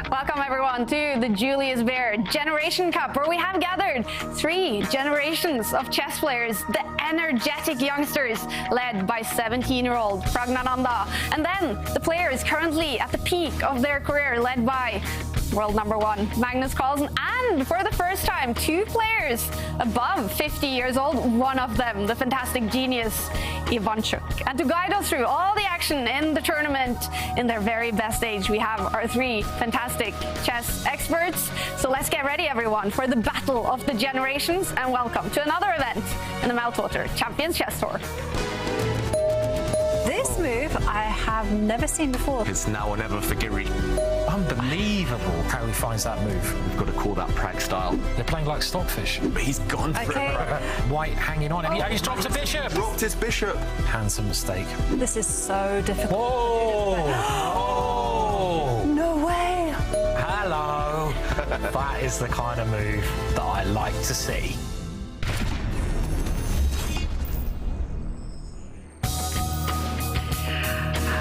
Welcome everyone to the Julius Baer Generation Cup, where we have gathered 3 generations of chess players, the energetic youngsters led by 17-year-old Pragnananda, and then the players currently at the peak of their career led by world number 1 Magnus Carlsen, and for the first time 2 players above 50 years old, one of them the fantastic genius Ivanchuk. And to guide us through all the action in the tournament in their very best age, we have our 3 fantastic chess experts. So let's get ready everyone for the battle of the generations, and welcome to another event in the Meltwater Champions Chess Tour. This move I have never seen before. It's now or never for Giri. Unbelievable how he finds that move. We've got to call that Prag style. They're playing like stockfish. But he's gone for it. White hanging on. And he's dropped a bishop. Dropped his bishop. Handsome mistake. This is so difficult. Oh! No way! Hello. That is the kind of move that I like to see.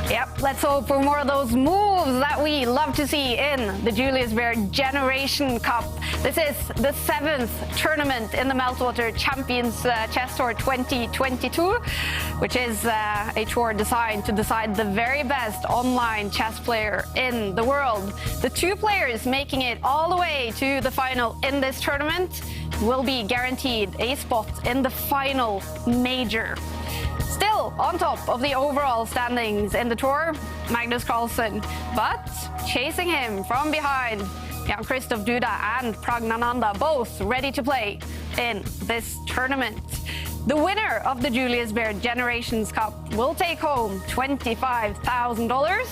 Yep, let's hope for more of those moves that we love to see in the Julius Baer Generation Cup. This is the 7th tournament in the Meltwater Champions Chess Tour 2022, which is a tour designed to decide the very best online chess player in the world. The 2 players making it all the way to the final in this tournament will be guaranteed a spot in the final major. Still on top of the overall standings in the tour, Magnus Carlsen, but chasing him from behind, Jan-Krzysztof and Pragnananda, both ready to play in this tournament. The winner of the Julius Baer Generations Cup will take home $25,000.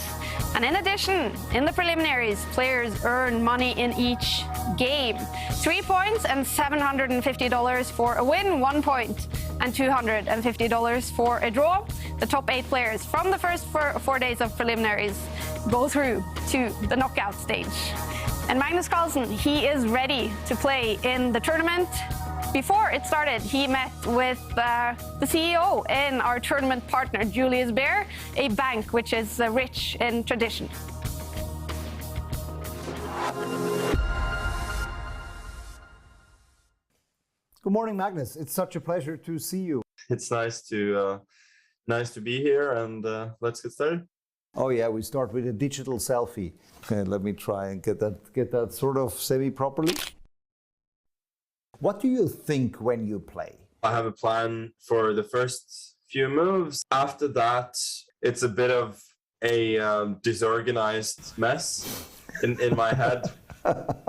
And in addition, in the preliminaries, players earn money in each game. 3 points and $750 for a win, 1 point and $250 for a draw. The top 8 players from the first 4 days of preliminaries go through to the knockout stage. And Magnus Carlsen, he is ready to play in the tournament. Before it started, he met with the CEO in our tournament partner, Julius Baer, a bank which is rich in tradition. Good morning, Magnus. It's such a pleasure to see you. It's nice to be here, and let's get started. Oh yeah, we start with a digital selfie. Let me try and get that sort of semi-properly. What do you think when you play? I have a plan for the first few moves. After that, it's a bit of a disorganized mess in my head.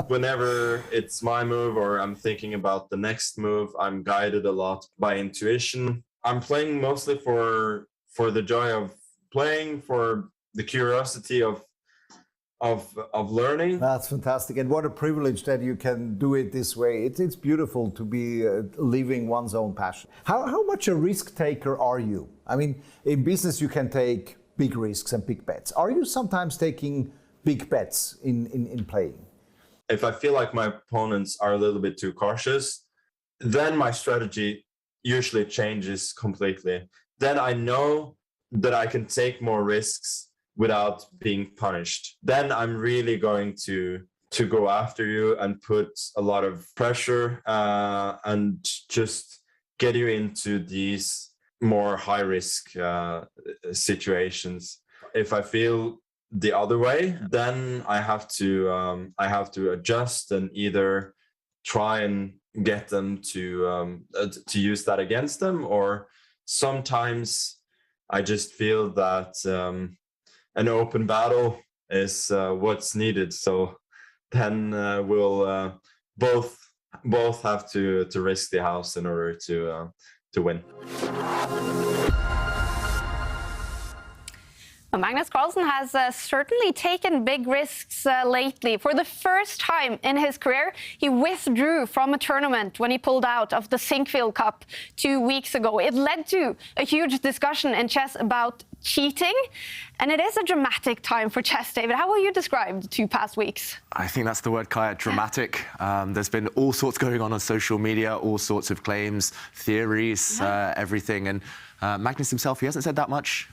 Whenever it's my move or I'm thinking about the next move, I'm guided a lot by intuition. I'm playing mostly for the joy of playing, for the curiosity of learning. That's fantastic, and what a privilege that you can do it this way. It's beautiful to be living one's own passion. How much a risk taker are you? I mean, in business you can take big risks and big bets. Are you sometimes taking big bets in playing? If I feel like my opponents are a little bit too cautious, then my strategy usually changes completely. Then I know that I can take more risks without being punished. Then I'm really going to go after you and put a lot of pressure and just get you into these more high-risk situations. If I feel the other way, then I have to adjust and either try and get them to use that against them, or sometimes I just feel that an open battle is what's needed. So then we'll both have to risk the house in order to win. Well, Magnus Carlsen has certainly taken big risks lately. For the first time in his career, he withdrew from a tournament when he pulled out of the Sinquefield Cup 2 weeks ago. It led to a huge discussion in chess about cheating, and it is a dramatic time for chess. David, how will you describe the 2 past weeks? I think that's the word, Kaja, dramatic. There's been all sorts going on social media, all sorts of claims, theories, everything. And Magnus himself, he hasn't said that much.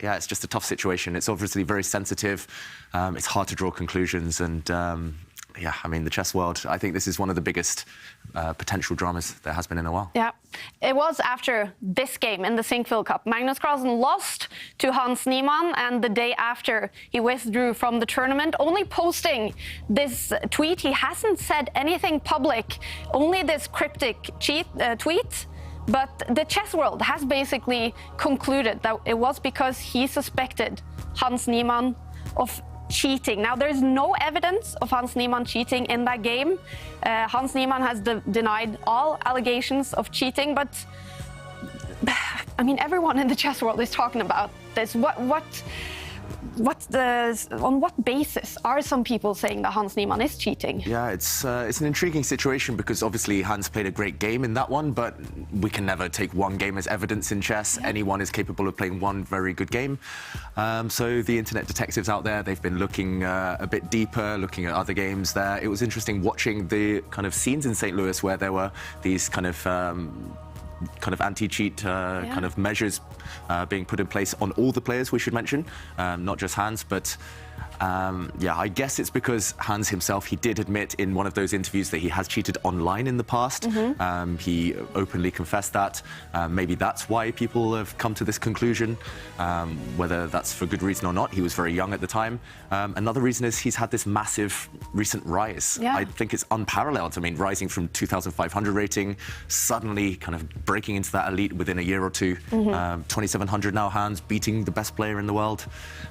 yeah, it's just a tough situation. It's obviously very sensitive. It's hard to draw conclusions, and yeah, I mean, the chess world, I think this is one of the biggest potential dramas there has been in a while. Yeah, it was after this game in the Sinkville Cup. Magnus Carlsen lost to Hans Nimon, and the day after he withdrew from the tournament, only posting this tweet. He hasn't said anything public, only this cryptic tweet. But the chess world has basically concluded that it was because he suspected Hans Nimon of cheating. Now, there's no evidence of Hans Nimon cheating in that game. Hans Nimon has denied all allegations of cheating, but I mean, everyone in the chess world is talking about this. On what basis are some people saying that Hans Nimon is cheating? Yeah, it's an intriguing situation because obviously Hans played a great game in that one, but we can never take one game as evidence in chess. Yeah. Anyone is capable of playing one very good game. So the internet detectives out there, they've been looking a bit deeper, looking at other games there. It was interesting watching the kind of scenes in St. Louis where there were these kind of anti-cheat kind of measures being put in place on all the players, we should mention, not just Hans, but yeah, I guess it's because Hans himself, he did admit in one of those interviews that he has cheated online in the past. Mm-hmm. He openly confessed that. Maybe that's why people have come to this conclusion, whether that's for good reason or not. He was very young at the time. Another reason is he's had this massive recent rise. Yeah. I think it's unparalleled. I mean, rising from 2,500 rating, suddenly kind of breaking into that elite within a year or two. Mm-hmm. 2,700 now, Hans, beating the best player in the world.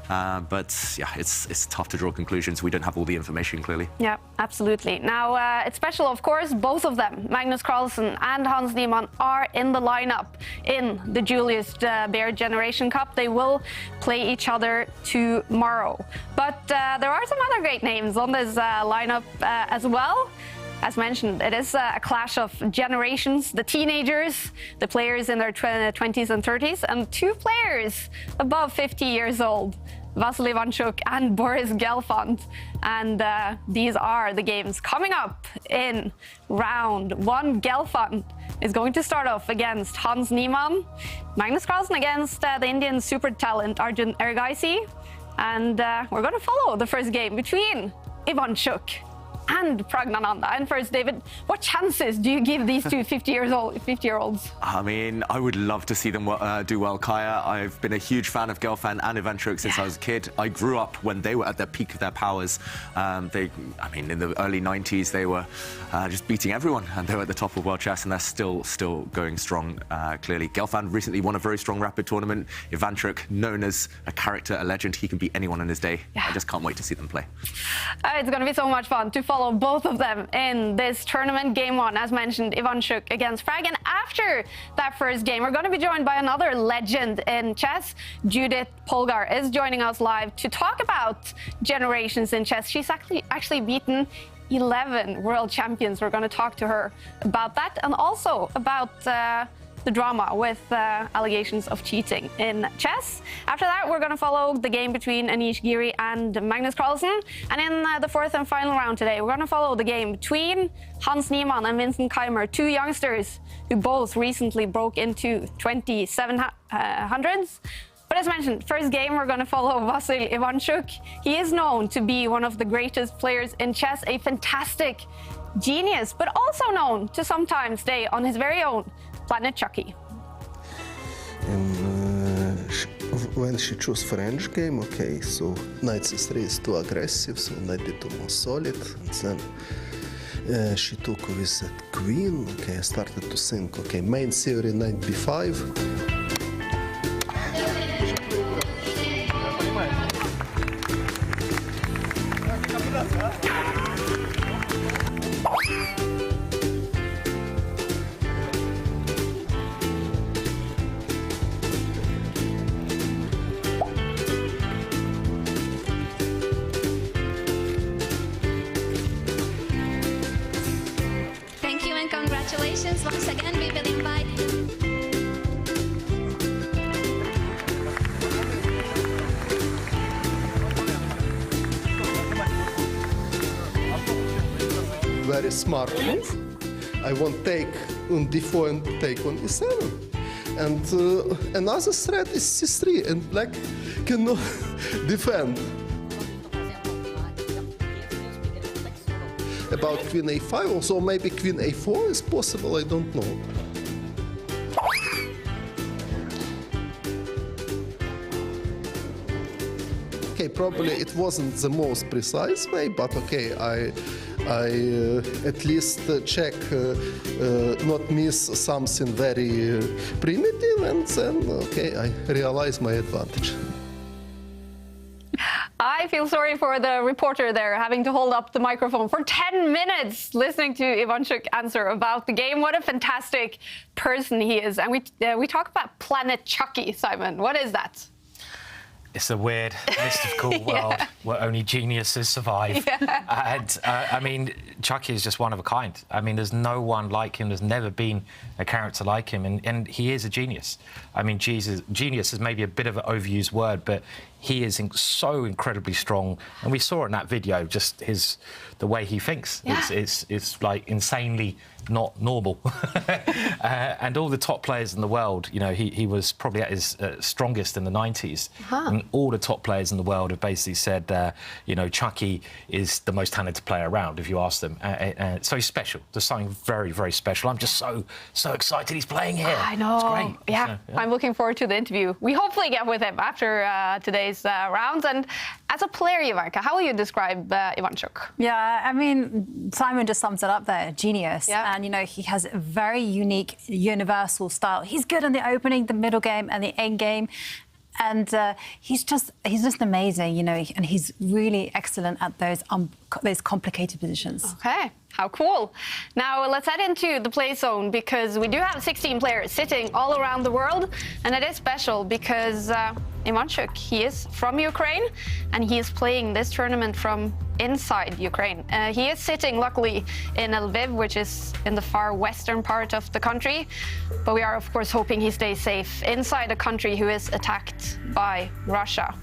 But yeah, it's tough to draw conclusions. We don't have all the information, clearly. Yeah, absolutely. Now, it's special, of course, both of them, Magnus Carlsen and Hans Nimon, are in the lineup in the Julius Baer Generation Cup. They will play each other tomorrow. But there are some other great names on this lineup as well. As mentioned, it is a clash of generations, the teenagers, the players in their 20s and 30s, and two players above 50 years old, Vasil Ivanchuk and Boris Gelfand. And these are the games coming up in round one. Gelfand is going to start off against Hans Nimon, Magnus Carlsen against the Indian super talent Arjun Ergaisi. And we're going to follow the first game between Ivanchuk and Pragnananda. And first, David, what chances do you give these two 50-year-olds? I mean, I would love to see them do well, Kaja. I've been a huge fan of Gelfand and Ivanchuk since I was a kid. I grew up when they were at their peak of their powers. I mean, in the early 90s, they were just beating everyone, and they were at the top of world chess, and they're still going strong, clearly. Gelfand recently won a very strong rapid tournament. Ivanchuk, known as a character, a legend, he can beat anyone in his day. Yeah. I just can't wait to see them play. It's going to be so much fun to follow both of them in this tournament. Game one, as mentioned, Ivanchuk against Frag. And after that first game, we're going to be joined by another legend in chess. Judith Polgar is joining us live to talk about generations in chess. She's actually beaten 11 world champions. We're going to talk to her about that, and also about the drama with allegations of cheating in chess. After that, we're going to follow the game between Anish Giri and Magnus Carlsen. And in the fourth and final round today, we're going to follow the game between Hans Nimon and Vincent Keimer, two youngsters who both recently broke into 2700s. But as mentioned, first game, we're going to follow Vasil Ivanchuk. He is known to be one of the greatest players in chess, a fantastic genius, but also known to sometimes stay on his very own planet Chucky. When she chose French game, okay, so knight c3 is too aggressive, so knight d2 more solid, and then she took with that queen, okay, I started to think, okay, main theory, knight b5. Congratulations once again, we will invite Very smart move. I won't take on d4 and take on e7. And another threat is c3, and black cannot defend. About queen a5, also maybe queen a4 is possible, I don't know. Okay, probably it wasn't the most precise way, but okay, I at least check not miss something very primitive, and then okay, I realize my advantage. I feel sorry for the reporter there having to hold up the microphone for 10 minutes listening to Ivanchuk answer about the game. What a fantastic person he is. And we talk about Planet Chucky, Simon. What is that? It's a weird, mystical world where only geniuses survive. Yeah. And, I mean, Chucky is just one of a kind. I mean, there's no one like him. There's never been a character like him. And he is a genius. I mean, genius is maybe a bit of an overused word, but he is so incredibly strong. And we saw in that video just the way he thinks. Yeah. It's like insanely not normal. And all the top players in the world, you know, he was probably at his strongest in the 90s. And all the top players in the world have basically said, you know, Chucky is the most talented player around, if you ask them. So he's special. There's something very, very special. I'm just so excited he's playing here. I know. It's great. Yeah. So, yeah. I'm looking forward to the interview. We hopefully get with him after today's rounds. And as a player, Jovanka, how will you describe Ivanchuk? Yeah, I mean, Simon just sums it up there, genius. Yeah. And, you know, he has a very unique, universal style. He's good in the opening, the middle game and the end game. And he's just amazing, you know, and he's really excellent at those complicated positions. Okay, how cool. Now let's head into the play zone, because we do have 16 players sitting all around the world, and it is special because Ivanchuk, he is from Ukraine, and he is playing this tournament from inside Ukraine. He is sitting, luckily, in Lviv, which is in the far western part of the country, but we are, of course, hoping he stays safe inside a country who is attacked by Russia.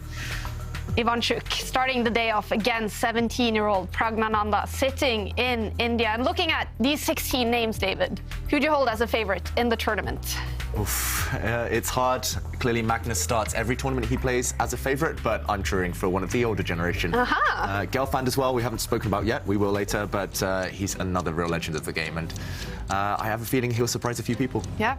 Ivanchuk starting the day off against 17-year-old Pragnananda, sitting in India. And looking at these 16 names, David, who do you hold as a favorite in the tournament? Oof, it's hard. Clearly, Magnus starts every tournament he plays as a favourite, but I'm cheering for one of the older generation. Gelfand as well, we haven't spoken about yet. We will later, but he's another real legend of the game, and I have a feeling he'll surprise a few people. Yeah.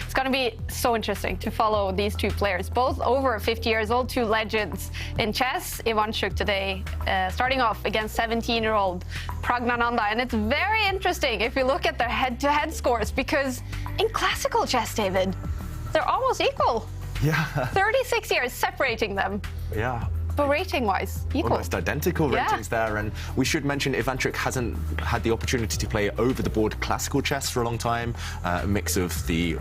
It's going to be so interesting to follow these two players, both over 50 years old, two legends in chess. Ivanchuk today starting off against 17-year-old Pragnananda. And it's very interesting if you look at their head-to-head scores, because in classical chess, David, they're almost equal. Yeah. 36 years separating them. Yeah. But rating-wise, equal. Almost identical ratings there. And we should mention Ivanchuk hasn't had the opportunity to play over-the-board classical chess for a long time, a mix of the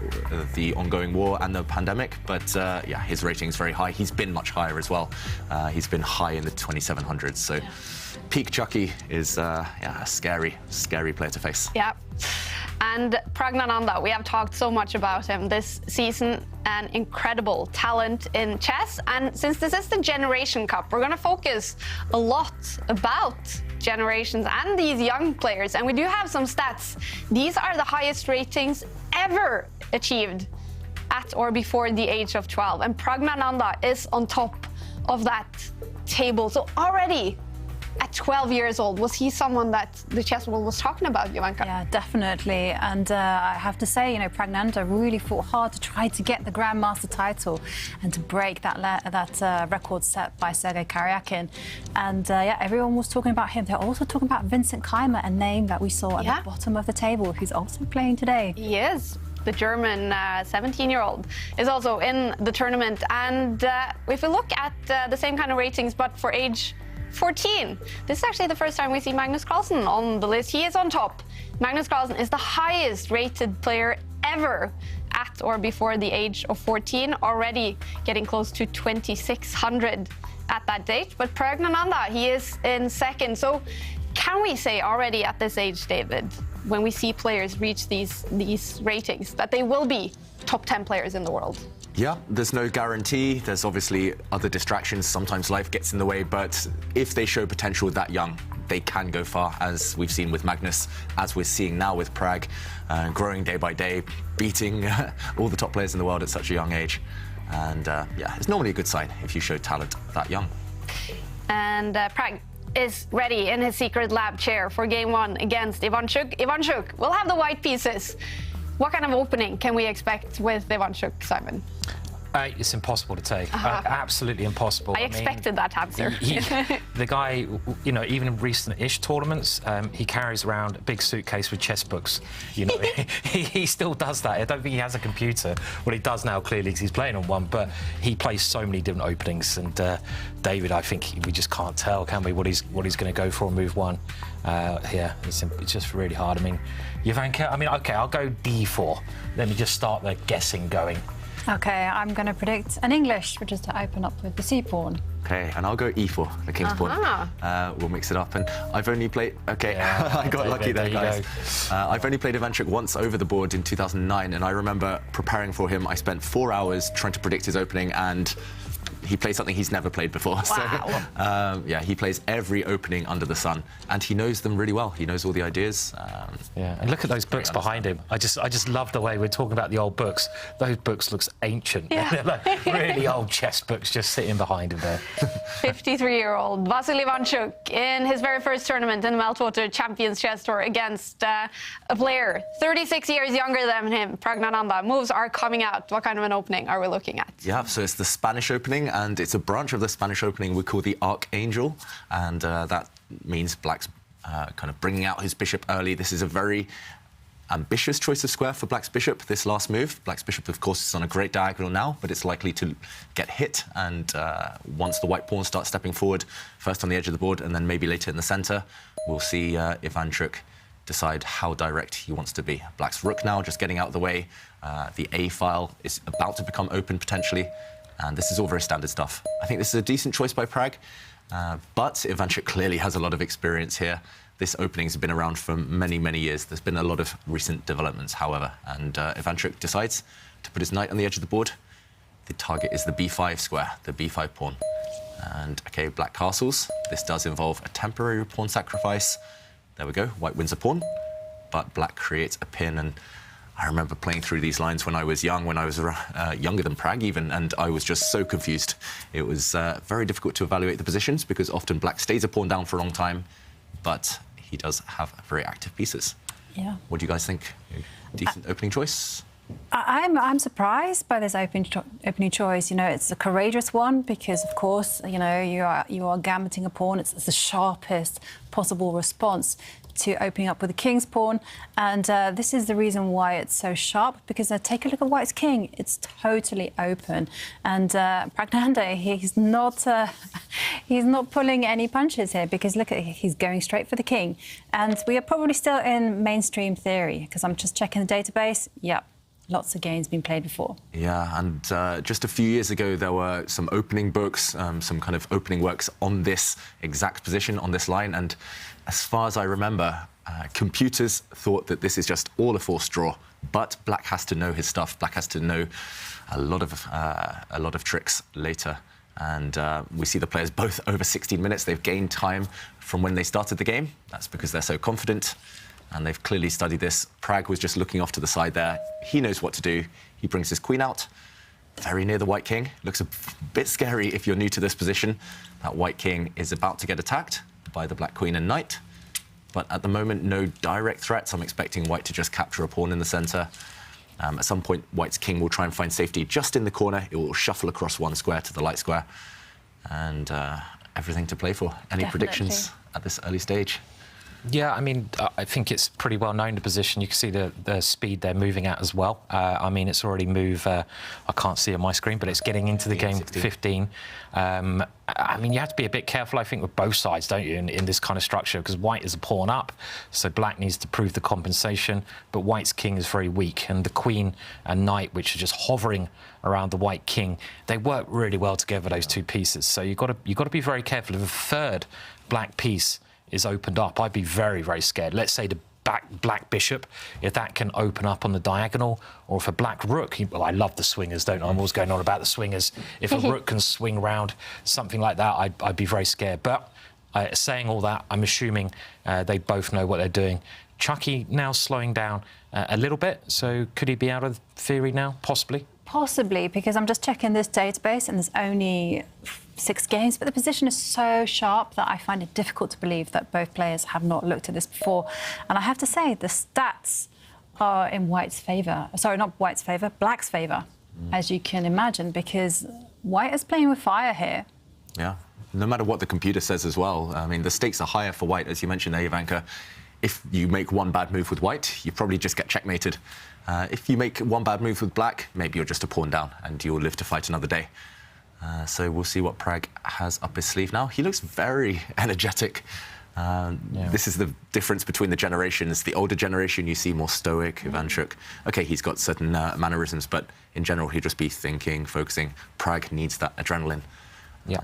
ongoing war and the pandemic. But yeah, his rating is very high. He's been much higher as well. He's been high in the 2700s. So peak Chucky is a scary player to face. Yeah. And Pragnananda, we have talked so much about him this season, an incredible talent in chess. And since this is the Generation Cup, we're going to focus a lot about generations and these young players. And we do have some stats. These are the highest ratings ever achieved at or before the age of 12. And Pragnananda is on top of that table. So already at 12 years old, was he someone that the chess world was talking about, Jovanka? Yeah, definitely. And I have to say, you know, Pragnananda really fought hard to try to get the Grandmaster title and to break that record set by Sergei Karyakin. And yeah, everyone was talking about him. They're also talking about Vincent Keimer, a name that we saw at the bottom of the table, who's also playing today. He is. The German 17-year-old is also in the tournament. And if we look at the same kind of ratings, but for age 14. This is actually the first time we see Magnus Carlsen on the list. He is on top. Magnus Carlsen is the highest rated player ever at or before the age of 14, already getting close to 2,600 at that date. But Pragnananda, he is in second. So can we say already at this age, David, when we see players reach these ratings, that they will be top 10 players in the world? Yeah, there's no guarantee. There's obviously other distractions. Sometimes life gets in the way, but if they show potential that young, they can go far, as we've seen with Magnus, as we're seeing now with Prag, growing day by day, beating all the top players in the world at such a young age. And yeah, it's normally a good sign if you show talent that young. And Prag is ready in his secret lab chair for game one against Ivanchuk. Ivanchuk will have the white pieces. What kind of opening can we expect with Ivanchuk, Simon? It's impossible to take. Absolutely impossible. I expected that answer. The guy, you know, even in recent-ish tournaments, he carries around a big suitcase with chess books. You know, he still does that. I don't think he has a computer. Well, he does now, clearly, because he's playing on one, but he plays so many different openings. And David, I think we just can't tell, can we, what he's going to go for on move one. Here, it's just really hard. I mean, Jovanka, I mean, OK, I'll go d4. Let me just start the guessing going. Okay, I'm going to predict an English, which is to open up with the c-pawn. Okay, and I'll go e4, the king's pawn. We'll mix it up. And I've only played... OK, yeah, I got lucky there, guys. I've only played Ivanchuk once over the board in 2009, and I remember preparing for him. I spent 4 hours trying to predict his opening, and he played something he's never played before. Wow. So, yeah, he plays every opening under the sun, and he knows them really well. He knows all the ideas. Yeah, and look at those books behind him. I just love the way we're talking about the old books. Those books looks ancient. Yeah. They're like really old chess books just sitting behind him there. 53-year-old Vasil Ivanchuk in his very first tournament in the Meltwater Champions Chess Tour against a player 36 years younger than him, Pragnananda. Moves are coming out. What kind of an opening are we looking at? Yeah, so it's the Spanish opening, and it's a branch of the Spanish opening we call the Archangel, and that means Black's kind of bringing out his bishop early. This is a very ambitious choice of square for Black's bishop, this last move. Black's bishop, of course, is on a great diagonal now, but it's likely to get hit, and once the white pawn starts stepping forward, first on the edge of the board and then maybe later in the centre, we'll see Ivanchuk decide how direct he wants to be. Black's rook now just getting out of the way. The A file is about to become open potentially, and this is all very standard stuff. I think this is a decent choice by Prag, but Ivanchuk clearly has a lot of experience here. This opening's been around for many, many years. There's been a lot of recent developments, however, and Ivanchuk decides to put his knight on the edge of the board. The target is the b5 square, the b5 pawn. And, OK, Black castles. This does involve a temporary pawn sacrifice. There we go, White wins a pawn, but Black creates a pin, and I remember playing through these lines when I was young, when I was younger than Prag even, and I was just so confused. It was very difficult to evaluate the positions because often Black stays a pawn down for a long time, but he does have very active pieces. Yeah. What do you guys think? Decent opening choice? I'm surprised by this opening choice. You know, it's a courageous one because, of course, you know, you are gambiting a pawn. It's the sharpest possible response to opening up with the king's pawn, and this is the reason why it's so sharp, because take a look at White's king. It's totally open, and Pragnananda, he's not pulling any punches here, because look at, he's going straight for the king, and we are probably still in mainstream theory, because I'm just checking the database. Yep. Lots of games been played before. Yeah, and just a few years ago, there were some opening books, some kind of opening works on this exact position, on this line, and as far as I remember, computers thought that this is just all a forced draw, but Black has to know his stuff. Black has to know a lot of tricks later, and we see the players both over 16 minutes. They've gained time from when they started the game. That's because they're so confident, and they've clearly studied this. Prag was just looking off to the side there. He knows what to do. He brings his queen out, very near the white king. Looks a bit scary if you're new to this position. That white king is about to get attacked by the black queen and knight, but at the moment, no direct threats. I'm expecting White to just capture a pawn in the centre. At some point, White's king will try and find safety just in the corner. It will shuffle across one square to the light square, and everything to play for. Any predictions at this early stage? Yeah, I mean, I think it's pretty well known, the position. You can see the speed they're moving at as well. I mean, it's already moved, I can't see on my screen, but it's getting into the game 15. I mean, you have to be a bit careful, I think, with both sides, don't you, in this kind of structure, because White is a pawn up, so Black needs to prove the compensation, but White's king is very weak, and the queen and knight, which are just hovering around the white king, they work really well together, those two pieces. So you've got to be very careful. If a third black piece is opened up, I'd be very, very scared. Let's say the black bishop, if that can open up on the diagonal, or if a black rook, well, I love the swingers, don't I? I'm always going on about the swingers. If a rook can swing round, something like that, I'd be very scared. But saying all that, I'm assuming they both know what they're doing. Chucky now slowing down a little bit, so could he be out of theory now, possibly? possibly, because I'm just checking this database and there's only 6 games, but the position is so sharp that I find it difficult to believe that both players have not looked at this before. And I have to say, the stats are in White's favour. Sorry, not White's favour, Black's favour, as you can imagine, because White is playing with fire here. Yeah, no matter what the computer says as well. I mean, the stakes are higher for White, as you mentioned there, Jovanka. If you make one bad move with White, you probably just get checkmated. If you make one bad move with Black, maybe you're just a pawn down and you'll live to fight another day. So we'll see what Prag has up his sleeve now. He looks very energetic. This is the difference between the generations. The older generation, you see more stoic, Ivanchuk. OK, he's got certain mannerisms, but in general, he'd just be thinking, focusing. Prag needs that adrenaline. Yeah.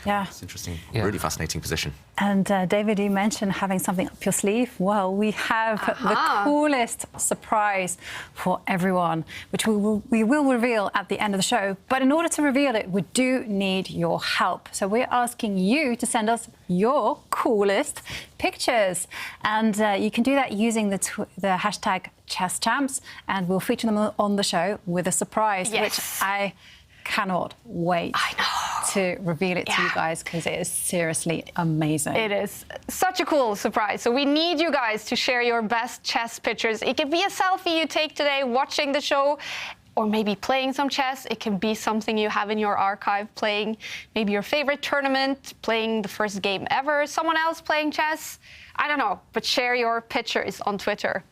Yeah. It's interesting. Really fascinating position. And David, you mentioned having something up your sleeve. Well, we have the coolest surprise for everyone, which we will reveal at the end of the show. But in order to reveal it, we do need your help. So we're asking you to send us your coolest pictures. And you can do that using the hashtag #ChessChamps, and we'll feature them on the show with a surprise, which I cannot wait to reveal it to you guys, because it is seriously amazing. It is such a cool surprise. So we need you guys to share your best chess pictures. It can be a selfie you take today watching the show, or maybe playing some chess. It can be something you have in your archive, playing maybe your favorite tournament, playing the first game ever, someone else playing chess. I don't know, but share your pictures on Twitter.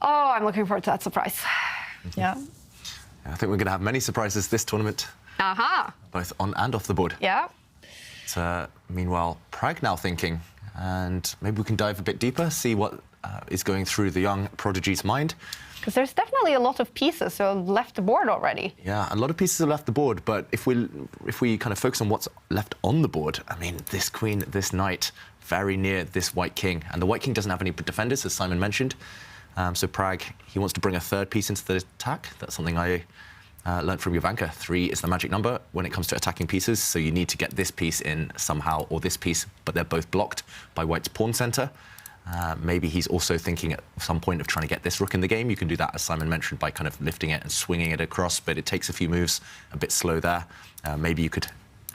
Oh, I'm looking forward to that surprise. Yeah. I think we're going to have many surprises this tournament, both on and off the board. Yeah. But, meanwhile, Prag now thinking, and maybe we can dive a bit deeper, see what is going through the young prodigy's mind. Because there's definitely a lot of pieces so left the board already. Yeah, a lot of pieces have left the board, but if we kind of focus on what's left on the board, I mean, this queen, this knight, very near this white king, and the white king doesn't have any defenders, as Simon mentioned. So Prag, he wants to bring a third piece into the attack. That's something I learned from Jovanka. 3 is the magic number when it comes to attacking pieces. So you need to get this piece in somehow, or this piece, but they're both blocked by White's pawn center. Maybe he's also thinking at some point of trying to get this rook in the game. You can do that, as Simon mentioned, by kind of lifting it and swinging it across, but it takes a few moves, a bit slow there. Maybe you could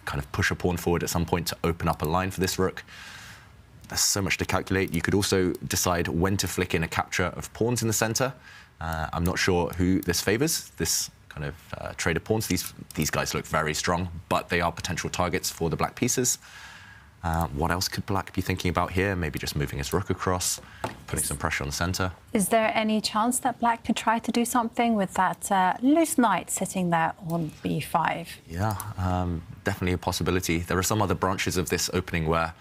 kind of push a pawn forward at some point to open up a line for this rook. There's so much to calculate. You could also decide when to flick in a capture of pawns in the center. I'm not sure who this favors, this kind of trade of pawns. These guys look very strong, but they are potential targets for the black pieces. What else could Black be thinking about here? Maybe just moving his rook across, putting some pressure on the center. Is there any chance that Black could try to do something with that loose knight sitting there on b5? Yeah, definitely a possibility. There are some other branches of this opening where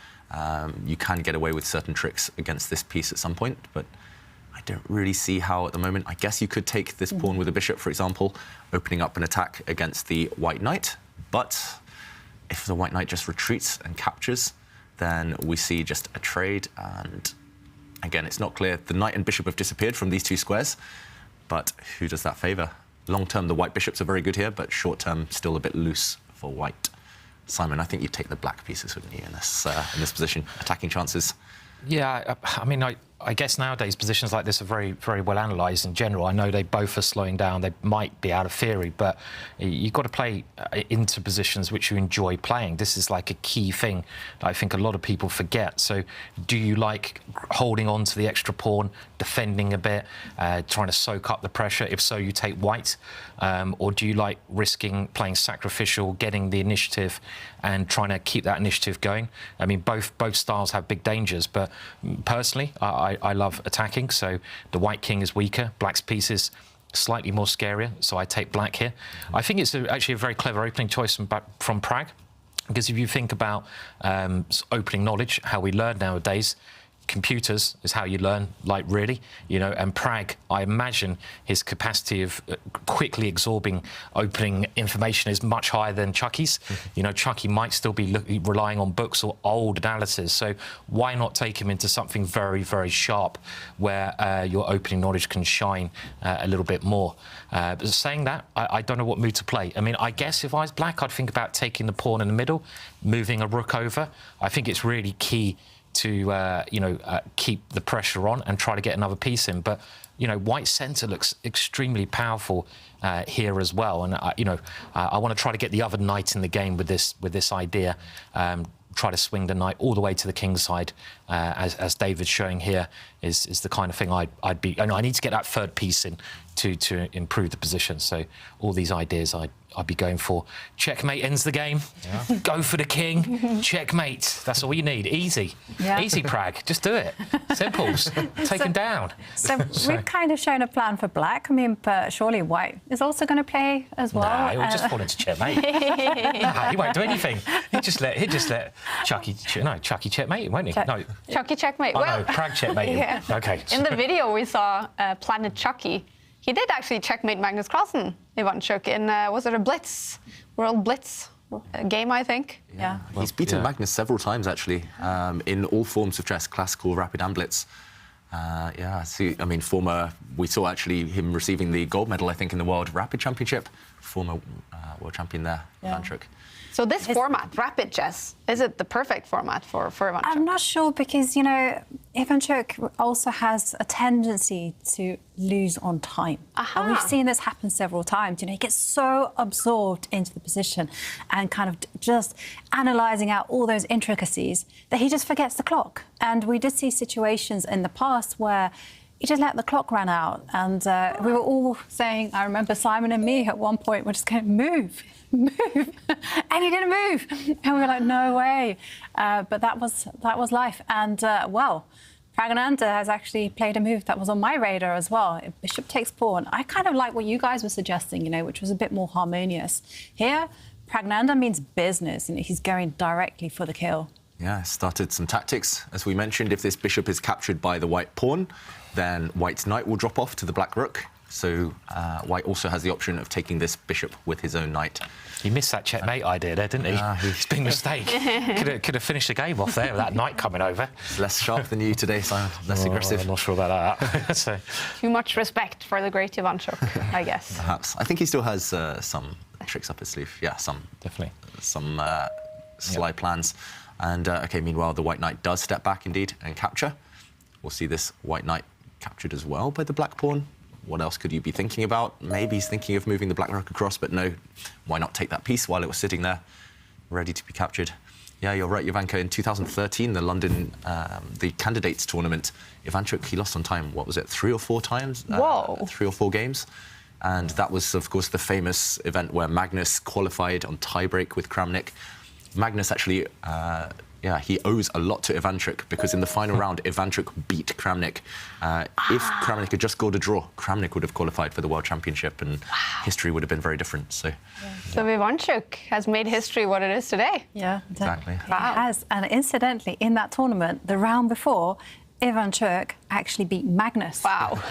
you can get away with certain tricks against this piece at some point, but I don't really see how at the moment. I guess you could take this pawn with a bishop, for example, opening up an attack against the white knight, but if the white knight just retreats and captures, then we see just a trade, and again, it's not clear. The knight and bishop have disappeared from these two squares, but who does that favour? Long term, the white bishops are very good here, but short term, still a bit loose for white. Simon, I think you'd take the black pieces, wouldn't you, in this position? Attacking chances. Yeah, I mean, I guess nowadays positions like this are very, very well analysed in general. I know they both are slowing down. They might be out of theory, but you've got to play into positions which you enjoy playing. This is like a key thing that I think a lot of people forget. So do you like holding on to the extra pawn, defending a bit, trying to soak up the pressure? If so, you take white. Or do you like risking playing sacrificial, getting the initiative and trying to keep that initiative going? I mean, both styles have big dangers, but personally, I love attacking, so the white king is weaker, black's pieces slightly more scarier, so I take black here. I think it's actually a very clever opening choice from Prag, because if you think about opening knowledge, how we learn nowadays, computers is how you learn, like really, you know, and Prag, I imagine his capacity of quickly absorbing opening information is much higher than Chucky's. You know, Chucky might still be relying on books or old analysis, so why not take him into something very, very sharp where your opening knowledge can shine a little bit more. But saying that, I don't know what move to play. I mean, I guess if I was black, I'd think about taking the pawn in the middle, moving a rook over. I think it's really key keep the pressure on and try to get another piece in. But White's centre looks extremely powerful here as well, and I want to try to get the other knight in the game with this idea. Try to swing the knight all the way to the king's side, as David's showing here, is the kind of thing I'd be. I need to get that third piece in to improve the position. So all these ideas I'd be going for. Checkmate ends the game. Yeah. Go for the king. Checkmate. That's all you need. Easy. Yeah. Easy, Prag. Just do it. Simples. Take him down. So we've kind of shown a plan for black. I mean, but surely white is also going to play as well. Nah, he'll just fall into checkmate. Nah, he won't do anything. He'd just let Chucky checkmate, won't he? No. Chucky checkmate. Oh, no, Prag checkmate. Yeah. Okay. In the video we saw Planet Chucky. He did actually checkmate Magnus Carlsen, Ivanchuk, in, was it a Blitz, World Blitz game, I think? Yeah. Well, he's beaten Magnus several times, actually, in all forms of chess, classical, rapid and Blitz. We saw actually him receiving the gold medal, I think, in the World Rapid Championship, former world champion there, Ivanchuk. So this format, rapid chess, is it the perfect format for Ivanchuk? I'm not sure because, Ivanchuk also has a tendency to lose on time. And we've seen this happen several times. He gets so absorbed into the position and kind of just analysing out all those intricacies that he just forgets the clock. And we did see situations in the past where he just let the clock run out. And we were all saying, I remember Simon and me at one point were just going, move. And he didn't move. And we were like, no way. But that was life. And, Pragnanta has actually played a move that was on my radar as well. Bishop takes pawn. I kind of like what you guys were suggesting, which was a bit more harmonious. Here, Pragnanta means business, and he's going directly for the kill. Yeah, started some tactics. As we mentioned, if this bishop is captured by the white pawn, then white's knight will drop off to the black rook. So white also has the option of taking this bishop with his own knight. He missed that checkmate idea there, didn't he? It's a big mistake. Could have finished the game off there with that knight coming over. It's less sharp than you today, Simon. Less aggressive. I'm not sure about that. So. Too much respect for the great Ivanchuk, I guess. Perhaps. I think he still has some tricks up his sleeve. Yeah, some. Definitely. Some sly plans. And, meanwhile, the white knight does step back, indeed, and capture. We'll see this white knight captured as well by the black pawn. What else could you be thinking about? Maybe he's thinking of moving the black rook across, but no, why not take that piece while it was sitting there, ready to be captured? Yeah, you're right, Jovanka. In 2013, the London, the candidates tournament, Ivanchuk, he lost on time, what was it, 3 or 4 times? Whoa. 3 or 4 games. And that was, of course, the famous event where Magnus qualified on tiebreak with Kramnik. Magnus actually... he owes a lot to Ivanchuk because in the final round, Ivanchuk beat Kramnik. If Kramnik had just scored a draw, Kramnik would have qualified for the World Championship and history would have been very different. So Ivanchuk has made history what it is today. Yeah, exactly. He has. And incidentally, in that tournament, the round before, Ivanchuk actually beat Magnus. Wow.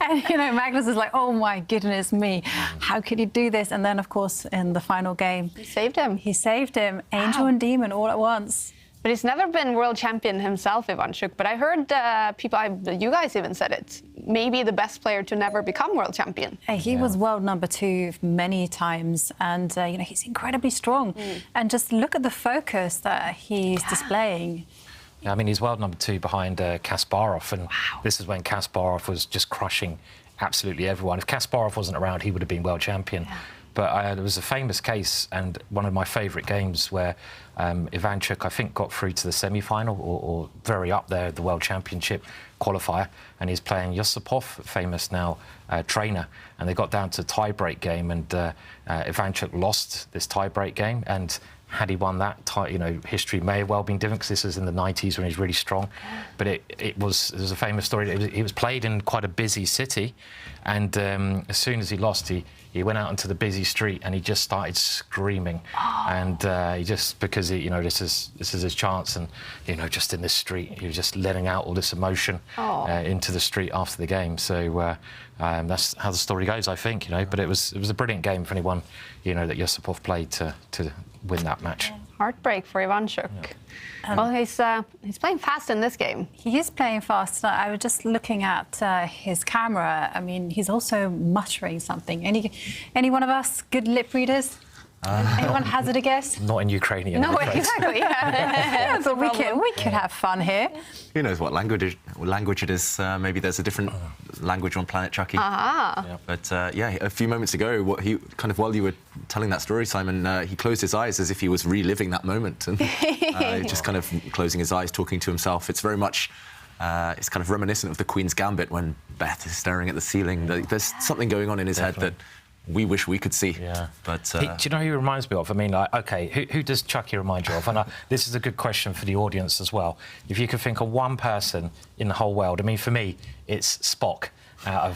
And, Magnus is like, oh, my goodness me, how could he do this? And then, of course, in the final game... He saved him. He saved him. Angel and demon all at once. But he's never been world champion himself, Ivanchuk. But I heard you guys even said it, maybe the best player to never become world champion. He was world #2 many times. And, he's incredibly strong. And just look at the focus that he's displaying. I mean, he's world #2 behind Kasparov, and this is when Kasparov was just crushing absolutely everyone. If Kasparov wasn't around, he would have been world champion. Yeah. But there was a famous case, and one of my favourite games, where Ivanchuk, I think, got through to the semi-final or very up there, the World Championship qualifier, and he's playing Yusupov, famous now trainer, and they got down to a tie-break game, and Ivanchuk lost this tie-break game, and had he won that, history may have well been different because this was in the 90s when he was really strong. But it was a famous story. It was played in quite a busy city, and as soon as he lost, he went out into the busy street and he just started screaming, and he just because this is his chance, and just in this street he was just letting out all this emotion into the street after the game. So that's how the story goes, I think. But it was a brilliant game for anyone that Yusupov played to win that match. Heartbreak for Ivanchuk. Yeah. Well, he's playing fast in this game. He is playing fast. I was just looking at his camera. I mean, he's also muttering something. Any one of us good lip readers? Anyone hazard a guess? Not in Ukrainian. No, I'm afraid. exactly. Yeah. But we could have fun here. Who knows what language it is? Maybe there's a different language on planet Chucky. Ah. But yeah, a few moments ago, while you were telling that story, Simon, he closed his eyes as if he was reliving that moment, and just kind of closing his eyes, talking to himself. It's very much. It's kind of reminiscent of the Queen's Gambit when Beth is staring at the ceiling. There's something going on in his head that we wish we could see. Yeah. But do you know who he reminds me of? I mean, like, OK, who does Chucky remind you of? And this is a good question for the audience as well. If you could think of one person in the whole world, I mean, for me, it's Spock out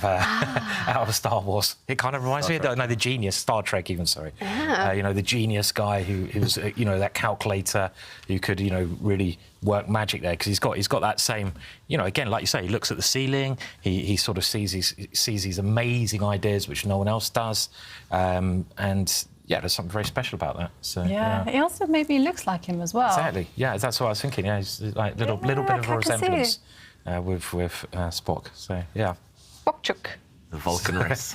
of Star Wars. It kind of reminds me of the genius, Star Trek even, sorry. Yeah. You know, the genius guy who's you know, that calculator who could, you know, really work magic there, because he's got that same, you know, again, like you say, he looks at the ceiling, he sort of sees these amazing ideas which no one else does, and yeah, there's something very special about that. So Yeah, he also maybe looks like him as well. exactly. Yeah, that's what I was thinking. Yeah, he's like little bit of a I can see resemblance with Spock. So yeah. Bokchuk. the Vulcan race.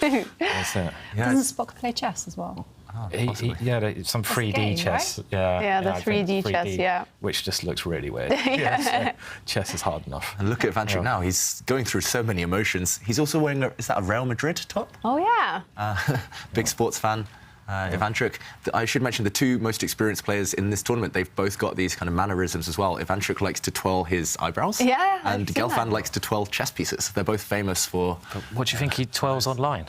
That's it. Doesn't Spock play chess as well? Some 3D game, chess. right? Yeah, the I think 3D chess, yeah. Which just looks really weird. So chess is hard enough. And look at Ivanchuk now. He's going through so many emotions. He's also wearing is that a Real Madrid top? Oh, yeah. Big sports fan. Ivanchuk. I should mention the two most experienced players in this tournament. They've both got these kind of mannerisms as well. Ivanchuk likes to twirl his eyebrows. Yeah, And I've seen Gelfand that. likes to twirl chess pieces. They're both famous for... But what do you think he twirls online?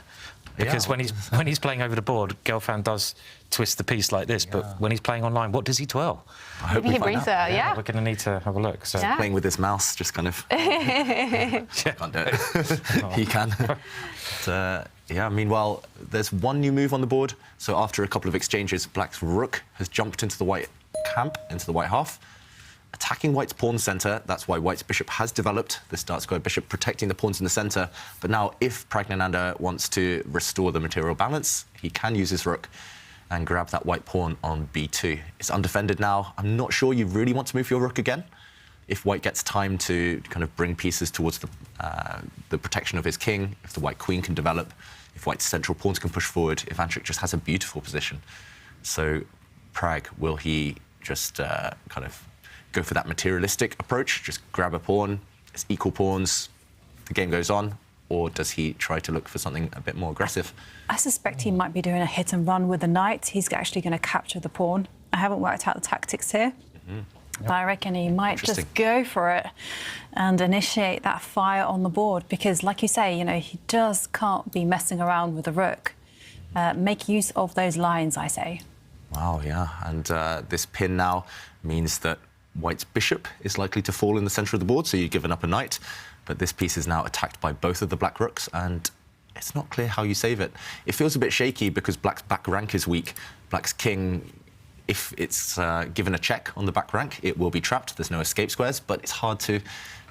Because when he's playing over the board, Gelfand does twist the piece like this, but when he's playing online, what does he twirl? I hope Maybe we he find brings out. yeah. We're going to need to have a look. So. Yeah. Playing with his mouse, just kind of... Can't do it. He can. But, yeah, meanwhile, there's one new move on the board. So after a couple of exchanges, Black's rook has jumped into the white camp, into the white half, attacking White's pawn centre. That's why White's bishop has developed, this dark square bishop protecting the pawns in the centre. But now, if Pragnananda wants to restore the material balance, he can use his rook and grab that white pawn on b2. It's undefended now. I'm not sure you really want to move your rook again. If White gets time to kind of bring pieces towards the protection of his king, if the White queen can develop, if White's central pawns can push forward, Ivanchuk just has a beautiful position. So, Prag, will he just kind of go for that materialistic approach, just grab a pawn, it's equal pawns, the game goes on, or does he try to look for something a bit more aggressive? I suspect he might be doing a hit and run with the knight. He's actually going to capture the pawn. I haven't worked out the tactics here. But I reckon he might just go for it and initiate that fire on the board because, like you say, you know, he just can't be messing around with the rook. Make use of those lines, I say. Wow, yeah. And this pin now means that White's bishop is likely to fall in the centre of the board, so you've given up a knight. But this piece is now attacked by both of the black rooks, and it's not clear how you save it. It feels a bit shaky because Black's back rank is weak. Black's king, if it's given a check on the back rank, it will be trapped. There's no escape squares, but it's hard to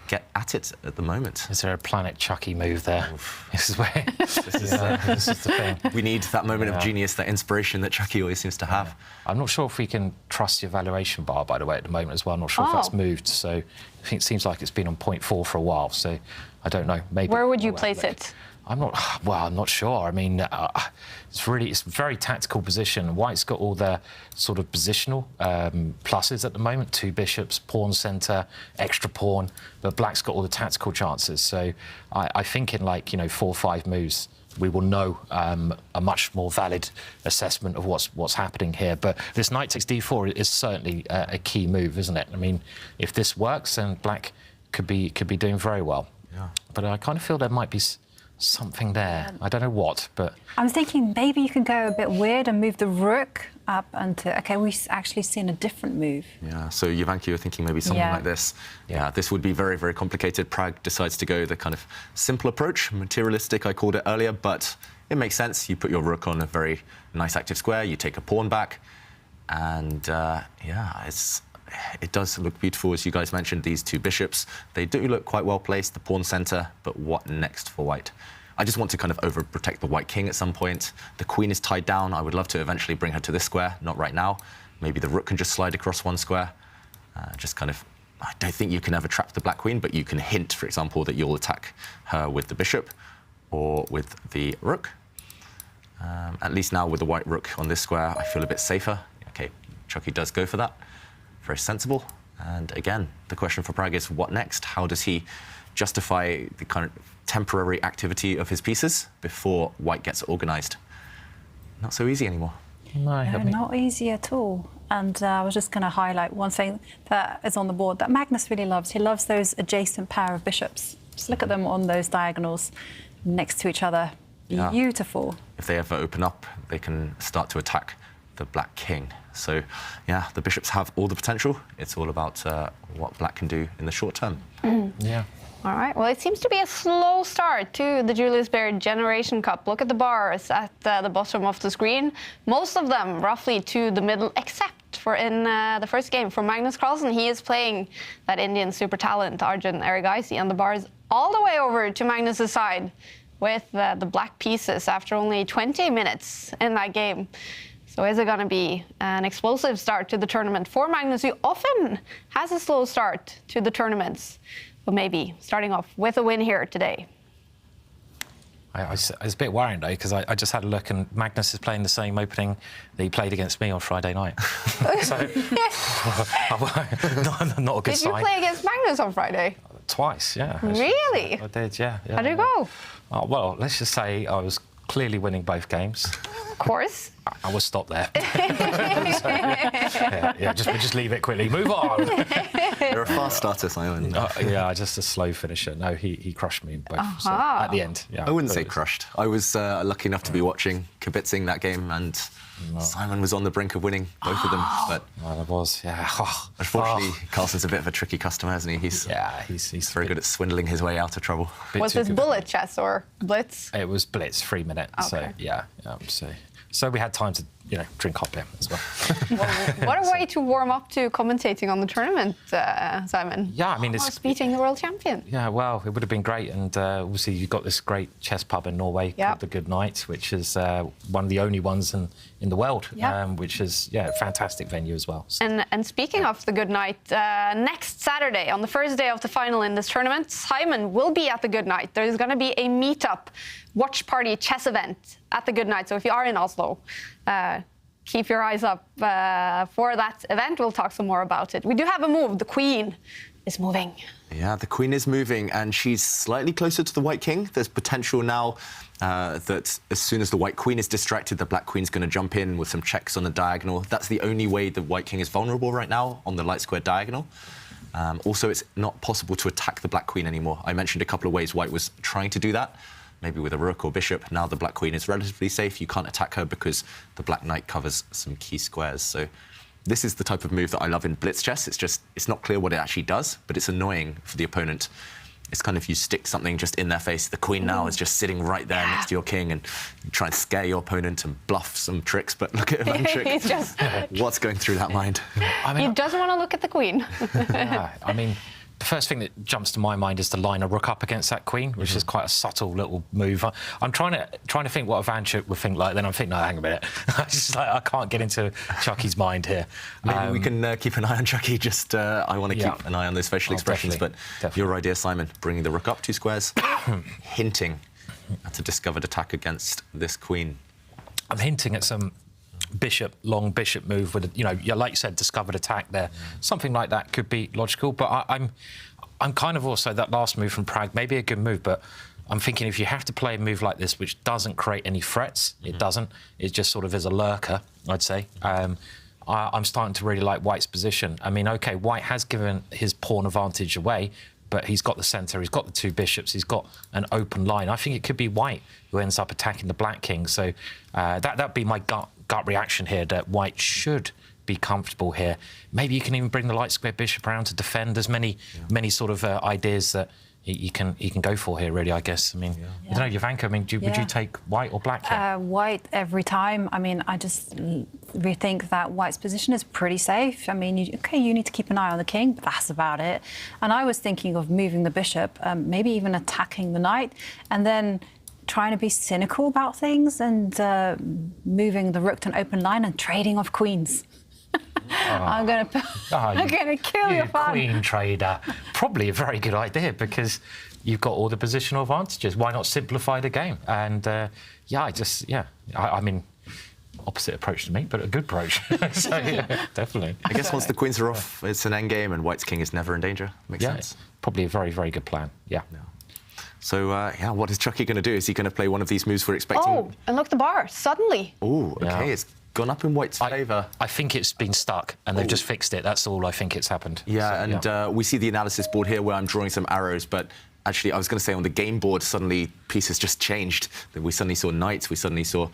get at it at the moment. Is there a Planet Chucky move there? This is where this is the thing. We need that moment of genius, that inspiration that Chucky always seems to have. I'm not sure if we can trust the evaluation bar, by the way, at the moment as well. I'm not sure if that's moved. So I think it seems like it's been on 0.4 for a while. So I don't know. Maybe. Where would you place it? I'm not sure. I mean, it's a very tactical position. White's got all the sort of positional pluses at the moment: 2 bishops, pawn centre, extra pawn. But Black's got all the tactical chances. So I think in 4 or 5 moves, we will know a much more valid assessment of what's happening here. But this knight takes d4 is certainly a key move, isn't it? I mean, if this works, then Black could be doing very well. Yeah. But I kind of feel there might be something there. I don't know what, but... I'm thinking maybe you can go a bit weird and move the rook up onto... OK, we've actually seen a different move. Yeah, so Jovanka, you're thinking maybe something like this. Yeah, this would be very, very complicated. Prag decides to go the kind of simple approach, materialistic, I called it earlier, but it makes sense. You put your rook on a very nice active square, you take a pawn back, and it does look beautiful, as you guys mentioned, these 2 bishops. They do look quite well placed, the pawn centre, but what next for White? I just want to kind of overprotect the White king at some point. The queen is tied down. I would love to eventually bring her to this square, not right now. Maybe the rook can just slide across one square. Just kind of, I don't think you can ever trap the black queen, but you can hint, for example, that you'll attack her with the bishop or with the rook. At least now with the white rook on this square, I feel a bit safer. Okay, Chucky does go for that. Very sensible. And again, the question for Prag is what next? How does he justify the kind of temporary activity of his pieces before white gets organised? Not so easy anymore. No, not easy at all. And I was just going to highlight one thing that is on the board that Magnus really loves. He loves those adjacent pair of bishops. Just look at them on those diagonals next to each other. Yeah. Beautiful. If they ever open up, they can start to attack the black king. So, yeah, the bishops have all the potential. It's all about what black can do in the short term. Yeah. All right, well, it seems to be a slow start to the Julius Baer Generation Cup. Look at the bars at the bottom of the screen. Most of them roughly to the middle, except for in the first game for Magnus Carlsen. He is playing that Indian super talent, Arjun Erigaisi, and the bars all the way over to Magnus's side with the black pieces after only 20 minutes in that game. So is it going to be an explosive start to the tournament for Magnus, who often has a slow start to the tournaments? But maybe starting off with a win here today. I was a bit worried, though, because I just had a look, and Magnus is playing the same opening that he played against me on Friday night. So, not a good sign. Did you play against Magnus on Friday? Twice, yeah. Really? I did, yeah. How did it go? Oh, well, let's just say I was clearly winning both games. Of course. I will stop there. We'll just leave it quickly. Move on. You're a fast starter, Simon. Just a slow finisher. No, he crushed me in both. So at the end, yeah. I wouldn't say crushed. I was lucky enough to be watching, kibitzing that game, and Simon was on the brink of winning both of them. But I was, yeah. Unfortunately, Carlson's a bit of a tricky customer, isn't he? He's very good at swindling his way out of trouble. Was this bullet chess or blitz? It was blitz, 3 minutes. Okay. So so we had time to, drink hot beer as well. What a way to warm up to commentating on the tournament, Simon. Yeah, I mean, it's beating the world champion. Yeah, well, it would have been great, and obviously you've got this great chess pub in Norway called the Good Night, which is one of the only ones in the world, which is a fantastic venue as well. So. And speaking of the Good Night, next Saturday, on the first day of the final in this tournament, Simon will be at the Good Night. There's going to be a meetup, watch party chess event at the Good Night. So if you are in Oslo, keep your eyes up for that event. We'll talk some more about it. We do have a move. The queen is moving. Yeah, the queen is moving, and she's slightly closer to the white king. There's potential now that as soon as the white queen is distracted, the black queen's going to jump in with some checks on the diagonal. That's the only way the white king is vulnerable right now, on the light square diagonal. Also, it's not possible to attack the black queen anymore. I mentioned a couple of ways white was trying to do that, maybe with a rook or bishop. Now the black queen is relatively safe. You can't attack her because the black knight covers some key squares. So this is the type of move that I love in blitz chess. It's not clear what it actually does, but it's annoying for the opponent. It's kind of you stick something just in their face. The queen now is just sitting right there next to your king, and you try and scare your opponent and bluff some tricks. But look at Ivanchuk. What's going through that mind? He doesn't want to look at the queen. The first thing that jumps to my mind is to line a rook up against that queen, which is quite a subtle little move. I'm trying to think what Ivanchuk would think like. Then I'm thinking, no, hang a minute. I can't get into Chucky's mind here. Maybe we can keep an eye on Chucky. I want to keep an eye on those facial expressions. But your idea, Simon, bringing the rook up 2 squares, hinting at a discovered attack against this queen. I'm hinting at some long bishop move with, like you said, discovered attack there. Something like that could be logical, but I'm kind of also, that last move from Prag, maybe a good move, but I'm thinking if you have to play a move like this, which doesn't create any threats, it doesn't, it just sort of is a lurker, I'd say. I'm starting to really like White's position. I mean, OK, White has given his pawn advantage away, but he's got the centre, he's got the 2 bishops, he's got an open line. I think it could be White who ends up attacking the black king. So that'd be my gut reaction here, that White should be comfortable here. Maybe you can even bring the light square bishop around to defend. There's many sort of ideas that he can go for here, really, I guess. I mean, I don't know, Jovanka, would you take White or black here? White every time. I mean, I just rethink that White's position is pretty safe. I mean, you need to keep an eye on the king, but that's about it. And I was thinking of moving the bishop, maybe even attacking the knight, and then trying to be cynical about things and moving the rook to an open line and trading off queens. I'm going to kill your fun. Queen trader. Probably a very good idea because you've got all the positional advantages. Why not simplify the game? And I mean, opposite approach to me, but a good approach. So, yeah, definitely. I guess once the queens are off, it's an endgame and White's king is never in danger. Makes sense. Probably a very, very good plan. Yeah. So, what is Chucky going to do? Is he going to play one of these moves we're expecting? Oh, and look, the bar, suddenly. Oh, OK, Yeah. it's gone up in White's favour. I think it's been stuck and they've just fixed it. That's all I think it's happened. Yeah, So, and we see the analysis board here where I'm drawing some arrows, but actually, I was going to say on the game board, suddenly pieces just changed. We suddenly saw knights, we suddenly saw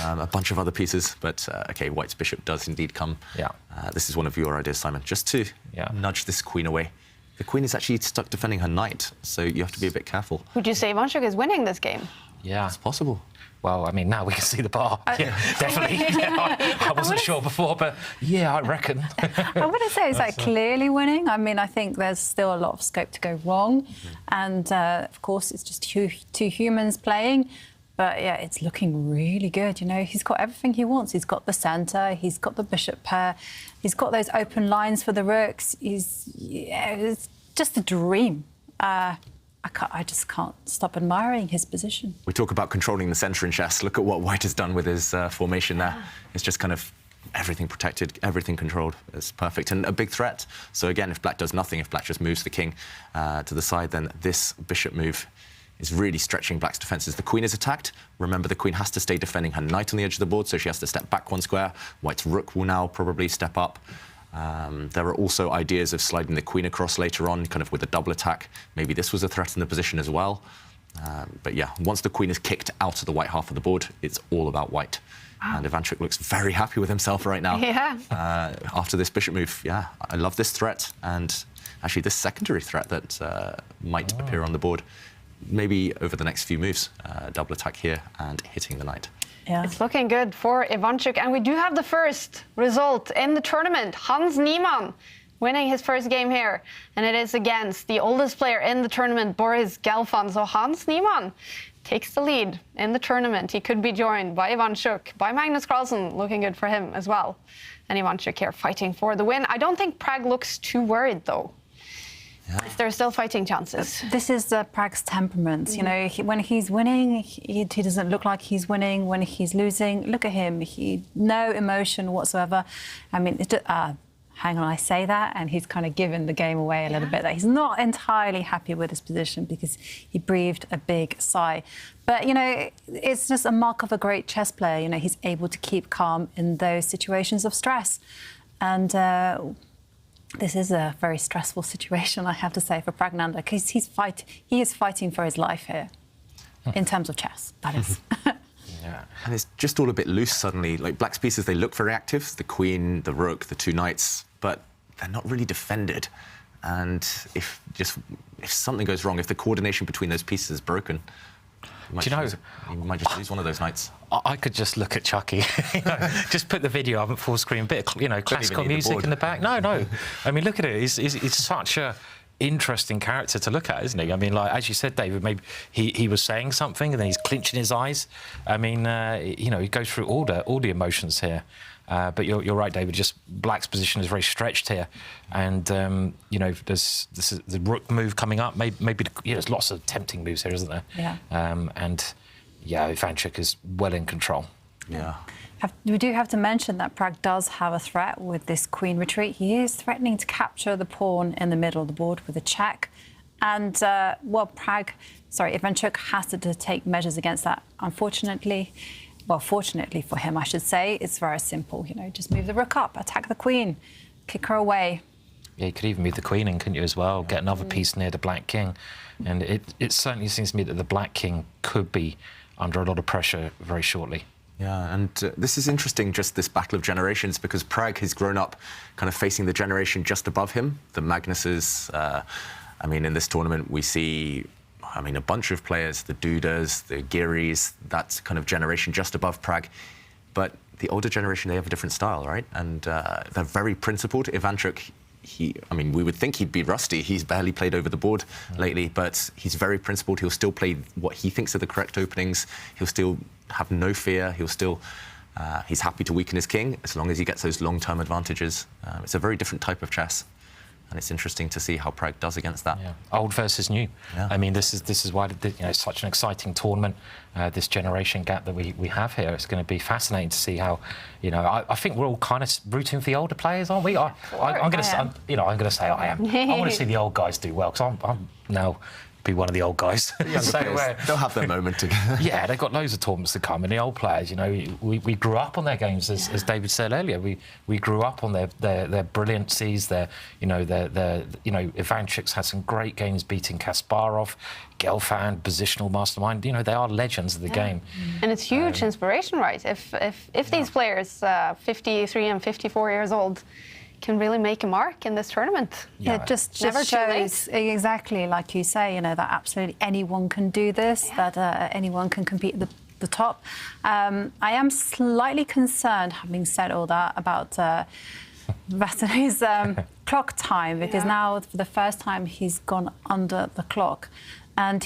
a bunch of other pieces. But, OK, White's bishop does indeed come. Yeah. This is one of your ideas, Simon, just to nudge this queen away. The queen is actually stuck defending her knight, so you have to be a bit careful. Would you say Ivanchuk is winning this game? Yeah. It's possible. Well, I mean, now we can see the bar. Yeah, definitely. I wasn't sure before, but yeah, I reckon. I wouldn't say it's clearly winning. I mean, I think there's still a lot of scope to go wrong. And, of course, it's just two humans playing. But, yeah, it's looking really good. You know, he's got everything he wants. He's got the centre. He's got the bishop pair. He's got those open lines for the rooks. It's just a dream. I just can't stop admiring his position. We talk about controlling the centre in chess. Look at what White has done with his formation there. It's just kind of everything protected, everything controlled. It's perfect and a big threat. So again, if Black does nothing, if Black just moves the king to the side, then this bishop move is really stretching Black's defences. The queen is attacked. Remember, the queen has to stay defending her knight on the edge of the board, so she has to step back one square. White's rook will now probably step up. There are also ideas of sliding the queen across later on, kind of with a double attack. Maybe this was a threat in the position as well. But yeah, once the queen is kicked out of the white half of the board, it's all about White. And Ivanchuk looks very happy with himself right now. Yeah. After this bishop move, yeah, I love this threat. And actually this secondary threat that might appear on the board. Maybe over the next few moves, double attack here and hitting the knight. Yeah. It's looking good for Ivanchuk. And we do have the first result in the tournament. Hans Nimon winning his first game here. And it is against the oldest player in the tournament, Boris Gelfand. So Hans Nimon takes the lead in the tournament. He could be joined by Ivanchuk, by Magnus Carlsen. Looking good for him as well. And Ivanchuk here fighting for the win. I don't think Prag looks too worried, though. Yeah. If there are still fighting chances. This is Prag's temperament. You know, when he's winning, he doesn't look like he's winning. When he's losing, look at him. No emotion whatsoever. I mean, hang on, I say that, and he's kind of given the game away a little bit. That he's not entirely happy with his position because he breathed a big sigh. But, you know, it's just a mark of a great chess player. You know, he's able to keep calm in those situations of stress. And this is a very stressful situation, I have to say, for Praggnanandhaa, because he is fighting for his life here, in terms of chess, that is. Yeah. And it's just all a bit loose suddenly. Like Black's pieces, they look very active. The queen, the rook, the two knights, but they're not really defended. And if something goes wrong, if the coordination between those pieces is broken, you might just lose one of those knights. I could just look at Chucky, just put the video up at full screen, bit of, classical music in the back. No. I mean, look at it. He's such a interesting character to look at, isn't he? I mean, like, as you said, David, maybe he was saying something and then he's clinching his eyes. I mean, he goes through all the emotions here. But you're right, David. Just Black's position is very stretched here, and there's the rook move coming up. Maybe there's lots of tempting moves here, isn't there? Yeah. Ivanchuk is well in control. Yeah. We do have to mention that Prag does have a threat with this queen retreat. He is threatening to capture the pawn in the middle of the board with a check, and Ivanchuk has to take measures against that. Unfortunately. Well, fortunately for him, I should say, it's very simple. Just move the rook up, attack the queen, kick her away. Yeah, you could even move the queen in, couldn't you, as well? Get another piece near the black king. And it certainly seems to me that the black king could be under a lot of pressure very shortly. Yeah, and this is interesting, just this battle of generations, because Prag has grown up kind of facing the generation just above him, the Magnuses. In this tournament, we see a bunch of players, the Dudas, the Giris, that kind of generation just above Prag. But the older generation, they have a different style, right? And they're very principled. Ivanchuk, we would think he'd be rusty. He's barely played over the board lately, but he's very principled. He'll still play what he thinks are the correct openings. He'll still have no fear. He'll still He's happy to weaken his king as long as he gets those long-term advantages. It's a very different type of chess. And it's interesting to see how Prag does against that. Yeah. Old versus new. Yeah. I mean, this is why it's such an exciting tournament. This generation gap that we have here. It's going to be fascinating to see how. I think we're all kind of rooting for the older players, aren't we? I'm going to say I am. I want to see the old guys do well because I'm now be one of the old guys. They'll have their moment together. Yeah, they've got loads of tournaments to come, and the old players, we grew up on their games, as David said earlier. We grew up on their brilliancies. Ivanchuk's had some great games beating Kasparov, Gelfand, positional mastermind. They are legends of the game. And it's huge inspiration, right? If these players, 53 and 54 years old, can really make a mark in this tournament. Yeah, it just never shows exactly like you say, that absolutely anyone can do this, that anyone can compete at the top. I am slightly concerned, having said all that, about Vasil's clock time, because now for the first time he's gone under the clock, and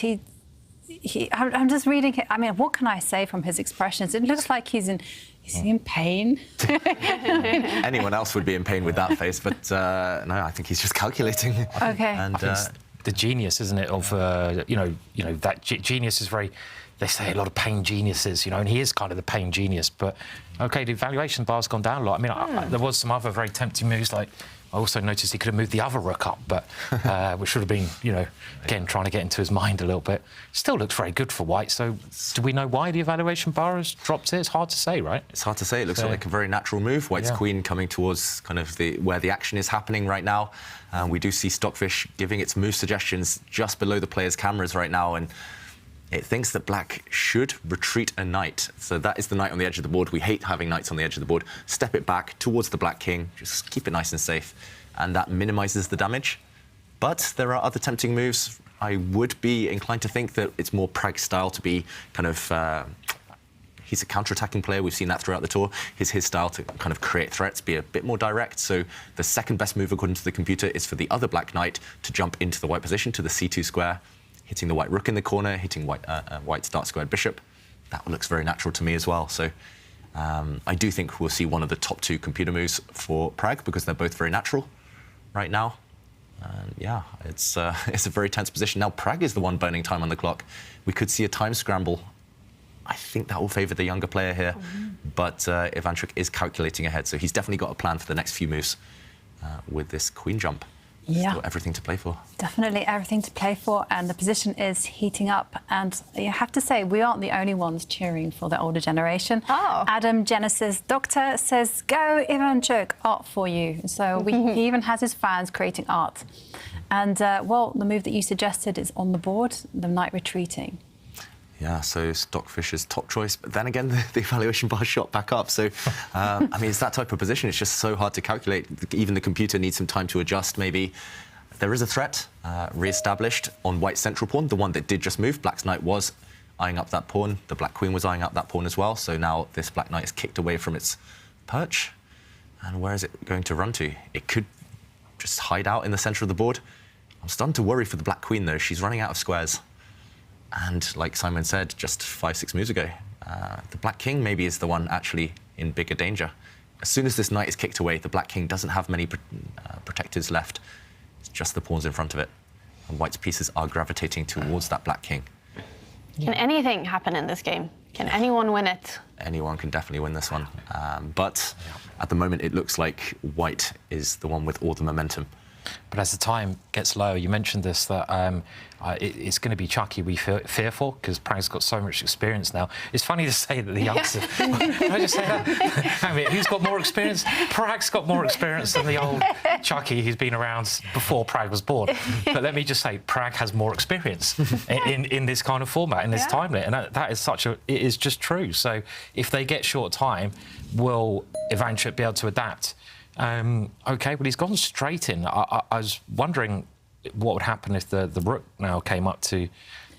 I'm just reading it. I mean, what can I say from his expressions? It looks like he's in pain? Anyone else would be in pain with that face, but no, I think he's just calculating. Okay. And the genius, isn't it? Of that genius is very. They say a lot of pain geniuses, and he is kind of the pain genius. But okay, the evaluation bar's gone down a lot. I mean, there was some other very tempting moves. Like I also noticed he could have moved the other rook up, but which should have been, again trying to get into his mind a little bit. Still looks very good for White. So do we know why the evaluation bar has dropped it? It's hard to say, right? It's hard to say. It looks like a very natural move. White's queen coming towards kind of where the action is happening right now. We do see Stockfish giving its move suggestions just below the players' cameras right now, and it thinks that black should retreat a knight. So that is the knight on the edge of the board. We hate having knights on the edge of the board. Step it back towards the black king. Just keep it nice and safe. And that minimizes the damage. But there are other tempting moves. I would be inclined to think that it's more Prag style to be kind of... he's a counter-attacking player. We've seen that throughout the tour. His style to kind of create threats, be a bit more direct. So the second best move according to the computer is for the other black knight to jump into the white position to the c2 square, hitting the white rook in the corner, hitting white's dark squared bishop. That looks very natural to me as well. So I do think we'll see one of the top two computer moves for Prag because they're both very natural right now. And yeah, it's a very tense position. Now Prag is the one burning time on the clock. We could see a time scramble. I think that will favour the younger player here, but Ivanchuk is calculating ahead, so he's definitely got a plan for the next few moves with this queen jump. Yeah. Still everything to play for. Definitely everything to play for, and the position is heating up. And you have to say, we aren't the only ones cheering for the older generation. Oh. Adam Genesis Doctor says, "Go Ivanchuk, art for you." So he even has his fans creating art. And well, the move that you suggested is on the board, the knight retreating. Yeah, so Stockfish's top choice, but then again, the evaluation bar shot back up. So, I mean, it's that type of position. It's just so hard to calculate. Even the computer needs some time to adjust, maybe. There is a threat re-established on white's central pawn, the one that did just move. Black's knight was eyeing up that pawn. The black queen was eyeing up that pawn as well. So now this black knight is kicked away from its perch. And where is it going to run to? It could just hide out in the centre of the board. I'm starting to worry for the black queen, though. She's running out of squares. And like Simon said just 5-6 moves ago, the black king maybe is the one actually in bigger danger. As soon as this knight is kicked away, the black king doesn't have many protectors left. It's just the pawns in front of it. And white's pieces are gravitating towards that black king. Can anything happen in this game? Can anyone win it? Anyone can definitely win this one. But at the moment, it looks like white is the one with all the momentum. But as the time gets lower, you mentioned this, that it's going to be Chucky we fearful because Prag's got so much experience now. It's funny to say that the youngsters... Can I just say that? I mean, who's got more experience? Prag's got more experience than the old Chucky who's been around before Prag was born. But let me just say, Prag has more experience in this kind of format, in this time limit. And that is such a... It is just true. So if they get short time, will Ivanchuk be able to adapt? OK, well, he's gone straight in. I was wondering what would happen if the rook now came up to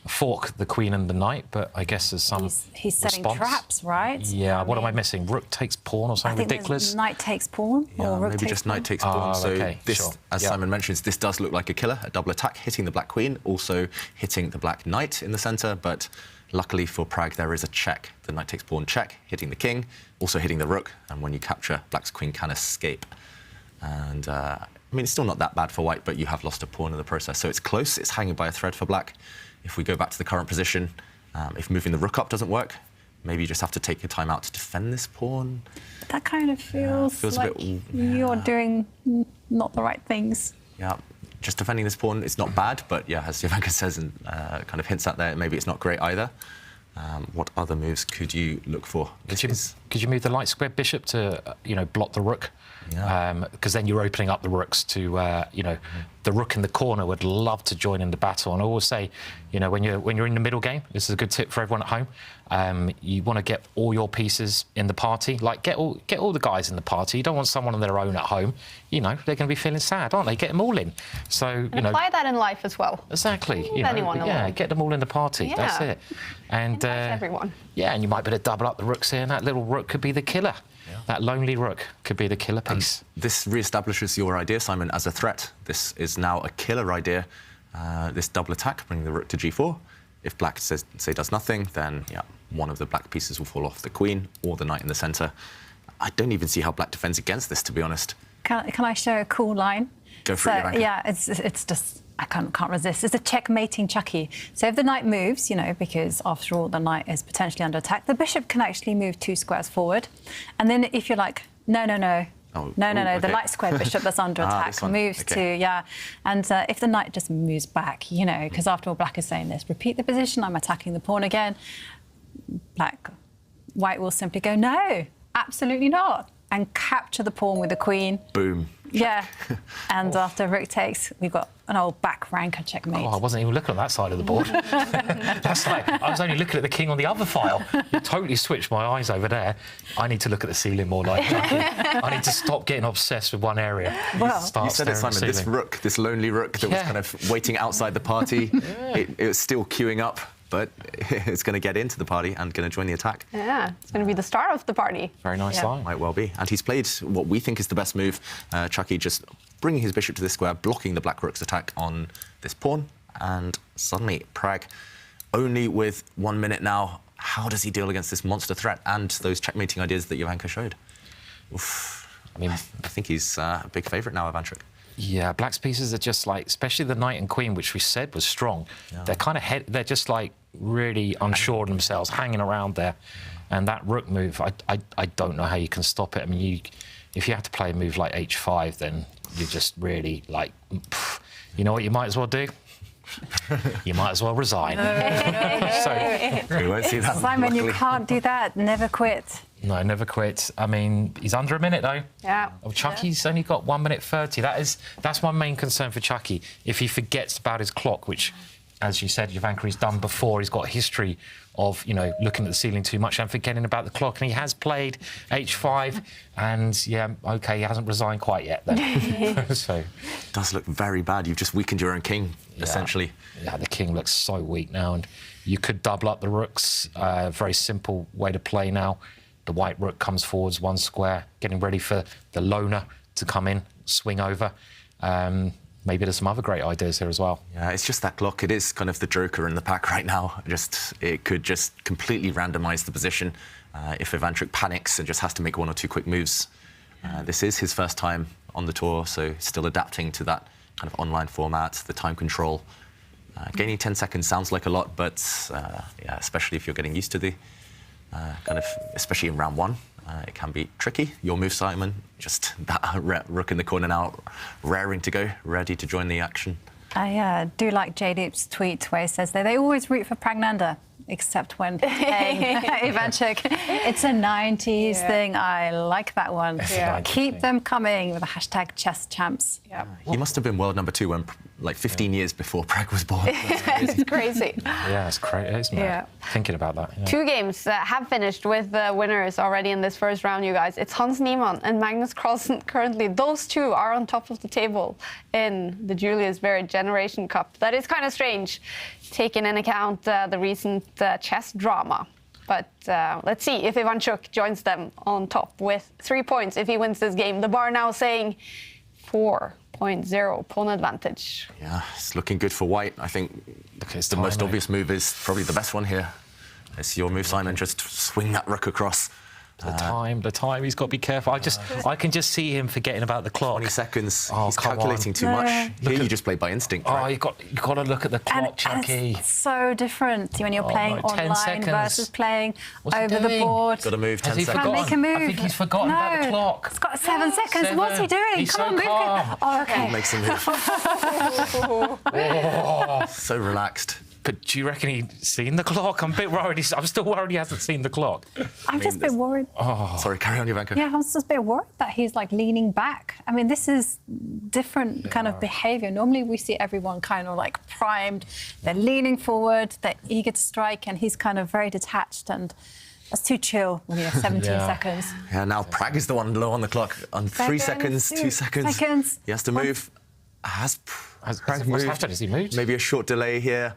fork the queen and the knight, but I guess there's some He's setting response. Traps, right? Yeah, what am I missing? Rook takes pawn or something ridiculous? Knight takes pawn, or rook maybe takes just pawn. knight takes pawn. So okay, this, sure. as Simon mentions, this does look like a killer, a double attack, hitting the black queen, also hitting the black knight in the centre, but Luckily for Prague, there is a check. The knight takes pawn check, hitting the king, also hitting the rook, and when you capture, black's queen can escape. And I mean, it's still not that bad for white, but you have lost a pawn in the process. So it's close, it's hanging by a thread for black. If we go back to the current position, if moving the rook up doesn't work, maybe you just have to take your time out to defend this pawn. That kind of feels like you're doing not the right things. Yeah, just defending this pawn, it's not bad, but yeah, as Jovanka says and kind of hints at there, maybe it's not great either. What other moves could you look for? Could you move the light square bishop to, block the rook? Yeah. Because then you're opening up the rooks to, the rook in the corner would love to join in the battle. And I always say, when you're in the middle game, this is a good tip for everyone at home. You want to get all your pieces in the party. Like get all the guys in the party. You don't want someone on their own at home. They're going to be feeling sad, aren't they? Get them all in. So and apply that in life as well. Exactly. Anyone alone. Get them all in the party. Yeah. That's it. And everyone. Yeah, and you might be able to double up the rooks here, and that little rook could be the killer. Yeah. That lonely rook could be the killer piece. And this re-establishes your idea, Simon, as a threat. This is now a killer idea. This double attack, bringing the rook to g4. If black does nothing, then yeah, one of the black pieces will fall off, the queen or the knight in the centre. I don't even see how black defends against this, to be honest. Can I show a cool line? Go for it, Jovanka. Yeah, it's just, I can't resist. It's a checkmating chucky. So if the knight moves, because after all, the knight is potentially under attack, the bishop can actually move 2 squares forward. And then if you're like, no. Oh, no, okay. the light square bishop that's under attack moves to, And if the knight just moves back, because after all, black is saying this, repeat the position, I'm attacking the pawn again. White will simply go, no, absolutely not, and capture the pawn with the queen. Boom. Yeah, and after rook takes, we've got an old back ranker checkmate. Oh, I wasn't even looking at that side of the board. That's like, I was only looking at the king on the other file. You totally switched my eyes over there. I need to look at the ceiling more like that. I need to stop getting obsessed with one area. Well, you said it, Simon, this rook, this lonely rook that was kind of waiting outside the party, it was still queuing up, but it's going to get into the party and going to join the attack. Yeah, it's going to be the start of the party. Very nice line. Might well be. And he's played what we think is the best move. Chucky just bringing his bishop to this square, blocking the black rook's attack on this pawn. And suddenly, Prague, only with 1 minute now, how does he deal against this monster threat and those checkmating ideas that Jovanka showed? Oof. I mean, I think he's a big favourite now, Ivanchuk. Yeah, black's pieces are just like, especially the knight and queen, which we said was strong. Yeah. They're kind of they're just like really unsure of themselves, hanging around there. And that rook move, I don't know how you can stop it. I mean, if you have to play a move like h5, then you're just really like, you know what you might as well do? You might as well resign. So we won't see that. Simon, you can't do that. Never quit. No, never quit. I mean, he's under a minute though. Yeah. Oh, Chucky's only got 1 minute 30. That's my main concern for Chucky. If he forgets about his clock, which, as you said, Jovanka, he's done before. He's got a history of, looking at the ceiling too much and forgetting about the clock. And he has played h5, and yeah, OK, he hasn't resigned quite yet then. So it does look very bad. You've just weakened your own king, essentially. Yeah, the king looks so weak now, and you could double up the rooks. Very simple way to play now. The white rook comes forwards 1 square, getting ready for the loner to come in, swing over. Maybe there's some other great ideas here as well. Yeah, it's just that clock. It is kind of the joker in the pack right now. It could just completely randomise the position if Ivanchuk panics and just has to make 1 or 2 quick moves. This is his first time on the tour, so still adapting to that kind of online format, the time control. Gaining 10 seconds sounds like a lot, but yeah, especially if you're getting used to the especially in round 1. It can be tricky. Your move, Simon, just that rook in the corner now, raring to go, ready to join the action. I do like J-Deep's tweet where he says they always root for Pragnanda, except when playing Ivanchuk. It's a 90s thing. I like that one. Yeah. Keep them coming with the hashtag chess champs. Yeah. He must have been world number 2 when, like 15 years before Prague was born. It's crazy. Yeah, it's crazy. It's mad. Thinking about that. Yeah. 2 games have finished with winners already in this first round, you guys. It's Hans Nimon and Magnus Carlsen currently. Those 2 are on top of the table in the Julius Baer Generation Cup. That is kind of strange, taking in account the recent chess drama. But let's see if Ivanchuk joins them on top with 3 points if he wins this game. The bar now saying 4.0 pawn advantage. Yeah, it's looking good for white. I think the most obvious move is probably the best one here. It's your move, Simon. Just swing that rook across. The time. He's got to be careful. I can just see him forgetting about the clock. 20 seconds. Oh, He's come calculating on. too much. Here you just play by instinct. Oh, right? you've got to look at the clock, Chucky. It's so different when you're playing no, 10 online seconds. versus playing What's he over the doing? board. Got to move 10 Has he seconds. Can't make a move. I think he's forgotten about the clock. It's got 7 seconds. What's he doing? He's Come so on, calm. move. Oh, okay. Makes a move. So relaxed. But do you reckon he's seen the clock? I'm a bit worried. I'm still worried he hasn't seen the clock. I'm just a bit worried. Sorry, carry on, Jovanka. Yeah, I was just a bit worried that he's like leaning back. I mean, this is different kind of behaviour. Normally we see everyone kind of like primed. They're leaning forward, they're eager to strike, and he's kind of very detached, and that's too chill when you have 17 seconds. Yeah, now Prag is the one low on the clock. On 3 seconds, 2 seconds. He has to move. Has Prag What's moved? happened? Has he moved? Maybe a short delay here.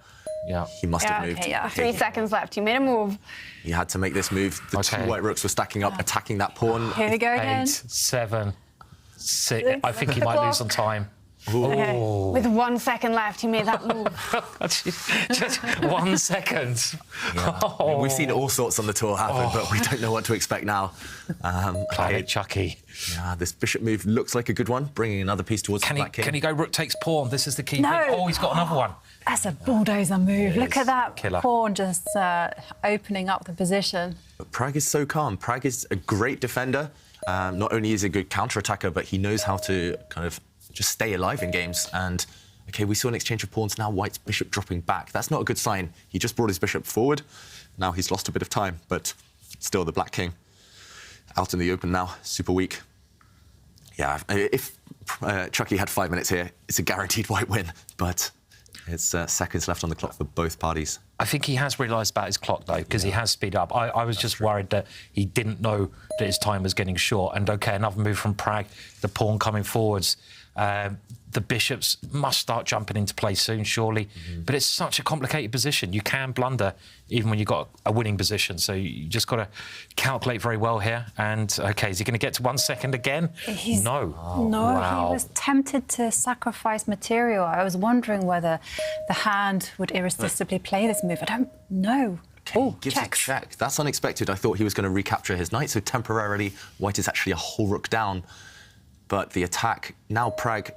Yeah. He must have moved. Okay, yeah. 3 seconds left. He made a move. He had to make this move. The two white rooks were stacking up, attacking that pawn. Here we go again. 8, 7, 6. I think he might lose on time. Okay. With 1 second left, he made that move. Just 1 second. Yeah. I mean, we've seen all sorts on the tour happen, but we don't know what to expect now. Play it, Chucky. Yeah, this bishop move looks like a good one, bringing another piece towards the black king. Can he go rook takes pawn? This is the key No. thing. Oh, he's got another one. That's a bulldozer move. Look at that Killer. pawn just opening up the position. But Prag is so calm. Prag is a great defender. Not only is he a good counter-attacker, but he knows how to kind of just stay alive in games. And, OK, we saw an exchange of pawns. Now White's bishop dropping back. That's not a good sign. He just brought his bishop forward. Now he's lost a bit of time, but still the black king out in the open now, super weak. Yeah, if Chucky had 5 minutes here, it's a guaranteed white win, but it's seconds left on the clock for both parties. I think he has realised about his clock, though, because he has speed up. I was just worried that he didn't know that his time was getting short. And, OK, another move from Prag, the pawn coming forwards. The bishops must start jumping into play soon, surely. But it's such a complicated position. You can blunder even when you've got a winning position. So you just got to calculate very well here. And, OK, is he going to get to 1 second again? No. He was tempted to sacrifice material. I was wondering whether the hand would irresistibly play this move. I don't know. Okay, gives a check. That's unexpected. I thought he was going to recapture his knight, so temporarily White is actually a whole rook down. But the attack, now Prag,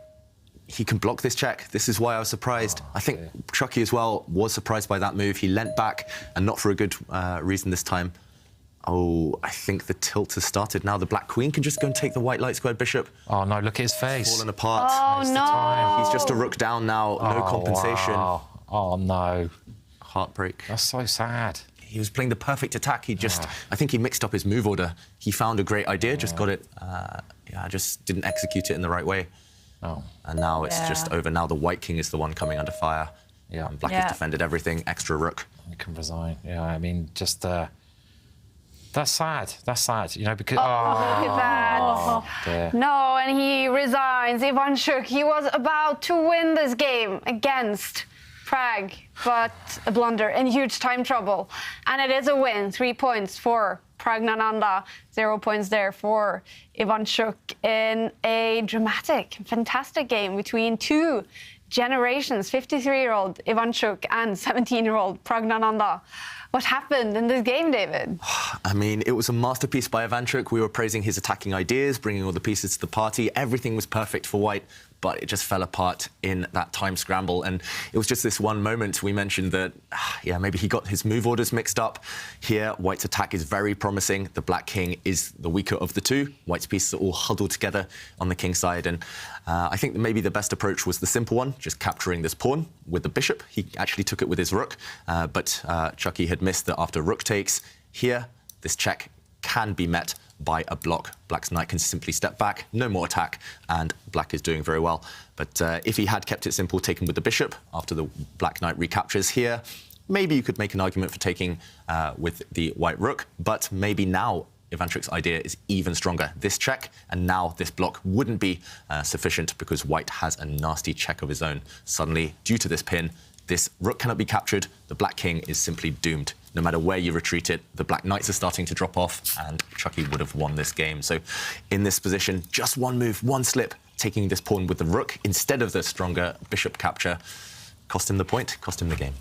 he can block this check. This is why I was surprised. I think Chucky as well was surprised by that move. He leant back, and not for a good reason this time. Oh, I think the tilt has started now. The black queen can just go and take the white light squared bishop. Oh, no, look at his face. Fallen apart. Oh, no. He's just a rook down now. No compensation. Wow. Oh, no. Heartbreak. That's so sad. He was playing the perfect attack. He just, I think he mixed up his move order. He found a great idea, just got it, just didn't execute it in the right way. Oh. And now it's just over. Now the white king is the one coming under fire. Yeah. And black has defended everything, extra rook. He can resign. Yeah, I mean, just... That's sad. That's sad, you know, because... Look at that. Dear. No, and he resigns. Ivanchuk, he was about to win this game against Prag, but a blunder and huge time trouble. And it is a win. 3 points for Pragnananda, 0 points there for Ivanchuk in a dramatic, fantastic game between two generations, 53-year-old Ivanchuk and 17-year-old Pragnananda. What happened in this game, David? I mean, it was a masterpiece by Ivanchuk. We were praising his attacking ideas, bringing all the pieces to the party. Everything was perfect for White, but it just fell apart in that time scramble. And it was just this one moment we mentioned that, maybe he got his move orders mixed up. Here, White's attack is very promising. The black king is the weaker of the two. White's pieces are all huddled together on the king side. And I think that maybe the best approach was the simple one, just capturing this pawn with the bishop. He actually took it with his rook, but Chucky had missed that after rook takes. Here, this check can be met by a block. Black's knight can simply step back, no more attack, and black is doing very well. But if he had kept it simple, taken with the bishop after the black knight recaptures here, maybe you could make an argument for taking with the white rook, but maybe now Ivanchuk's idea is even stronger. This check, and now this block wouldn't be sufficient because White has a nasty check of his own. Suddenly, due to this pin, this rook cannot be captured. The black king is simply doomed. No matter where you retreat it, the black knights are starting to drop off, and Chucky would have won this game. So in this position, just one move, one slip, taking this pawn with the rook instead of the stronger bishop capture, cost him the point, cost him the game.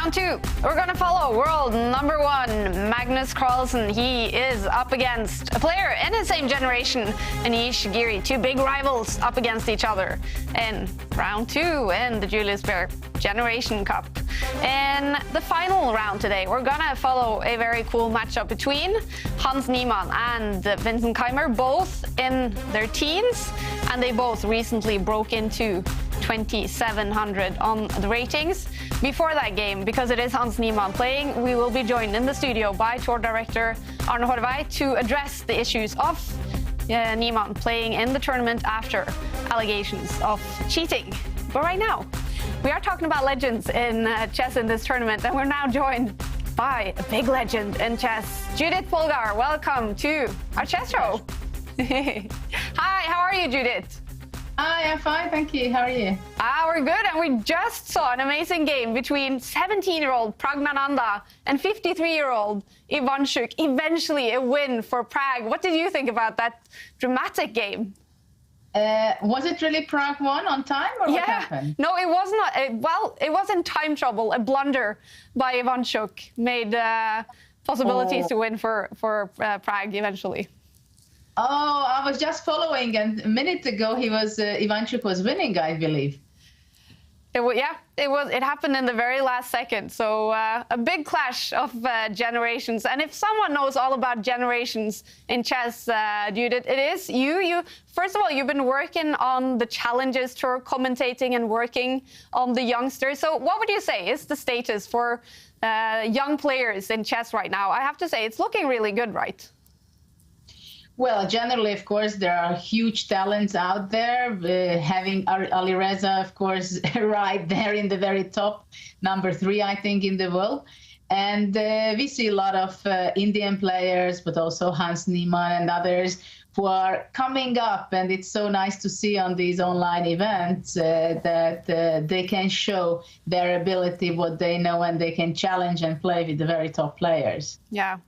Round two, we're going to follow world number one, Magnus Carlsen. He is up against a player in his same generation, Anish Giri. Two big rivals up against each other in round two in the Julius Baer Generation Cup. In the final round today, we're going to follow a very cool matchup between Hans Nimon and Vincent Keimer, both in their teens, and they both recently broke into 2,700 on the ratings. Before that game, because it is Hans Nimon playing, we will be joined in the studio by tour director Arne Horvei to address the issues of Nimon playing in the tournament after allegations of cheating. But right now, we are talking about legends in chess in this tournament, and we're now joined by a big legend in chess, Judith Polgar. Welcome to our chess show. Hi, how are you, Judith? Hi, I'm fine, thank you. How are you? We're good, and we just saw an amazing game between 17-year-old Pragnananda and 53-year-old Ivanchuk. Eventually, a win for Prague. What did you think about that dramatic game? Was it really Prague won on time, or what happened? No, it was not. Well, it was in time trouble. A blunder by Ivanchuk made possibilities to win for Prague eventually. Oh, I was just following, and a minute ago Ivanchuk was winning, I believe. It happened in the very last second. So a big clash of generations. And if someone knows all about generations in chess, Judith, it is you. First of all, you've been working on the Challenges Tour, commentating and working on the youngsters. So what would you say is the status for young players in chess right now? I have to say it's looking really good, right? Well, generally, of course, there are huge talents out there. Having Alireza, of course, right there in the very top, number 3, I think, in the world. And we see a lot of Indian players, but also Hans Nimon and others who are coming up. And it's so nice to see on these online events that they can show their ability, what they know, and they can challenge and play with the very top players. Yeah.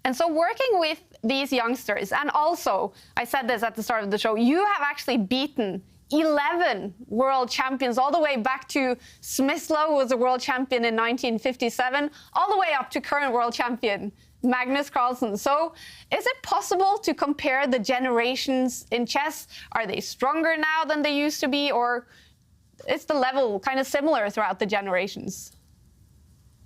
And so working with these youngsters, and also, I said this at the start of the show, you have actually beaten 11 world champions, all the way back to Smyslow, who was a world champion in 1957, all the way up to current world champion Magnus Carlsen. So is it possible to compare the generations in chess? Are they stronger now than they used to be, or is the level kind of similar throughout the generations?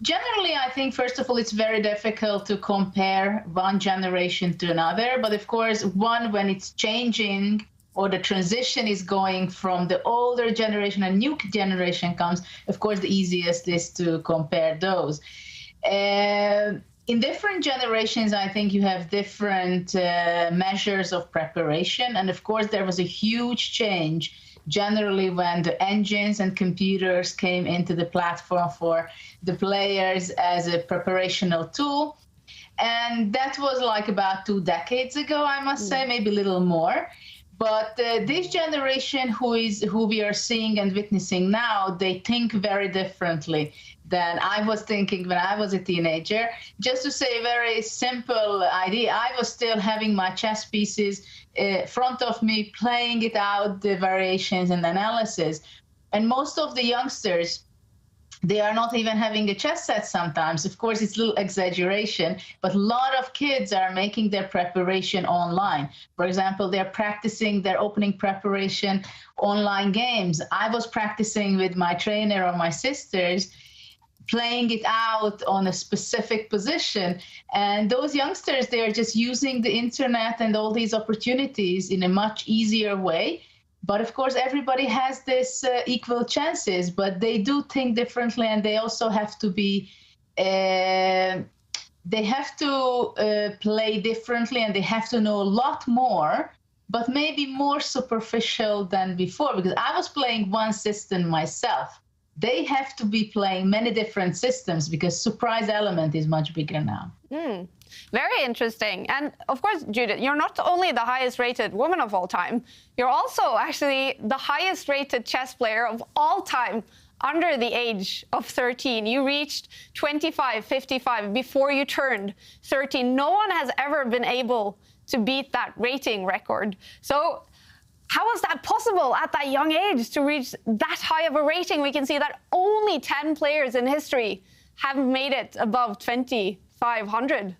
Generally, I think, first of all, it's very difficult to compare one generation to another. But of course, when it's changing or the transition is going from the older generation and new generation comes, of course, the easiest is to compare those. In different generations, I think you have different measures of preparation. And of course, there was a huge change generally when the engines and computers came into the platform for the players as a preparational tool. And that was like about 2 decades ago, I must say, maybe a little more. But this generation who we are seeing and witnessing now, they think very differently than I was thinking when I was a teenager. Just to say a very simple idea, I was still having my chess pieces in front of me, playing it out, the variations and analysis. And most of the youngsters, they are not even having a chess set sometimes. Of course, it's a little exaggeration, but a lot of kids are making their preparation online. For example, they're practicing their opening preparation online games. I was practicing with my trainer or my sisters, playing it out on a specific position. And those youngsters, they are just using the internet and all these opportunities in a much easier way. But of course, everybody has this equal chances, but they do think differently, and they also have to be, they have to play differently, and they have to know a lot more, but maybe more superficial than before, because I was playing one system myself. They have to be playing many different systems because surprise element is much bigger now. Very interesting. And of course, Judith, you're not only the highest rated woman of all time, you're also actually the highest rated chess player of all time under the age of 13. You reached 25, 55 before you turned 13. No one has ever been able to beat that rating record. So how was that possible at that young age to reach that high of a rating? We can see that only 10 players in history have made it above 2,500?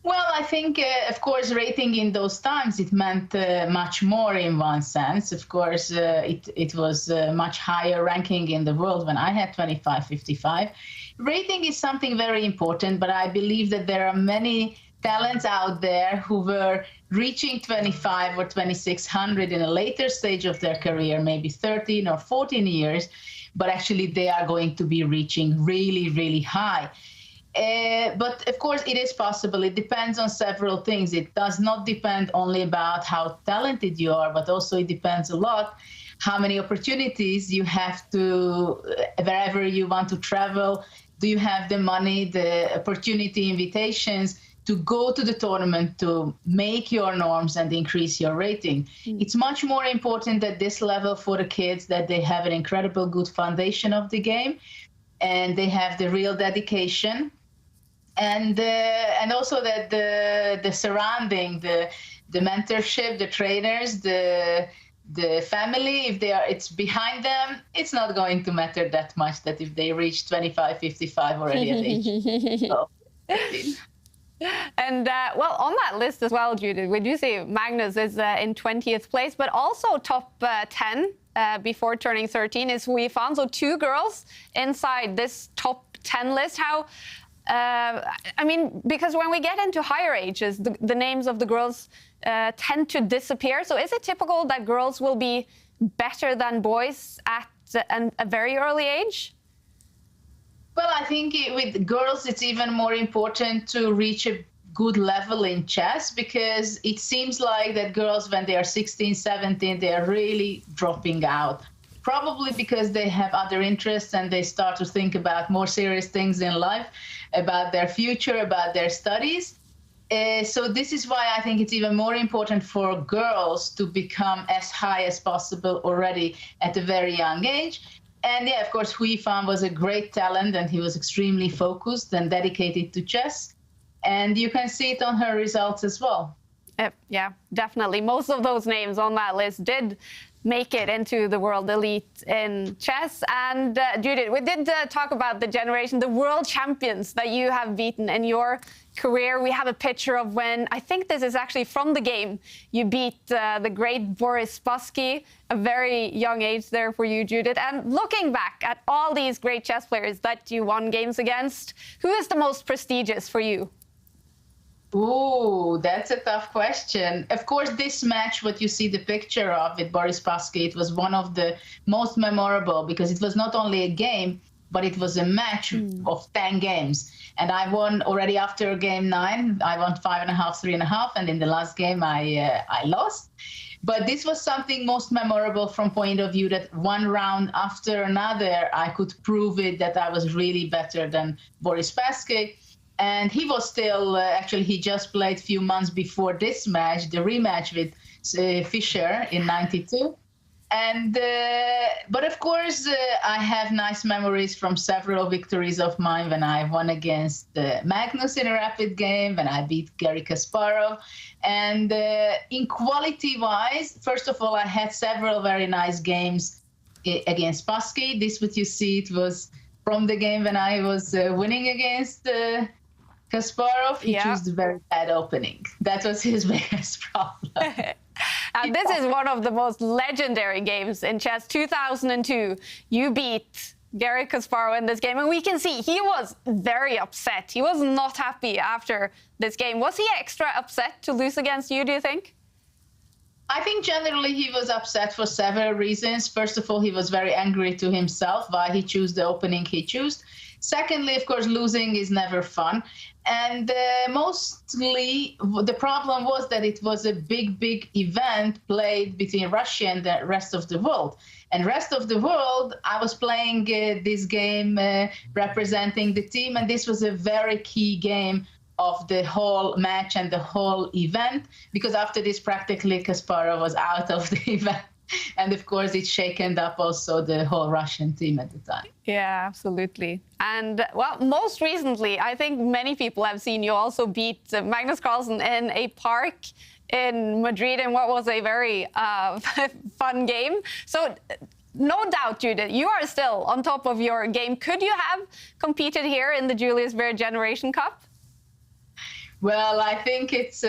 Well, I think, of course, rating in those times, it meant much more in one sense. Of course, it was much higher ranking in the world when I had 25.55. Rating is something very important, but I believe that there are many talents out there who were reaching 25 or 2,600 in a later stage of their career, maybe 13 or 14 years, but actually they are going to be reaching really, really high. But of course, it is possible. It depends on several things. It does not depend only about how talented you are, but also it depends a lot how many opportunities you have to, wherever you want to travel. Do you have the money, the opportunity, invitations to go to the tournament to make your norms and increase your rating? It's much more important at this level for the kids that they have an incredible good foundation of the game and they have the real dedication. And also that the surrounding, the mentorship, the trainers, the family, if it's behind them, it's not going to matter that much that if they reach 25.55 already at age. So, and well, on that list as well, Judith, we do see Magnus is in 20th place, but also top 10 before turning 13 is Hui Fan. So 2 girls inside this top 10 list. How? I mean, because when we get into higher ages, the names of the girls tend to disappear. So is it typical that girls will be better than boys at a very early age? Well, I think with girls, it's even more important to reach a good level in chess because it seems like that girls, when they are 16, 17, they are really dropping out. Probably because they have other interests and they start to think about more serious things in life, about their future, about their studies. So this is why I think it's even more important for girls to become as high as possible already at a very young age. And yeah, of course, Hui Fan was a great talent and he was extremely focused and dedicated to chess. And you can see it on her results as well. Yeah, definitely. Most of those names on that list did make it into the world elite in chess. And Judith, we did talk about the generation, the world champions that you have beaten in your career. We have a picture of when, I think this is actually from the game, you beat the great Boris Spassky, a very young age there for you, Judith. And looking back at all these great chess players that you won games against, who is the most prestigious for you? Ooh, that's a tough question. Of course, this match, what you see the picture of with Boris Spassky, it was one of the most memorable because it was not only a game, but it was a match of 10 games. And I won already after game 9. I won 5.5, 3.5, and in the last game I lost. But this was something most memorable from point of view that one round after another, I could prove it that I was really better than Boris Spassky. And he was still, actually, he just played a few months before this match, the rematch with Fischer in '92. And, but of course, I have nice memories from several victories of mine when I won against Magnus in a rapid game, when I beat Garry Kasparov. And in quality-wise, first of all, I had several very nice games against Spassky. This, what you see, it was from the game when I was winning against Kasparov. He chose the very bad opening. That was his biggest problem. And this is one of the most legendary games in chess. 2002, you beat Garry Kasparov in this game. And we can see he was very upset. He was not happy after this game. Was he extra upset to lose against you, do you think? I think generally he was upset for several reasons. First of all, he was very angry to himself why he chose the opening he chose. Secondly, of course, losing is never fun. And mostly the problem was that it was a big event played between Russia and the rest of the world. And rest of the world, I was playing this game representing the team, and this was a very key game of the whole match and the whole event, because after this, practically Kasparov was out of the event. And of course, it shaken up also the whole Russian team at the time. Yeah, absolutely. And well, most recently, I think many people have seen you also beat Magnus Carlsen in a park in Madrid in what was a very fun game. So no doubt, Judith, you are still on top of your game. Could you have competed here in the Julius Baer Generation Cup? Well, I think it's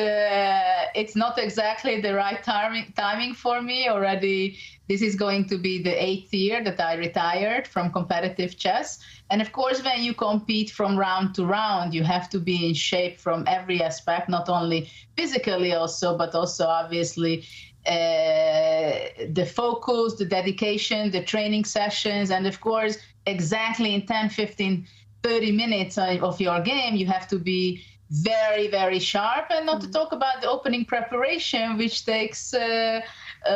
not exactly the right timing for me. Already, this is going to be the 8th year that I retired from competitive chess. And of course, when you compete from round to round, you have to be in shape from every aspect, not only physically also, but also obviously the focus, the dedication, the training sessions, and of course, exactly in 10, 15, 30 minutes of your game, you have to be very, very sharp, and not to talk about the opening preparation, which takes a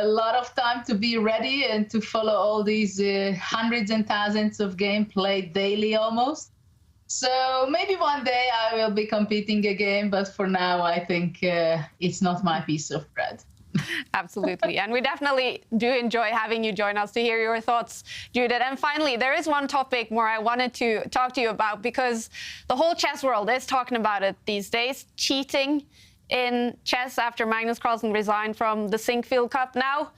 lot of time to be ready and to follow all these hundreds and thousands of games played daily almost. So maybe one day I will be competing again, but for now I think it's not my piece of bread. Absolutely. And we definitely do enjoy having you join us to hear your thoughts, Judith. And finally, there is one topic more I wanted to talk to you about, because the whole chess world is talking about it these days, cheating in chess after Magnus Carlsen resigned from the Sinquefield Cup. Now,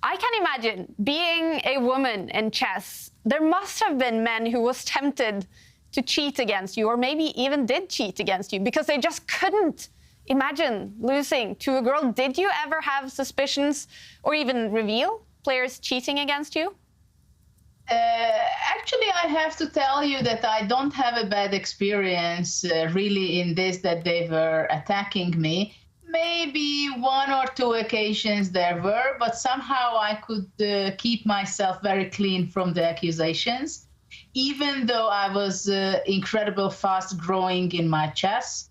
I can imagine being a woman in chess, there must have been men who was tempted to cheat against you, or maybe even did cheat against you, because they just couldn't imagine losing to a girl. Did you ever have suspicions or even reveal players cheating against you? Actually, I have to tell you that I don't have a bad experience really in this, that they were attacking me. Maybe 1 or 2 occasions there were, but somehow I could keep myself very clean from the accusations, even though I was incredible fast growing in my chess.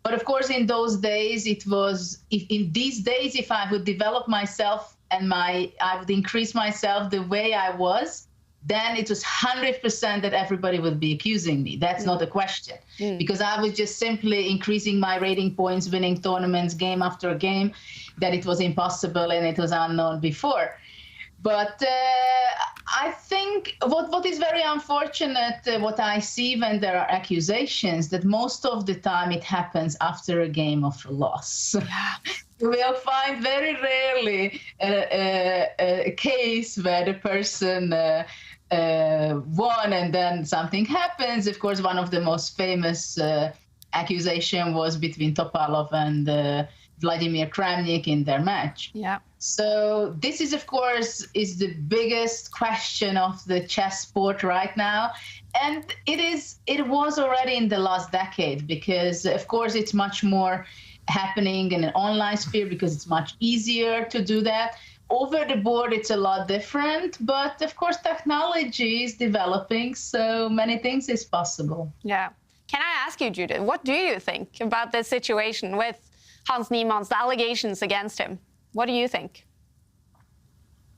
But of course, in those days, it was, in these days, if I would develop myself and I would increase myself the way I was, then it was 100% that everybody would be accusing me. That's not a question, because I was just simply increasing my rating points, winning tournaments game after game, that it was impossible and it was unknown before. But I think what is very unfortunate, what I see when there are accusations, that most of the time it happens after a game of loss. Yeah. You will find very rarely a case where the person won and then something happens. Of course, one of the most famous accusation was between Topalov and Vladimir Kramnik in their match. Yeah. So this is, of course, is the biggest question of the chess sport right now. And it was already in the last decade, because, of course, it's much more happening in an online sphere because it's much easier to do that. Over the board, it's a lot different. But, of course, technology is developing, so many things is possible. Yeah. Can I ask you, Judith, what do you think about this situation with Hans Nieman's allegations against him? What do you think?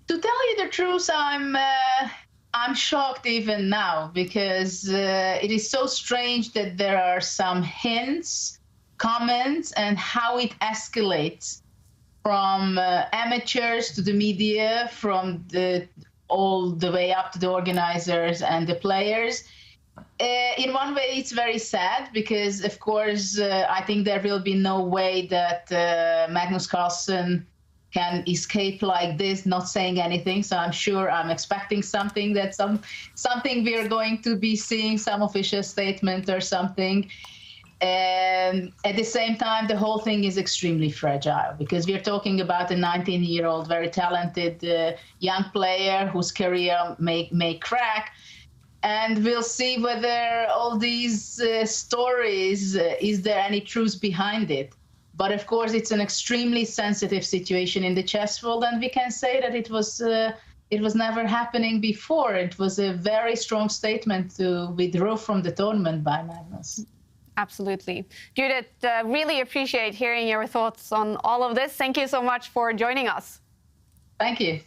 To tell you the truth, I'm shocked even now, because it is so strange that there are some hints, comments, and how it escalates from amateurs to the media, from all the way up to the organizers and the players. In one way, it's very sad, because, of course, I think there will be no way that Magnus Carlsen can escape like this, not saying anything. So I'm expecting something, that something we are going to be seeing, some official statement or something. And at the same time, the whole thing is extremely fragile, because we're talking about a 19-year-old, very talented young player whose career may crack. And we'll see whether all these stories, is there any truth behind it? But of course, it's an extremely sensitive situation in the chess world, and we can say that it was never happening before. It was a very strong statement to withdraw from the tournament by Magnus. Absolutely. Judith, really appreciate hearing your thoughts on all of this. Thank you so much for joining us. Thank you.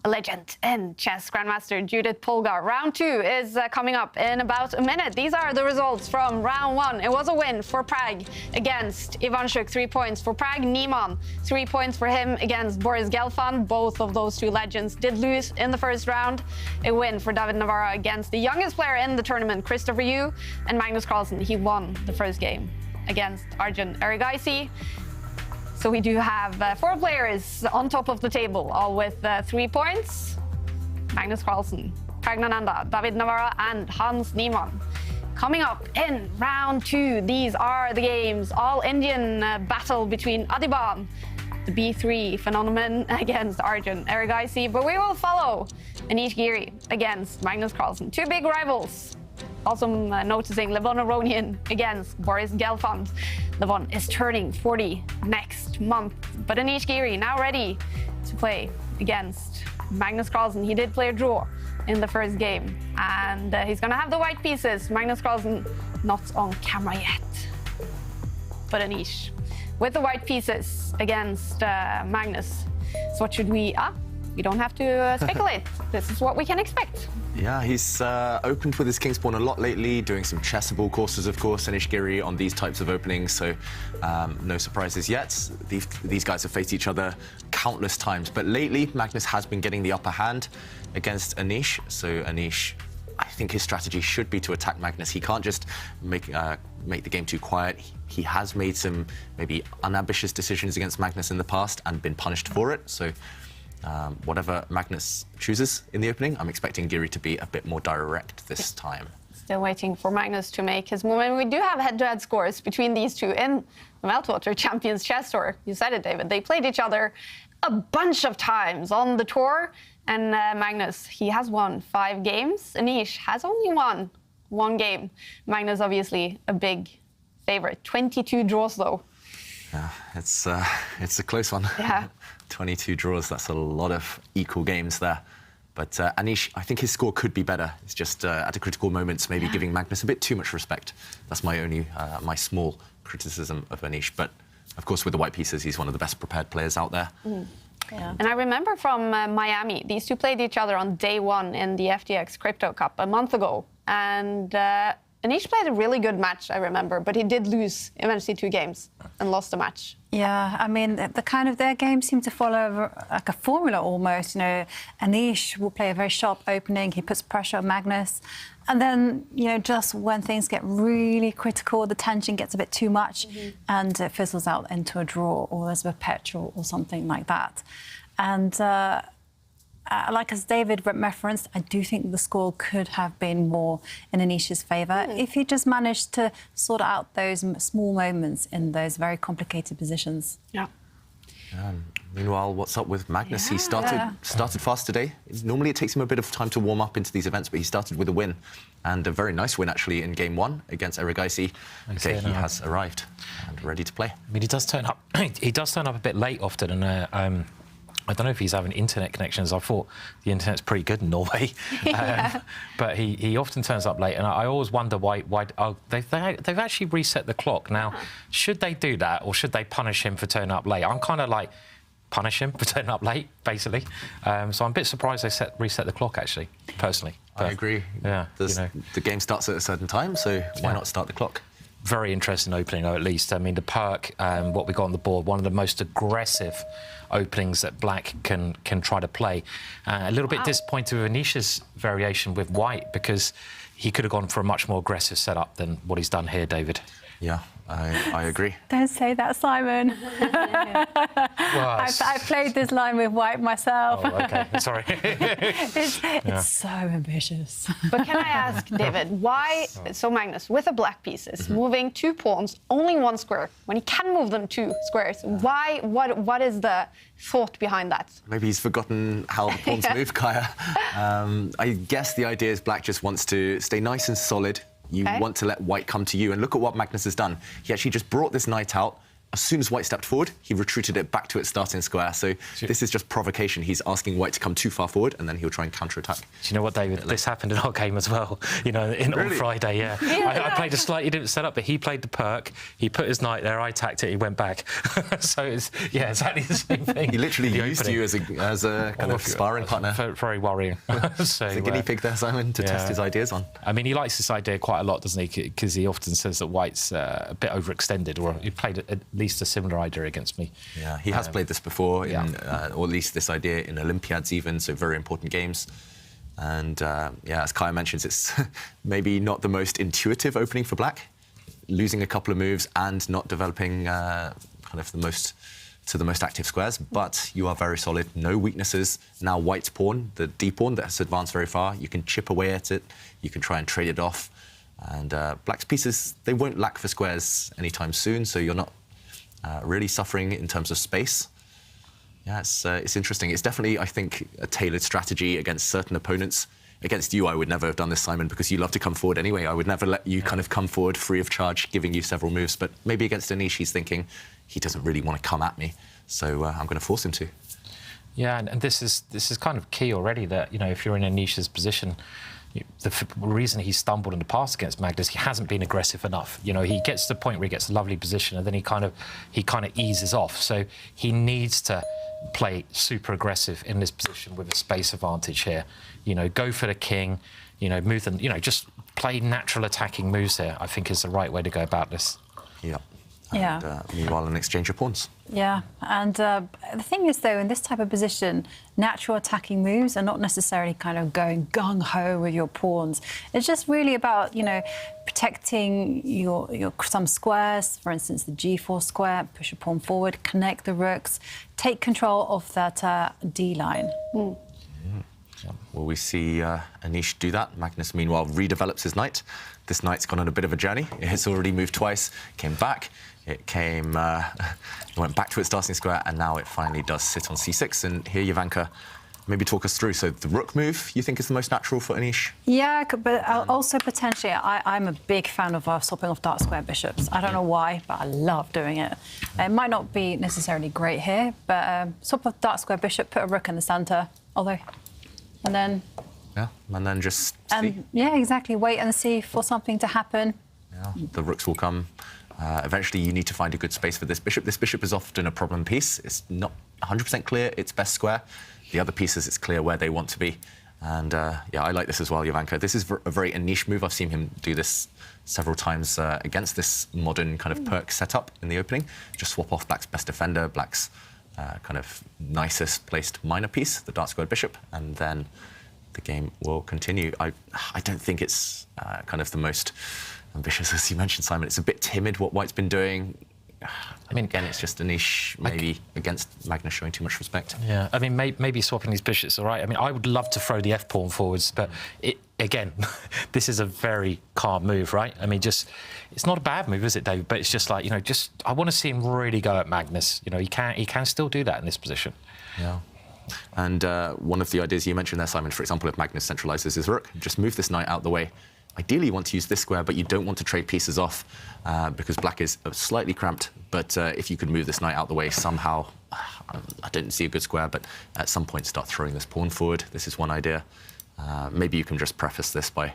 A legend in chess, Grandmaster Judith Polgar. Round 2 is coming up in about a minute. These are the results from round 1. It was a win for Prag against Ivanchuk, 3 points for Prag. Nimon, 3 points for him against Boris Gelfand. Both of those two legends did lose in the first round. A win for David Navarra against the youngest player in the tournament, Christopher Yu. And Magnus Carlsen, he won the first game against Arjun Erigaisi. So we do have 4 players on top of the table, all with 3 points. Magnus Carlsen, Pragnananda, David Navarra, and Hans Nimon. Coming up in round 2, these are the games. All-Indian battle between Adiban, the B3 phenomenon, against Arjun Erigaisi. But we will follow Anish Giri against Magnus Carlsen. 2 big rivals. Also noticing Levon Aronian against Boris Gelfand. Levon is turning 40 next month. But Anish Giri now ready to play against Magnus Carlsen. He did play a draw in the first game, and he's going to have the white pieces. Magnus Carlsen not on camera yet. But Anish with the white pieces against Magnus. So what should we... we don't have to speculate. This is what we can expect. Yeah, he's opened with his King's Pawn a lot lately, doing some chessable courses, of course, Anish Giri on these types of openings, so no surprises yet. These guys have faced each other countless times, but lately Magnus has been getting the upper hand against Anish, so Anish, I think his strategy should be to attack Magnus. He can't just make the game too quiet. He has made some maybe unambitious decisions against Magnus in the past and been punished for it, so whatever Magnus chooses in the opening, I'm expecting Giri to be a bit more direct this time. Still waiting for Magnus to make his move. And we do have head-to-head scores between these two in the Meltwater Champions Chess Tour. You said it, David. They played each other a bunch of times on the tour. And Magnus, he has won 5 games. Anish has only won 1 game. Magnus, obviously, a big favorite. 22 draws, though. Yeah, it's a close one. Yeah. 22 draws, that's a lot of equal games there. But Anish, I think his score could be better. It's just at a critical moments, maybe giving Magnus a bit too much respect. That's my only, my small criticism of Anish. But of course, with the white pieces, he's one of the best prepared players out there. Yeah. And I remember from Miami, these two played each other on day 1 in the FTX Crypto Cup a month ago. And Anish played a really good match, I remember, but he did lose eventually 2 games and lost the match. Yeah, I mean, the kind of their game seemed to follow like a formula almost. You know, Anish will play a very sharp opening. He puts pressure on Magnus. And then, you know, just when things get really critical, the tension gets a bit too much and it fizzles out into a draw or there's a perpetual or something like that. And like as David referenced, I do think the score could have been more in Anish's favour if he just managed to sort out those small moments in those very complicated positions. Yeah. Meanwhile, what's up with Magnus? He started fast today. Normally it takes him a bit of time to warm up into these events, but he started with a win, and a very nice win actually in game 1 against Erigaisi. Okay, he has arrived and ready to play. I mean, he does turn up. He does turn up a bit late often, and I don't know if he's having internet connections. I thought the internet's pretty good in Norway, but he often turns up late, and I always wonder why. They've actually reset the clock now. Should they do that, or should they punish him for turning up late? I'm kind of like punish him for turning up late, basically. So I'm a bit surprised they reset the clock, actually, personally. But, I agree. Yeah, the game starts at a certain time, so why not start the clock? Very interesting opening, though, at least. I mean, the perk, what we got on the board, one of the most aggressive openings that Black can try to play. A little bit disappointed with Anish's variation with White, because he could have gone for a much more aggressive setup than what he's done here, David. Yeah, I agree. Don't say that, Simon. I've played this line with White myself. Oh, OK, sorry. It's so ambitious. But can I ask, David, why, so Magnus, with the black pieces, moving 2 pawns, only 1 square, when he can move them 2 squares, why, what is the thought behind that? Maybe he's forgotten how the pawns move, Kaja. I guess the idea is Black just wants to stay nice and solid. You want to let White come to you. And look at what Magnus has done. He actually just brought this knight out. As soon as White stepped forward, he retreated it back to its starting square. So this is just provocation. He's asking White to come too far forward, and then he'll try and counterattack. Do you know what, David? This happened in our game as well. You know, on Friday, yeah. I played a slightly different setup, but he played the perk. He put his knight there. I attacked it. He went back. So it's exactly the same thing. He literally used you as a kind of sparring partner. Very worrying. So a guinea pig there, Simon, to test his ideas on. I mean, he likes this idea quite a lot, doesn't he? Because he often says that White's a bit overextended, or he played at least a similar idea against me. Yeah, he has played this before, or at least this idea in Olympiads even, so very important games. And as Kaja mentions, it's maybe not the most intuitive opening for Black, losing a couple of moves and not developing kind of the most to the most active squares, but you are very solid. No weaknesses. Now white's pawn, the d pawn that has advanced very far, you can chip away at it, you can try and trade it off. And black's pieces, they won't lack for squares anytime soon, so you're not really suffering in terms of space. Yeah, it's interesting. It's definitely, I think, a tailored strategy against certain opponents. Against you, I would never have done this, Simon, because you love to come forward anyway. I would never let you kind of come forward free of charge, giving you several moves. But maybe against Anish, he's thinking he doesn't really want to come at me, so I'm going to force him to. Yeah, and this is kind of key already. That, you know, if you're in Anish's position, the reason he stumbled in the past against Magnus, he hasn't been aggressive enough. You know, he gets to the point where he gets a lovely position, and then he kind of eases off. So he needs to play super aggressive in this position with a space advantage here. You know, go for the king, you know, move them, you know, just play natural attacking moves here, I think is the right way to go about this. Yeah. Yeah. And, meanwhile, an exchange of pawns. Yeah, and the thing is, though, in this type of position, natural attacking moves are not necessarily kind of going gung-ho with your pawns. It's just really about, you know, protecting your some squares, for instance, the g4 square, push a pawn forward, connect the rooks, take control of that D line. Yeah. Well, we see Anish do that. Magnus, meanwhile, redevelops his knight. This knight's gone on a bit of a journey. It has already moved twice, came back. It came, it went back to its starting square, and now it finally does sit on c6. And here, Jovanka, maybe talk us through. So the rook move, you think, is the most natural for Anish? Yeah, but also potentially, I'm a big fan of swapping off dark square bishops. I don't know why, but I love doing it. It might not be necessarily great here, but swap off dark square bishop, put a rook in the centre, although, and then... Yeah, and then just see. Yeah, exactly. Wait and see for something to happen. Yeah, the rooks will come. Eventually, you need to find a good space for this bishop. This bishop is often a problem piece. It's not 100% clear its best square. The other pieces, it's clear where they want to be. And yeah, I like this as well, Jovanka. This is a very Anish move. I've seen him do this several times against this modern kind of perk setup in the opening. Just swap off black's best defender, black's kind of nicest placed minor piece, the dark squared bishop, and then the game will continue. I don't think it's kind of the most ambitious, as you mentioned, Simon. It's a bit timid what White's been doing. I mean, again, it's just Anish maybe against Magnus showing too much respect. Yeah, I mean, maybe swapping these bishops, all right. I mean, I would love to throw the f-pawn forwards, but again, this is a very calm move, right? I mean, just, it's not a bad move, is it, David? But it's just like, you know, just, I want to see him really go at Magnus. You know, he can still do that in this position. Yeah. And one of the ideas you mentioned there, Simon, for example, if Magnus centralizes his rook, just move this knight out the way. Ideally, you want to use this square, but you don't want to trade pieces off because black is slightly cramped. But if you could move this knight out the way somehow, I don't see a good square, but at some point start throwing this pawn forward. This is one idea. Maybe you can just preface this by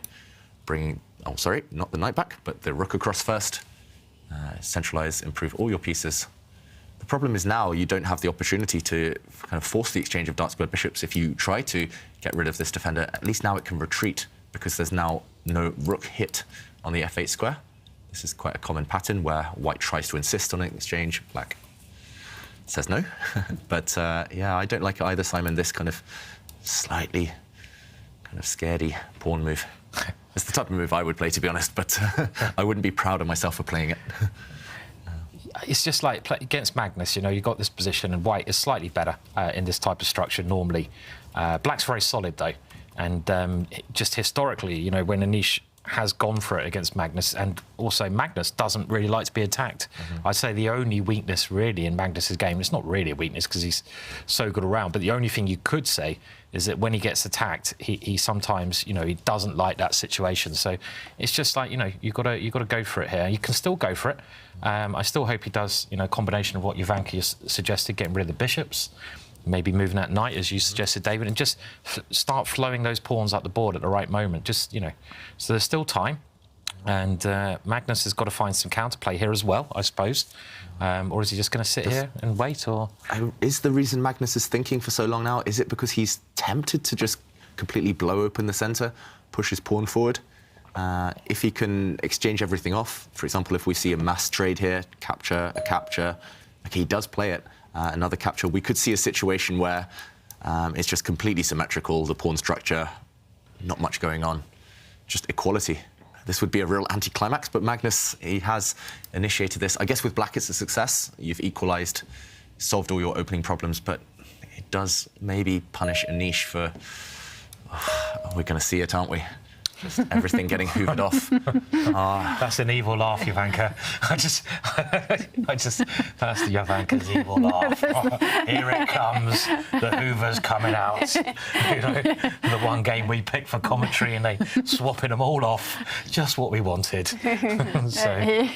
bringing, oh, sorry, not the knight back, but the rook across first. Centralize, improve all your pieces. The problem is now you don't have the opportunity to kind of force the exchange of dark squared bishops. If you try to get rid of this defender, at least now it can retreat because there's now no rook hit on the f8 square. This is quite a common pattern where white tries to insist on an exchange, black says no. But yeah, I don't like it either, Simon, this kind of slightly kind of scaredy pawn move. It's the type of move I would play, to be honest, but I wouldn't be proud of myself for playing it. It's just like against Magnus, you know, you got this position, and white is slightly better in this type of structure normally. Black's very solid, though. And just historically, you know, when Anish has gone for it against Magnus, and also Magnus doesn't really like to be attacked. I'd say the only weakness really in Magnus's game, it's not really a weakness because he's so good around, but the only thing you could say is that when he gets attacked, he sometimes, you know, he doesn't like that situation. So it's just like, you know, you've got to go for it here. You can still go for it. I still hope he does, you know, a combination of what Jovanka suggested, getting rid of the bishops, maybe moving that knight, as you suggested, David, and just start flowing those pawns up the board at the right moment. Just, you know, so there's still time. And Magnus has got to find some counterplay here as well, I suppose. Or is he just going to sit here and wait? Or is the reason Magnus is thinking for so long now, is it because he's tempted to just completely blow open the centre, push his pawn forward? If he can exchange everything off, for example, if we see a mass trade here, capture, a capture, okay, he does play it. Another capture, we could see a situation where it's just completely symmetrical, the pawn structure, not much going on, just equality. This would be a real anticlimax, but Magnus, he has initiated this. I guess with black it's a success. You've equalized solved all your opening problems, but it does maybe punish Anish for... we're going to see it, aren't we? Just everything getting hoovered off. That's an evil laugh, Jovanka. That's the Jovanka's evil laugh. Here it comes. The Hoover's coming out. You know, the one game we picked for commentary and they swapping them all off. Just what we wanted. So,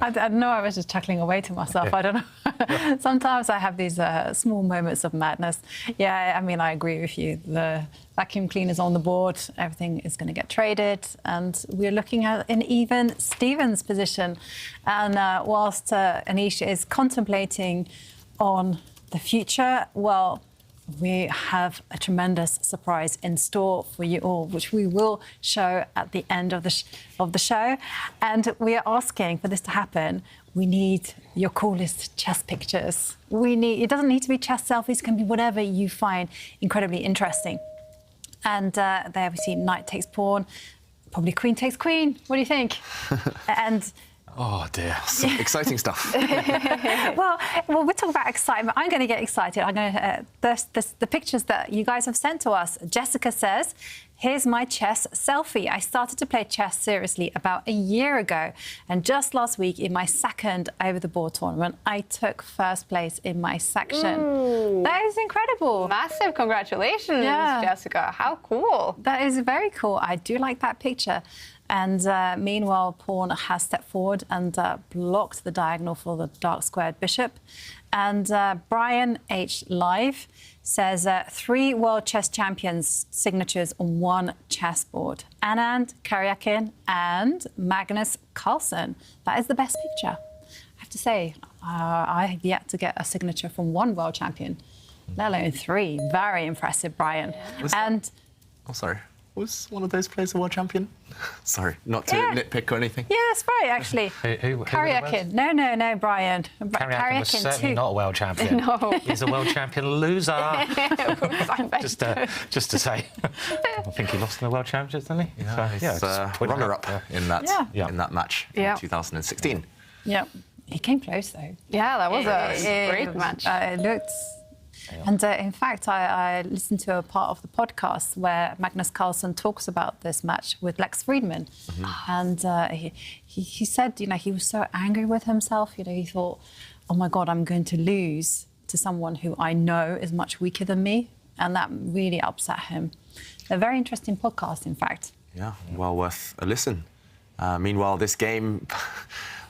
I know I was just chuckling away to myself. I don't know. Sometimes I have these small moments of madness. Yeah, I mean, I agree with you. The vacuum cleaner's on the board. Everything is going to get traded. And we're looking at an even Stevens position. And whilst Anish is contemplating on the future, well, we have a tremendous surprise in store for you all, which we will show at the end of the show. And we are asking for this to happen. We need your coolest chess pictures. It doesn't need to be chess selfies, it can be whatever you find incredibly interesting. And there we see knight takes pawn, probably queen takes queen. What do you think? And oh dear, some exciting stuff. well, we're talking about excitement. I'm going to get excited. I'm going to the pictures that you guys have sent to us. Jessica says, "Here's my chess selfie. I started to play chess seriously about a year ago, and just last week in my second over-the-board tournament, I took first place in my section." Ooh. That is incredible. Massive congratulations, Yeah. Jessica. How cool. That is very cool. I do like that picture. And meanwhile, pawn has stepped forward and blocked the diagonal for the dark squared bishop. And Brian H. Live says 3 world chess champions signatures on one chessboard. Anand Karyakin and Magnus Carlsen. That is the best picture. I have to say, I have yet to get a signature from one world champion, let alone 3. Very impressive, Brian. Oh, sorry. Was one of those players a world champion? Sorry, not to nitpick or anything. Yeah, that's right, actually. Who Karyakin. No, Brian. Karyakin was certainly not a world champion. No. He's a world champion loser. just to say. I think he lost in the world championships, didn't he? Yeah, he's runner-up in that match in 2016. Yeah, he came close though. Yeah, that was a great match. It looked. And in fact, I listened to a part of the podcast where Magnus Carlsen talks about this match with Lex Friedman. Mm-hmm. And he said, he was so angry with himself. He thought, oh my God, I'm going to lose to someone who I know is much weaker than me. And that really upset him. A very interesting podcast, in fact. Yeah, well worth a listen. Meanwhile, this game...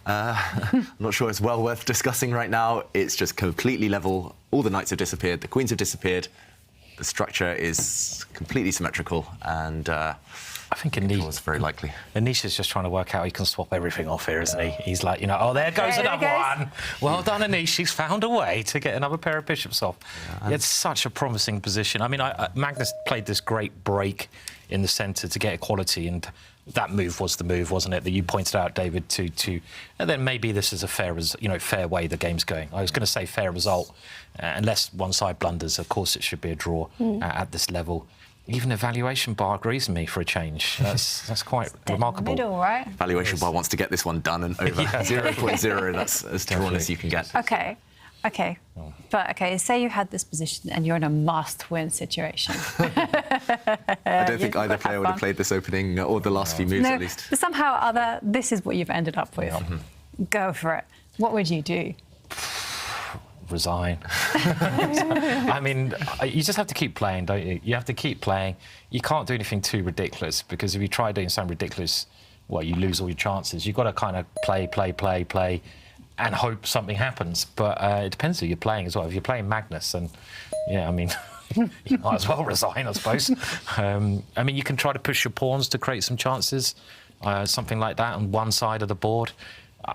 I'm not sure it's well worth discussing right now. It's just completely level. All the knights have disappeared. The queens have disappeared. The structure is completely symmetrical, and I think Anish was very likely. Anish is just trying to work out he can swap everything off here, isn't he? He's like, oh, there goes another one. Well done, Anish. He's found a way to get another pair of bishops off. Yeah, it's such a promising position. I mean, Magnus played this great break in the centre to get equality, and that move was the move, wasn't it, that you pointed out, David, to and then maybe this is a fair way the game's going. I was going to say fair result, unless one side blunders. Of course, it should be a draw at this level. Even the valuation bar agrees with me for a change. That's quite remarkable. Middle, right? Valuation bar wants to get this one done and over 0.0. That's as drawn as you can get. Okay. But say you had this position and you're in a must-win situation. I don't think either player would have played this opening or the last few moves, at least. But somehow or other, this is what you've ended up with. Go for it. What would you do? Resign. I mean, you just have to keep playing, don't you? You have to keep playing. You can't do anything too ridiculous, because if you try doing something ridiculous, well, you lose all your chances. You've got to kind of play, and hope something happens. But it depends who you're playing as well. If you're playing Magnus, and I mean, you might as well resign, I suppose. I mean, you can try to push your pawns to create some chances, something like that on one side of the board.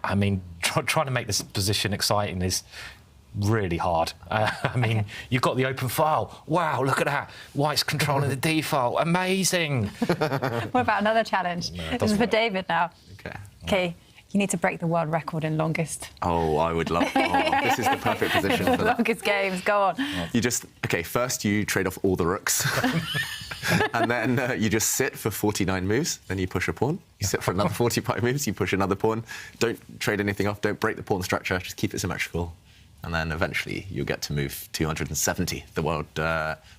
I mean, trying to make this position exciting is really hard. I mean, you've got the open file. Wow, look at that. White's controlling the D file. Amazing. What about another challenge? No, this is for David now. Okay. You need to break the world record in longest. Oh, I would love... this is the perfect position for that. Longest games, go on. You just... OK, first you trade off all the rooks. And then you just sit for 49 moves. Then you push a pawn. You sit for another 45 moves. You push another pawn. Don't trade anything off. Don't break the pawn structure. Just keep it symmetrical. and then eventually you'll get to move 270, the world,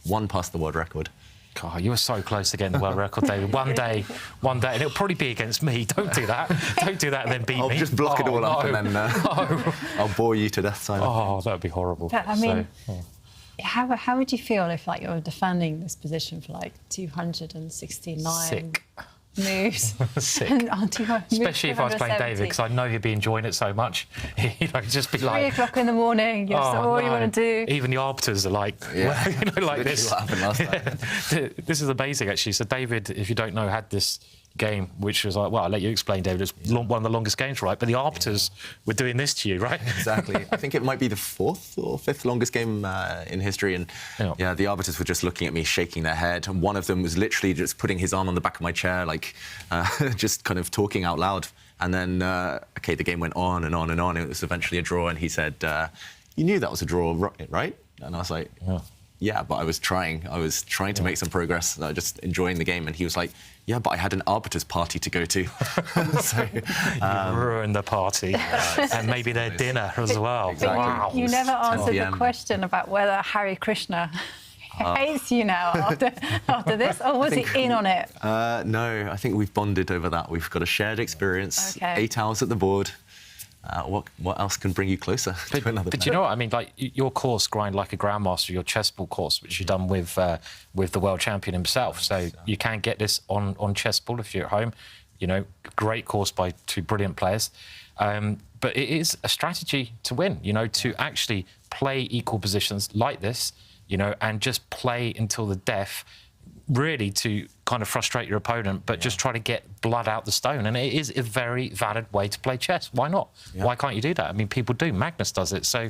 one past the world record. God, you were so close to getting the world record, David. One day, and it'll probably be against me. Don't do that. Don't do that and then beat me. I'll just block it all up and then I'll bore you to death, Simon. Oh, that would be horrible. But, I mean, how would you feel if like you're defending this position for like 269 Sick. moves? Sick. Especially Especially if I was playing David, because I know he'd be enjoying it so much. He'd just be like 3 o'clock in the morning. That's all you want to do. Even the arbiters are like, like this. What happened last time. This is amazing, actually. So David, if you don't know, had this game, which was like, well, I'll let you explain, David. It's one of the longest games, right? But the arbiters were doing this to you, right? Exactly. I think it might be the 4th or 5th longest game in history. And the arbiters were just looking at me, shaking their head. And one of them was literally just putting his arm on the back of my chair, like just kind of talking out loud. And then, the game went on and on and on. It was eventually a draw. And he said, you knew that was a draw, right? And I was like, yeah, but I was trying. I was trying to make some progress. Just enjoying the game. And he was like, yeah, but I had an arbiters party to go to. So, you ruined the party. And maybe their dinner as well. Exactly. Wow. You never answered the 10 p.m. question about whether Harry Krishna hates you now after this, or was he in on it? No, I think we've bonded over that. We've got a shared experience. Okay. 8 hours at the board. What else can bring you closer to another? But you know what I mean? Like your course, Grind Like a Grandmaster, your chessball course, which you've done with the world champion himself. So you can get this on chessball if you're at home. You know, great course by 2 brilliant players. But it is a strategy to win. You know, to actually play equal positions like this. You know, and just play until the death. Really to kind of frustrate your opponent, but just try to get blood out the stone. And it is a very valid way to play chess. Why not? Yeah. Why can't you do that? I mean, people do. Magnus does it. So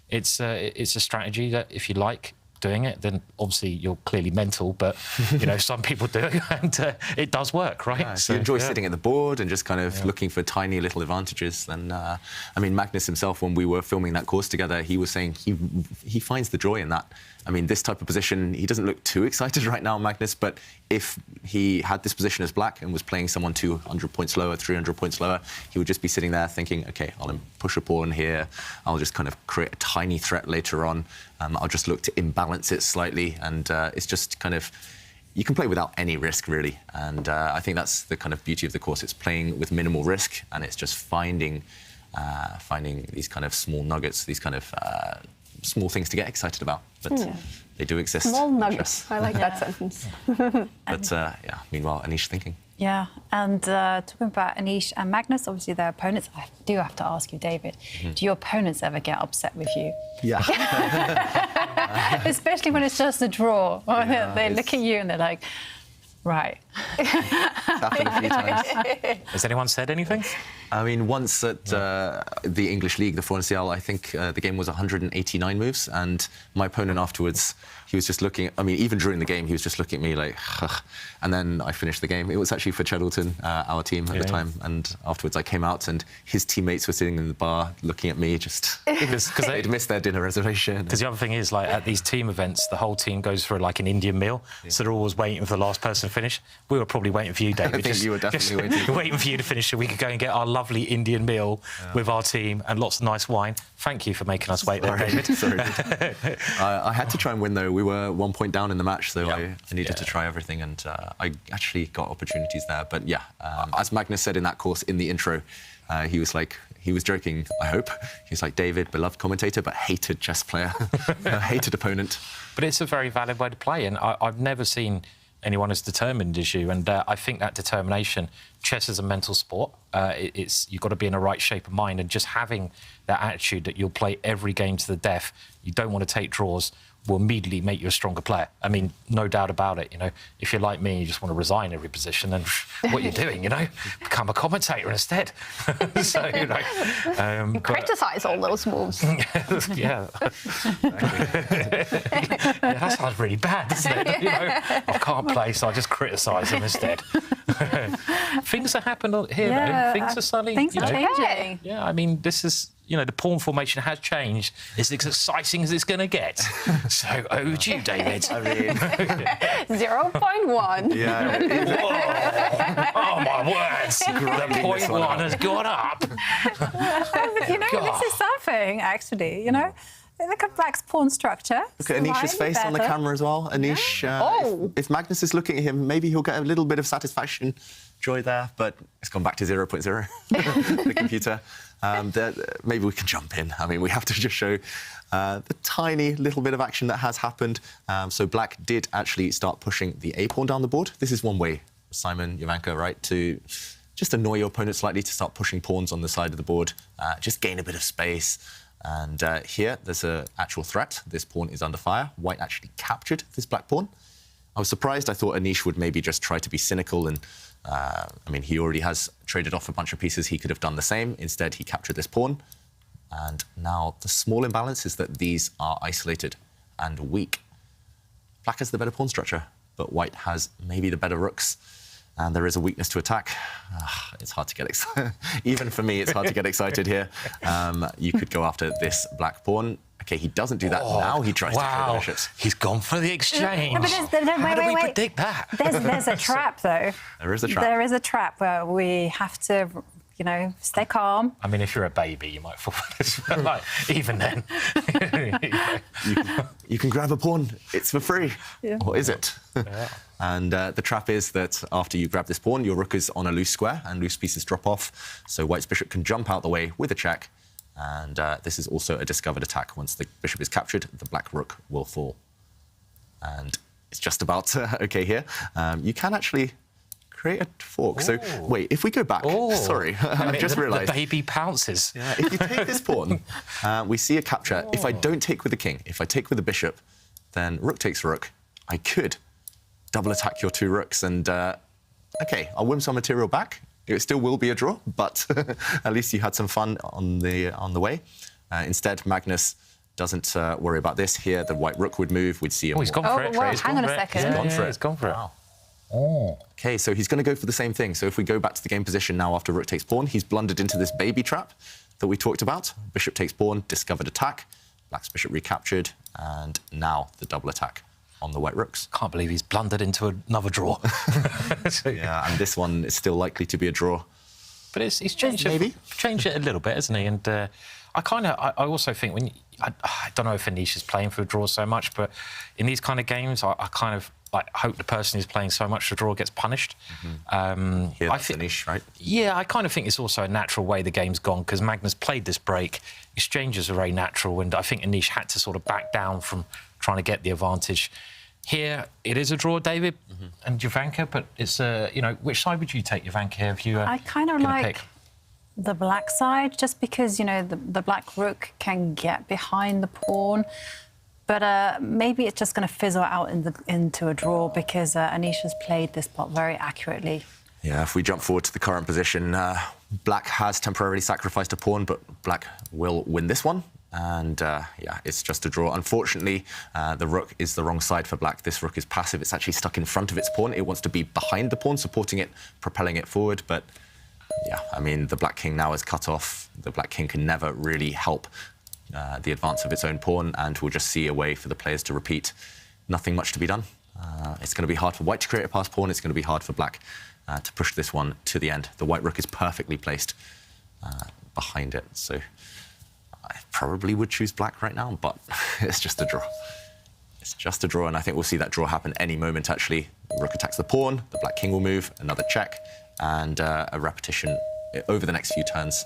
it's a strategy that if you like doing it, then obviously you're clearly mental, but, you know, some people do it, and it does work, right? Yeah, so you enjoy sitting at the board and just kind of looking for tiny little advantages. And, I mean, Magnus himself, when we were filming that course together, he was saying he finds the joy in that. I mean, this type of position, he doesn't look too excited right now, Magnus, but if he had this position as black and was playing someone 200 points lower, 300 points lower, he would just be sitting there thinking, OK, I'll push a pawn here, I'll just kind of create a tiny threat later on, I'll just look to imbalance it slightly, and it's just kind of, you can play without any risk, really, and I think that's the kind of beauty of the course. It's playing with minimal risk, and it's just finding these kind of small nuggets, these kind of small things to get excited about, but they do exist. Small nuggets. I like that sentence. But meanwhile, Anish thinking. Yeah, and talking about Anish and Magnus, obviously their opponents. I do have to ask you, David, do your opponents ever get upset with you? Yeah. Especially when it's just a draw. They look at you and they're like, right. Happened a few times. Has anyone said anything? I mean, once at the English League, the Fornacial, I think the game was 189 moves, and my opponent afterwards, he was just looking, I mean, even during the game, he was just looking at me like, ugh. And then I finished the game. It was actually for Cheddleton, our team at the time, and afterwards I came out and his teammates were sitting in the bar looking at me, just because they'd missed their dinner reservation. Because the other thing is, like, at these team events, the whole team goes for like an Indian meal, so they're always waiting for the last person to finish. We were probably waiting for you, David. I think you were definitely waiting for you to finish so we could go and get our lovely Indian meal with our team and lots of nice wine. Thank you for making us wait there, David. Sorry. I had to try and win, though. We were 1 point down in the match, so I needed to try everything, and I actually got opportunities there. But as Magnus said in that course in the intro, he was joking, I hope. He's like, David, beloved commentator, but hated chess player, hated opponent. But it's a very valid way to play, and I've never seen anyone as determined as you, and I think that determination, chess is a mental sport. You've got to be in the right shape of mind, and just having that attitude that you'll play every game to the death, you don't want to take draws, will immediately make you a stronger player. I mean, no doubt about it. You know, if you're like me, you just want to resign every position, then what you're doing, you know, become a commentator instead. So, you know, you criticise all those moves. Yeah. That sounds really bad, doesn't it? You know, I can't play, so I just criticise them instead. Things are happening here, though. Things are suddenly... Things are changing. Yeah, I mean, this is you know, the pawn formation has changed. It's as exciting as it's going to get. So over to you, David. I mean, 0.1. yeah. Oh, my words. The point one has gone up. You know, God. this is something, actually, you know. Look at Black's pawn structure. Look at Anish's Slightly face on the better. camera as well. Anish, if Magnus is looking at him, maybe he'll get a little bit of satisfaction, joy there, but it's gone back to 0.0, the computer. Maybe we can jump in. I mean, we have to just show the tiny little bit of action that has happened. So Black did actually start pushing the A-pawn down the board. This is one way, Simon, Jovanka, right, to just annoy your opponent slightly, to start pushing pawns on the side of the board, just gain a bit of space. And here, there's an actual threat. This pawn is under fire. White actually captured this black pawn. I was surprised. I thought Anish would maybe just try to be cynical and, I mean, he already has traded off a bunch of pieces. He could have done the same. Instead, he captured this pawn. And now the small imbalance is that these are isolated and weak. Black has the better pawn structure, but White has maybe the better rooks. And there is a weakness to attack. It's hard to get excited. Even for me, it's hard to get excited here. You could go after this black pawn. OK, he doesn't do that. Now he tries to trade the bishops. He's gone for the exchange. No, but How do we predict that? There's a trap, though. There is a trap. There is a trap where we have to, you know, stay calm. I mean, if you're a baby, you might fall for this. But like, even then. You can grab a pawn. It's for free. Yeah. Or is it? Yeah. And the trap is that after you grab this pawn, your rook is on a loose square and loose pieces drop off. So White's bishop can jump out the way with a check. And this is also a discovered attack. Once the bishop is captured, the black rook will fall. And it's just about OK here. You can actually create a fork. So, wait, if we go back... Sorry, I've just realised. The baby pounces. Yeah, if you take this pawn, we see a capture. If I don't take with the king, if I take with the bishop, then rook takes rook. I could double attack your two rooks and, OK, I'll win some material back. It still will be a draw, but at least you had some fun on the way. Instead, Magnus doesn't worry about this. Here, the white rook would move. We'd see him. He's gone for it. Well, hang on a second. He's gone for it. He's gone for it. Wow. OK, so he's going to go for the same thing. So if we go back to the game position now after rook takes pawn, he's blundered into this baby trap that we talked about. Bishop takes pawn, discovered attack. Black's bishop recaptured, and now the double attack on the white rooks. Can't believe he's blundered into another draw. Yeah, and this one is still likely to be a draw. But he's changed it a little bit, hasn't he? And I also think when I don't know if Anish is playing for a draw so much, but in these kind of games, I kind of like hope the person who's playing so much the draw gets punished. Here, that's Anish, right? Yeah, I kind of think it's also a natural way the game's gone because Magnus played this break. Exchanges are very natural, and I think Anish had to sort of back down from trying to get the advantage. Here, it is a draw, David and Jovanka, but it's you know, which side would you take, Jovanka, here if you I kind of like the black side, just because, you know, the black rook can get behind the pawn. But maybe it's just going to fizzle out into a draw because Anish has played this pot very accurately. Yeah, if we jump forward to the current position, Black has temporarily sacrificed a pawn, but Black will win this one. And, yeah, it's just a draw. Unfortunately, the rook is the wrong side for Black. This rook is passive. It's actually stuck in front of its pawn. It wants to be behind the pawn, supporting it, propelling it forward. But, yeah, I mean, the Black king now is cut off. The Black king can never really help the advance of its own pawn, and we'll just see a way for the players to repeat. Nothing much to be done. It's going to be hard for White to create a passed pawn. It's going to be hard for Black to push this one to the end. The white rook is perfectly placed behind it. So I probably would choose Black right now, but it's just a draw. It's just a draw, and I think we'll see that draw happen any moment, actually. The rook attacks the pawn, the Black king will move, another check, and a repetition over the next few turns.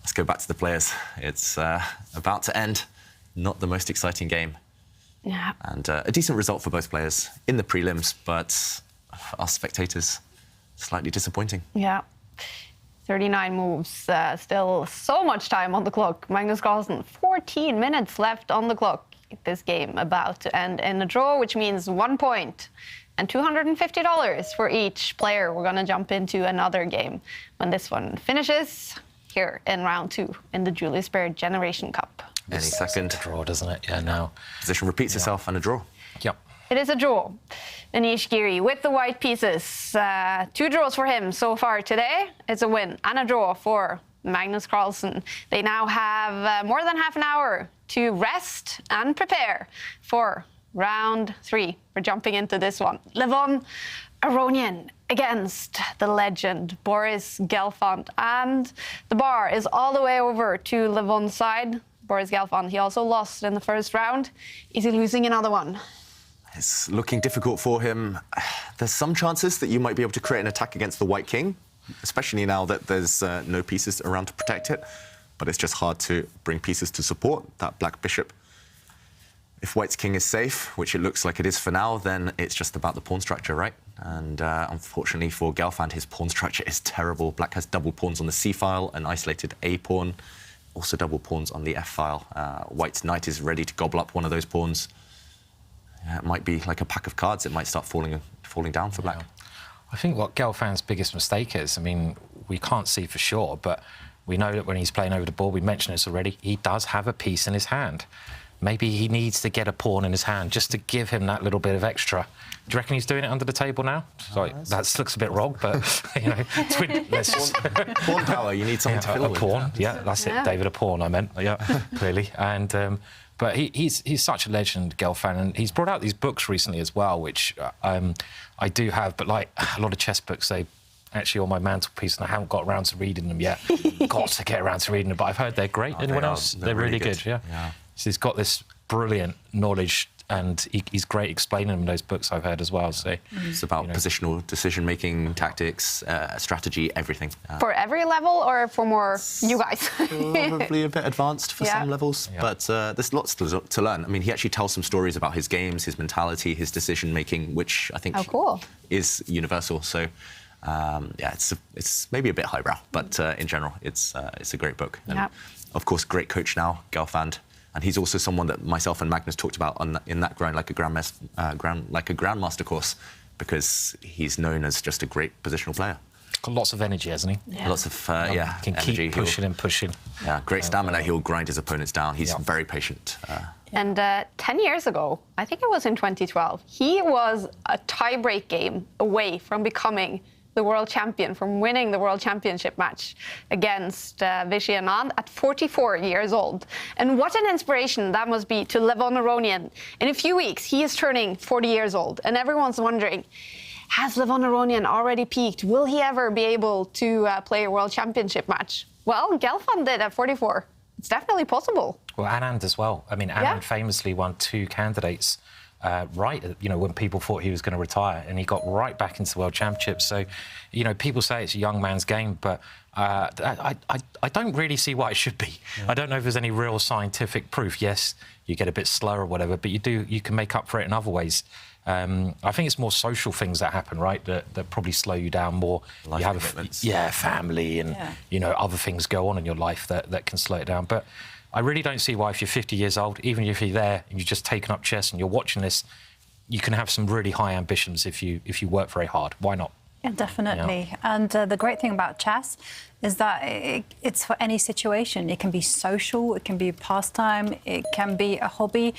Let's go back to the players. It's about to end. Not the most exciting game. Yeah. And a decent result for both players in the prelims, but for us spectators, slightly disappointing. Yeah. 39 moves, still so much time on the clock. Magnus Carlsen, 14 minutes left on the clock. This game about to end in a draw, which means 1 point and $250 for each player. We're going to jump into another game when this one finishes here in round 2 in the Julius Baer Generation Cup. Any second. It's a draw, doesn't it? Yeah, now. Position repeats itself and a draw. Yep. It is a draw. Anish Giri with the white pieces. 2 draws for him so far today. It's a win and a draw for Magnus Carlsen. They now have more than half an hour to rest and prepare for round 3. We're jumping into this one. Levon Aronian against the legend Boris Gelfand. And the bar is all the way over to Levon's side. Boris Gelfand, he also lost in the first round. Is he losing another one? It's looking difficult for him. There's some chances that you might be able to create an attack against the White King, especially now that there's no pieces around to protect it. But it's just hard to bring pieces to support that Black Bishop. If White's King is safe, which it looks like it is for now, then it's just about the pawn structure, right? And unfortunately for Gelfand, his pawn structure is terrible. Black has double pawns on the c-file, an isolated a-pawn, also double pawns on the f-file. White's knight is ready to gobble up one of those pawns. It might be like a pack of cards. It might start falling down for Black. I think what Gelfand's biggest mistake is, I mean, we can't see for sure, but we know that when he's playing over the board, we mentioned this already, he does have a piece in his hand. Maybe he needs to get a pawn in his hand just to give him that little bit of extra. Do you reckon he's doing it under the table now? Sorry, that looks a bit wrong, but, you know, pawn power, you need something to fill with. A pawn, yeah, that's it, David, a pawn, I meant, yeah, clearly. And but he's such a legend, Gelfand, and he's brought out these books recently as well, which I do have, but like a lot of chess books, they actually on my mantelpiece, and I haven't got around to reading them yet. Got to get around to reading them, but I've heard they're great. Anyone else? They're really good, yeah. So he's got this brilliant knowledge, and he's great explaining them in those books I've heard as well. So it's about positional decision-making, tactics, strategy, everything. For every level, or for more you guys? Probably a bit advanced for some levels, but there's lots to learn. I mean, he actually tells some stories about his games, his mentality, his decision-making, which I think is universal. So. Yeah, it's maybe a bit highbrow, but in general, it's a great book. And of course, great coach now, Gelfand, and he's also someone that myself and Magnus talked about in that Grind Like a Grandmaster course, because he's known as just a great positional player. Got lots of energy, hasn't he? Yeah. Lots of can energy. Keep pushing and pushing. Yeah, great stamina. He'll grind his opponents down. He's very patient. And 10 years ago, I think it was in 2012, he was a tie-break game away from becoming the world champion, from winning the world championship match against Vishy Anand at 44 years old. And what an inspiration that must be to Levon Aronian. In a few weeks, he is turning 40 years old, and everyone's wondering, has Levon Aronian already peaked? Will he ever be able to play a world championship match? Well, Gelfand did at 44. It's definitely possible. Well, Anand as well. I mean, Anand famously won 2 candidates right, you know, when people thought he was going to retire, and he got right back into World Championships. So, you know, people say it's a young man's game, but I don't really see why it should be. I don't know if there's any real scientific proof. Yes, you get a bit slower or whatever, but you can make up for it in other ways. I think it's more social things that happen, right, that probably slow you down more. Life you have commitments. Family and, you know, other things go on in your life that can slow it down. But I really don't see why, if you're 50 years old, even if you're there and you've just taken up chess and you're watching this, you can have some really high ambitions if you work very hard. Why not? Yeah, definitely. Yeah. And the great thing about chess is that it's for any situation. It can be social, it can be a pastime, it can be a hobby,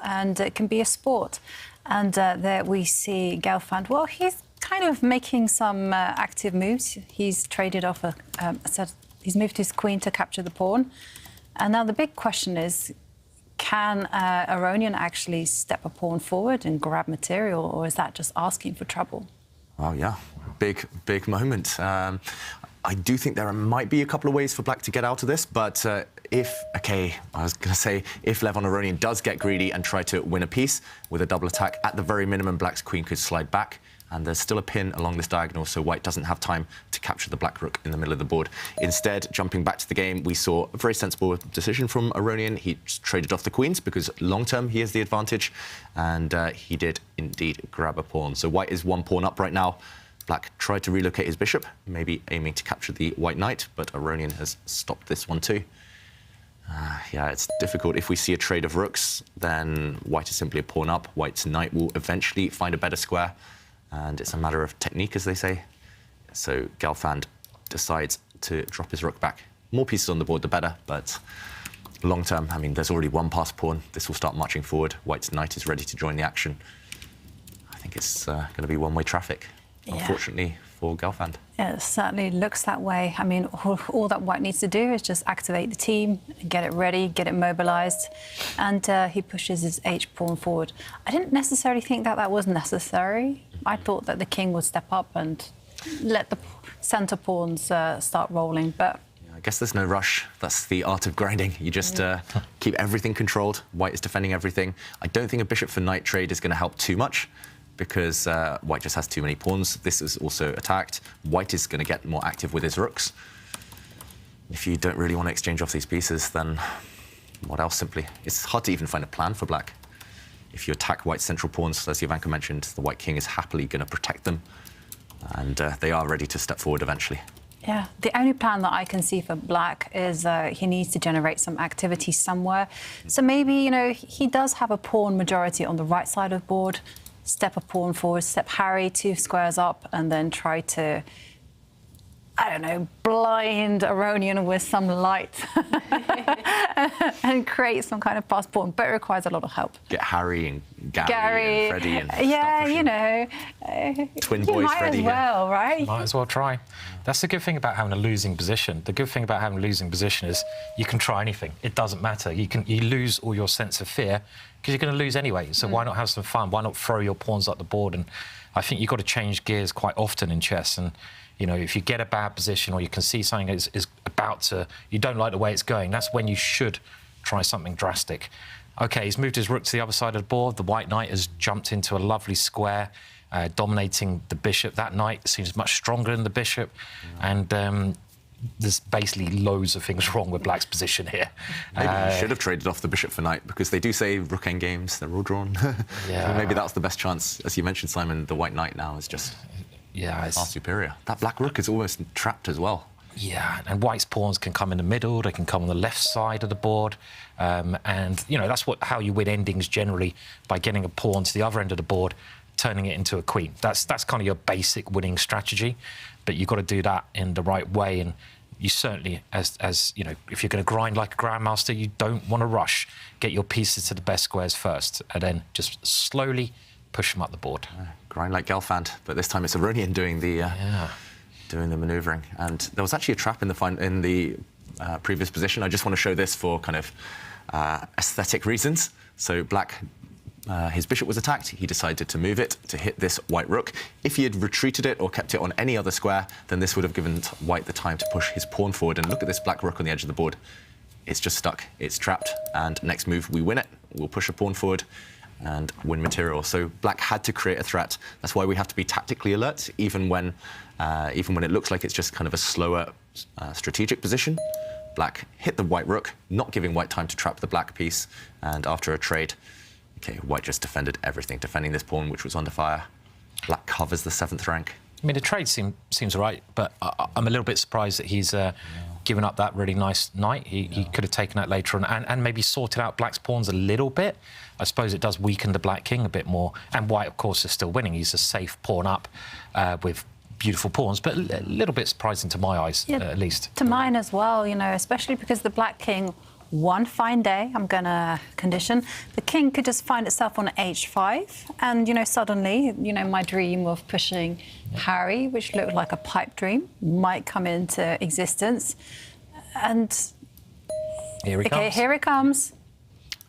and it can be a sport. And there we see Gelfand. Well, he's kind of making some active moves. He's traded off he's moved his queen to capture the pawn. And now the big question is, can Aronian actually step a pawn forward and grab material, or is that just asking for trouble? Oh, yeah. Big moment. I do think there might be a couple of ways for Black to get out of this, but if Levon Aronian does get greedy and try to win a piece with a double attack, at the very minimum, Black's queen could slide back, and there's still a pin along this diagonal, so White doesn't have time to capture the Black rook in the middle of the board. Instead, jumping back to the game, we saw a very sensible decision from Aronian. He just traded off the queens because long-term he has the advantage, and he did indeed grab a pawn. So White is 1 pawn up right now. Black tried to relocate his bishop, maybe aiming to capture the White knight, but Aronian has stopped this one too. Yeah, it's difficult. If we see a trade of rooks, then White is simply a pawn up. White's knight will eventually find a better square, and it's a matter of technique, as they say. So Gelfand decides to drop his rook back. More pieces on the board, the better, but long term, I mean, there's already 1 passed pawn. This will start marching forward. White's knight is ready to join the action. I think it's going to be one-way traffic, unfortunately for Gelfand. Yeah, it certainly looks that way. I mean, all that White needs to do is just activate the team, get it ready, get it mobilised, and he pushes his H-pawn forward. I didn't necessarily think that was necessary. I thought that the king would step up and let the centre pawns start rolling, but... I guess there's no rush. That's the art of grinding. You just keep everything controlled. White is defending everything. I don't think a bishop for knight trade is going to help too much, because White just has too many pawns. This is also attacked. White is going to get more active with his rooks. If you don't really want to exchange off these pieces, then what else simply? It's hard to even find a plan for Black. If you attack White's central pawns, as Jovanka mentioned, the White king is happily going to protect them, and they are ready to step forward eventually. Yeah, the only plan that I can see for Black is he needs to generate some activity somewhere. So maybe, you know, he does have a pawn majority on the right side of the board. Step a pawn forward, step Harry 2 squares up, and then try to, I don't know, blind Aronian with some light and create some kind of pass pawn, but it requires a lot of help. Get Harry and Gary and Freddie and yeah, you know, twin boys might Freddie as well, right? Might as well try. That's the good thing about having a losing position. The good thing about having a losing position is you can try anything. It doesn't matter. You lose all your sense of fear because you're going to lose anyway. So why not have some fun? Why not throw your pawns up the board? And I think you've got to change gears quite often in chess. And you know, if you get a bad position or you can see something is about to, you don't like the way it's going, that's when you should try something drastic. OK, he's moved his rook to the other side of the board. The white knight has jumped into a lovely square, dominating the bishop. That knight seems much stronger than the bishop. And there's basically loads of things wrong with Black's position here. Maybe he should have traded off the bishop for knight, because they do say rook endgames, they're all drawn. Yeah. So maybe that's the best chance. As you mentioned, Simon, the white knight now is just far superior. That black rook is almost trapped as well. Yeah, and White's pawns can come in the middle, they can come on the left side of the board, and, you know, that's how you win endings generally, by getting a pawn to the other end of the board, turning it into a queen. That's kind of your basic winning strategy, but you've got to do that in the right way, and you certainly, as you know, if you're going to grind like a grandmaster, you don't want to rush. Get your pieces to the best squares first, and then just slowly push them up the board. Grind like Gelfand, but this time it's Aronian doing the manoeuvring. And there was actually a trap in the previous position. I just want to show this for kind of aesthetic reasons. So Black, his bishop was attacked. He decided to move it to hit this white rook. If he had retreated it or kept it on any other square, then this would have given White the time to push his pawn forward. And look at this black rook on the edge of the board. It's just stuck. It's trapped. And next move, we win it. We'll push a pawn forward and win material. So Black had to create a threat. That's why we have to be tactically alert, even when it looks like it's just kind of a slower strategic position. Black hit the white rook, not giving White time to trap the black piece, and after a trade, okay, White just defended everything, defending this pawn, which was under fire. Black covers the 7th rank. I mean, the trade seems right, but I'm a little bit surprised that he's given up that really nice knight. He could have taken that later on and maybe sorted out Black's pawns a little bit. I suppose it does weaken the Black king a bit more. And White, of course, is still winning. He's a safe pawn up with beautiful pawns, but a little bit surprising to my eyes, at least. To mine as well, you know, especially because the Black king, one fine day, I'm going to condition, the king could just find itself on h5, and, you know, suddenly, you know, my dream of pushing Harry, which looked like a pipe dream, might come into existence. And here he comes. Here it comes.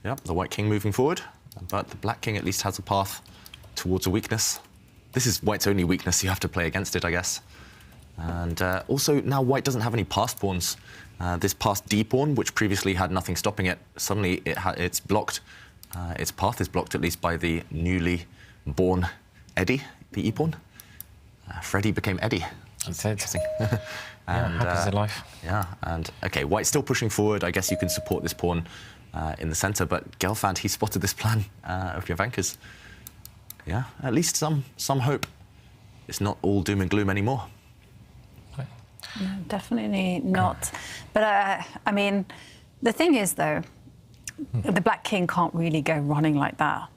Yep, the white king moving forward, but the black king at least has a path towards a weakness. This is White's only weakness. You have to play against it, I guess. And also, now White doesn't have any passed pawns. This passed D pawn, which previously had nothing stopping it, suddenly it's blocked. Its path is blocked, at least by the newly born Eddie, the E pawn. Freddie became Eddie. That's interesting. Happens in life. Yeah, and OK, White's still pushing forward. I guess you can support this pawn in the centre, but Gelfand, he spotted this plan of Jovanka's. Yeah, at least some hope. It's not all doom and gloom anymore. No, definitely not. But, I mean, the thing is, though, the Black King can't really go running like that.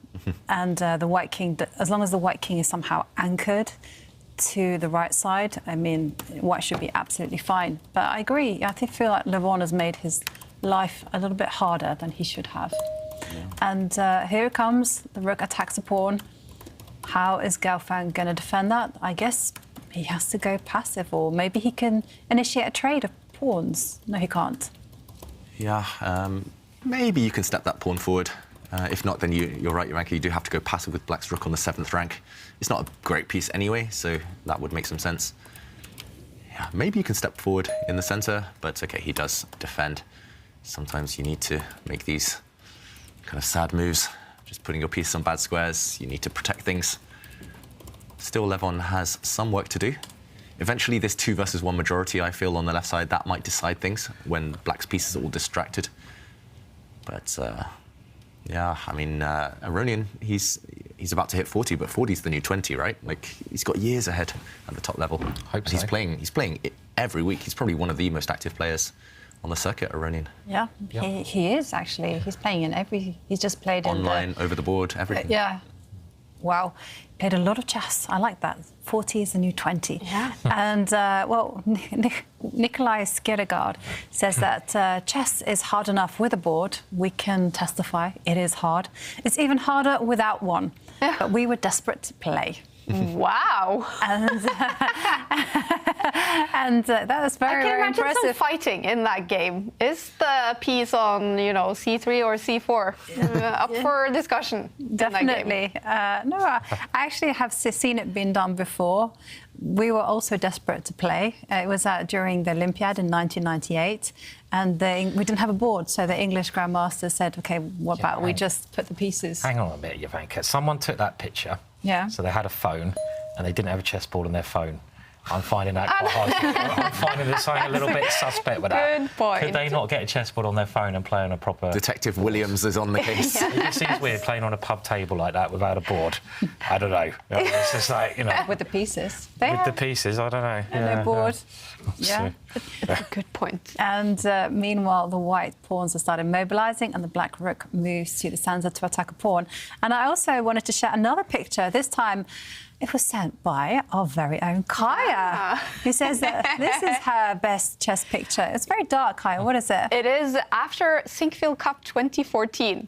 And the White King, as long as the White King is somehow anchored to the right side, I mean, White should be absolutely fine. But I agree. I feel like Levon has made his life a little bit harder than he should have. Yeah. And here it comes. The rook attacks the pawn. How is Gelfand going to defend that? I guess he has to go passive, or maybe he can initiate a trade of pawns. No, he can't. Yeah, maybe you can step that pawn forward. If not, then you're right, Jovanka, you do have to go passive with black's rook on the 7th rank. It's not a great piece anyway, so that would make some sense. Yeah, maybe you can step forward in the center, but okay, he does defend. Sometimes you need to make these kind of sad moves, just putting your piece on bad squares. You need to protect things. Still, Levon has some work to do. Eventually, this 2 versus 1 majority, I feel, on the left side, that might decide things when black's pieces are all distracted. But yeah, I mean, Aronian, he's about to hit 40, but 40 is the new 20, right? Like, he's got years ahead at the top level. Hope so. He's playing it every week. He's probably one of the most active players on the circuit, Aronian. Yeah, he is actually. He's playing in every. He's just played online, over the board, everything. Yeah. Wow, played a lot of chess. I like that. 40 is the new 20. Yeah. And well, Nikolai Skirgaard says that chess is hard enough with a board. We can testify it is hard. It's even harder without one. Yeah. But we were desperate to play. Wow. And that was very, very impressive. I can imagine some fighting in that game. Is the piece on, C3 or C4 up for discussion? Definitely. No, I actually have seen it been done before. We were also desperate to play. It was during the Olympiad in 1998, and we didn't have a board, so the English Grandmaster said, OK, what about we just put the pieces? Hang on a minute, Jovanka. Someone took that picture. Yeah. So they had a phone, and they didn't have a chessboard on their phone. I'm finding that quite hard. I'm finding there's something a little bit suspect with that. Good point. Could they not get a chessboard on their phone and play on a proper... Detective Williams is on the case. It seems weird playing on a pub table like that without a board. I don't know. It's just like, With the pieces. With the pieces, I don't know. And no board. Yeah. That's a good point. And meanwhile, the white pawns have started mobilising, and the black rook moves to the stanza to attack a pawn. And I also wanted to share another picture. This time, it was sent by our very own Kaja, who says that this is her best chess picture. It's very dark, Kaja. What is it? It is after Sinkfield Cup 2014.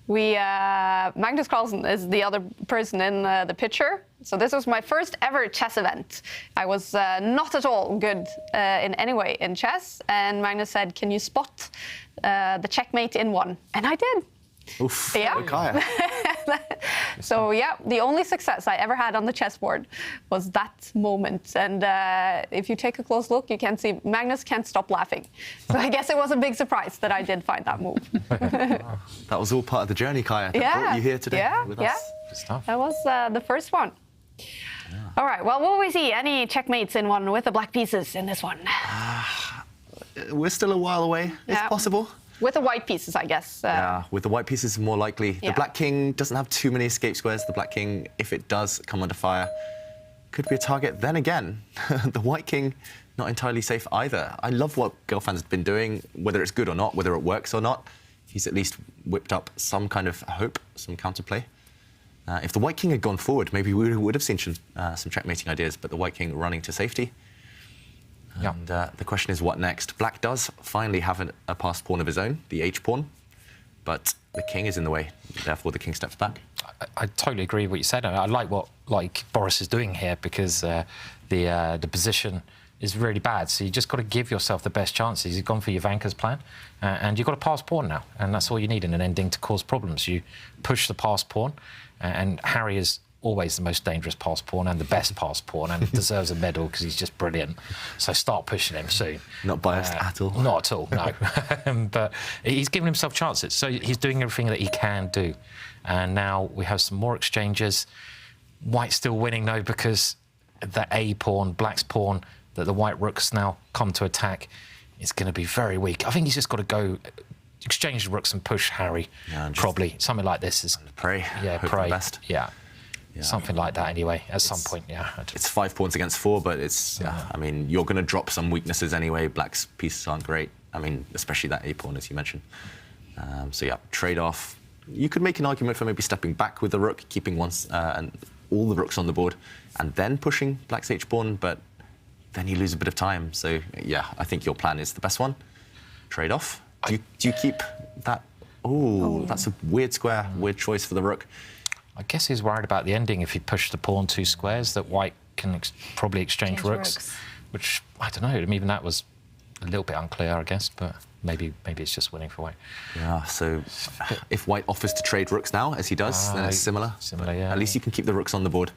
Magnus Carlsen is the other person in the picture. So this was my first ever chess event. I was not at all good in any way in chess. And Magnus said, can you spot the checkmate in one? And I did. Oof. Yeah. Kaja. So yeah, the only success I ever had on the chessboard was that moment. And if you take a close look, you can see Magnus can't stop laughing. So I guess it was a big surprise that I did find that move. That was all part of the journey, Kaja, that brought you here today with us. Good stuff. That was the first one. Yeah. All right, well, will we see any checkmates in one with the black pieces in this one? We're still a while away. It's possible. With the white pieces, I guess. Yeah, with the white pieces, more likely. Yeah. The black king doesn't have too many escape squares. The black king, if it does come under fire, could be a target. Then again, the white king, not entirely safe either. I love what Gelfand's been doing, whether it's good or not, whether it works or not. He's at least whipped up some kind of hope, some counterplay. If the white king had gone forward, maybe we would have seen some checkmating ideas, but the white king running to safety. And the question is, what next? Black does finally have a passed pawn of his own, the h-pawn, but the king is in the way. Therefore, the king steps back. I totally agree with what you said. I like what Boris is doing here, because the position is really bad. So you just got to give yourself the best chances. He's gone for Jovanka's plan, and you've got a passed pawn now, and that's all you need in an ending to cause problems. You push the passed pawn, and Harry is always the most dangerous passed pawn and the best passed pawn, and deserves a medal because he's just brilliant. So start pushing him soon. Not biased at all. Not at all, no. But he's given himself chances, so he's doing everything that he can do. And now we have some more exchanges. White's still winning, though, because the A-pawn, black's pawn, that the white rook's now come to attack, is going to be very weak. I think he's just got to go exchange the rooks and push Harry, probably. Something like this is... Pray. Yeah, hope pray. for the best. Yeah. Something like that, anyway, at some point, yeah. It's 5 pawns against 4, but it's, I mean, you're going to drop some weaknesses anyway. Black's pieces aren't great. I mean, especially that A-pawn, as you mentioned. So, yeah, trade-off. You could make an argument for maybe stepping back with the rook, keeping and all the rooks on the board, and then pushing black's H-pawn, but then you lose a bit of time. So, yeah, I think your plan is the best one. Trade-off. Do you keep that? Oh, that's a weird square, weird choice for the rook. I guess he's worried about the ending if he pushed the pawn 2 squares, that white can probably exchange rooks, which, I don't know, I mean, even that was a little bit unclear, I guess, but maybe it's just winning for white. Yeah, so if white offers to trade rooks now, as he does, then it's similar. Similar, yeah. At least you can keep the rooks on the board.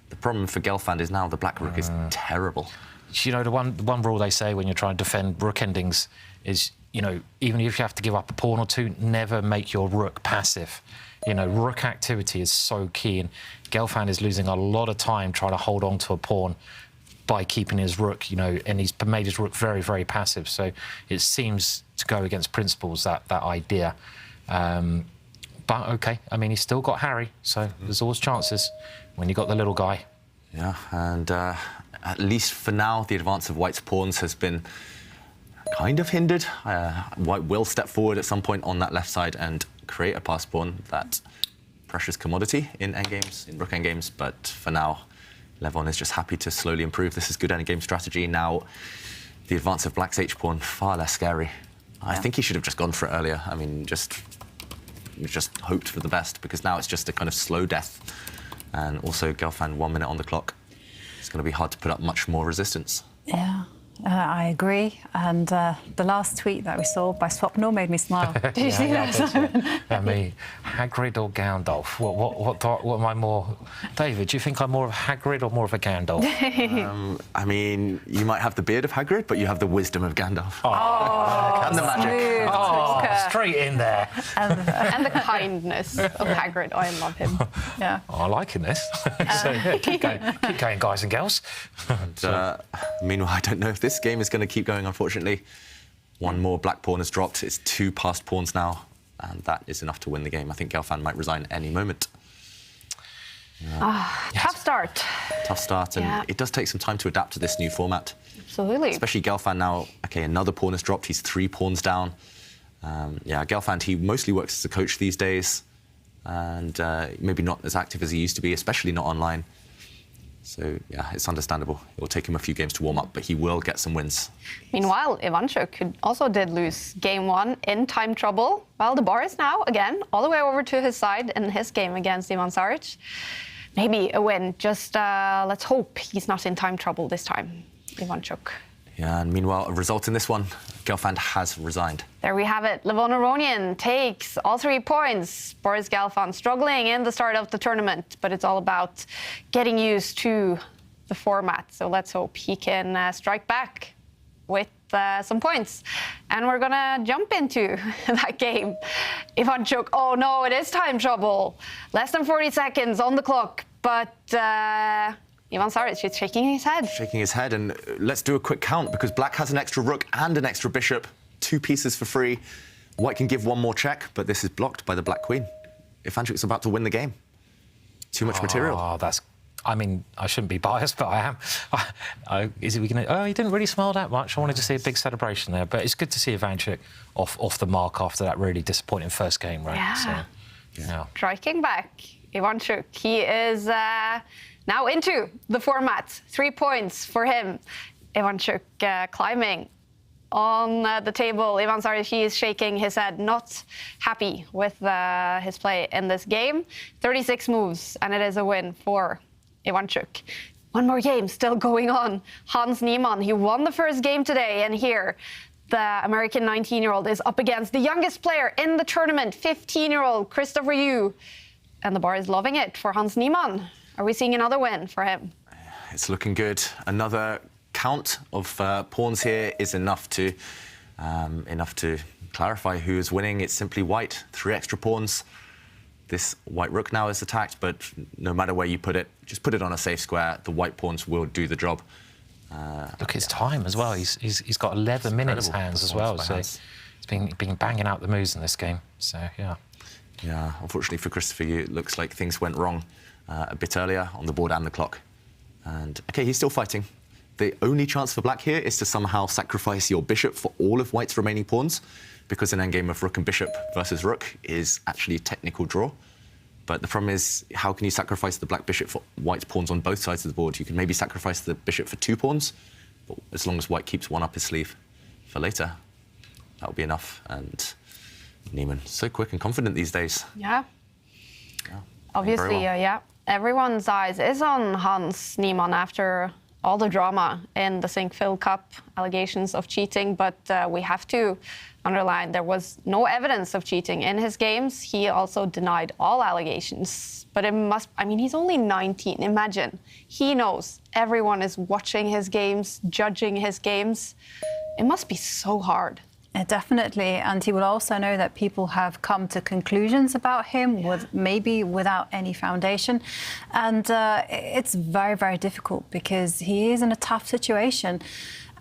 The problem for Gelfand is now the black rook is terrible. You know, the one rule they say when you're trying to defend rook endings is, you know, even if you have to give up a pawn or two, never make your rook passive. You know, rook activity is so key, and Gelfand is losing a lot of time trying to hold on to a pawn by keeping his rook, you know, and he's made his rook very, very passive. So it seems to go against principles, that idea. But OK, I mean, he's still got Harry, so there's always chances when you got the little guy. Yeah, and at least for now, the advance of white's pawns has been kind of hindered. White will step forward at some point on that left side and create a pass pawn, that precious commodity in endgames, in rook endgames. But for now, Levon is just happy to slowly improve. This is good endgame strategy. Now, the advance of black's h-pawn, far less scary. I think he should have just gone for it earlier. I mean, just hoped for the best, because now it's just a kind of slow death. And also, Gelfand, 1 minute on the clock. It's going to be hard to put up much more resistance. Yeah. I agree, and the last tweet that we saw by Swapnil made me smile. Did you see that, Simon? I mean, Hagrid or Gandalf? What am I more? David, do you think I'm more of Hagrid or more of a Gandalf? I mean, you might have the beard of Hagrid, but you have the wisdom of Gandalf. Oh, and the magic. Oh, straight in there. And the kindness of Hagrid. I love him. Yeah. Oh, I'm liking this. So, yeah, keep going, guys and girls. Meanwhile, I don't know if this game is going to keep going, unfortunately. One more black pawn has dropped. It's 2 passed pawns now, and that is enough to win the game. I think Gelfand might resign any moment. Tough start. Tough start, and it does take some time to adapt to this new format. Absolutely. Especially Gelfand now. OK, another pawn has dropped. He's 3 pawns down. Yeah, Gelfand, he mostly works as a coach these days, and maybe not as active as he used to be, especially not online. So, yeah, it's understandable. It will take him a few games to warm up, but he will get some wins. Meanwhile, Ivanchuk, who also did lose game 1 in time trouble. Well, the bar is now, again, all the way over to his side in his game against Ivan Saric. Maybe a win. Just let's hope he's not in time trouble this time, Ivanchuk. Yeah, and meanwhile, a result in this one, Gelfand has resigned. There we have it. Levon Aronian takes all 3 points. Boris Gelfand struggling in the start of the tournament, but it's all about getting used to the format. So let's hope he can strike back with some points. And we're going to jump into that game. Ivanchuk, oh no, it is time trouble. Less than 40 seconds on the clock, but... Ivan Saric is shaking his head. Shaking his head, and let's do a quick count, because black has an extra rook and an extra bishop. 2 pieces for free. White can give 1 more check, but this is blocked by the black queen. Ivanchuk's about to win the game. Too much material. Oh, that's... I mean, I shouldn't be biased, but I am. Is it we going to... Oh, he didn't really smile that much. I wanted to see a big celebration there, but it's good to see Ivanchuk off the mark after that really disappointing first game, right? Yeah. So, yeah. Striking back, Ivanchuk, he is... now into the format. 3 points for him. Ivanchuk climbing on the table. Ivan Saric, he is shaking his head, not happy with his play in this game. 36 moves, and it is a win for Ivanchuk. 1 more game still going on. Hans Nimon, he won the first game today, and here the American 19-year-old is up against the youngest player in the tournament, 15-year-old Christopher Yu. And the bar is loving it for Hans Nimon. Are we seeing another win for him? It's looking good. Another count of pawns here is enough to clarify who is winning. It's simply white. 3 extra pawns. This white rook now is attacked, but no matter where you put it, just put it on a safe square. The white pawns will do the job. Look at his time as well. He's got 11 minutes hands as well. So he's been banging out the moves in this game. So yeah. Yeah. Unfortunately for Christopher Yu, it looks like things went wrong a bit earlier on the board and the clock. And OK, he's still fighting. The only chance for black here is to somehow sacrifice your bishop for all of white's remaining pawns, because an endgame of rook and bishop versus rook is actually a technical draw. But the problem is, how can you sacrifice the black bishop for white's pawns on both sides of the board? You can maybe sacrifice the bishop for 2 pawns, but as long as white keeps 1 up his sleeve for later, that'll be enough. And Nimon, so quick and confident these days. Yeah. Obviously, well. yeah. Everyone's eyes is on Hans Nimon after all the drama in the St. Cup, allegations of cheating, but we have to underline there was no evidence of cheating in his games. He also denied all allegations. But it must, I mean, he's only 19. Imagine, he knows everyone is watching his games, judging his games. It must be so hard. Definitely, and he will also know that people have come to conclusions about him with maybe without any foundation, and it's very, very difficult because he is in a tough situation.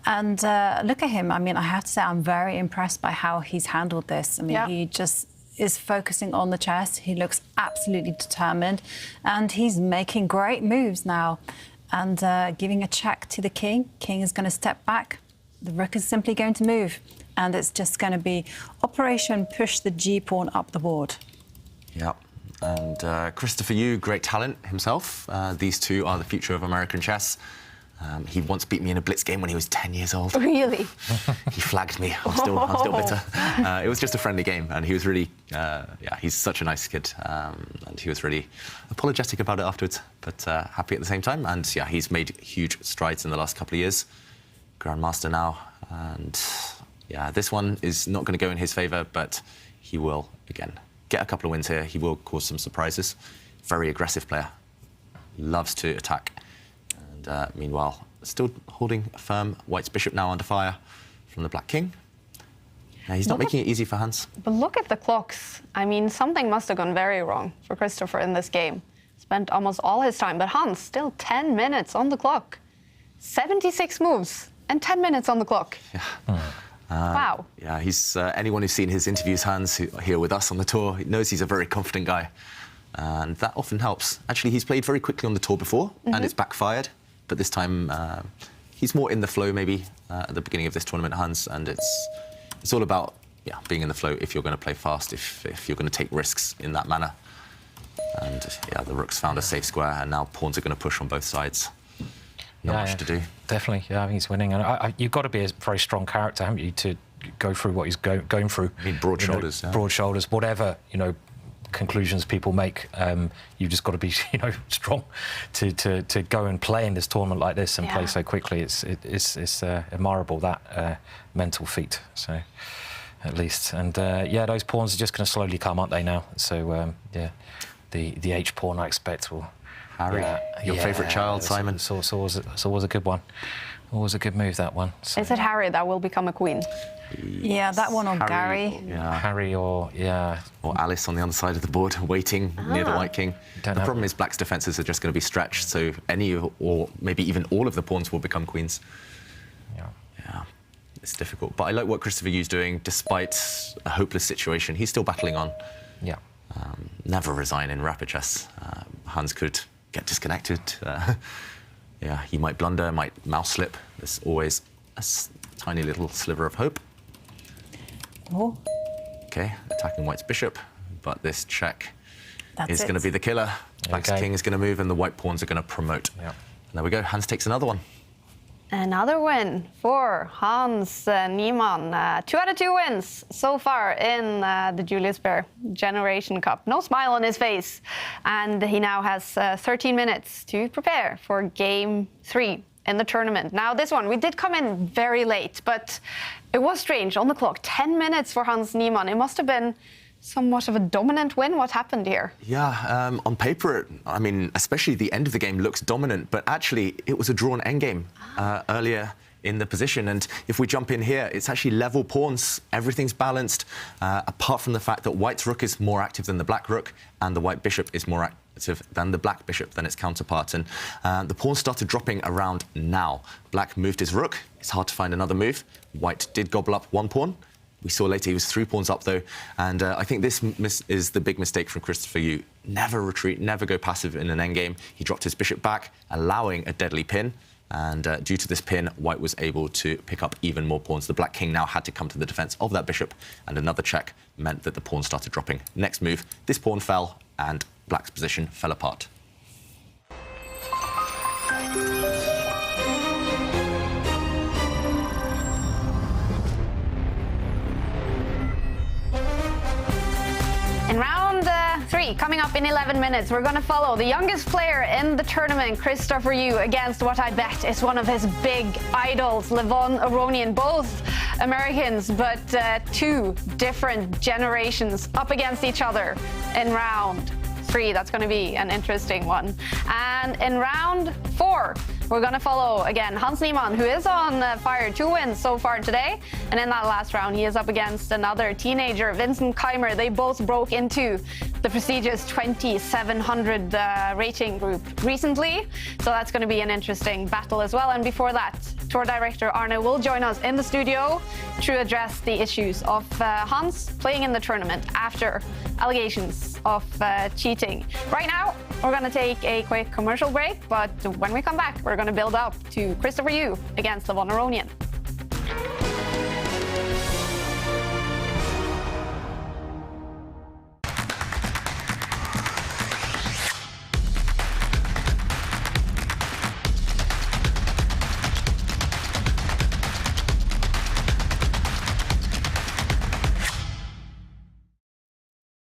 And look at him. I mean, I have to say, I'm very impressed by how he's handled this. I mean, he just is focusing on the chess. He looks absolutely determined, and he's making great moves now, and giving a check to the king. King is going to step back. The rook is simply going to move. And it's just going to be Operation Push the G-pawn up the board. Yeah, and Christopher Yu, great talent himself. These two are the future of American chess. He once beat me in a blitz game when he was 10 years old. Really? He flagged me. I'm still bitter. It was just a friendly game, and he was really, he's such a nice kid. And he was really apologetic about it afterwards, but happy at the same time. And yeah, he's made huge strides in the last couple of years. Grandmaster now, and yeah, this one is not going to go in his favour, but he will, again, get a couple of wins here. He will cause some surprises. Very aggressive player. Loves to attack. And meanwhile, still holding firm. White's bishop now under fire from the black king. He's not making it easy for Hans. But look at the clocks. I mean, something must have gone very wrong for Christopher in this game. Spent almost all his time, but Hans, still 10 minutes on the clock. 76 moves and 10 minutes on the clock. Yeah. Wow. Yeah, he's anyone who's seen his interviews, Hans, here with us on the tour, knows he's a very confident guy. And that often helps. Actually, he's played very quickly on the tour before, and it's backfired. But this time, he's more in the flow, maybe, at the beginning of this tournament, Hans. And it's all about being in the flow if you're going to play fast, if you're going to take risks in that manner. And yeah, the rook's found a safe square, and now pawns are going to push on both sides. Not much to do. Definitely, yeah, I think he's winning. And you've got to be a very strong character, haven't you, to go through what he's going through. I mean, broad shoulders. Broad shoulders, whatever, conclusions people make, you've just got to be, strong to go and play in this tournament like this and play so quickly. It's admirable, that mental feat. So, at least, and those pawns are just going to slowly come, aren't they now? So the H pawn I expect will. Harry, your favourite child, Simon. It's always a good one. Always a good move, that one. So. Is it Harry that will become a queen? Yeah, that one or Gary. Harry or Alice on the other side of the board, waiting near the white king. The problem is black's defences are just going to be stretched, so any or maybe even all of the pawns will become queens. Yeah, it's difficult. But I like what Christopher Yu's doing, despite a hopeless situation. He's still battling on. Yeah. Never resign in rapid chess. Hans could get disconnected. He might blunder, might mouse slip. There's always a tiny little sliver of hope. Oh. Okay, attacking white's bishop, but this check is going to be the killer. Black's king is going to move, and the white pawns are going to promote. Yeah. And there we go. Hans takes another one. Another win for Hans Nimon. 2 out of 2 wins so far in the Julius Baer Generation Cup. No smile on his face. And he now has 13 minutes to prepare for Game 3 in the tournament. Now, this one, we did come in very late, but it was strange. On the clock, 10 minutes for Hans Nimon. It must have been somewhat of a dominant win. What happened here? Yeah, on paper, I mean, especially the end of the game looks dominant, but actually it was a drawn endgame earlier in the position. And if we jump in here, it's actually level pawns. Everything's balanced, apart from the fact that white's rook is more active than the black rook, and the white bishop is more active than the black bishop, than its counterpart. And the pawns started dropping around now. Black moved his rook. It's hard to find another move. White did gobble up one pawn. We saw later he was 3 pawns up, though, and I think this is the big mistake from Christopher Yu. Never retreat, never go passive in an endgame. He dropped his bishop back, allowing a deadly pin, and due to this pin, white was able to pick up even more pawns. The black king now had to come to the defence of that bishop, and another check meant that the pawns started dropping. Next move, this pawn fell, and black's position fell apart. In round 3, Coming up in 11 minutes, we're going to follow the youngest player in the tournament, Christopher Yu, against what I bet is one of his big idols, Levon Aronian. Both Americans, but two different generations up against each other in round 3. That's going to be an interesting one. And in round 4, we're going to follow, again, Hans Nimon, who is on fire. 2 wins so far today. And in that last round, he is up against another teenager, Vincent Keimer. They both broke into the prestigious 2700 rating group recently. So that's going to be an interesting battle as well. And before that, tour director Arne will join us in the studio to address the issues of Hans playing in the tournament after allegations of cheating. Right now, we're going to take a quick commercial break, but when we come back, we're going to build up to Christopher Yu against Levon Aronian.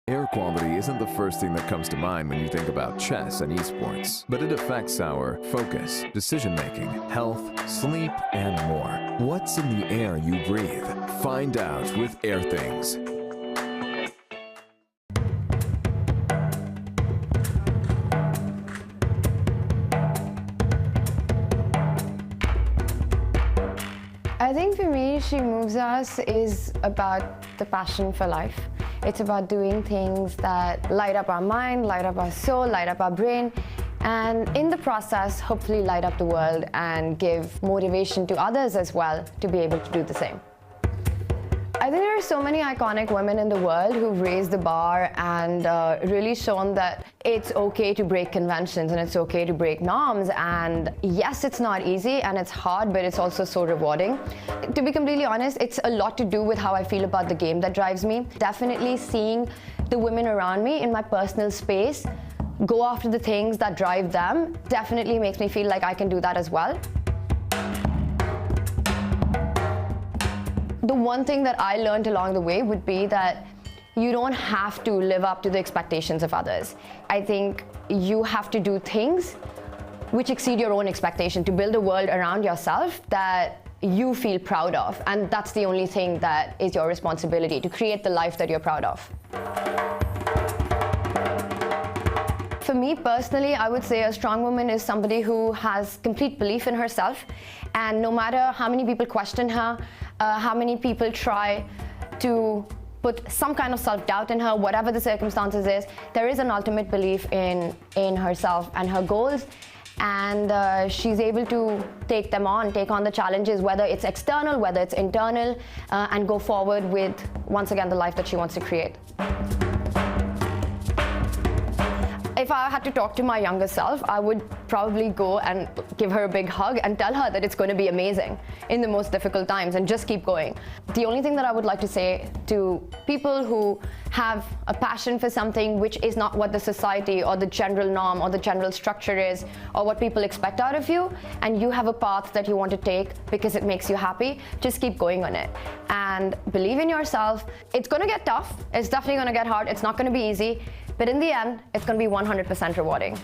Air quality isn't the first thing that comes to mind when you think about chess and esports, but it affects our focus, decision-making, health, sleep, and more. What's in the air you breathe? Find out with Air Things. I think for me, She Moves Us is about the passion for life. It's about doing things that light up our mind, light up our soul, light up our brain, and in the process, hopefully light up the world and give motivation to others as well to be able to do the same. I think there are so many iconic women in the world who've raised the bar and really shown that it's okay to break conventions and it's okay to break norms. And yes, it's not easy and it's hard, but it's also so rewarding. To be completely honest, it's a lot to do with how I feel about the game that drives me. Definitely seeing the women around me in my personal space go after the things that drive them definitely makes me feel like I can do that as well. The one thing that I learned along the way would be that you don't have to live up to the expectations of others. I think you have to do things which exceed your own expectation to build a world around yourself that you feel proud of. And that's the only thing that is your responsibility, to create the life that you're proud of. For me personally, I would say a strong woman is somebody who has complete belief in herself, and no matter how many people question her, how many people try to put some kind of self-doubt in her, whatever the circumstances is, there is an ultimate belief in herself and her goals, and she's able to take on the challenges, whether it's external, whether it's internal, and go forward with, once again, the life that she wants to create. If I had to talk to my younger self, I would probably go and give her a big hug and tell her that it's going to be amazing in the most difficult times and just keep going. The only thing that I would like to say to people who have a passion for something which is not what the society or the general norm or the general structure is or what people expect out of you, and you have a path that you want to take because it makes you happy, just keep going on it and believe in yourself. It's going to get tough. It's definitely going to get hard. It's not going to be easy. But in the end, it's going to be 100% rewarding.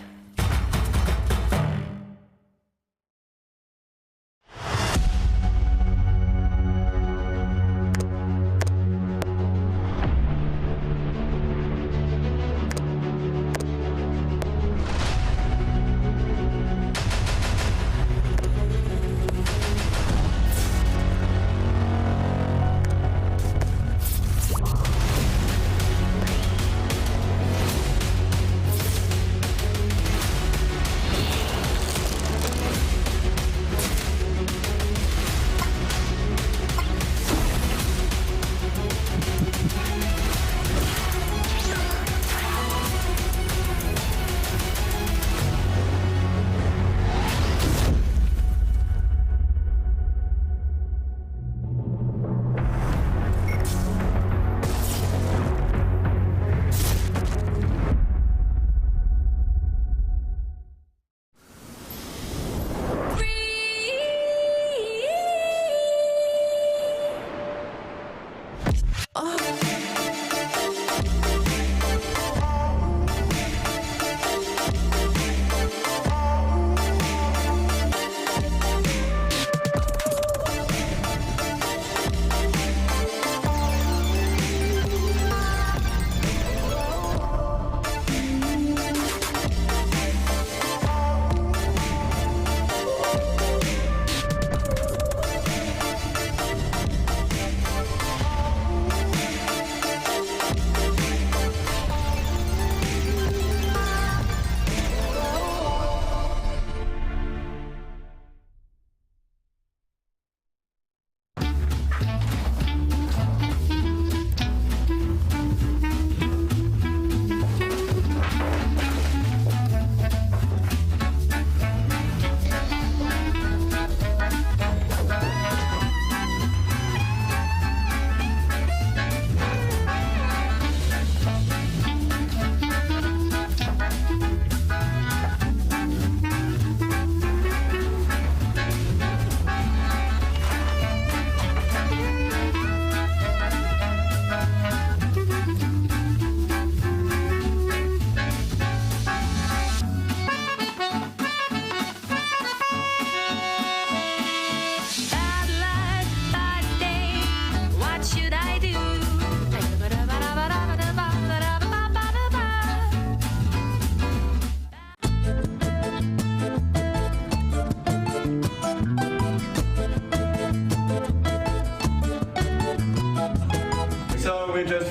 just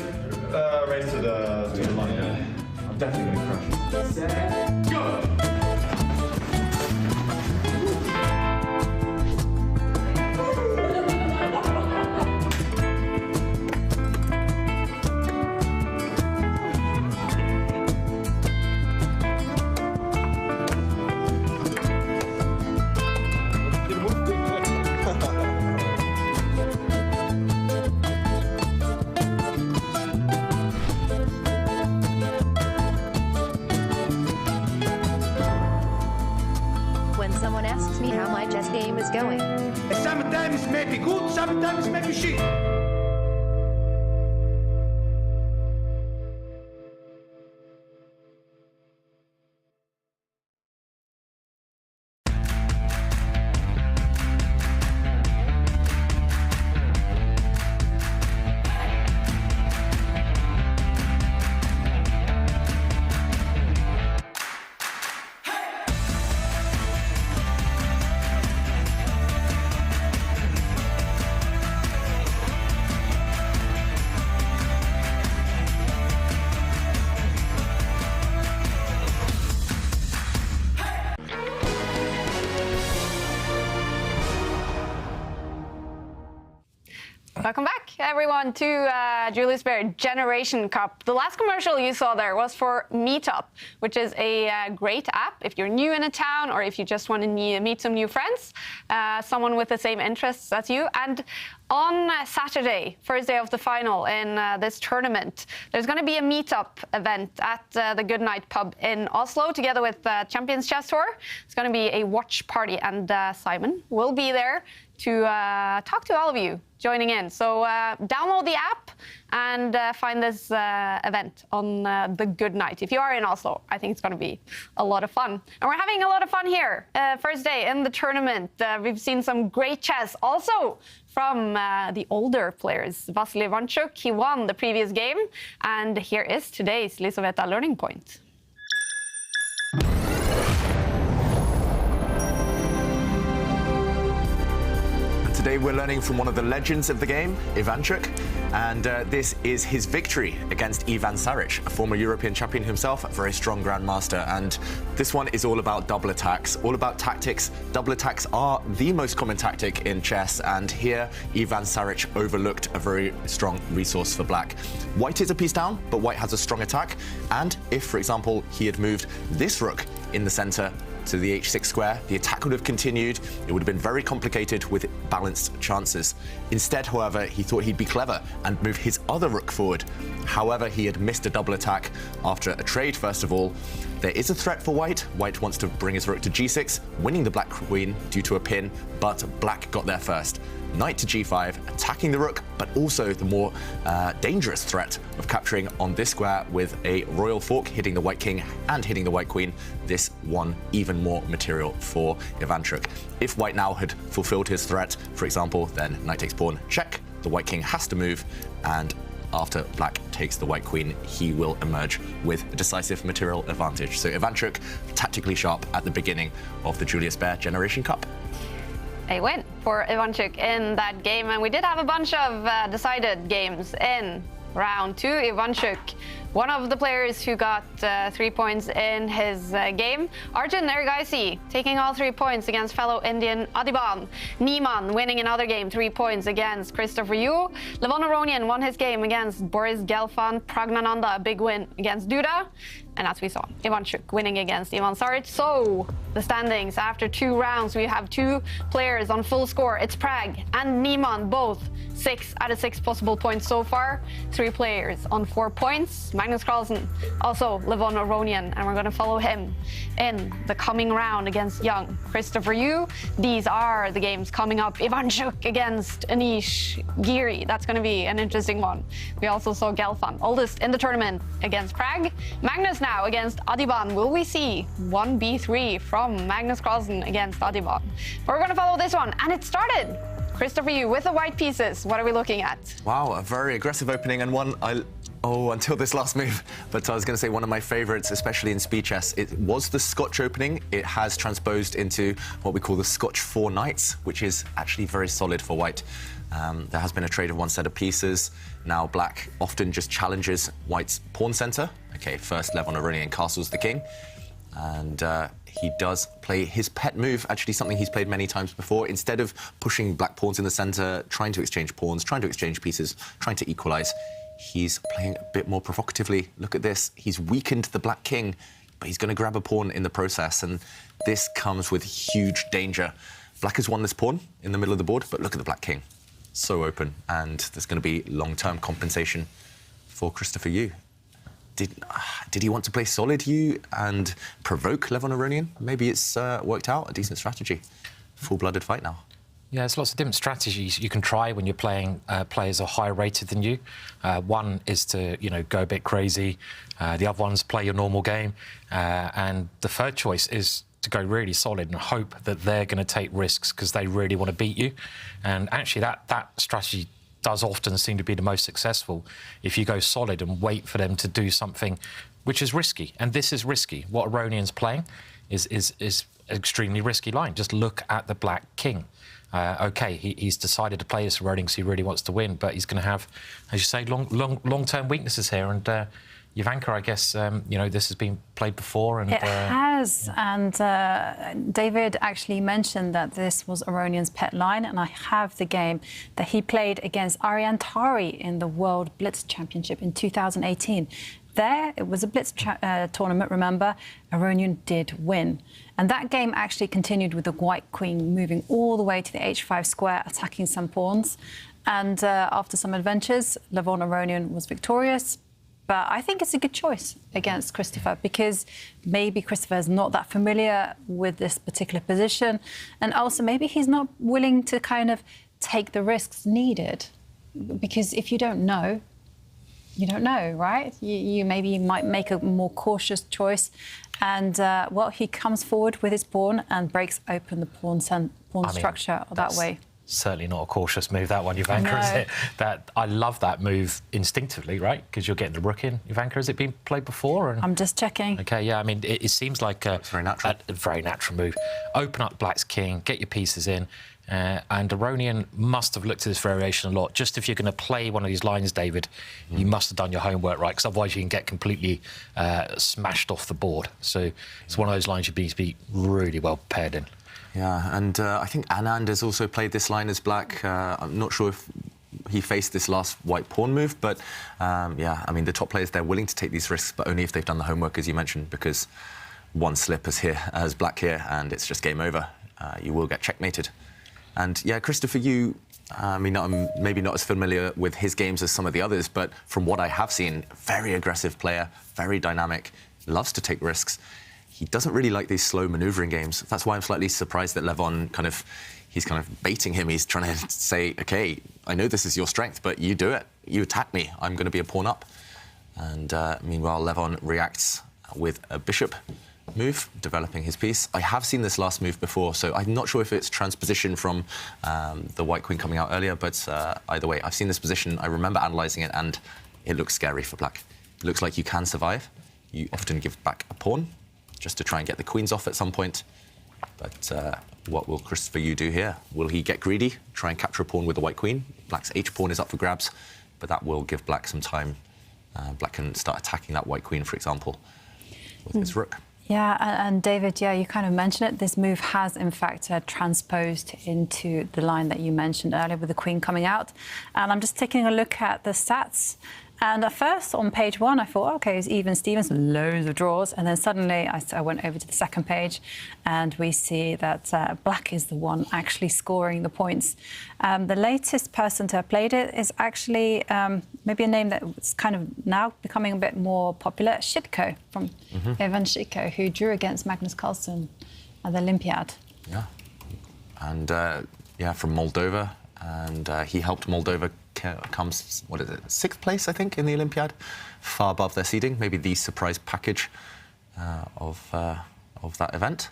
race to the line? Yeah. I'm definitely gonna crash. Set, go! When someone asks me how my chess game is going, sometimes maybe good, sometimes maybe shit. Welcome back, everyone, to Julius Baer Generation Cup. The last commercial you saw there was for Meetup, which is a great app if you're new in a town or if you just want to meet some new friends, someone with the same interests as you. And on Saturday, first day of the final in this tournament, there's going to be a meetup event at the Goodnight pub in Oslo, together with Champions Chess Tour. It's going to be a watch party, and Simon will be there to talk to all of you joining in. So download the app and find this event on the Goodnight. If you are in Oslo, I think it's going to be a lot of fun. And we're having a lot of fun here. First day in the tournament. We've seen some great chess also from the older players. Vasil Ivanchuk, he won the previous game. And here is today's Lisoveta learning point. Today we're learning from one of the legends of the game, Ivanchuk, and this is his victory against Ivan Saric, a former European champion himself, a very strong grandmaster. And this one is all about double attacks, all about tactics. Double attacks are the most common tactic in chess, and here Ivan Saric overlooked a very strong resource for black. White is a piece down, but white has a strong attack, and if, for example, he had moved this rook in the center to the h6 square, the attack would have continued. It would have been very complicated with balanced chances. Instead, however, he thought he'd be clever and move his other rook forward. However, he had missed a double attack after a trade, first of all. There is a threat for white. White wants to bring his rook to g6, winning the black queen due to a pin, but black got there first. Knight to g5, attacking the rook, but also the more dangerous threat of capturing on this square with a royal fork, hitting the white king and hitting the white queen. This won even more material for Ivanchuk. If white now had fulfilled his threat, for example, then knight takes pawn, check, the white king has to move, and after black takes the white queen, he will emerge with a decisive material advantage. So Ivanchuk, tactically sharp at the beginning of the Julius Baer Generation Cup. A win for Ivanchuk in that game, and we did have a bunch of decided games in round two. Ivanchuk, one of the players who got 3 points in his game. Arjun Erigaisi taking all 3 points against fellow Indian Adiban. Nimon winning another game, 3 points against Christopher Yu. Levon Aronian won his game against Boris Gelfand. Pragnananda, a big win against Duda. And as we saw, Ivanchuk winning against Ivan Saric. So the standings after 2 rounds, we have 2 players on full score. It's Prag and Nimon, both 6 out of 6 possible points so far. 3 players on 4 points. Magnus Carlsen, also Levon Aronian, and we're going to follow him in the coming round against young Christopher Yu. These are the games coming up. Ivanchuk against Anish Giri. That's going to be an interesting one. We also saw Gelfand, oldest in the tournament, against Prag. Magnus now against Adiban. Will we see 1b3 from Magnus Carlsen against Adiban? But we're going to follow this one, and it started. Christopher Yu with the white pieces. What are we looking at? Wow, a very aggressive opening, and one I Oh, until this last move. But I was going to say one of my favourites, especially in speed chess, it was the Scotch opening. It has transposed into what we call the Scotch 4 knights, which is actually very solid for white. There has been a trade of one set of pieces. Now black often just challenges white's pawn centre. Okay, first Levon Aronian castles the king. And he does play his pet move, actually something he's played many times before. Instead of pushing black pawns in the centre, trying to exchange pawns, trying to exchange pieces, trying to equalise, he's playing a bit more provocatively. Look at this. He's weakened the black king, but he's going to grab a pawn in the process, and this comes with huge danger. Black has won this pawn in the middle of the board, but look at the black king. So open, and there's going to be long-term compensation for Christopher Yu. Did he want to play solid Yu and provoke Levon Aronian? Maybe it's worked out, a decent strategy. Full-blooded fight now. Yeah, there's lots of different strategies you can try when you're playing players are higher rated than you. One is to, go a bit crazy. The other one's play your normal game. And the third choice is to go really solid and hope that they're going to take risks because they really want to beat you. And actually, that strategy does often seem to be the most successful if you go solid and wait for them to do something which is risky. And this is risky. What Aronian's playing is an extremely risky line. Just look at the black king. OK, he's decided to play this Aronian because he really wants to win, but he's going to have, as you say, long-term weaknesses here. And Jovanka, I guess, this has been played before. And it has. And David actually mentioned that this was Aronian's pet line, and I have the game that he played against Ariane Tari in the World Blitz Championship in 2018. There, it was a Blitz tournament, remember? Aronian did win. And that game actually continued with the white queen moving all the way to the h5 square, attacking some pawns. And after some adventures, Levon Aronian was victorious. But I think it's a good choice against Christopher because maybe Christopher is not that familiar with this particular position. And also maybe he's not willing to kind of take the risks needed. Because if you don't know, you don't know, right? You maybe might make a more cautious choice. And, well, he comes forward with his pawn and breaks open the pawn structure that way. Certainly not a cautious move, that one, Jovanka, is it? I love that move instinctively, right? Because you're getting the rook in. Jovanka, has it been played before? And... I'm just checking. OK, yeah, I mean, it seems like a very natural move. Open up black's king, get your pieces in. And Aronian must have looked at this variation a lot. Just if you're going to play one of these lines, David, you must have done your homework right, because otherwise you can get completely smashed off the board. So it's one of those lines you need to be really well prepared in. Yeah, and I think Anand has also played this line as black. I'm not sure if he faced this last white pawn move, but yeah, I mean, the top players, they're willing to take these risks, but only if they've done the homework, as you mentioned, because one slip as black here, and it's just game over. You will get checkmated. And yeah, Christopher Yu, I mean, I'm maybe not as familiar with his games as some of the others, but from what I have seen, very aggressive player, very dynamic, loves to take risks. He doesn't really like these slow manoeuvring games. That's why I'm slightly surprised that Levon he's kind of baiting him. He's trying to say, OK, I know this is your strength, but you do it. You attack me. I'm going to be a pawn up. And meanwhile, Levon reacts with a bishop move, developing his piece. I have seen this last move before, so I'm not sure if it's transposition from the white queen coming out earlier, but either way, I've seen this position. I remember analysing it, and it looks scary for black. It looks like you can survive. You often give back a pawn, just to try and get the queens off at some point. But what will Christopher Yu do here? Will he get greedy, try and capture a pawn with the white queen? Black's h-pawn is up for grabs, but that will give black some time. Black can start attacking that white queen, for example, with his rook. Yeah, and David, yeah, you kind of mentioned it. This move has, in fact, transposed into the line that you mentioned earlier with the queen coming out. And I'm just taking a look at the stats. And at first, on page one, I thought, OK, it's even Stevens, loads of draws. And then suddenly I went over to the second page and we see that black is the one actually scoring the points. The latest person to have played it is actually maybe a name that's kind of now becoming a bit more popular, Shitko from Ivanchuk, who drew against Magnus Carlsen at the Olympiad. Yeah. And, yeah, from Moldova. And he helped Moldova comes, what is it, 6th place, I think, in the Olympiad, far above their seeding, maybe the surprise package of that event.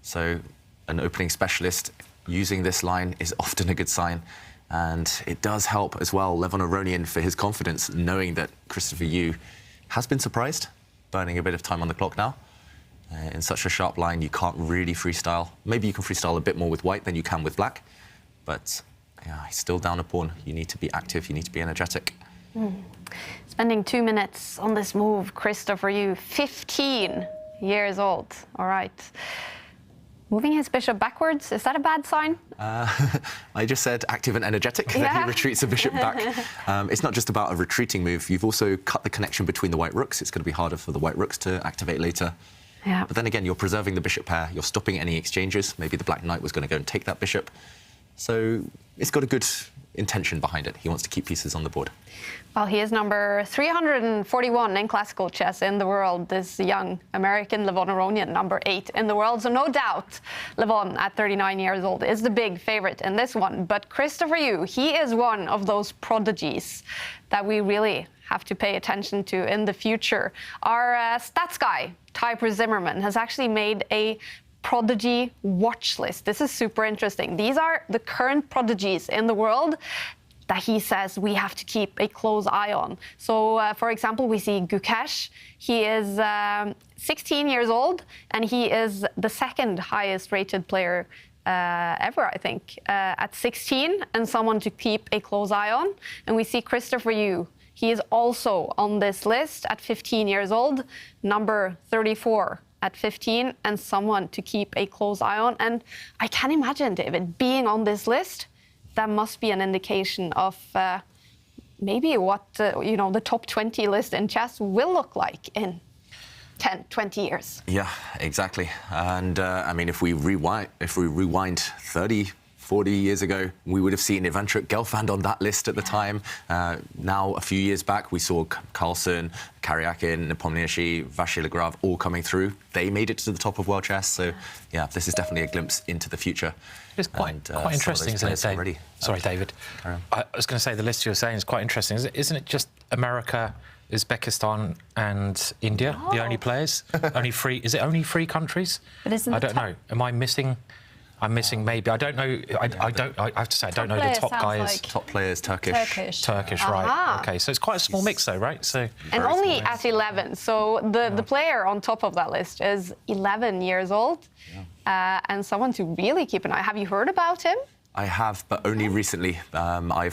So an opening specialist using this line is often a good sign. And it does help as well Levon Aronian for his confidence, knowing that Christopher Yu has been surprised, burning a bit of time on the clock now. In such a sharp line, you can't really freestyle. Maybe you can freestyle a bit more with white than you can with black, but yeah, he's still down a pawn. You need to be active, you need to be energetic. Spending 2 minutes on this move, Christopher Yu, 15 years old. All right. Moving his bishop backwards, is that a bad sign? I just said active and energetic, that he retreats the bishop back. It's not just about a retreating move. You've also cut the connection between the white rooks. It's going to be harder for the white rooks to activate later. Yeah. But then again, you're preserving the bishop pair. You're stopping any exchanges. Maybe the black knight was going to go and take that bishop. So it's got a good intention behind it. He wants to keep pieces on the board. Well, he is number 341 in classical chess in the world. This young American Levon Aronian, number 8 in the world. So no doubt Levon, at 39 years old, is the big favorite in this one. But Christopher Yu, he is one of those prodigies that we really have to pay attention to in the future. Our stats guy, Typer Zimmerman, has actually made a prodigy watch list. This is super interesting. These are the current prodigies in the world that he says we have to keep a close eye on. So, for example, we see Gukesh. He is 16 years old, and he is the second highest rated player ever, I think, at 16, and someone to keep a close eye on. And we see Christopher Yu. He is also on this list at 15 years old, number 34 at 15, and someone to keep a close eye on. And I can imagine, David, being on this list, that must be an indication of maybe what the top 20 list in chess will look like in 10, 20 years. Yeah, exactly. And I mean, if we rewind 30, 40 years ago, we would have seen Ivanchuk, Gelfand on that list at the time. Now, a few years back, we saw Carlson, Karyakin, Nepomniachtchi, Vasil Ivanchuk all coming through. They made it to the top of world chess. So, yeah, this is definitely a glimpse into the future. It's quite interesting, isn't it, David? Sorry, David. I was going to say the list you're saying is quite interesting. Isn't it just America, Uzbekistan and India, the only players? Only 3? Is it only 3 countries? But isn't I don't know. Am I missing? I'm missing maybe. I don't know. I have to say I don't know the top guys. Like top players, Turkish, right? Okay, so it's quite a small mix, though, right? So and only at 11. So the player on top of that list is 11 years old, and someone to really keep an eye. Have you heard about him? I have, but only recently. I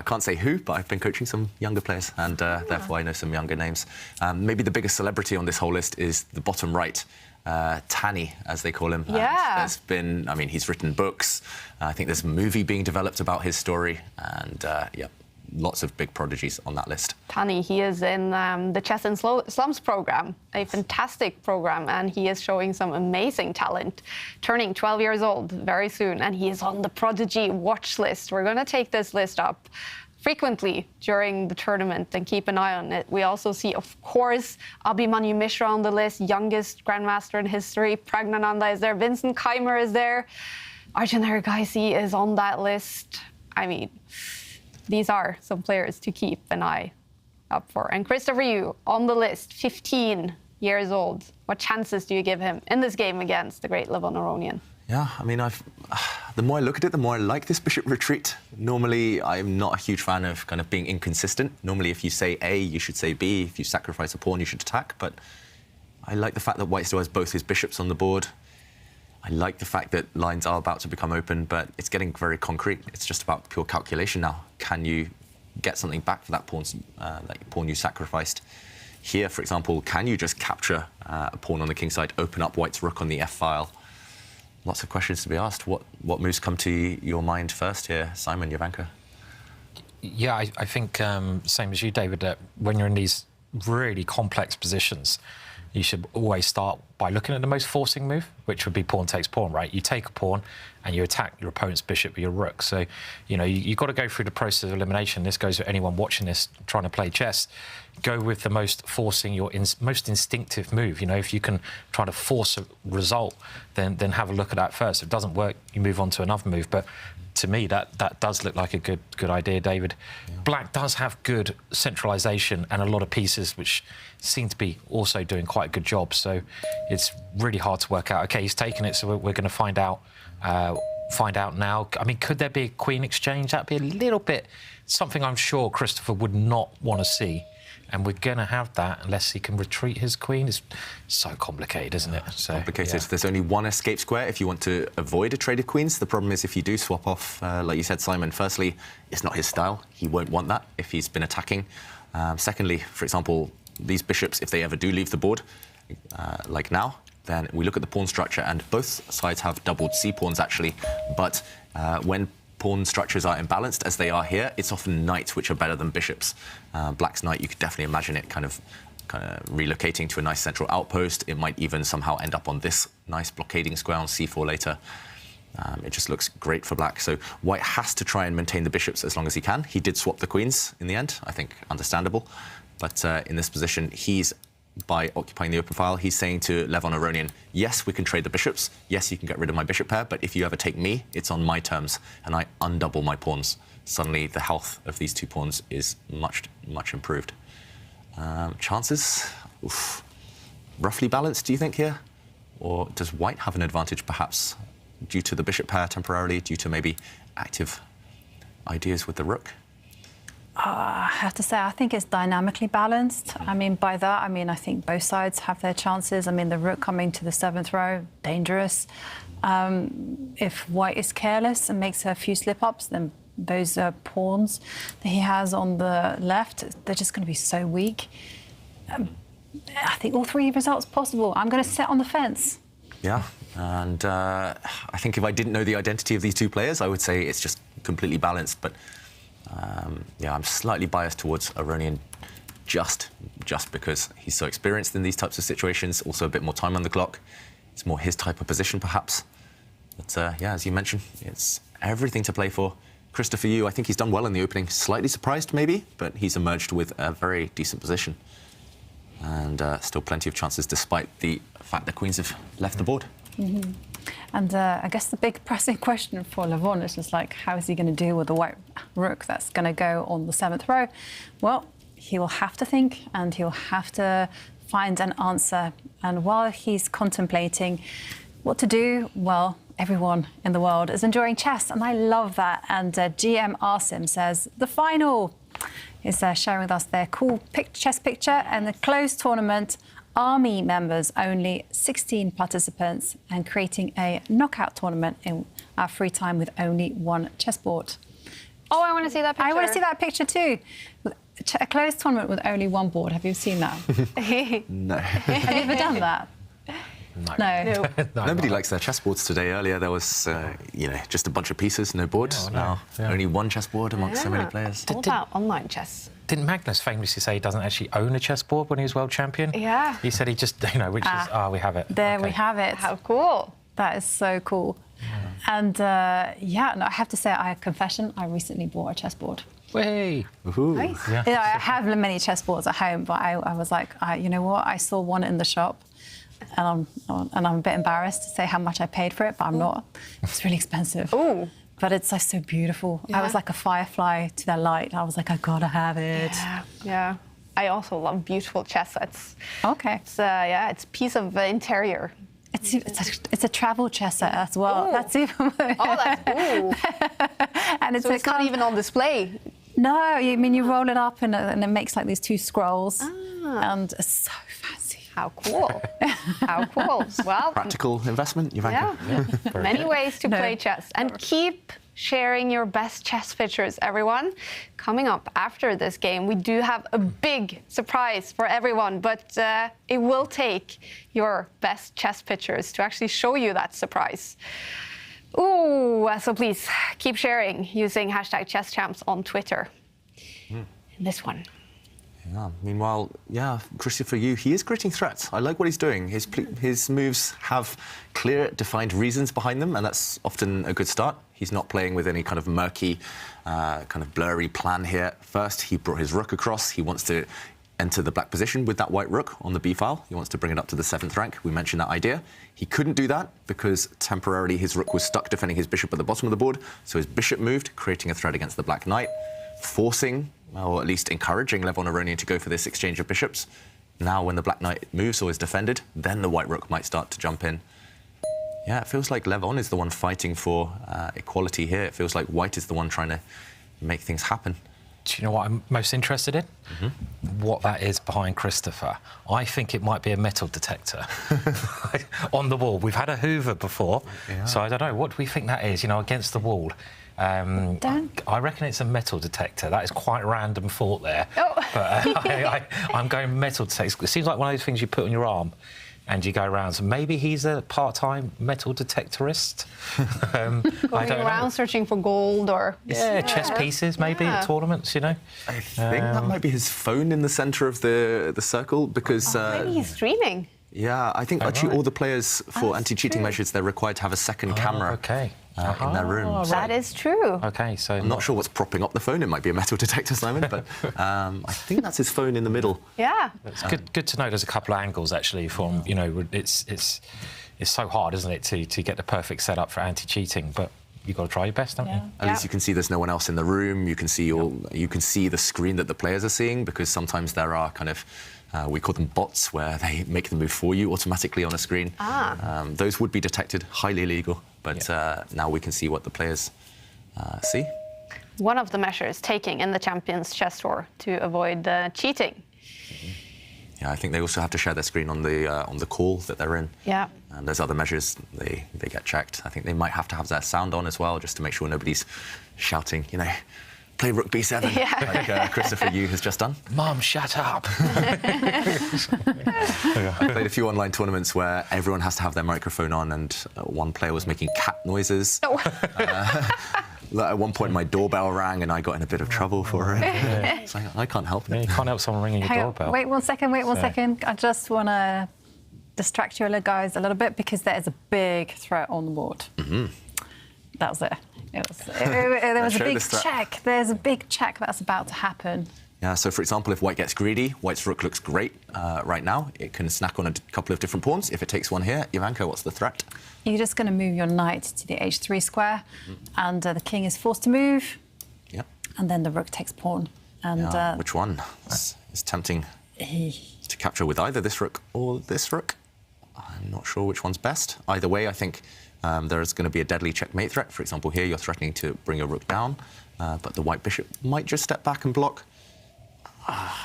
can't say who, but I've been coaching some younger players, and therefore I know some younger names. Maybe the biggest celebrity on this whole list is the bottom right. Tanny, as they call him. Yeah. There's been, I mean, he's written books. I think there's a movie being developed about his story, and lots of big prodigies on that list. Tanny, he is in the Chess in Slums program, a fantastic program, and he is showing some amazing talent. Turning 12 years old very soon, and he is on the prodigy watch list. We're going to take this list up frequently during the tournament and keep an eye on it. We also see, of course, Abhimanyu Mishra on the list, youngest grandmaster in history. Pragnananda is there. Vincent Keimer is there. Arjun Erigaisi is on that list. I mean, these are some players to keep an eye up for. And Christopher Yu on the list, 15 years old. What chances do you give him in this game against the great Levon Aronian? Yeah, I mean, the more I look at it, the more I like this bishop retreat. Normally, I'm not a huge fan of kind of being inconsistent. Normally, if you say A, you should say B. If you sacrifice a pawn, you should attack. But I like the fact that white still has both his bishops on the board. I like the fact that lines are about to become open, but it's getting very concrete. It's just about pure calculation now. Can you get something back for that pawn you sacrificed? Here, for example, can you just capture a pawn on the king side, open up white's rook on the f-file? Lots of questions to be asked. What moves come to your mind first here, Simon, Jovanka? Yeah, I think same as you, David, that when you're in these really complex positions, you should always start by looking at the most forcing move, which would be pawn takes pawn, right? You take a pawn and you attack your opponent's bishop with your rook. So, you've got to go through the process of elimination. This goes for anyone watching this, trying to play chess. Go with the most forcing, your most instinctive move. If you can try to force a result, then have a look at that first. If it doesn't work, you move on to another move. But to me, that does look like a good idea, David. Yeah. Black does have good centralisation and a lot of pieces which seem to be also doing quite a good job. So it's really hard to work out. OK, he's taken it, so we're going to find out find out now. I mean, could there be a queen exchange? That'd be a little bit something I'm sure Christopher would not want to see. And we're going to have that unless he can retreat his queen. It's so complicated, isn't it? So, complicated. Yeah. There's only one escape square if you want to avoid a trade of queens. The problem is if you do swap off, like you said, Simon, firstly, it's not his style. He won't want that if he's been attacking. Secondly, for example, these bishops, if they ever do leave the board, like now, then we look at the pawn structure, and both sides have doubled c-pawns, actually. But when pawn structures are imbalanced, as they are here, it's often knights which are better than bishops. Black's knight, you could definitely imagine it kind of relocating to a nice central outpost. It might even somehow end up on this nice blockading square on c4 later. It just looks great for black. So white has to try and maintain the bishops as long as he can. He did swap the queens in the end, I think understandable. But in this position, he's, by occupying the open file, he's saying to Levon Aronian, yes, we can trade the bishops. Yes, you can get rid of my bishop pair, but if you ever take me, it's on my terms, and I undouble my pawns. Suddenly, the health of these two pawns is much, much improved. Chances? Oof. Roughly balanced, do you think, here? Or does white have an advantage, perhaps, due to the bishop pair temporarily, due to maybe active ideas with the rook? I have to say, I think it's dynamically balanced. I mean, by that, I mean, I think both sides have their chances. I mean, the rook coming to the 7th row, dangerous. If white is careless and makes a few slip-ups, then those pawns that he has on the left, they're just going to be so weak. I think all three results possible. I'm going to sit on the fence. Yeah, and I think if I didn't know the identity of these two players, I would say it's just completely balanced, but yeah, I'm slightly biased towards Aronian just because he's so experienced in these types of situations, also a bit more time on the clock. It's more his type of position, perhaps. But yeah, as you mentioned, it's everything to play for. Christopher Yu, I think he's done well in the opening. Slightly surprised, maybe, but he's emerged with a very decent position. And still plenty of chances, despite the fact that queens have left the board. Mm-hmm. And I guess the big pressing question for Levon is just like, how is he going to deal with the white rook that's going to go on the 7th row? Well, he will have to think, and he'll have to find an answer. And while he's contemplating what to do, well, everyone in the world is enjoying chess, and I love that. And GM Arsim says the final is sharing with us their cool chess picture and the closed tournament. Army members only, 16 participants, and creating a knockout tournament in our free time with only one chessboard. Oh, I want to see that picture. I want to see that picture too. A closed tournament with only one board. Have you seen that? No. Have you ever done that? No. Nobody likes their chessboards today. Earlier there was, you know, just a bunch of pieces, no boards. Yeah, now only one chessboard amongst so many players. All about online chess. Didn't Magnus famously say he doesn't actually own a chessboard when he was world champion? Yeah. He said he just, you know, which is, we have it. There we have it. How cool. That is so cool. Yeah. And yeah, no, I have to say, I confession, I recently bought a chessboard. Way. Nice. Yeah. You know, I have many chessboards at home, but I was like, you know what? I saw one in the shop, and I'm a bit embarrassed to say how much I paid for it, but I'm not. It's really expensive. Ooh. But it's so beautiful. Yeah. I was like a firefly to their light. I was like, I gotta have it. Yeah. I also love beautiful chess sets. Okay. It's yeah, it's a piece of interior. It's a travel chess set as well. Ooh. That's even. Oh, that's cool. And it's, so it's not even on display. No, I mean you roll it up and it makes like these two scrolls, and it's so fancy. How cool! How cool! Well, practical investment, Jovanka. Yeah, many ways to play chess, and keep sharing your best chess pictures, everyone. Coming up after this game, we do have a big surprise for everyone, but it will take your best chess pictures to actually show you that surprise. Ooh, so please keep sharing using #ChessChamps on Twitter. This one. Yeah. Meanwhile, yeah, Christopher Yu, he is creating threats. I like what he's doing. His moves have clear, defined reasons behind them, and that's often a good start. He's not playing with any kind of murky, kind of blurry plan here. First, he brought his rook across. He wants to enter the black position with that white rook on the b file. He wants to bring it up to the 7th rank. We mentioned that idea. He couldn't do that because temporarily his rook was stuck defending his bishop at the bottom of the board. So his bishop moved, creating a threat against the black knight, forcing, or at least encouraging Levon Aronian to go for this exchange of bishops. Now, when the black knight moves or is defended, then the white rook might start to jump in. Yeah, it feels like Levon is the one fighting for equality here. It feels like White is the one trying to make things happen. Do you know what I'm most interested in? What that is behind Christopher. I think it might be a metal detector on the wall. We've had a Hoover before, so I don't know. What do we think that is, you know, against the wall? I reckon it's a metal detector. That is quite a random thought there. Oh. But I'm going metal detector. It seems like one of those things you put on your arm and you go around. So maybe he's a part-time metal detectorist. Going around searching for gold or... chess pieces maybe at tournaments, you know. I think that might be his phone in the centre of the circle, because... maybe he's streaming. Yeah, I think actually all the players for anti-cheating measures, they're required to have a second camera in their room. That is true. OK, so... I'm not sure what's propping up the phone. It might be a metal detector, Simon, but I think that's his phone in the middle. Yeah. It's good to know there's a couple of angles, actually, from, you know, it's so hard, isn't it, to get the perfect setup for anti-cheating, but you've got to try your best, haven't you? At least you can see there's no one else in the room. You can see you can see the screen that the players are seeing, because sometimes there are kind of... we call them bots, where they make the move for you automatically on a screen. Those would be detected, highly illegal, but now we can see what the players see. One of the measures taking in the Champions Chess Tour to avoid cheating. Yeah, I think they also have to share their screen on the call that they're in. Yeah. And there's other measures, they get checked. I think they might have to have their sound on as well, just to make sure nobody's shouting, you know, play Rook B7, like Christopher Yu has just done. Mum, shut up. I played a few online tournaments where everyone has to have their microphone on, and one player was making cat noises. At one point, my doorbell rang, and I got in a bit of trouble for it. It's like, I can't help it. You can't help someone ringing your doorbell. Wait one second. I just want to distract you guys a little bit, because there is a big threat on the board. That was it. There was a big check. There's a big check that's about to happen. Yeah, so for example, if White gets greedy, White's rook looks great right now. It can snack on a couple of different pawns. If it takes one here, Jovanka, what's the threat? You're just going to move your knight to the h3 square, and the king is forced to move. Yep. And then the rook takes pawn. And which one is tempting to capture with either this rook or this rook? I'm not sure which one's best. Either way, I think there is going to be a deadly checkmate threat. For example, here you're threatening to bring your rook down, but the white bishop might just step back and block.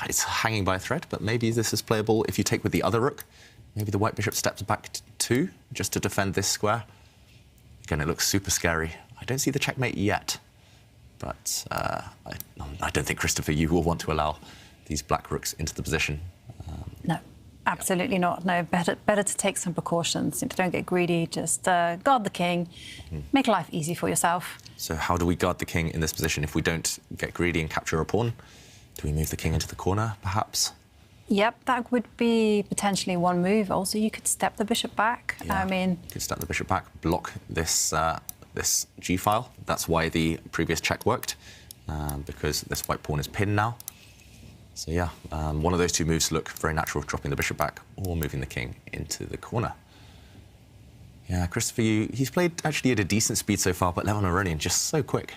It's hanging by a thread, but maybe this is playable if you take with the other rook. Maybe the white bishop steps back two, just to defend this square. Again, it looks super scary. I don't see the checkmate yet, but I don't think Christopher Yu will want to allow these black rooks into the position. No. Absolutely not. No, better to take some precautions. Don't get greedy. Just guard the king. Make life easy for yourself. So how do we guard the king in this position if we don't get greedy and capture a pawn? Do we move the king into the corner, perhaps? Yep, that would be potentially one move. Also, you could step the bishop back. Yeah, I mean, you could step the bishop back, block this this g file. That's why the previous check worked, because this white pawn is pinned now. So yeah, one of those two moves look very natural, dropping the bishop back or moving the king into the corner. Yeah, Christopher Yu, he's played actually at a decent speed so far, but Levon Aronian just so quick.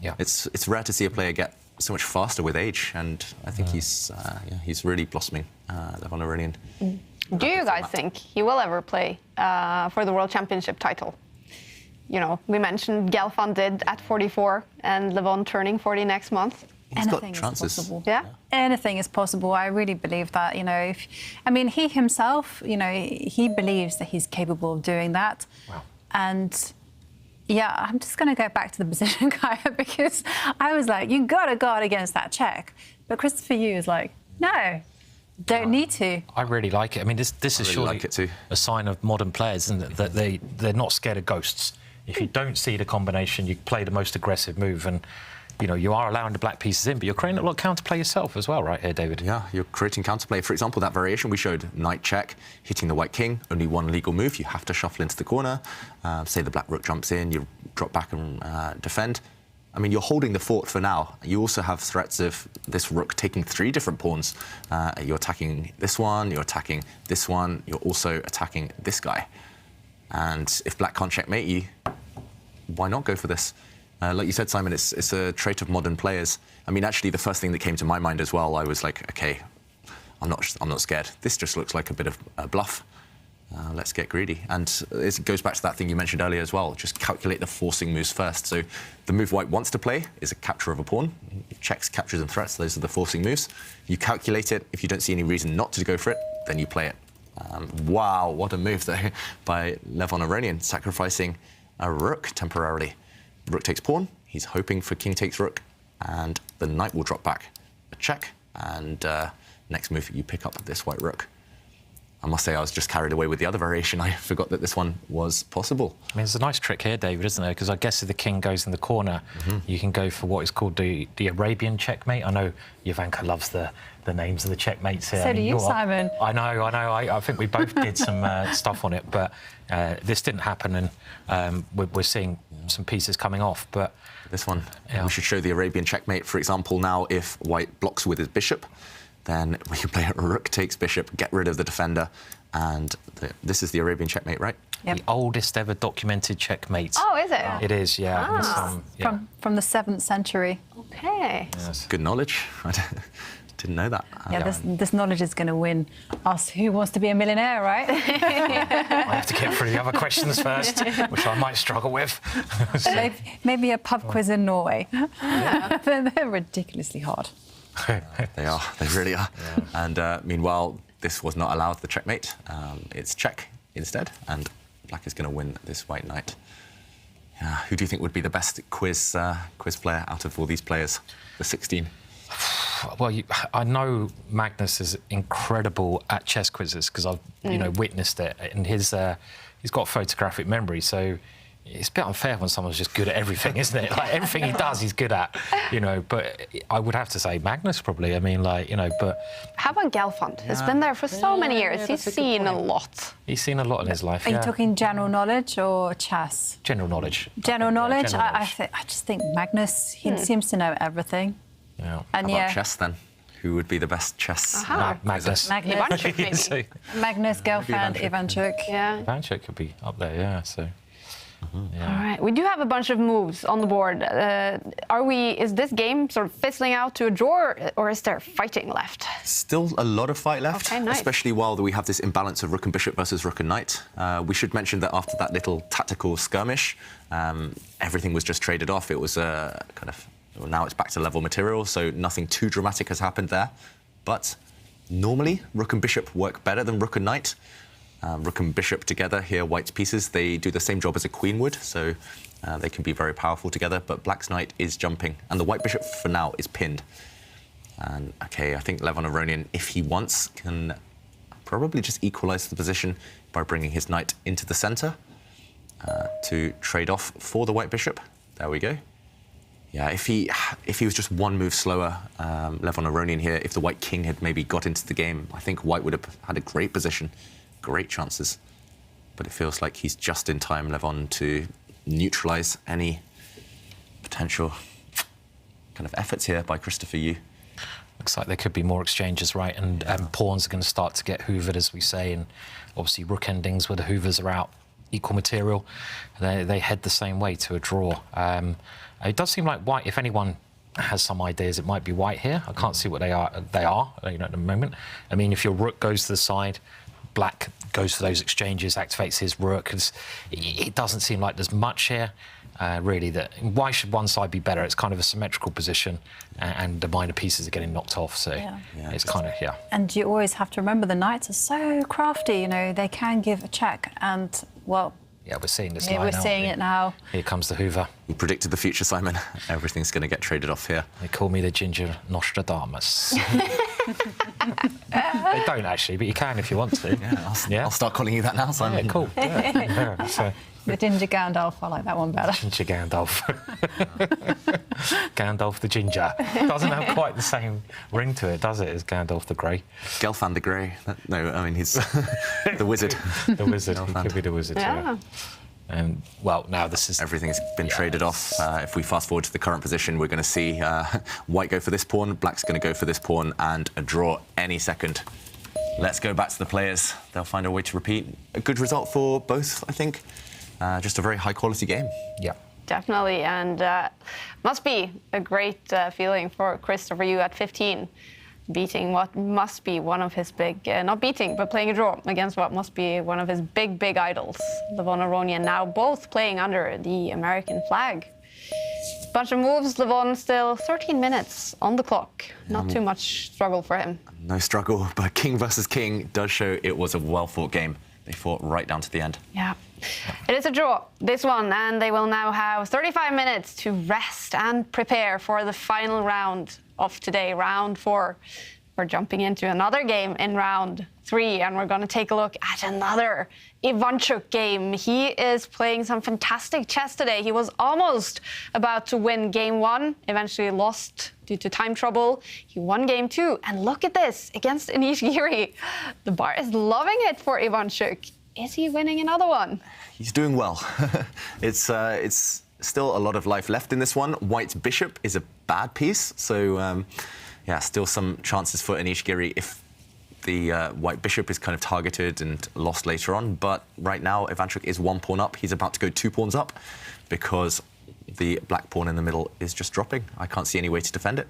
Yeah, it's rare to see a player get so much faster with age, and I think he's really blossoming, Levon Aronian. Do you guys think he will ever play for the World Championship title? You know, we mentioned Gelfand did at 44, and Levon turning 40 next month. Anything is possible. Yeah, anything is possible. I really believe that. You know, he himself, you know, he believes that he's capable of doing that. Wow. And yeah, I'm just going to go back to the position, Kaja, because I was like, you got to guard against that check. But Christopher Yu is like, no, don't need to. I really like it. I mean, this is surely a sign of modern players, isn't it? That they're not scared of ghosts. If you don't see the combination, you play the most aggressive move, and you know, you are allowing the black pieces in, but you're creating a lot of counterplay yourself as well, right here, David? Yeah, you're creating counterplay. For example, that variation we showed, knight check, hitting the white king, only one legal move. You have to shuffle into the corner. Say the black rook jumps in, you drop back and defend. I mean, you're holding the fort for now. You also have threats of this rook taking 3 different pawns. You're attacking this one, you're attacking this one, you're also attacking this guy. And if black can't checkmate you, why not go for this? Like you said, Simon, it's a trait of modern players. I mean, actually, the first thing that came to my mind as well, I was like, OK, I'm not scared. This just looks like a bit of a bluff. Let's get greedy. And it goes back to that thing you mentioned earlier as well. Just calculate the forcing moves first. So the move white wants to play is a capture of a pawn. Checks, captures and threats. Those are the forcing moves. You calculate it. If you don't see any reason not to go for it, then you play it. Wow, what a move though by Levon Aronian, sacrificing a rook temporarily. Rook takes pawn. He's hoping for king takes rook, and the knight will drop back. A check, and next move you pick up this white rook. I must say I was just carried away with the other variation. I forgot that this one was possible. I mean, it's a nice trick here, David, isn't there? Because I guess if the king goes in the corner, you can go for what is called the Arabian checkmate. I know Jovanka loves the names of the checkmates here. So do you, Simon. I know. I think we both did some stuff on it, but this didn't happen, and we're seeing some pieces coming off. But this one, we should show the Arabian checkmate, for example, now if white blocks with his bishop. Then we can play a rook takes bishop, get rid of the defender, and this is the Arabian checkmate, right? Yep. The oldest ever documented checkmate. Oh, is it? It is, yeah. Ah. From the 7th century. Okay. Yes. Good knowledge. I didn't know that. Yeah, this knowledge is going to win us. Who wants to be a millionaire, right? I have to get through the other questions first, which I might struggle with. Maybe a pub quiz in Norway. Yeah. They're ridiculously hard. They are. They really are. Yeah. And meanwhile, this was not allowed the checkmate. It's check instead, and black is going to win this white knight. Who do you think would be the best quiz player out of all these players? The 16. Well, I know Magnus is incredible at chess quizzes because I've witnessed it, and he's got photographic memory, so. It's a bit unfair when someone's just good at everything, isn't it? Like, everything he does, he's good at, But I would have to say Magnus, probably. I mean, but... How about Gelfand? He's been there for so many years. He's seen a lot. He's seen a lot in his life, Are you talking general knowledge or chess? General knowledge. General knowledge? General knowledge. I just think Magnus, he seems to know everything. Yeah. And How about chess, then? Who would be the best chess? Magnus. Ivanchuk, maybe. Magnus, Gelfand, Ivanchuk. Yeah. Ivanchuk could be up there, yeah, so... Yeah. All right, we do have a bunch of moves on the board. Is this game sort of fizzling out to a draw, or is there fighting left? Still a lot of fight left, okay, nice. Especially while we have this imbalance of rook and bishop versus rook and knight. We should mention that after that little tactical skirmish, everything was just traded off. It was now it's back to level material, so nothing too dramatic has happened there. But normally, rook and bishop work better than rook and knight. Rook and bishop together here, white's pieces, they do the same job as a queen would, so they can be very powerful together, but black's knight is jumping, and the white bishop, for now, is pinned. And, OK, I think Levon Aronian, if he wants, can probably just equalise the position by bringing his knight into the centre to trade off for the white bishop. There we go. Yeah, if he was just one move slower, Levon Aronian here, if the white king had maybe got into the game, I think white would have had a great position. Great chances, but it feels like he's just in time, Levon, to neutralise any potential kind of efforts here by Christopher Yu. Looks like there could be more exchanges, right? And pawns are going to start to get hoovered, as we say, and obviously rook endings where the hoovers are out, equal material. They head the same way to a draw. It does seem like white, if anyone has some ideas, it might be white here. I can't see what they are at the moment. I mean, if your rook goes to the side, black goes for those exchanges, activates his rook. It doesn't seem like there's much here, really. Why should one side be better? It's kind of a symmetrical position, and the minor pieces are getting knocked off, so it's kind of, And you always have to remember the knights are so crafty, they can give a check, and, well... Yeah, we're seeing this now. We're seeing it now. Here comes the hoover. You predicted the future, Simon. Everything's going to get traded off here. They call me the ginger Nostradamus. They don't, actually, but you can if you want to. I'll start calling you that now, Simon. Yeah, cool. The ginger Gandalf, I like that one better. Ginger Gandalf. Gandalf the ginger. Doesn't have quite the same ring to it, does it, as Gandalf the Grey? Gelfand the Grey. No, I mean, he's the wizard. The wizard. He could be the wizard, yeah. And, well, now this is... Everything's been traded off. If we fast forward to the current position, we're going to see white go for this pawn, black's going to go for this pawn, and a draw any second. Let's go back to the players. They'll find a way to repeat. A good result for both, I think. Just a very high-quality game. Yeah. Definitely, and must be a great feeling for Christopher Yu at 15 beating what must be one of his big, not beating, but playing a draw against what must be one of his big idols, Levon Aronian, now both playing under the American flag. Bunch of moves, Levon still 13 minutes on the clock. Not too much struggle for him. No struggle, but king versus king does show it was a well-fought game. They fought right down to the end. Yeah. It is a draw, this one, and they will now have 35 minutes to rest and prepare for the final round of today, round 4. We're jumping into another game in round 3, and we're going to take a look at another Ivanchuk game. He is playing some fantastic chess today. He was almost about to win game 1, eventually lost due to time trouble. He won game 2, and look at this, against Anish Giri. The bar is loving it for Ivanchuk. Is he winning another one? He's doing well. It's still a lot of life left in this one. White's bishop is a bad piece, so yeah, still some chances for Anish Giri if the white bishop is kind of targeted and lost later on. But right now, Ivanchuk is 1 pawn up. He's about to go 2 pawns up because the black pawn in the middle is just dropping. I can't see any way to defend it.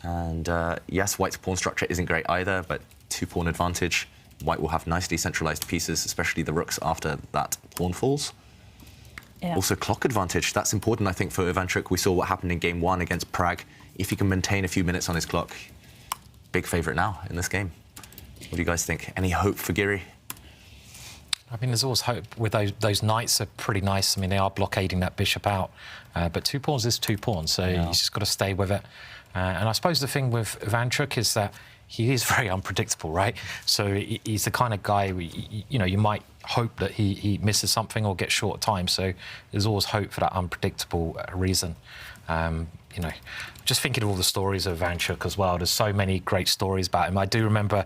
And yes, white's pawn structure isn't great either, but 2 pawn advantage. White will have nicely centralized pieces, especially the rooks after that pawn falls. Yeah. Also, clock advantage. That's important, I think, for Ivanchuk. We saw what happened in game 1 against Prague. If he can maintain a few minutes on his clock, big favourite now in this game. What do you guys think? Any hope for Giri? I mean, there's always hope. With those knights are pretty nice. I mean, they are blockading that bishop out. But 2 pawns is 2 pawns, so you just got to stay with it. And I suppose the thing with Ivanchuk is that he is very unpredictable, right? So he's the kind of guy, you know, you might hope that he misses something or gets short time. So there's always hope for that unpredictable reason. You know, just thinking of all the stories of Ivanchuk as well. There's so many great stories about him. I do remember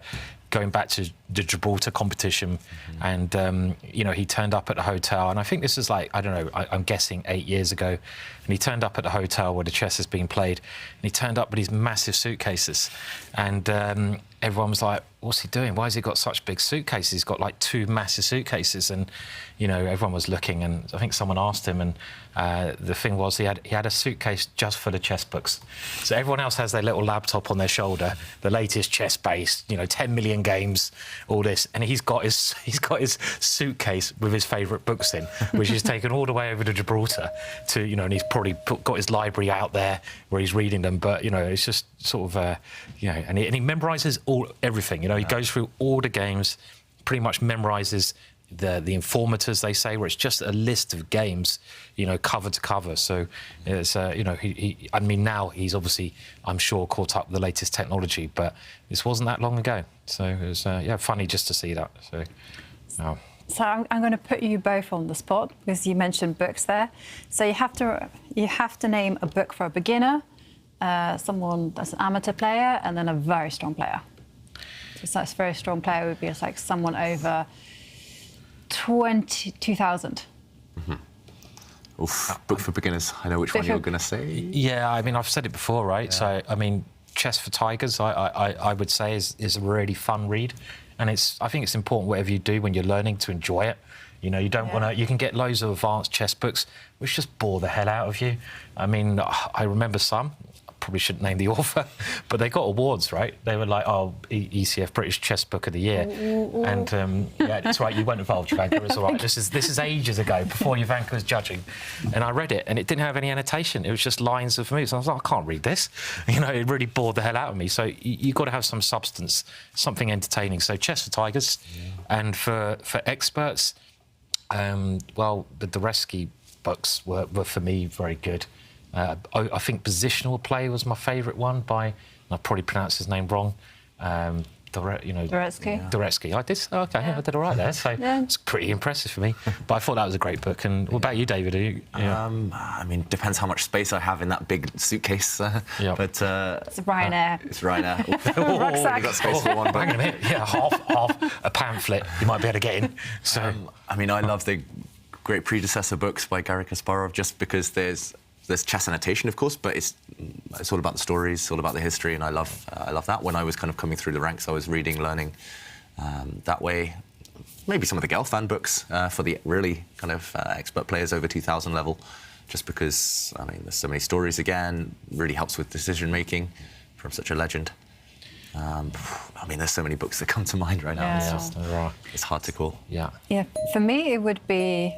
going back to the Gibraltar competition, and you know, he turned up at the hotel, and I think this is like, I don't know, I'm guessing 8 years ago, and he turned up at the hotel where the chess is being played, and he turned up with these massive suitcases, and everyone was like, what's he doing? Why has he got such big suitcases? He's got like 2 massive suitcases, and you know, everyone was looking, and I think someone asked him, and the thing was he had a suitcase just full of chess books. So everyone else has their little laptop on their shoulder, the latest chess base, you know, 10 million games, all this, and he's got his suitcase with his favourite books in, which he's taken all the way over to Gibraltar to, you know, and he's probably got his library out there where he's reading them. But you know, it's just sort of you know, and he memorises everything. You know, he goes through all the games, pretty much memorises the informators, they say, where it's just a list of games, you know, cover to cover. So it's you know, I mean, now he's obviously, I'm sure, caught up with the latest technology, but this wasn't that long ago. So it was yeah, funny just to see that. So no. So I'm going to put you both on the spot because you mentioned books there. So you have to name a book for a beginner, someone that's an amateur player, and then a very strong player. So that's a very strong player would be like someone over 2,000. Oof, book for beginners. I know which one you're going to say. Yeah, I mean, I've said it before, right? Yeah. So, I mean, Chess for Tigers, I would say is a really fun read. And I think it's important, whatever you do when you're learning, to enjoy it. You know, you don't want to, you can get loads of advanced chess books which just bore the hell out of you. I mean, I remember some, I probably shouldn't name the author, but they got awards, right? They were like, oh, ECF British Chess Book of the Year. And yeah, that's right, you weren't involved, Jovanka, it's all right. This is ages ago, before Jovanka was judging. And I read it, and it didn't have any annotation. It was just lines of moves. I was like, I can't read this. You know, it really bored the hell out of me. So you've got to have some substance, something entertaining. So Chess for Tigers. And for experts, well, the Doresky books were for me very good. I think Positional Play was my favourite one by, and I probably pronounced his name wrong, Doresky. Doresky. I did. Okay, yeah. I did all right there. So it's pretty impressive for me. But I thought that was a great book. And what about you, David? I mean, depends how much space I have in that big suitcase. But it's Ryanair. It's Ryanair. You got space for one book. Hang on a minute. Yeah, half a pamphlet you might be able to get in. So I mean, I love the great predecessor books by Garry Kasparov, just because there's chess annotation, of course, but it's all about the stories, it's all about the history, and I love that. When I was kind of coming through the ranks, I was reading, learning that way. Maybe some of the Gelfand books for the really kind of expert players over 2,000 level, just because, I mean, there's so many stories again, really helps with decision making from such a legend. I mean, there's so many books that come to mind right now. Yeah. It's hard to call. Yeah. Yeah, for me, it would be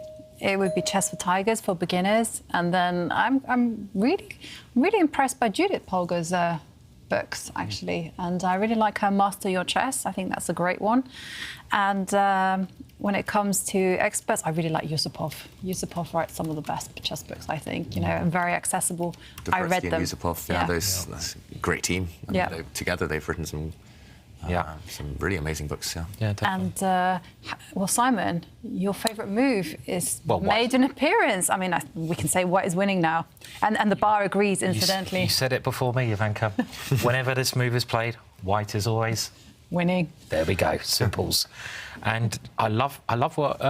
Chess for Tigers for beginners, and then I'm really impressed by Judith Polgar's books, actually, and I really like her Master Your Chess. I think that's a great one. And when it comes to experts, I really like Yusupov. Yusupov writes some of the best chess books, I think, and very accessible. I read them. And Yusupov, that's a great team. And together they've written some really amazing books. Yeah, definitely. And Simon, your favourite move is made an appearance. I mean, we can say White is winning now, and the bar agrees. Incidentally, you said it before me, Jovanka. Whenever this move is played, White is always winning. There we go, simples. And I love what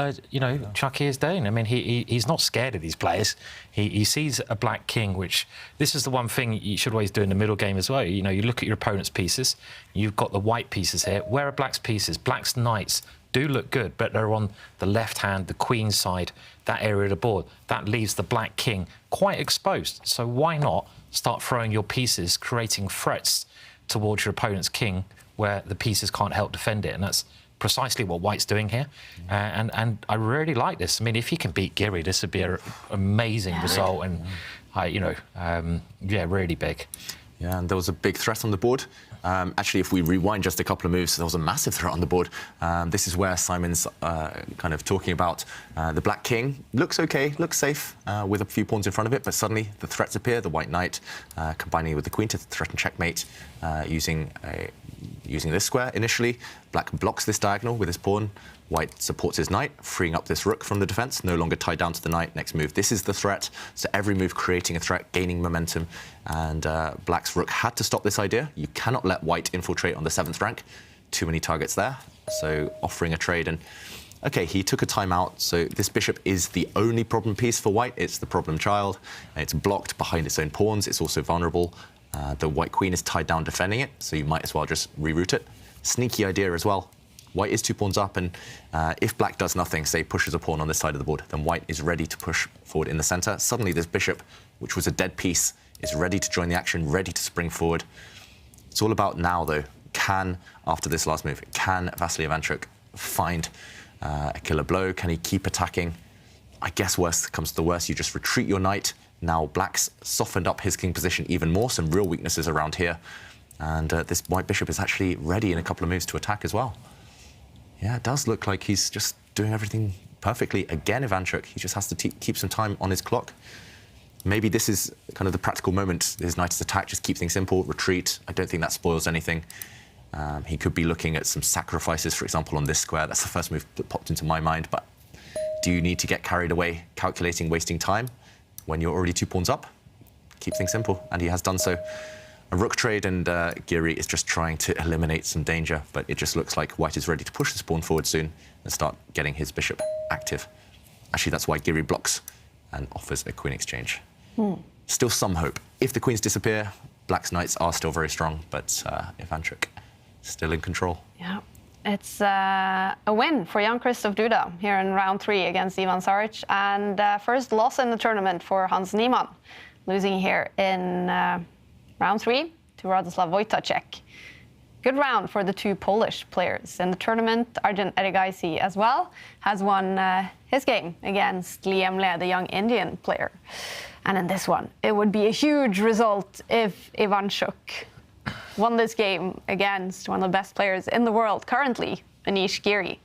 Chucky is doing. I mean, he's not scared of these players. He sees a black king, which this is the one thing you should always do in the middle game as well. You look at your opponent's pieces. You've got the white pieces here. Where are black's pieces? Black's knights do look good, but they're on the left hand, the queen side, that area of the board. That leaves the black king quite exposed. So why not start throwing your pieces, creating threats towards your opponent's king, where the pieces can't help defend it, and that's precisely what White's doing here. And I really like this. I mean, if he can beat Giri, this would be an amazing result, and really big. Yeah, and there was a big threat on the board. Actually, if we rewind just a couple of moves, there was a massive threat on the board. This is where Simon's kind of talking about the black king. Looks okay, looks safe with a few pawns in front of it, but suddenly the threats appear. The white knight combining with the queen to threaten checkmate using this square initially. Black blocks this diagonal with his pawn. White supports his knight, freeing up this rook from the defense, no longer tied down to the knight. Next move, this is the threat. So every move creating a threat, gaining momentum. And Black's rook had to stop this idea. You cannot let White infiltrate on the 7th rank. Too many targets there. So offering a trade, and okay, he took a timeout. So this bishop is the only problem piece for White. It's the problem child. And it's blocked behind its own pawns. It's also vulnerable. The white queen is tied down defending it, so you might as well just reroute it. Sneaky idea as well. White is 2 pawns up, and if black does nothing, say pushes a pawn on this side of the board, then white is ready to push forward in the center. Suddenly this bishop, which was a dead piece, is ready to join the action, ready to spring forward. It's all about now, though. After this last move, can Vasil Ivanchuk find a killer blow? Can he keep attacking? I guess worst comes to the worst, you just retreat your knight. Now black's softened up his king position even more, some real weaknesses around here. And this white bishop is actually ready in a couple of moves to attack as well. Yeah, it does look like he's just doing everything perfectly. Again, Ivanchuk, he just has to keep some time on his clock. Maybe this is kind of the practical moment. His knight is attack, just keep things simple, retreat. I don't think that spoils anything. He could be looking at some sacrifices, for example, on this square. That's the first move that popped into my mind. But do you need to get carried away calculating, wasting time when you're already 2 pawns up? Keep things simple, and he has done so. A rook trade, and Giri is just trying to eliminate some danger, but it just looks like white is ready to push this pawn forward soon and start getting his bishop active. Actually, that's why Giri blocks and offers a queen exchange. Still some hope. If the queens disappear, black's knights are still very strong, but Ivanchuk still in control. Yeah. It's a win for Jan-Krzysztof Duda here in round 3 against Ivan Saric, and first loss in the tournament for Hans Nimon, losing here in round 3 to Radoslav Wojtacek. Good round for the 2 Polish players in the tournament. Arjun Erigaisi as well has won his game against Liam Le, the young Indian player. And in this one, it would be a huge result if Ivanchuk won this game against one of the best players in the world currently, Anish Giri.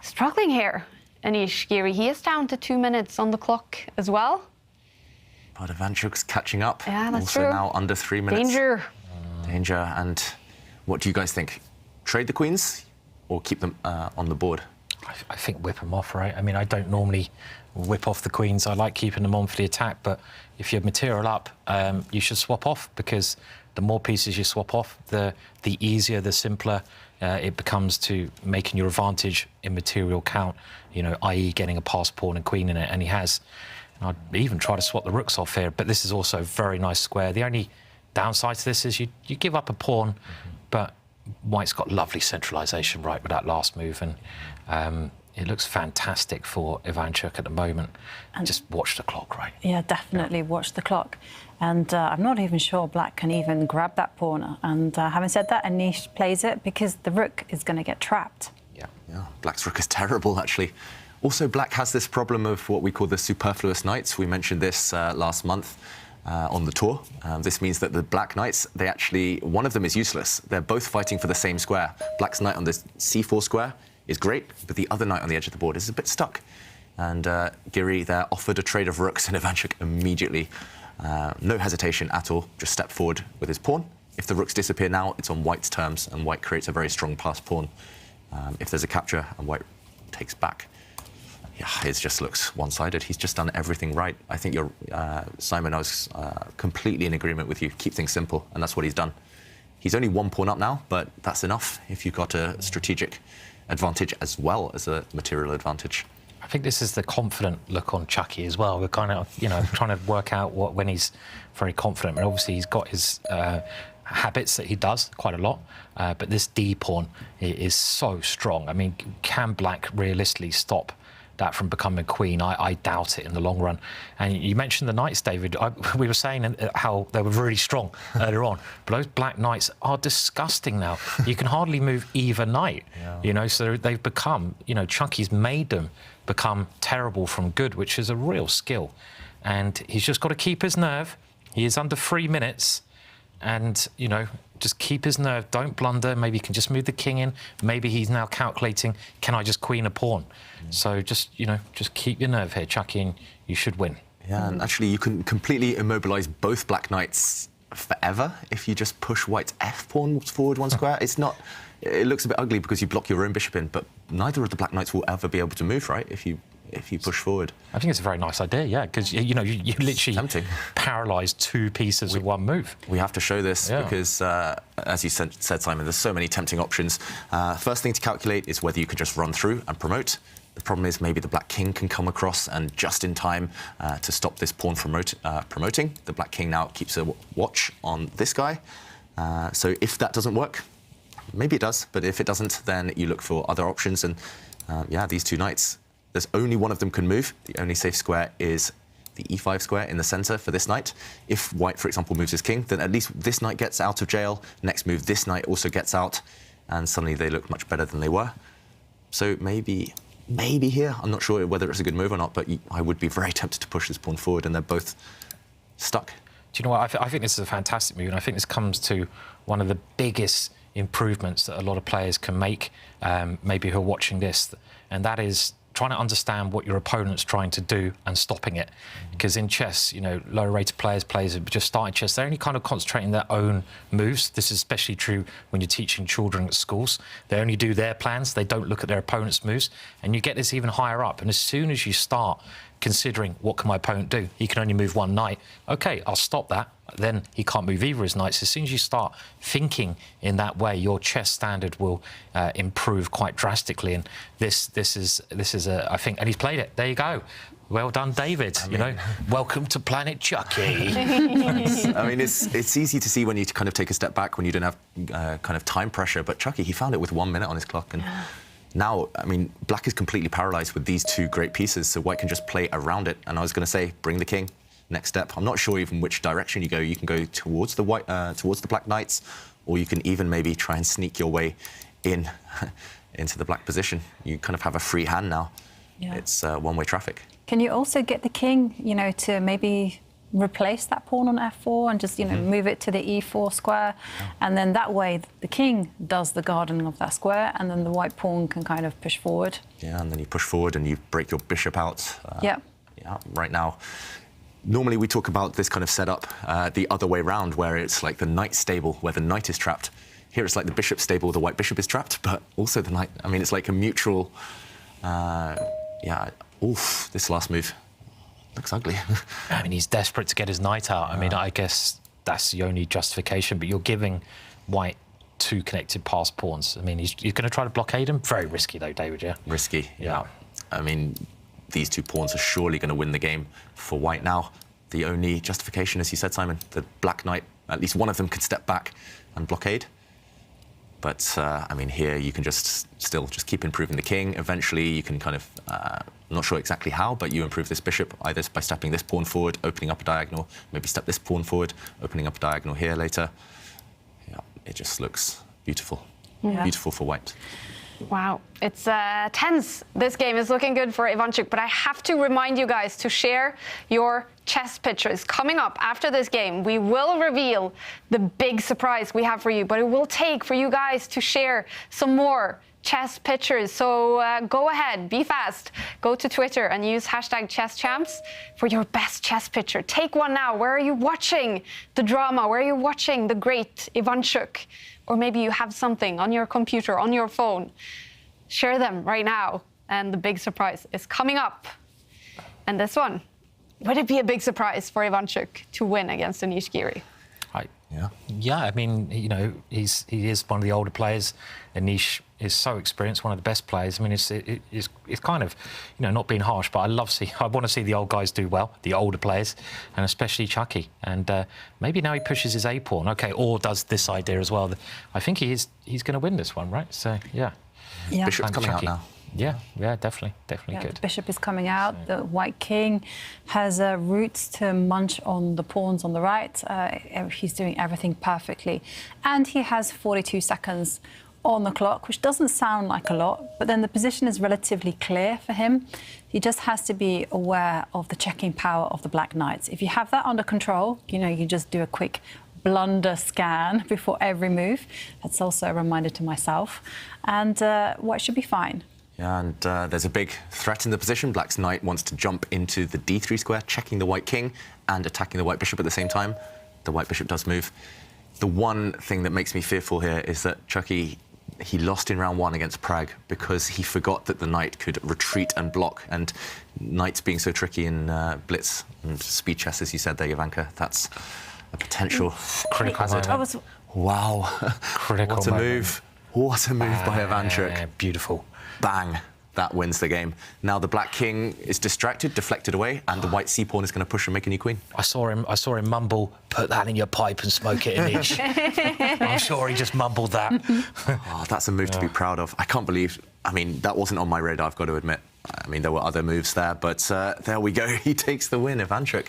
Struggling here, Anish Giri. He is down to 2 minutes on the clock as well. But Ivanchuk's catching up. Yeah, that's also true. Now under 3 minutes. Danger. And what do you guys think? Trade the queens or keep them on the board? I think whip them off, right? I mean, I don't normally whip off the queens. I like keeping them on for the attack, but if you have material up, you should swap off, because the more pieces you swap off, the easier, the simpler it becomes to making your advantage in material count, i.e. getting a passed pawn and queen in it, and he has. And I'd even try to swap the rooks off here, but this is also a very nice square. The only downside to this is you give up a pawn, but white's got lovely centralisation right with that last move, and It looks fantastic for Ivanchuk at the moment. And just watch the clock, right? Yeah, definitely watch the clock. And I'm not even sure black can even grab that pawn. And having said that, Anish plays it because the rook is going to get trapped. Yeah, black's rook is terrible, actually. Also, black has this problem of what we call the superfluous knights. We mentioned this last month on the tour. This means that the black knights, one of them is useless. They're both fighting for the same square. Black's knight on the c4 square is great, but the other knight on the edge of the board is a bit stuck. And Giri there offered a trade of rooks, and Ivanchuk immediately, no hesitation at all, just stepped forward with his pawn. If the rooks disappear now, it's on white's terms, and white creates a very strong pass pawn. If there's a capture and white takes back, it just looks one-sided. He's just done everything right. I think Simon, I was completely in agreement with you. Keep things simple, and that's what he's done. He's only one pawn up now, but that's enough if you've got a strategic advantage as well as a material advantage. I think this is the confident look on Chucky as well. We're kind of, trying to work out when he's very confident. And obviously he's got his habits that he does quite a lot, but this D pawn is so strong. I mean, can black realistically stop that from becoming queen? I doubt it in the long run. And you mentioned the knights, David. We were saying how they were really strong earlier on, but those black knights are disgusting now. You can hardly move either knight, so they've become, Chucky's made them become terrible from good, which is a real skill. And he's just got to keep his nerve. He is under 3 minutes. And, just keep his nerve, don't blunder. Maybe he can just move the king in. Maybe he's now calculating, can I just queen a pawn? So just keep your nerve here, Chucky, and you should win. Yeah, and actually you can completely immobilise both black knights forever if you just push white's f-pawn forward one square. It looks a bit ugly because you block your own bishop in, but neither of the black knights will ever be able to move, right, if you push forward. I think it's a very nice idea, yeah, because, you literally paralyse 2 pieces with one move. We have to show this because, as you said, Simon, there's so many tempting options. First thing to calculate is whether you can just run through and promote. The problem is maybe the black king can come across and just in time to stop this pawn from promoting. The black king now keeps a watch on this guy. So if that doesn't work, maybe it does, but if it doesn't, then you look for other options. And these 2 knights, there's only one of them can move. The only safe square is the e5 square in the center for this knight. If white, for example, moves his king, then at least this knight gets out of jail. Next move, this knight also gets out, and suddenly they look much better than they were. So maybe here, I'm not sure whether it's a good move or not, but I would be very tempted to push this pawn forward, and they're both stuck. Do you know what? I think this is a fantastic move, and I think this comes to one of the biggest improvements that a lot of players can make, maybe who are watching this, and that is trying to understand what your opponent's trying to do and stopping it. Because in chess, lower rated players who just started chess, they're only kind of concentrating their own moves. This is especially true when you're teaching children at schools. They only do their plans, they don't look at their opponent's moves. And you get this even higher up. And as soon as you start considering what can my opponent do, he can only move one knight. OK, I'll stop that. Then he can't move either of his knights. As soon as you start thinking in that way, your chess standard will improve quite drastically. And this is I think, and he's played it. There you go. Well done, David. Welcome to Planet Chucky. I mean, it's easy to see when you kind of take a step back when you don't have kind of time pressure. But Chucky, he found it with 1 minute on his clock, and now, I mean, black is completely paralysed with these 2 great pieces, so white can just play around it. And I was going to say, bring the king. Next step. I'm not sure even which direction you go. You can go towards the black knights, or you can even maybe try and sneak your way in into the black position. You kind of have a free hand now. Yeah. It's one-way traffic. Can you also get the king, to maybe replace that pawn on f4 and just, move it to the e4 square, and then that way the king does the gardening of that square, and then the white pawn can kind of push forward. Yeah, and then you push forward and you break your bishop out. Yeah, right now. Normally we talk about this kind of setup the other way round, where it's like the knight stable, where the knight is trapped. Here it's like the bishop stable, the white bishop is trapped, but also the knight. I mean, it's like a mutual. Oof! This last move looks ugly. I mean, he's desperate to get his knight out. I mean, I guess that's the only justification. But you're giving white 2 connected pass pawns. I mean, you're going to try to blockade him. Very risky, though, David. Yeah. Risky. Yeah. I mean, these 2 pawns are surely going to win the game for white now. The only justification, as you said, Simon, the black knight, at least one of them could step back and blockade. But I mean, here you can still keep improving the king. Eventually, you can kind of, I'm not sure exactly how, but you improve this bishop either by stepping this pawn forward, opening up a diagonal, maybe step this pawn forward, opening up a diagonal here later. Yeah, it just looks beautiful. Yeah. Beautiful for white. Wow, it's tense. This game is looking good for Ivanchuk, but I have to remind you guys to share your chess pictures. Coming up after this game, we will reveal the big surprise we have for you, but it will take for you guys to share some more chess pictures. So go ahead, be fast. Go to Twitter and use #ChessChamps for your best chess picture. Take one now. Where are you watching the drama? Where are you watching the great Ivanchuk? Or maybe you have something on your computer, on your phone. Share them right now. And the big surprise is coming up. And this one, would it be a big surprise for Ivanchuk to win against Anish Giri? Yeah, I mean, you know, he is one of the older players. Anish is so experienced, one of the best players. I mean, it's kind of, you know, not being harsh, but I want to see the old guys do well, the older players, and especially Chucky. And maybe now he pushes his A pawn, okay, or does this idea as well. I think he's going to win this one, right? So yeah. Bishop's coming out now. Yeah, definitely good. The bishop is coming out. So. The white king has roots to munch on the pawns on the right. He's doing everything perfectly. And he has 42 seconds on the clock, which doesn't sound like a lot, but then the position is relatively clear for him. He just has to be aware of the checking power of the black knights. If you have that under control, you know, you just do a quick blunder scan before every move. That's also a reminder to myself. And white should be fine. Yeah, and there's a big threat in the position. Black's knight wants to jump into the d3 square, checking the white king and attacking the white bishop at the same time. The white bishop does move. The one thing that makes me fearful here is that Chucky, he lost in round 1 against Prague because he forgot that the knight could retreat and block. And knights being so tricky in blitz and speed chess, as you said there, Jovanka, that's a potential critical hazard. Wow. Critical What a move. What a move by Ivanchuk. Beautiful. Bang. That wins the game. Now the black king is distracted, deflected away, and the white c-pawn is going to push and make a new queen. I saw him mumble, "Put that in your pipe and smoke it in each." I'm sure he just mumbled that. Oh, that's a move to be proud of. I can't believe, I mean, that wasn't on my radar, I've got to admit. I mean, there were other moves there, but there we go. He takes the win, Ivanchuk.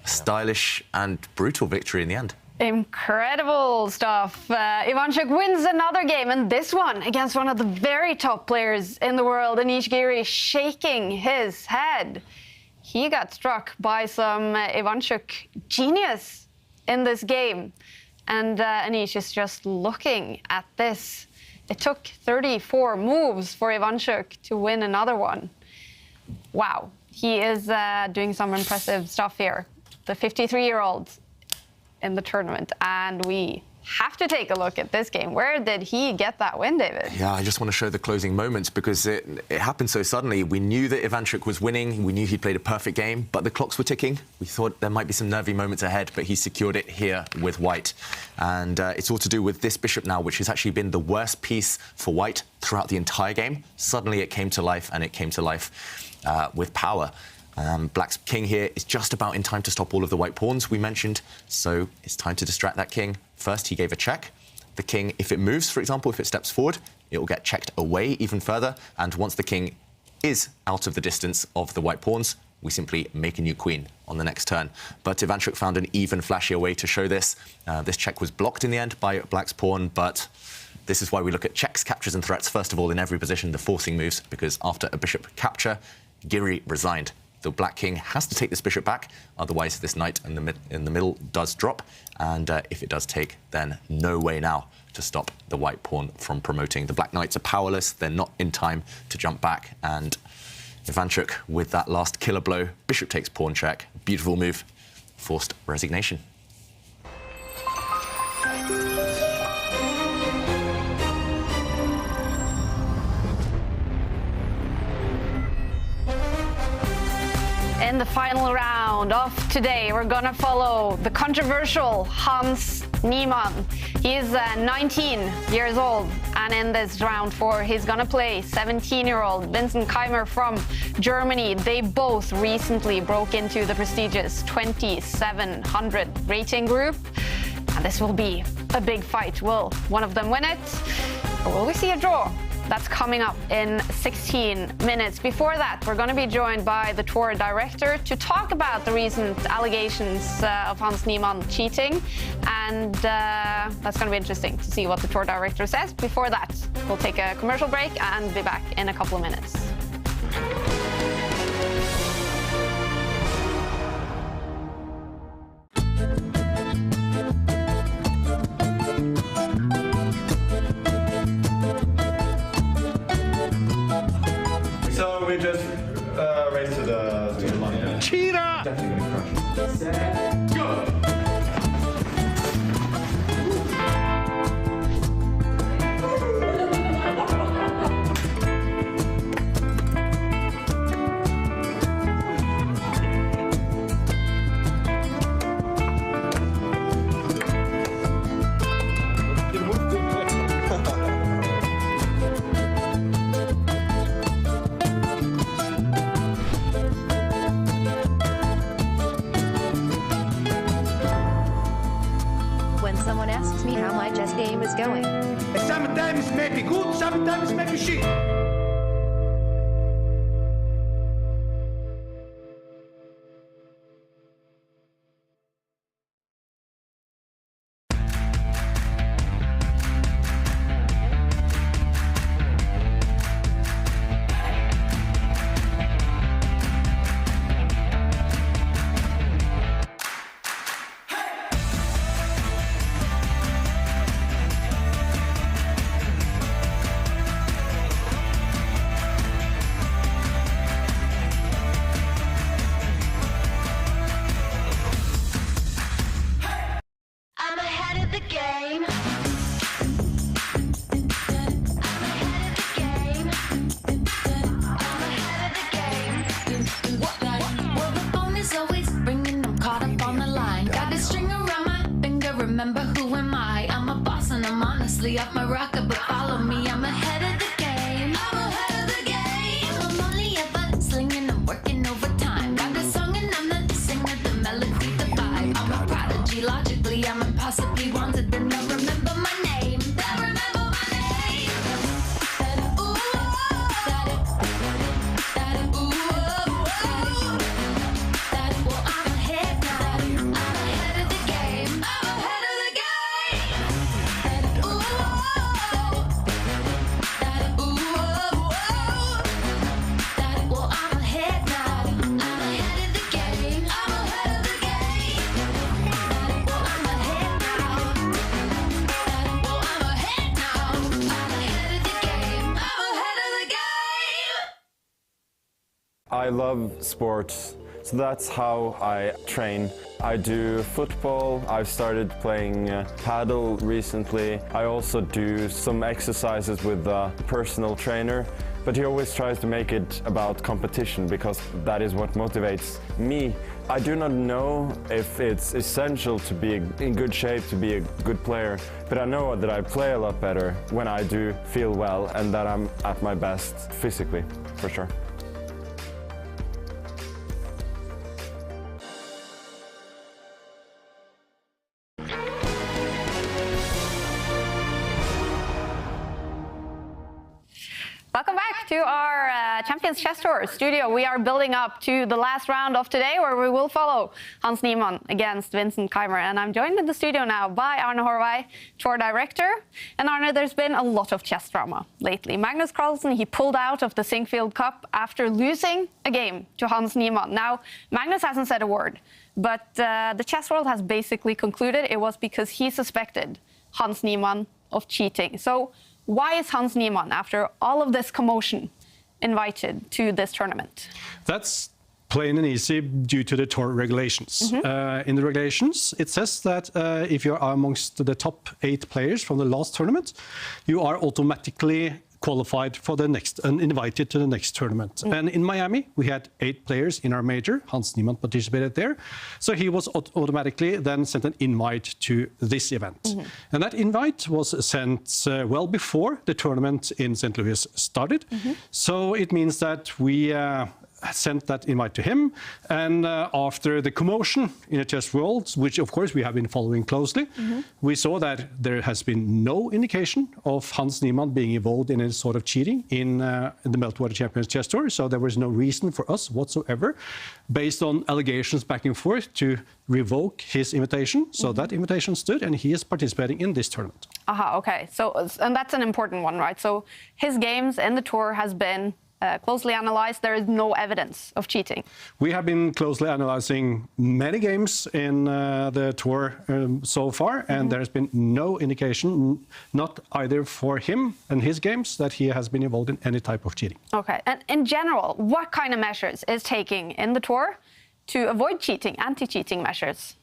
Stylish and brutal victory in the end. Incredible stuff. Ivanchuk wins another game, and this one against one of the very top players in the world, Anish Giri, shaking his head. He got struck by some Ivanchuk genius in this game. And Anish is just looking at this. It took 34 moves for Ivanchuk to win another one. Wow. He is doing some impressive stuff here. The 53-year-old in the tournament, and we have to take a look at this game. Where did he get that win, David? Yeah, I just want to show the closing moments because it happened so suddenly. We knew that Ivanchuk was winning. We knew he'd played a perfect game, but the clocks were ticking. We thought there might be some nervy moments ahead, but he secured it here with white. And it's all to do with this bishop now, which has actually been the worst piece for white throughout the entire game. Suddenly it came to life, and it came to life with power. Black's king here is just about in time to stop all of the white pawns we mentioned, so it's time to distract that king. First, he gave a check. The king, if it moves, for example, if it steps forward, it will get checked away even further, and once the king is out of the distance of the white pawns, we simply make a new queen on the next turn. But Ivanchuk found an even flashier way to show this. This check was blocked in the end by Black's pawn, but this is why we look at checks, captures and threats, first of all, in every position, the forcing moves, because after a bishop capture, Giri resigned. The black king has to take this bishop back, otherwise this knight in the middle does drop, and if it does take, then no way now to stop the white pawn from promoting. The black knights are powerless, they're not in time to jump back, and Ivanchuk with that last killer blow, bishop takes pawn check, beautiful move, forced resignation. In the final round of today, we're gonna follow the controversial Hans Nimon. He's 19 years old, and in this round 4, he's gonna play 17-year-old Vincent Keimer from Germany. They both recently broke into the prestigious 2700 rating group. And this will be a big fight. Will one of them win it? Or will we see a draw? That's coming up in 16 minutes. Before that, we're going to be joined by the tour director to talk about the recent allegations of Hans Nimon cheating. And that's going to be interesting to see what the tour director says. Before that, we'll take a commercial break and be back in a couple of minutes. So we just race to the line. Cheetah! Definitely gonna crush. Set, go! When someone asks me how my chess game is going, Sometimes maybe good, sometimes maybe shit. I'm ahead of the game. Well, the phone is always ringing, I'm caught up on the line. Got a string around my finger, remember who am I? I'm a boss and I'm honestly off my rocker, but follow me, I'm ahead of the game. I'm ahead of the game. I'm only ever slinging, I'm working overtime. Got a song and I'm the singer, the melody, the vibe. I'm a prodigy, logically, I'm impossibly wanted, and they'll remember my name. They'll remember my name. Ooh, well, I'm ahead now. I'm ahead of the game. I'm ahead of the game. Ooh, well, I'm ahead now. I'm ahead of the game. I'm ahead of the game. Well, I'm ahead now. Well, I'm ahead now. I'm ahead of the game. I'm ahead of the game. I love sports, so that's how I train. I do football. I've started playing paddle recently. I also do some exercises with a personal trainer, but he always tries to make it about competition because that is what motivates me. I do not know if it's essential to be in good shape to be a good player, but I know that I play a lot better when I do feel well and that I'm at my best physically, for sure. Welcome back to our Champions Chess Tour studio. We are building up to the last round of today, where we will follow Hans Nimon against Vincent Keimer. And I'm joined in the studio now by Arne Horvei, tour director. And Arne, there's been a lot of chess drama lately. Magnus Carlsen, he pulled out of the Sinquefield Cup after losing a game to Hans Nimon. Now, Magnus hasn't said a word, but the chess world has basically concluded it was because he suspected Hans Nimon of cheating. So why is Hans Nimon, after all of this commotion, invited to this tournament? That's plain and easy due to the tour regulations. In the regulations, it says that if you are amongst the top 8 players from the last tournament, you are automatically qualified for the next and invited to the next tournament. And in Miami, we had 8 players in our major. Hans Nimon participated there. So he was automatically then sent an invite to this event. And that invite was sent well before the tournament in St. Louis started. So it means that we sent that invite to him. And after the commotion in the chess world, which of course we have been following closely, we saw that there has been no indication of Hans Nimon being involved in any sort of cheating in the Meltwater Champions Chess Tour. So there was no reason for us whatsoever, based on allegations back and forth, to revoke his invitation. So that invitation stood, and he is participating in this tournament. Okay. So, and that's an important one, right? So his games in the tour has been closely analyzed. There is no evidence of cheating. We have been closely analyzing many games in the tour so far, and there has been no indication, not either for him and his games, that he has been involved in any type of cheating. Okay. And in general, what kind of measures is taking in the tour to avoid cheating, anti-cheating measures?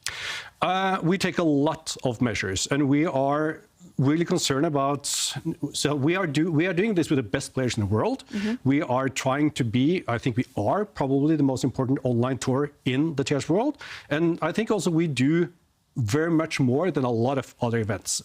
We take a lot of measures, and we are really concerned about, so we are doing this with the best players in the world. We are trying to be, I think we are probably the most important online tour in the chess world. And I think also we do very much more than a lot of other events.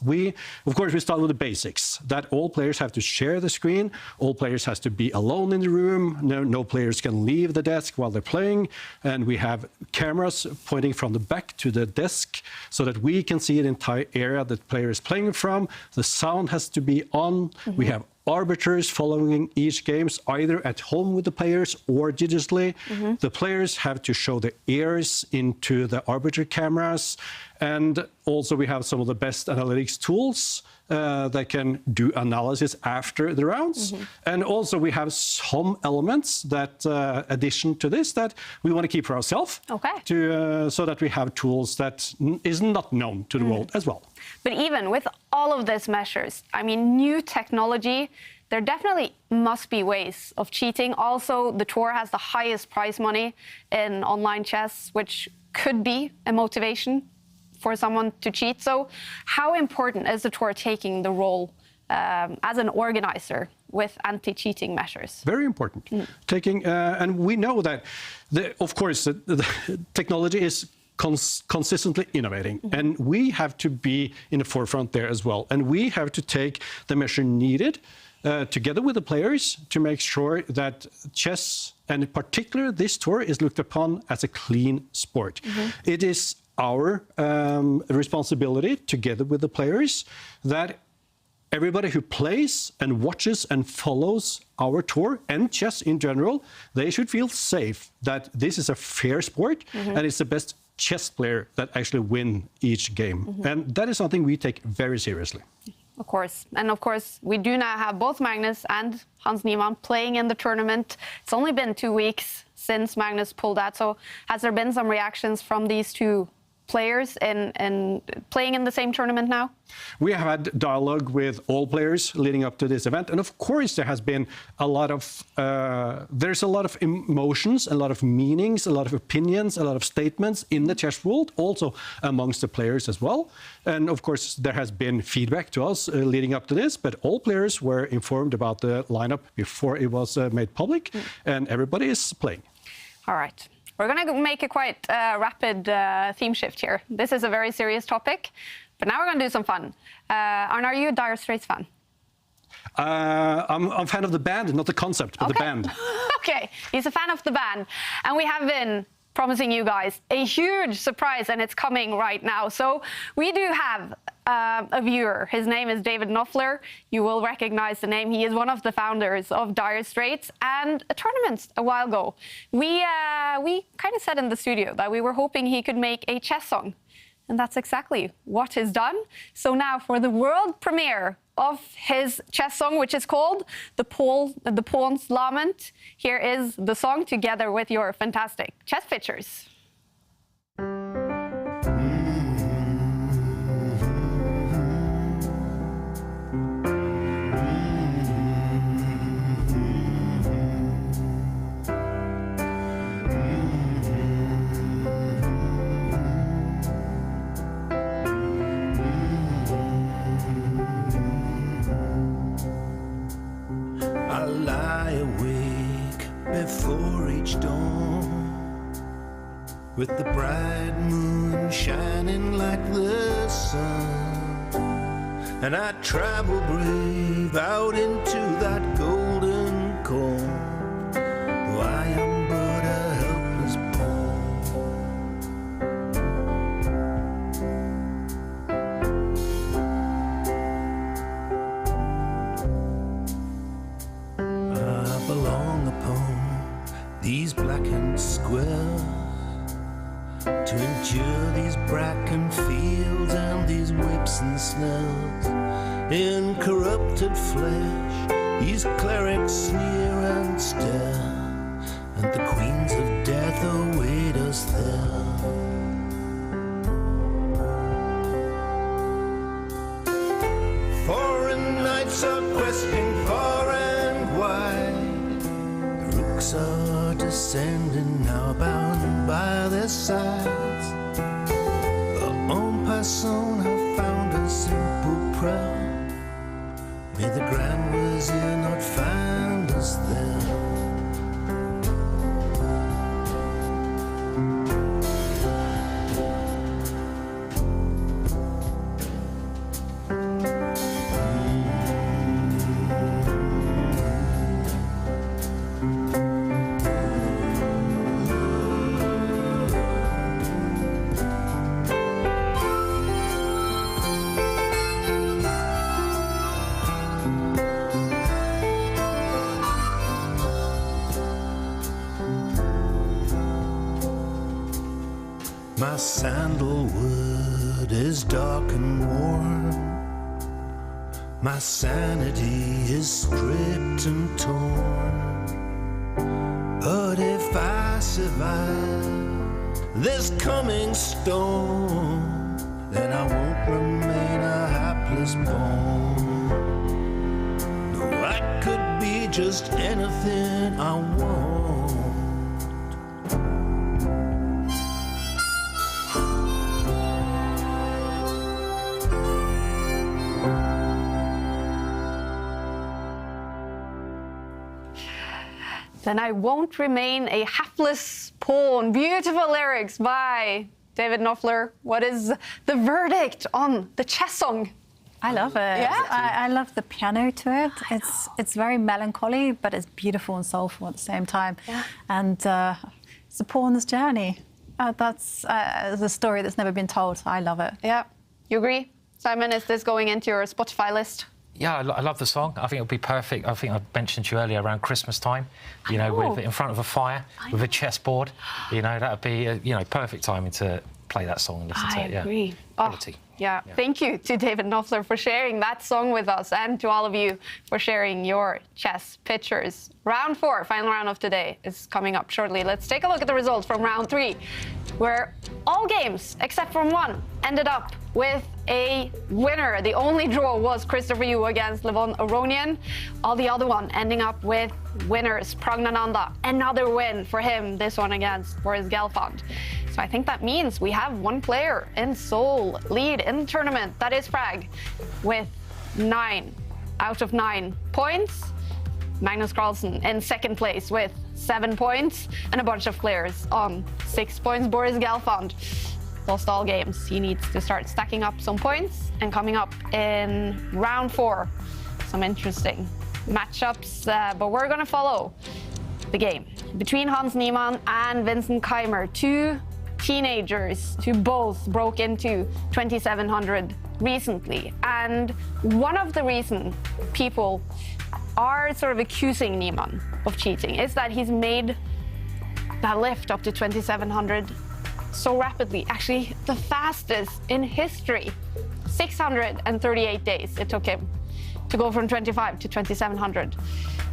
Of course, we start with the basics, that all players have to share the screen, all players has to be alone in the room, no players can leave the desk while they're playing, and we have cameras pointing from the back to the desk so that we can see the entire area that the player is playing from. The sound has to be on. We have arbiters following each games, either at home with the players or digitally. The players have to show their ears into the arbiter cameras. And also we have some of the best analytics tools that can do analysis after the rounds. And also we have some elements that, addition to this, that we want to keep for ourselves, so that we have tools that is not known to the world as well. But even with all of these measures, I mean, new technology, there definitely must be ways of cheating. Also, the tour has the highest prize money in online chess, which could be a motivation for someone to cheat. So how important is the tour taking the role as an organizer with anti-cheating measures? Very important. And we know that, of course, the technology is consistently innovating, and we have to be in the forefront there as well. And we have to take the measure needed together with the players to make sure that chess, and in particular this tour, is looked upon as a clean sport. It is our responsibility, together with the players, that everybody who plays and watches and follows our tour and chess in general, they should feel safe that this is a fair sport and it's the best chess player that actually win each game. And that is something we take very seriously. Of course. And of course, we do now have both Magnus and Hans Nimon playing in the tournament. It's only been 2 weeks since Magnus pulled out. So has there been some reactions from these two players in playing in the same tournament now? We have had dialogue with all players leading up to this event, and of course there has been a lot of there's a lot of emotions, a lot of meanings, a lot of opinions, a lot of statements in the chess world, also amongst the players as well. And of course there has been feedback to us leading up to this, but all players were informed about the lineup before it was made public, and everybody is playing. All right. We're going to make a quite rapid theme shift here. This is a very serious topic, but now we're going to do some fun. Arne, are you a Dire Straits fan? I'm a fan of the band, not the concept, but the band. Okay, he's a fan of the band. And we have been promising you guys a huge surprise, and it's coming right now. So we do have a viewer. His name is David Knopfler. You will recognize the name. He is one of the founders of Dire Straits, and a tournament a while ago. We kind of said in the studio that we were hoping he could make a chess song, and that's exactly what he's done. So now for the world premiere of his chess song, which is called The Pawn's Lament, here is the song together with your fantastic chess pictures. I lie awake before each dawn, with the bright moon shining like the sun, and I travel brave out into that golden corn, though I am but these blackened squares, to endure these bracken fields and these whips and snares. In corrupted flesh, these clerics sneer and stare, and the queens of death await us there. Foreign knights are questing far and wide. The rooks are descending now, bound by their sides. The en passant have found a simple prayer. May the Grand Wazir not find us there. My sandalwood is dark and warm. My sanity is stripped and torn. But if I survive this coming storm, then I won't remain a hapless pawn. No, I could be just anything I want. Then I won't remain a hapless pawn. Beautiful lyrics by David Knopfler. What is the verdict on the chess song? I love it. Yeah? I love the piano to it. It's very melancholy, but it's beautiful and soulful at the same time. Yeah. And it's a pawn's journey. That's a story that's never been told. I love it. Yeah. You agree? Simon, is this going into your Spotify list? Yeah, I love the song. I think it'll be perfect. I think I mentioned to you earlier around Christmas time, you know, with in front of a fire, with a chessboard. You know, that would be, perfect timing to play that song and listen to it. I agree. Quality. Yeah. Thank you to David Knopfler for sharing that song with us, and to all of you for sharing your chess pictures. Round 4, final round of today, is coming up shortly. Let's take a look at the results from round 3, where all games, except from one, ended up with a winner. The only draw was Christopher Yu against Levon Aronian. All the other one ending up with winners. Pragnananda, another win for him, this one against Boris Gelfand. So I think that means we have one player in sole lead in the tournament. That is Prag, with 9 out of 9 points. Magnus Carlsen in second place with 7 points, and a bunch of players on 6 points. Boris Gelfand lost all games. He needs to start stacking up some points, and coming up in round 4, some interesting matchups, but we're gonna follow the game between Hans Nimon and Vincent Keimer, two teenagers who both broke into 2700 recently. And one of the reasons people are sort of accusing Nimon of cheating is that he's made that lift up to 2700 so rapidly, actually the fastest in history. 638 days it took him to go from 25 to 2700.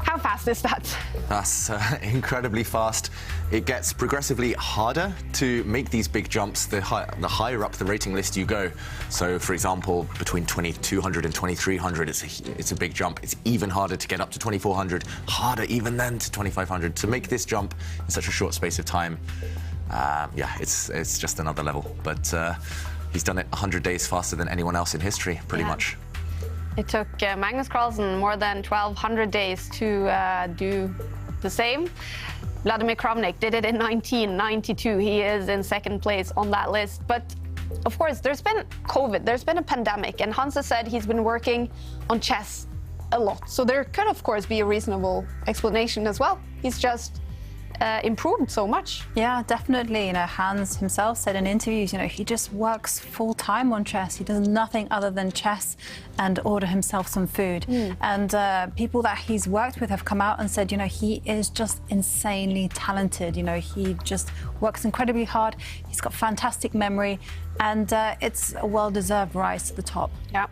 How fast is that? That's incredibly fast. It gets progressively harder to make these big jumps the higher up the rating list you go. So, for example, between 2200 and 2300, it's a big jump. It's even harder to get up to 2400, harder even then to 2500. To make this jump in such a short space of time, it's just another level. But he's done it 100 days faster than anyone else in history, pretty much. It took Magnus Carlsen more than 1,200 days to do the same. Vladimir Kramnik did it in 1992. He is in second place on that list. But of course, there's been COVID, there's been a pandemic, and Hans has said he's been working on chess a lot. So there could, of course, be a reasonable explanation as well. He's just improved so much. Yeah, definitely. You know, Hans himself said in interviews, you know, he just works full time on chess. He does nothing other than chess and order himself some food. And people that he's worked with have come out and said, you know, he is just insanely talented. You know, he just works incredibly hard. He's got fantastic memory, and it's a well-deserved rise to the top. Yeah.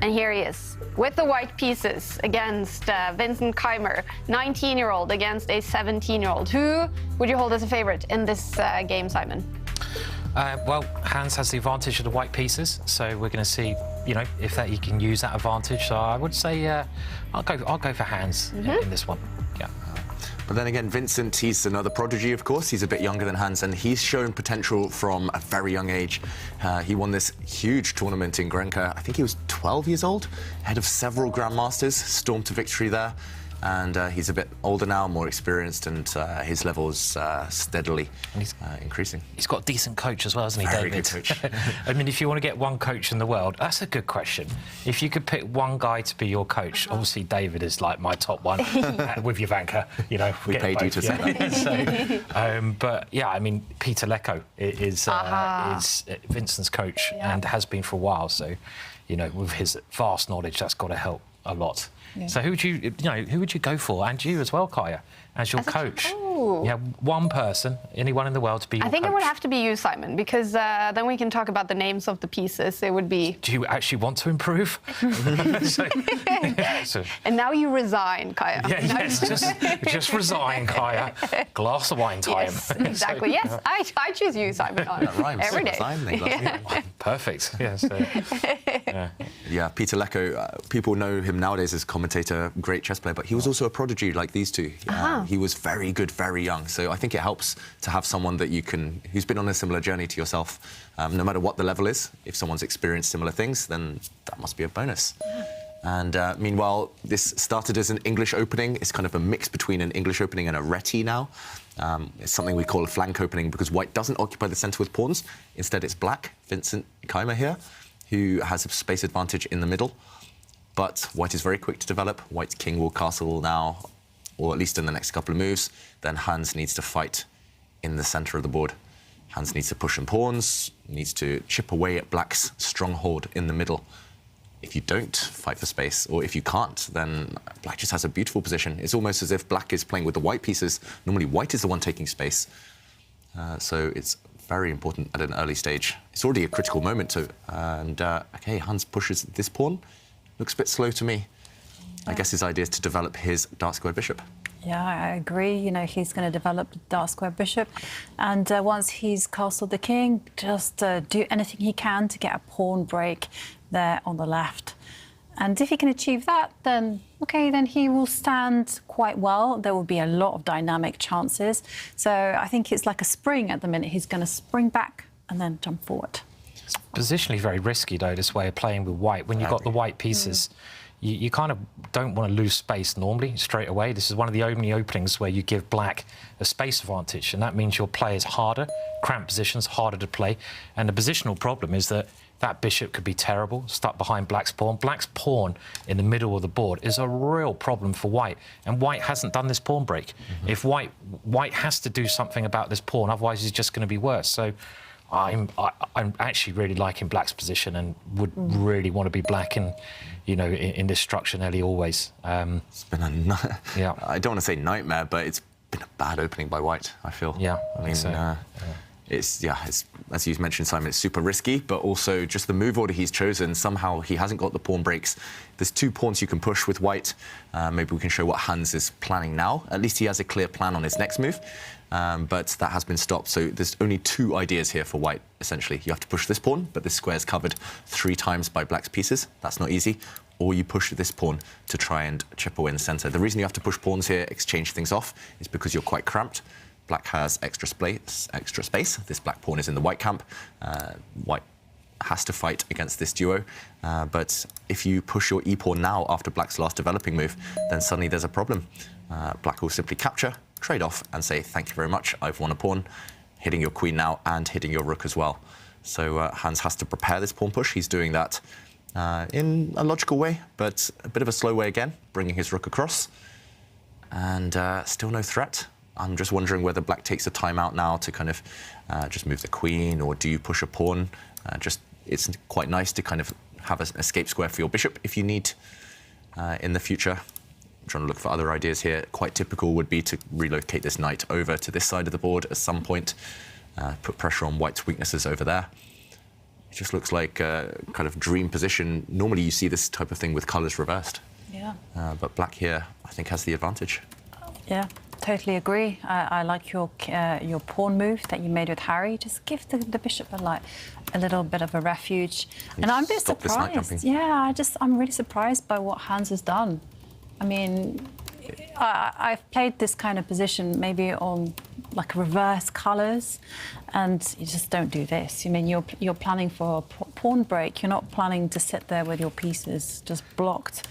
And here he is, with the white pieces against Vincent Keimer, 19-year-old against a 17-year-old. Who would you hold as a favorite in this game, Simon? Well, Hans has the advantage of the white pieces, so we're going to see, you know, if that he can use that advantage. So I would say I'll go for Hans in this one. Yeah. But then again, Vincent, he's another prodigy, of course. He's a bit younger than Hans, and he's shown potential from a very young age. He won this huge tournament in Grenka. I think he was 12 years old, head of several grandmasters, stormed to victory there. And he's a bit older now, more experienced, and his level's steadily increasing. He's got a decent coach as well, hasn't he, Very David? good coach. I mean, if you want to get one coach in the world, that's a good question. If you could pick one guy to be your coach, obviously David is like my top one with Jovanka. You know, we paid you to say that. So, but yeah, I mean, Peter Leko is Vincent's coach and has been for a while. So, you know, with his vast knowledge, that's got to help a lot. Yeah. So who would you go for, and you as well, Kaja, as your coach? Yeah, one person, anyone in the world to be your I think coach. it would have to be you, Simon, because then we can talk about the names of the pieces. It would be... Do you actually want to improve? And now you resign, Kaja. Yeah, yes, just resign, Kaja. Glass of wine time. Yes, exactly. Yes, I choose you, Simon, on that rhymes. every day. Resign, Perfect. Yes. Yeah, Peter Leko, people know him nowadays as commentator, great chess player, but he was also a prodigy like these two. He was very good, very young. So I think it helps to have someone that who's been on a similar journey to yourself. No matter what the level is, if someone's experienced similar things, then that must be a bonus. And meanwhile, this started as an English opening. It's kind of a mix between an English opening and a reti now. It's something we call a flank opening because white doesn't occupy the centre with pawns. Instead, it's black, Vincent Keimer here, who has a space advantage in the middle. But white is very quick to develop. White's king will castle now, or at least in the next couple of moves. Then Hans needs to fight in the centre of the board. Hans needs to push in pawns, needs to chip away at black's stronghold in the middle. If you don't fight for space, or if you can't, then black just has a beautiful position. It's almost as if black is playing with the white pieces. Normally white is the one taking space. So it's very important at an early stage. It's already a critical moment too. And okay, Hans pushes this pawn. Looks a bit slow to me. I guess his idea is to develop his dark square bishop. Yeah, I agree. You know, he's going to develop the dark square bishop. And once he's castled the king, just do anything he can to get a pawn break there on the left. And if he can achieve that, then, OK, then he will stand quite well. There will be a lot of dynamic chances. So I think it's like a spring at the minute. He's going to spring back and then jump forward. It's positionally very risky, though, this way of playing with white. When you've got the white pieces, you kind of don't want to lose space normally straight away. This is one of the only openings where you give black a space advantage, and that means your play is harder, cramped positions, harder to play. And the positional problem is that that bishop could be terrible, stuck behind black's pawn. Black's pawn in the middle of the board is a real problem for white, and white hasn't done this pawn break. If white has to do something about this pawn, otherwise he's just going to be worse. So I'm actually really liking black's position and would really want to be black in this structure nearly always. It's been I don't want to say nightmare, but it's been a bad opening by white, I feel. Yeah, I mean, it's as you mentioned, Simon, it's super risky, but also just the move order he's chosen, somehow he hasn't got the pawn breaks. There's two pawns you can push with white. Maybe we can show what Hans is planning now. At least he has a clear plan on his next move, but that has been stopped. So there's only two ideas here for white, essentially. You have to push this pawn, but this square is covered 3 times by black's pieces. That's not easy. Or you push this pawn to try and chip away in the centre. The reason you have to push pawns here, exchange things off, is because you're quite cramped. Black has extra space. This black pawn is in the white camp. White has to fight against this duo. But if you push your e-pawn now after black's last developing move, then suddenly there's a problem. Black will simply capture, trade off, and say, thank you very much, I've won a pawn, hitting your queen now and hitting your rook as well. So Hans has to prepare this pawn push. He's doing that in a logical way, but a bit of a slow way again, bringing his rook across. And still no threat. I'm just wondering whether black takes a time out now to kind of just move the queen, or do you push a pawn? It's quite nice to kind of have an escape square for your bishop if you need in the future. I'm trying to look for other ideas here. Quite typical would be to relocate this knight over to this side of the board at some point, put pressure on white's weaknesses over there. It just looks like a kind of dream position. Normally you see this type of thing with colours reversed. Yeah. But black here, I think, has the advantage. Yeah, totally agree. I like your pawn move that you made with Harry. Just give the bishop a little bit of a refuge. And I'm a bit surprised. Yeah, I'm really surprised by what Hans has done. I mean, I've played this kind of position maybe on like reverse colours, and you just don't do this. I mean, you're planning for a pawn break. You're not planning to sit there with your pieces just blocked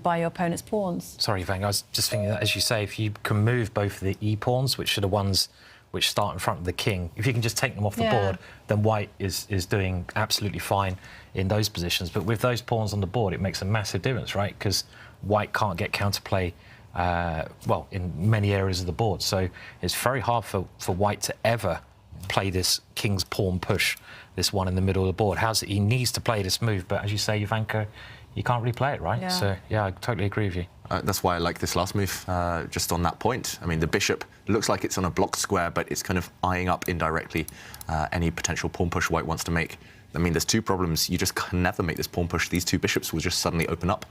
by your opponent's pawns. Sorry, Vang, I was just thinking that, as you say, if you can move both of the e-pawns, which are the ones which start in front of the king, if you can just take them off the board, then white is doing absolutely fine in those positions. But with those pawns on the board, it makes a massive difference, right? Because white can't get counterplay, well, in many areas of the board. So it's very hard for white to ever play this king's pawn push, this one in the middle of the board. He needs to play this move, but as you say, Jovanka, you can't really play it, right? Yeah. So, yeah, I totally agree with you. That's why I like this last move, just on that point. I mean, the bishop looks like it's on a blocked square, but it's kind of eyeing up indirectly any potential pawn push white wants to make. I mean, there's two problems. You just can never make this pawn push. These two bishops will just suddenly open up.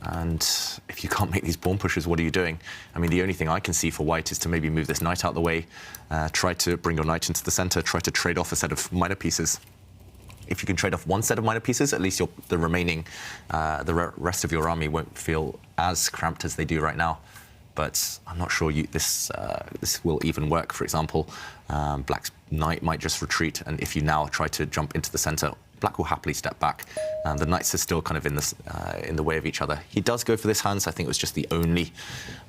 And if you can't make these pawn pushes, what are you doing? I mean, the only thing I can see for white is to maybe move this knight out of the way, try to bring your knight into the center, try to trade off a set of minor pieces. If you can trade off one set of minor pieces, at least the remaining, the rest of your army won't feel as cramped as they do right now. But I'm not sure this will even work. For example, black's knight might just retreat, and if you now try to jump into the center, black will happily step back. The knights are still kind of in the way of each other. He does go for this Hans. I think it was just the only,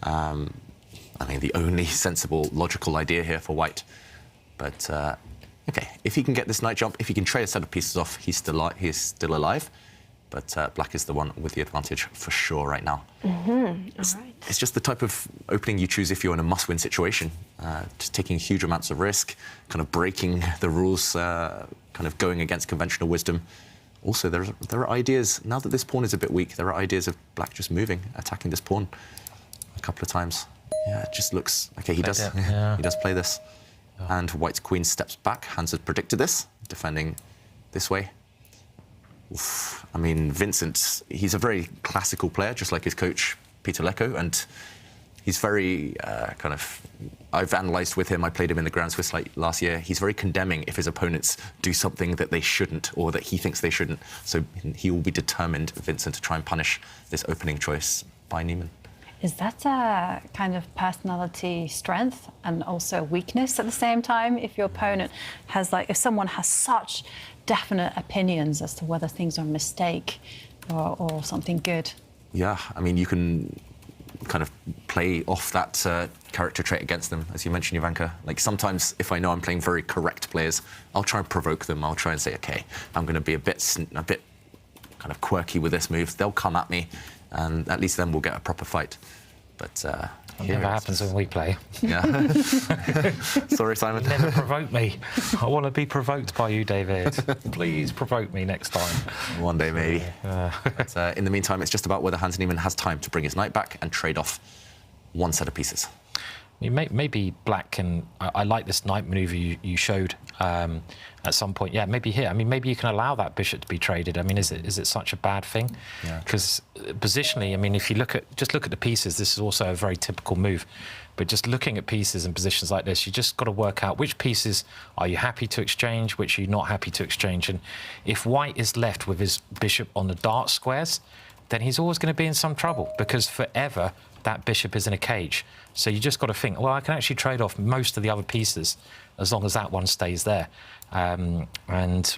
the only sensible, logical idea here for white. But okay, if he can get this knight jump, if he can trade a set of pieces off, he's still alive. But black is the one with the advantage for sure right now. It's just the type of opening you choose if you're in a must-win situation. Just taking huge amounts of risk, kind of breaking the rules, kind of going against conventional wisdom. Also, there are ideas, now that this pawn is a bit weak, there are ideas of black just moving, attacking this pawn a couple of times. Yeah, it just looks... Okay, he does play this. And white's queen steps back. Hans had predicted this, defending this way. Oof. I mean, Vincent, he's a very classical player, just like his coach, Peter Lecko, and he's very I've analysed with him, I played him in the Grand Swiss last year. He's very condemning if his opponents do something that they shouldn't, or that he thinks they shouldn't. So he will be determined, Vincent, to try and punish this opening choice by Nimon. Is that a kind of personality strength and also weakness at the same time? If your opponent has, if someone has such definite opinions as to whether things are a mistake or something good. Yeah, I mean, you can kind of play off that character trait against them, as you mentioned, Jovanka. Like, sometimes if I know I'm playing very correct players, I'll try and provoke them. I'll try and say, okay, I'm going to be a bit kind of quirky with this move. They'll come at me, and at least then we'll get a proper fight. But it never happens when we play. Yeah. Sorry, Simon. You never provoke me. I want to be provoked by you, David. Please provoke me next time. One day, maybe. But, in the meantime, it's just about whether Hans Nimon has time to bring his knight back and trade off one set of pieces. Maybe black can... I like this knight manoeuvre you showed at some point. Yeah, maybe here. I mean, maybe you can allow that bishop to be traded. I mean, is it such a bad thing? Because positionally, I mean, if you just look at the pieces, this is also a very typical move. But just looking at pieces and positions like this, you just got to work out which pieces are you happy to exchange, which are you not happy to exchange. And if white is left with his bishop on the dark squares, then he's always going to be in some trouble, because forever that bishop is in a cage. So you just got to think, well, I can actually trade off most of the other pieces as long as that one stays there. And,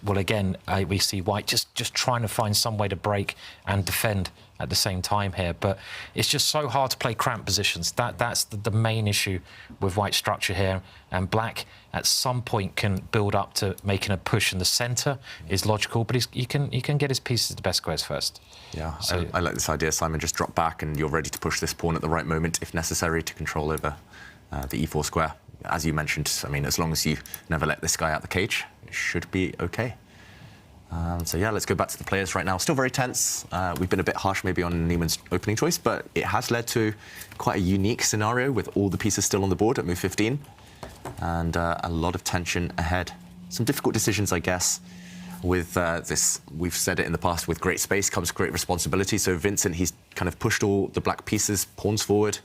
well, again, we see white just trying to find some way to break and defend at the same time here. But it's just so hard to play cramped positions. That's the main issue with white structure here. And black, at some point, can build up to making a push in the centre is logical, but he can get his pieces to the best squares first. Yeah, so I like this idea, Simon. Just drop back and you're ready to push this pawn at the right moment, if necessary, to control over the e4 square. As you mentioned, I mean, as long as you never let this guy out the cage, it should be okay. So yeah, let's go back to the players right now. Still very tense. We've been a bit harsh maybe on Nimon's opening choice, but it has led to quite a unique scenario with all the pieces still on the board at move 15, and a lot of tension ahead. Some difficult decisions, I guess. With this, we've said it in the past, with great space comes great responsibility. So Vincent, he's kind of pushed all the black pieces, pawns forward.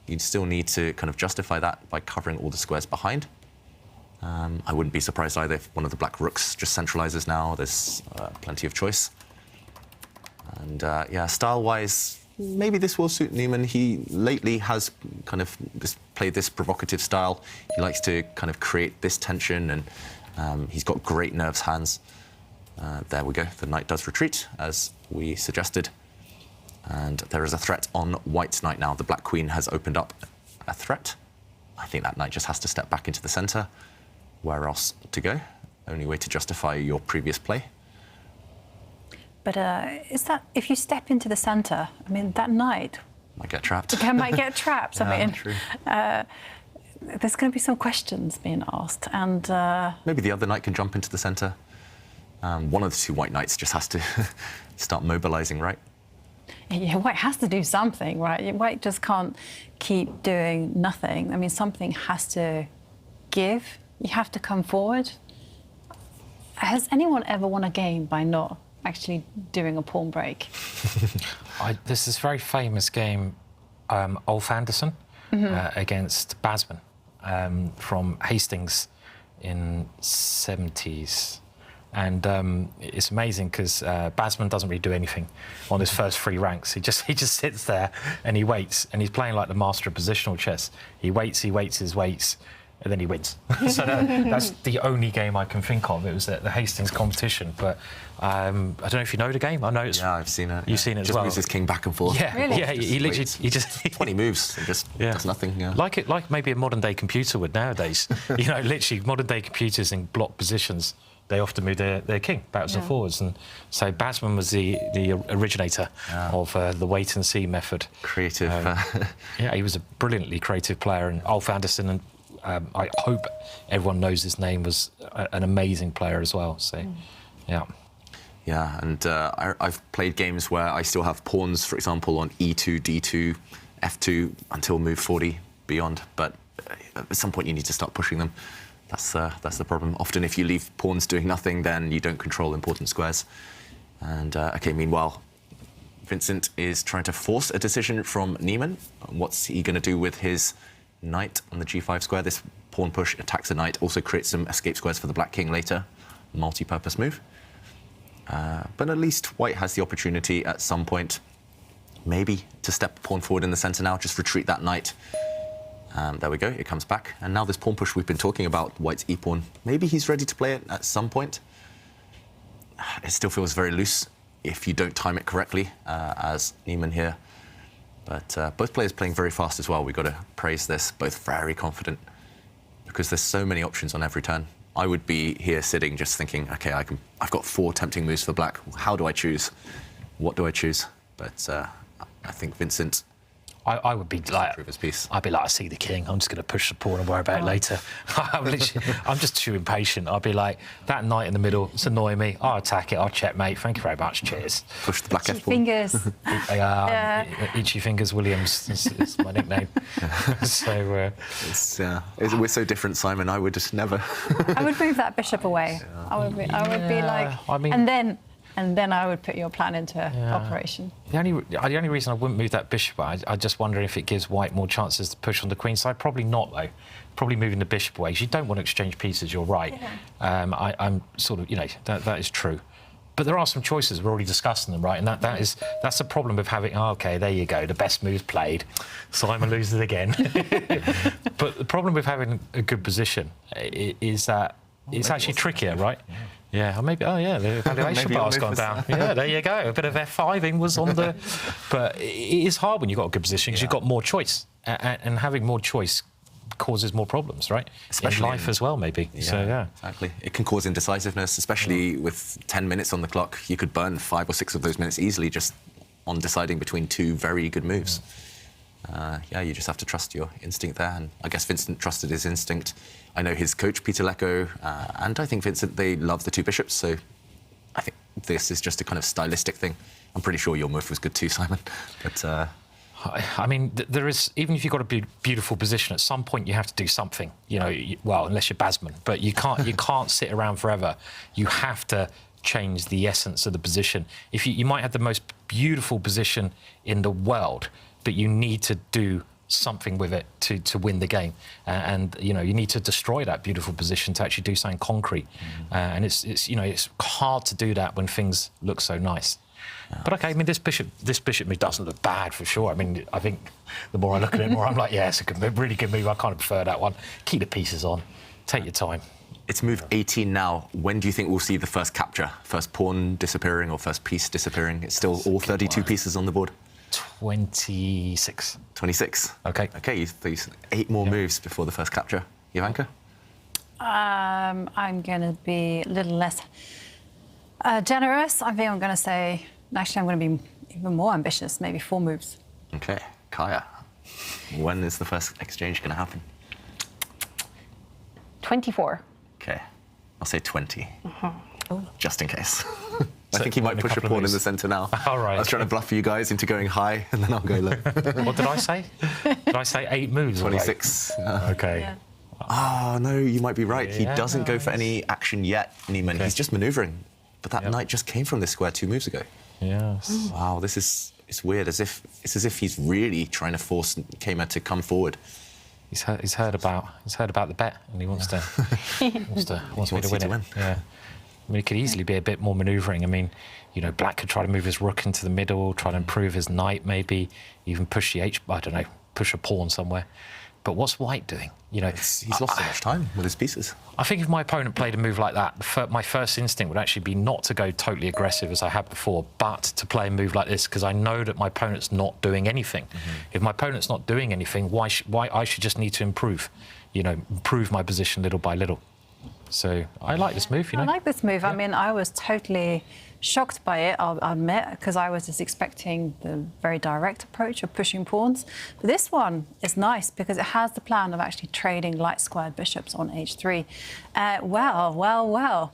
You'd still need to kind of justify that by covering all the squares behind. I wouldn't be surprised either if one of the black rooks just centralizes now. There's plenty of choice. And yeah, style-wise, maybe this will suit Nimon. He lately has kind of played this provocative style. He likes to kind of create this tension, and he's got great nerves hands. There we go. The knight does retreat, as we suggested. And there is a threat on white's knight now. The black queen has opened up a threat. I think that knight just has to step back into the center. Where else to go? Only way to justify your previous play. But is that, if you step into the center, I mean, that knight might get trapped. Might get trapped. I mean, true. There's going to be some questions being asked, and maybe the other knight can jump into the center. One of the two white knights just has to start mobilizing, right? Yeah, white has to do something, right? White just can't keep doing nothing. I mean, something has to give. You have to come forward. Has anyone ever won a game by not actually doing a pawn break? There's this very famous game, Ulf Andersson against Basman from Hastings in 70s. And it's amazing because Basman doesn't really do anything on his first 3 ranks. He just sits there and he waits, and he's playing like the master of positional chess. He waits, and then he wins. So that's the only game I can think of. It was at the Hastings competition, but I don't know if you know the game. I know it's. Yeah, I've seen it. You've seen it as well. Just moves his king back and forth. Yeah, really? Yeah. He literally, he just 20 moves, and just does nothing. Yeah. Like maybe a modern day computer would nowadays. You know, literally modern day computers in block positions. They often move their king backwards and forwards, and so Basman was the originator of the wait and see method. Creative. Yeah, he was a brilliantly creative player, and Ulf Andersson, and I hope everyone knows his name, was an amazing player as well. So, yeah. Yeah, and I've played games where I still have pawns, for example, on E2, D2, F2 until move 40 beyond. But at some point, you need to start pushing them. That's the problem. Often, if you leave pawns doing nothing, then you don't control important squares. And okay, meanwhile, Vincent is trying to force a decision from Nimon. What's he going to do with his knight on the G5 square? This pawn push attacks a knight, also creates some escape squares for the black king later. Multi-purpose move. But at least white has the opportunity at some point, maybe, to step pawn forward in the center now, just retreat that knight. There we go, it comes back. And now this pawn push we've been talking about, white's e-pawn, maybe he's ready to play it at some point. It still feels very loose if you don't time it correctly, as Nimon here. But both players playing very fast as well. We've got to praise this, both very confident, because there's so many options on every turn. I would be here sitting just thinking, okay, I've got 4 tempting moves for black. How do I choose? What do I choose? But I think Vincent, I would be like, I'd be like, I see the king. I'm just going to push the pawn and worry about it later. I'm just too impatient. I'd be like, that knight in the middle, it's annoying me. I'll attack it. I'll checkmate. Thank you very much. Cheers. Push the black F pawn. Fingers. Itchy Fingers Williams is my nickname. So we're so different, Simon. I would just never. I would move that bishop away. I would be like, I mean, and then I would put your plan into operation. The only reason I wouldn't move that bishop, I just wonder if it gives white more chances to push on the queen side. Probably not, though. Probably moving the bishop away, because you don't want to exchange pieces, you're right. Yeah. I'm sort of, that is true. But there are some choices, we're already discussing them, right? And that's the problem with having, okay, there you go, the best move's played. Simon loses again. But the problem with having a good position is that it's actually trickier, right? Yeah, or maybe, the valuation bar's gone down. Yeah, there you go. A bit of F5ing was on the... But it is hard when you've got a good position, because you've got more choice. And having more choice causes more problems, right? Especially in life as well, maybe. Yeah, so, yeah. Exactly. It can cause indecisiveness, especially with 10 minutes on the clock. You could burn 5 or 6 of those minutes easily just on deciding between 2 very good moves. yeah, you just have to trust your instinct there. And I guess Vincent trusted his instinct. I know his coach, Peter Lecco, and I think Vincent, they love the two bishops. So I think this is just a kind of stylistic thing. I'm pretty sure your move was good too, Simon. But I mean, there is, even if you've got a beautiful position, at some point you have to do something. You know, well, unless you're Basman, but you can't sit around forever. You have to change the essence of the position. If you might have the most beautiful position in the world, but you need to do something with it to win the game, and you know, you need to destroy that beautiful position to actually do something concrete. And it's you know, it's hard to do that when things look so nice. But okay, I mean, this bishop move doesn't look bad for sure. I mean, I think the more I look at it, the more I'm like, yeah, it's a good move, really good move. I kind of prefer that one. Keep the pieces on, take your time. It's move 18 now. When do you think we'll see the first capture? First pawn disappearing or first piece disappearing? It's still all 32 pieces on the board. 26. 26. Okay. Okay, you 8 more moves before the first capture. Jovanka? I'm going to be a little less generous. I think I'm going to say, actually, I'm going to be even more ambitious, maybe 4 moves. Okay. Kaja, when is the first exchange going to happen? 24. Okay. I'll say 20. Just in case. I So think he might in a push a couple of pawn in moves. the centre now. All right. I was trying to bluff you guys into going high, and then I'll go low. What did I say? Did I say 8 moves? 26. Okay. Yeah. Oh, no, you might be right. He Yeah, doesn't go for any action yet, Nimon. He's just manoeuvring. But that knight just came from this square 2 moves ago. Yes. Wow, it's weird. It's as if he's really trying to force Kaja to come forward. He's heard about the bet, and he wants to wants me to win it. Yeah. I mean, it could easily be a bit more manoeuvring. I mean, you know, Black could try to move his rook into the middle, try to improve his knight, maybe even push the I don't know, push a pawn somewhere. But what's White doing? You know, He's lost so much time with his pieces. I think if my opponent played a move like that, my first instinct would actually be not to go totally aggressive as I had before, but to play a move like this, because I know that my opponent's not doing anything. If my opponent's not doing anything, why I should just need to improve, you know, improve my position little by little. So I like this move, you know. I like this move. I mean, I was totally shocked by it, I'll admit, because I was just expecting the very direct approach of pushing pawns. But this one is nice because it has the plan of actually trading light squared bishops on h3. Well.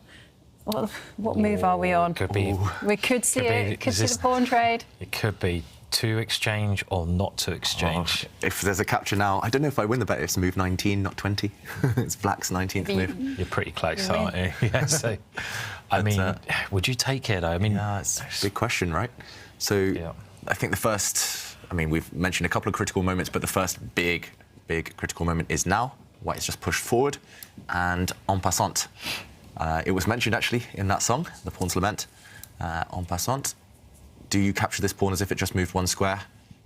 What move are we on? Could be. We could see it. Could see the pawn trade. It could be to exchange or not to exchange. Oh, if there's a capture now, I don't know if I win the bet. It's move 19, not 20. It's Black's 19th move. You're pretty close, aren't you? Yeah, so, I mean, would you take it? I mean, yeah, it's a big question, right? So I think the first, I mean, we've mentioned a couple of critical moments, but the first big critical moment is now. White has just pushed forward, and en passant. It was mentioned, actually, in that song, the Pawn's Lament. En passant. Do you capture this pawn as if it just moved 1 square,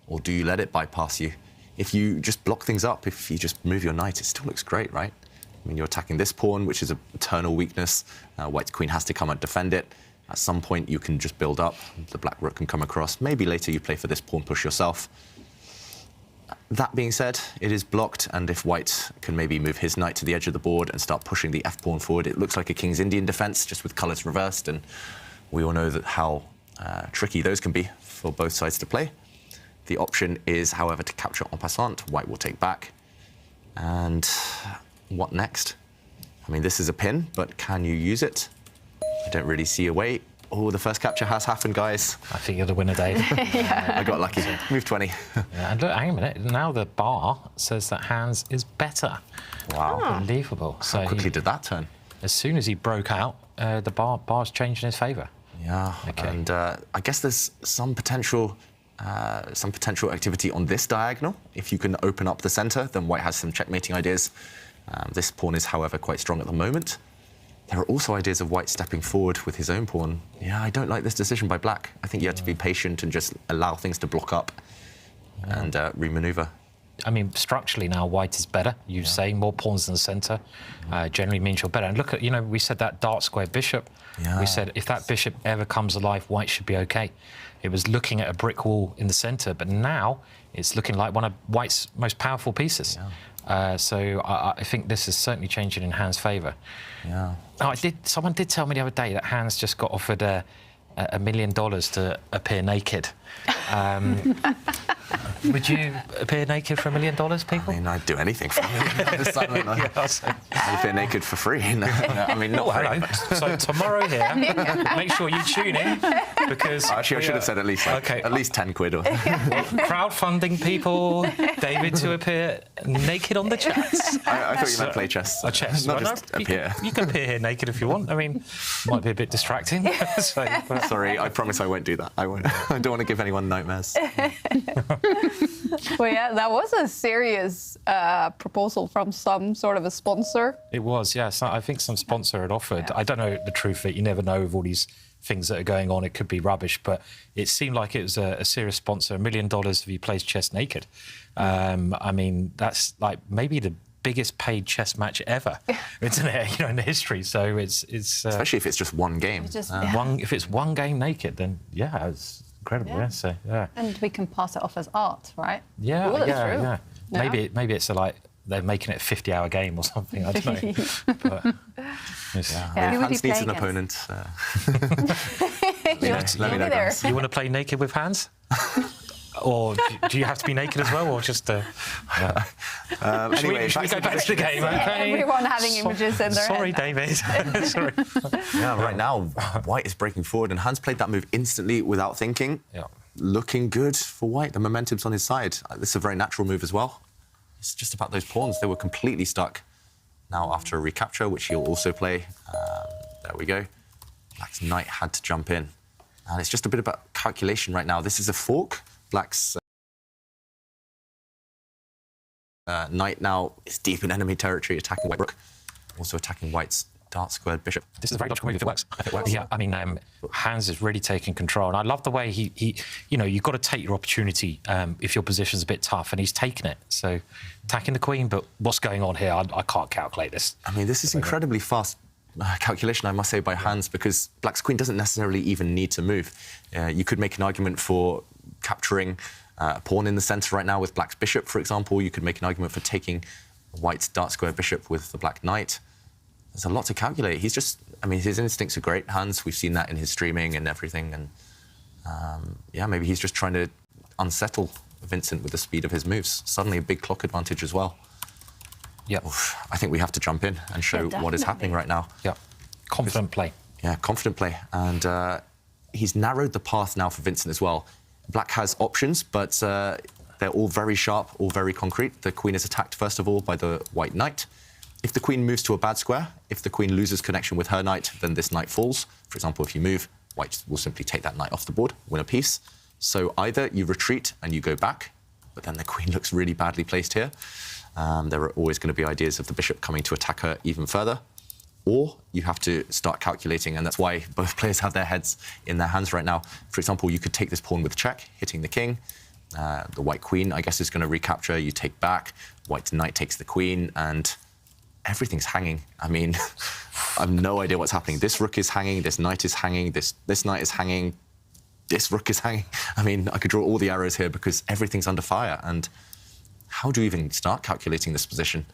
or do you let it bypass you? If you just block things up, if you just move your knight, it still looks great, right? I mean, you're attacking this pawn, which is an eternal weakness. White's queen has to come and defend it. At some point, you can just build up. The black rook can come across. Maybe later you play for this pawn push yourself. That being said, it is blocked, and if White can maybe move his knight to the edge of the board and start pushing the f-pawn forward, it looks like a King's Indian defense, just with colours reversed, and we all know that how tricky those can be for both sides to play. The option is, however, to capture en passant. White will take back. And what next? I mean, this is a pin, but can you use it? I don't really see a way. Oh, the first capture has happened, guys. I think you're the winner, Dave. I got lucky. Move 20. Yeah, and look, hang a minute. Now the bar says that Hans is better. Wow. Unbelievable. So how quickly did that turn? As soon as he broke out, the bar's changed in his favour. Yeah, okay. And I guess there's some potential activity on this diagonal. If you can open up the centre, then White has some checkmating ideas. This pawn is, however, quite strong at the moment. There are also ideas of White stepping forward with his own pawn. Yeah, I don't like this decision by Black. I think you have to be patient and just allow things to block up and remaneuver. I mean, structurally now, White is better. You say more pawns in the centre generally means you're better. And look at, you know, we said that dark square bishop. Yeah. We said if that bishop ever comes alive, White should be OK. It was looking at a brick wall in the centre, but now it's looking like one of White's most powerful pieces. Yeah. So I think this is certainly changing in Hans' favour. Yeah. Oh, someone did tell me the other day that Hans just got offered $1 million to appear naked. Would you appear naked for $1 million, people? I mean, I'd do anything for $1 million. I'd appear naked for free. No, I mean, not hello. So tomorrow here, make sure you tune in because actually I should have said at least at least 10 quid. Or crowdfunding people, David to appear naked on the chats. I thought you meant play chess. Chess, not just appear. You can appear here naked if you want. I mean, might be a bit distracting. Sorry, I promise I won't do that. I won't. I don't want to give anyone nightmares. Well, yeah, that was a serious proposal from some sort of a sponsor. It was, yes. I think some sponsor had offered. I don't know the truth of it. You never know with all these things that are going on. It could be rubbish, but it seemed like it was a serious sponsor. $1 million if he plays chess naked. I mean, that's like maybe the biggest paid chess match ever, isn't it? In history. So it's especially if it's just one game. If it's one game naked, then yeah, it's incredible. Yeah. So yeah. And we can pass it off as art, right? Yeah, Ooh, yeah. Maybe it's like they're making it a 50-hour game or something. I don't know. But, Hans needs an opponent. Let me know, guys. You want to play naked with Hans? Or do you have to be naked as well, or just? Anyway, should we go back to the game? Okay? Everyone having images in their Sorry, head. David. Sorry. Yeah, right now White is breaking forward, and Hans played that move instantly without thinking. Yeah. Looking good for White. The momentum's on his side. This is a very natural move as well. It's just about those pawns. They were completely stuck. Now after a recapture, which he'll also play. There we go. Black's knight had to jump in, and it's just a bit about calculation right now. This is a fork. Black's knight now is deep in enemy territory, attacking White rook, also attacking White's dark-squared bishop. This is a very logical move if it works. Yeah, I mean, Hans is really taking control, and I love the way he you've got to take your opportunity if your position's a bit tough, and he's taken it. So, attacking the queen, but what's going on here? I can't calculate this. I mean, this is incredibly fast calculation, I must say, by Hans, because Black's queen doesn't necessarily even need to move. You could make an argument for capturing a pawn in the centre right now with Black's bishop, for example. You could make an argument for taking White's dark square bishop with the Black knight. There's a lot to calculate. He's just, I mean, his instincts are great, Hans. We've seen that in his streaming and everything. And yeah, maybe he's just trying to unsettle Vincent with the speed of his moves. Suddenly a big clock advantage as well. Yeah. I think we have to jump in and show what is happening right now. Yeah. Confident play. Yeah, confident play. And he's narrowed the path now for Vincent as well. Black has options, but they're all very sharp, all very concrete. The queen is attacked, first of all, by the White knight. If the queen moves to a bad square, if the queen loses connection with her knight, then this knight falls. For example, if you move, White will simply take that knight off the board, win a piece. So either you retreat and you go back, but then the queen looks really badly placed here. There are always going to be ideas of the bishop coming to attack her even further. Or you have to start calculating, and that's why both players have their heads in their hands right now. For example, you could take this pawn with check, hitting the king. The White queen, I guess, is going to recapture. You take back. White knight takes the queen, and everything's hanging. I mean, I have no idea what's happening. This rook is hanging. This knight is hanging. This knight is hanging. This rook is hanging. I mean, I could draw all the arrows here because everything's under fire. And how do you even start calculating this position?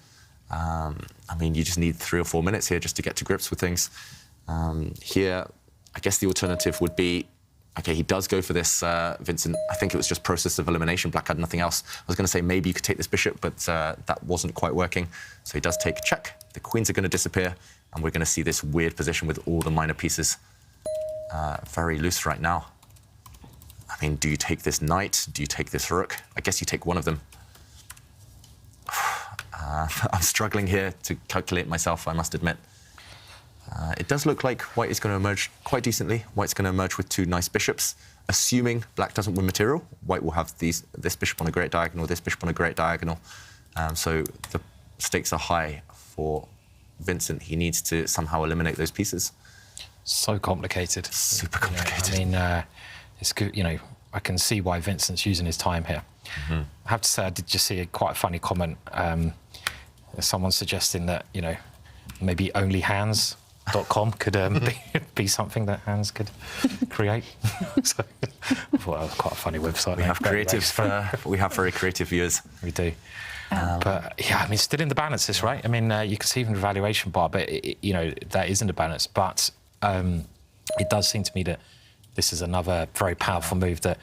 I mean, you just need 3 or 4 minutes here just to get to grips with things. Here, I guess the alternative would be, OK, he does go for this, Vincent. I think it was just process of elimination. Black had nothing else. I was going to say maybe you could take this bishop, but that wasn't quite working. So he does take check. The queens are going to disappear, and we're going to see this weird position with all the minor pieces very loose right now. I mean, do you take this knight? Do you take this rook? I guess you take one of them. I'm struggling here to calculate myself, I must admit. It does look like White is going to emerge quite decently. White's going to emerge with 2 nice bishops. Assuming Black doesn't win material, White will have this bishop on a great diagonal, this bishop on a great diagonal. So the stakes are high for Vincent. He needs to somehow eliminate those pieces. So complicated. Super complicated. Yeah, I mean, it's good, I can see why Vincent's using his time here. I have to say, I did just see quite a funny comment. Someone suggesting that, maybe onlyhands.com could be something that Hans could create. So, I thought that was quite a funny website. We have very creative viewers. We do. But yeah, I mean, still in the balance, this, right? I mean, you can see from the valuation bar, but that isn't a balance. But it does seem to me that this is another very powerful move that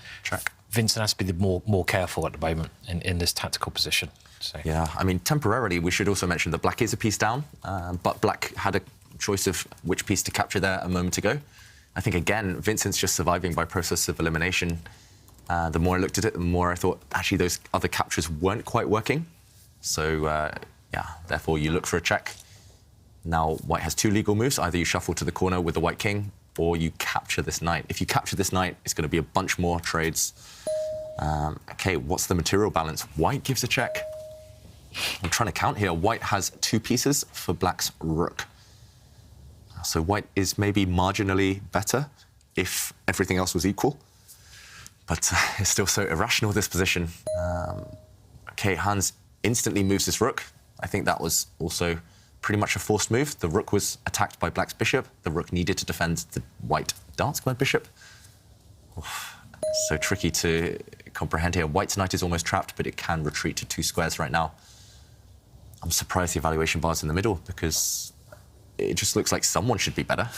Vincent has to be more careful at the moment in this tactical position. So. Yeah, I mean, temporarily, we should also mention that black is a piece down, but black had a choice of which piece to capture there a moment ago. I think, again, Vincent's just surviving by process of elimination. The more I looked at it, the more I thought, actually, those other captures weren't quite working. So, yeah, therefore, you look for a check. Now, white has two legal moves. Either you shuffle to the corner with the white king, or you capture this knight. If you capture this knight, it's going to be a bunch more trades. OK, what's the material balance? White gives a check. I'm trying to count here. White has two pieces for black's rook. So white is maybe marginally better if everything else was equal. But it's still so irrational, this position. OK, Hans instantly moves his rook. I think that was also pretty much a forced move. The rook was attacked by black's bishop. The rook needed to defend the white dark squared bishop. Oof. So tricky to comprehend here. White's knight is almost trapped, but it can retreat to 2 squares right now. I'm surprised the evaluation bar's in the middle, because it just looks like someone should be better.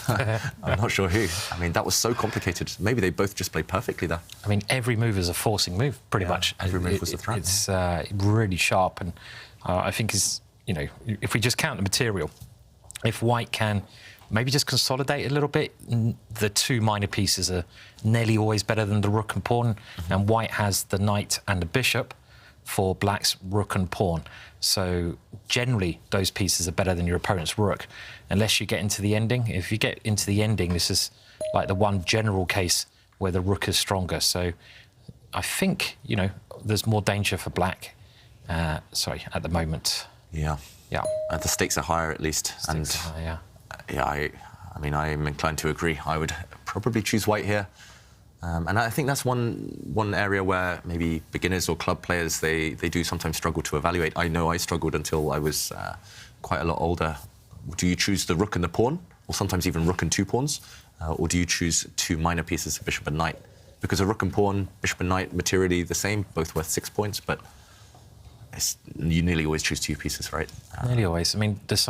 I'm not sure who. I mean, that was so complicated. Maybe they both just played perfectly there. I mean, every move is a forcing move, pretty much. Every move was a threat. It's really sharp, and I think you know, if we just count the material, if white can maybe just consolidate a little bit, the 2 minor pieces are nearly always better than the rook and pawn, and white has the knight and the bishop for black's rook and pawn. So generally, those pieces are better than your opponent's rook, unless you get into the ending. If you get into the ending, this is like the one general case where the rook is stronger. So I think, you know, there's more danger for black, sorry, at the moment. Yeah. Yeah. The stakes are higher, at least. Stakes are higher, yeah. Yeah, I mean, I'm inclined to agree. I would probably choose white here. And I think that's one area where maybe beginners or club players, they do sometimes struggle to evaluate. I know I struggled until I was quite a lot older. Do you choose the rook and the pawn, or sometimes even rook and 2 pawns? Or do you choose 2 minor pieces, bishop and knight? Because a rook and pawn, bishop and knight, materially the same, both worth 6 points, but you nearly always choose 2 pieces, right? Nearly always. I mean, there's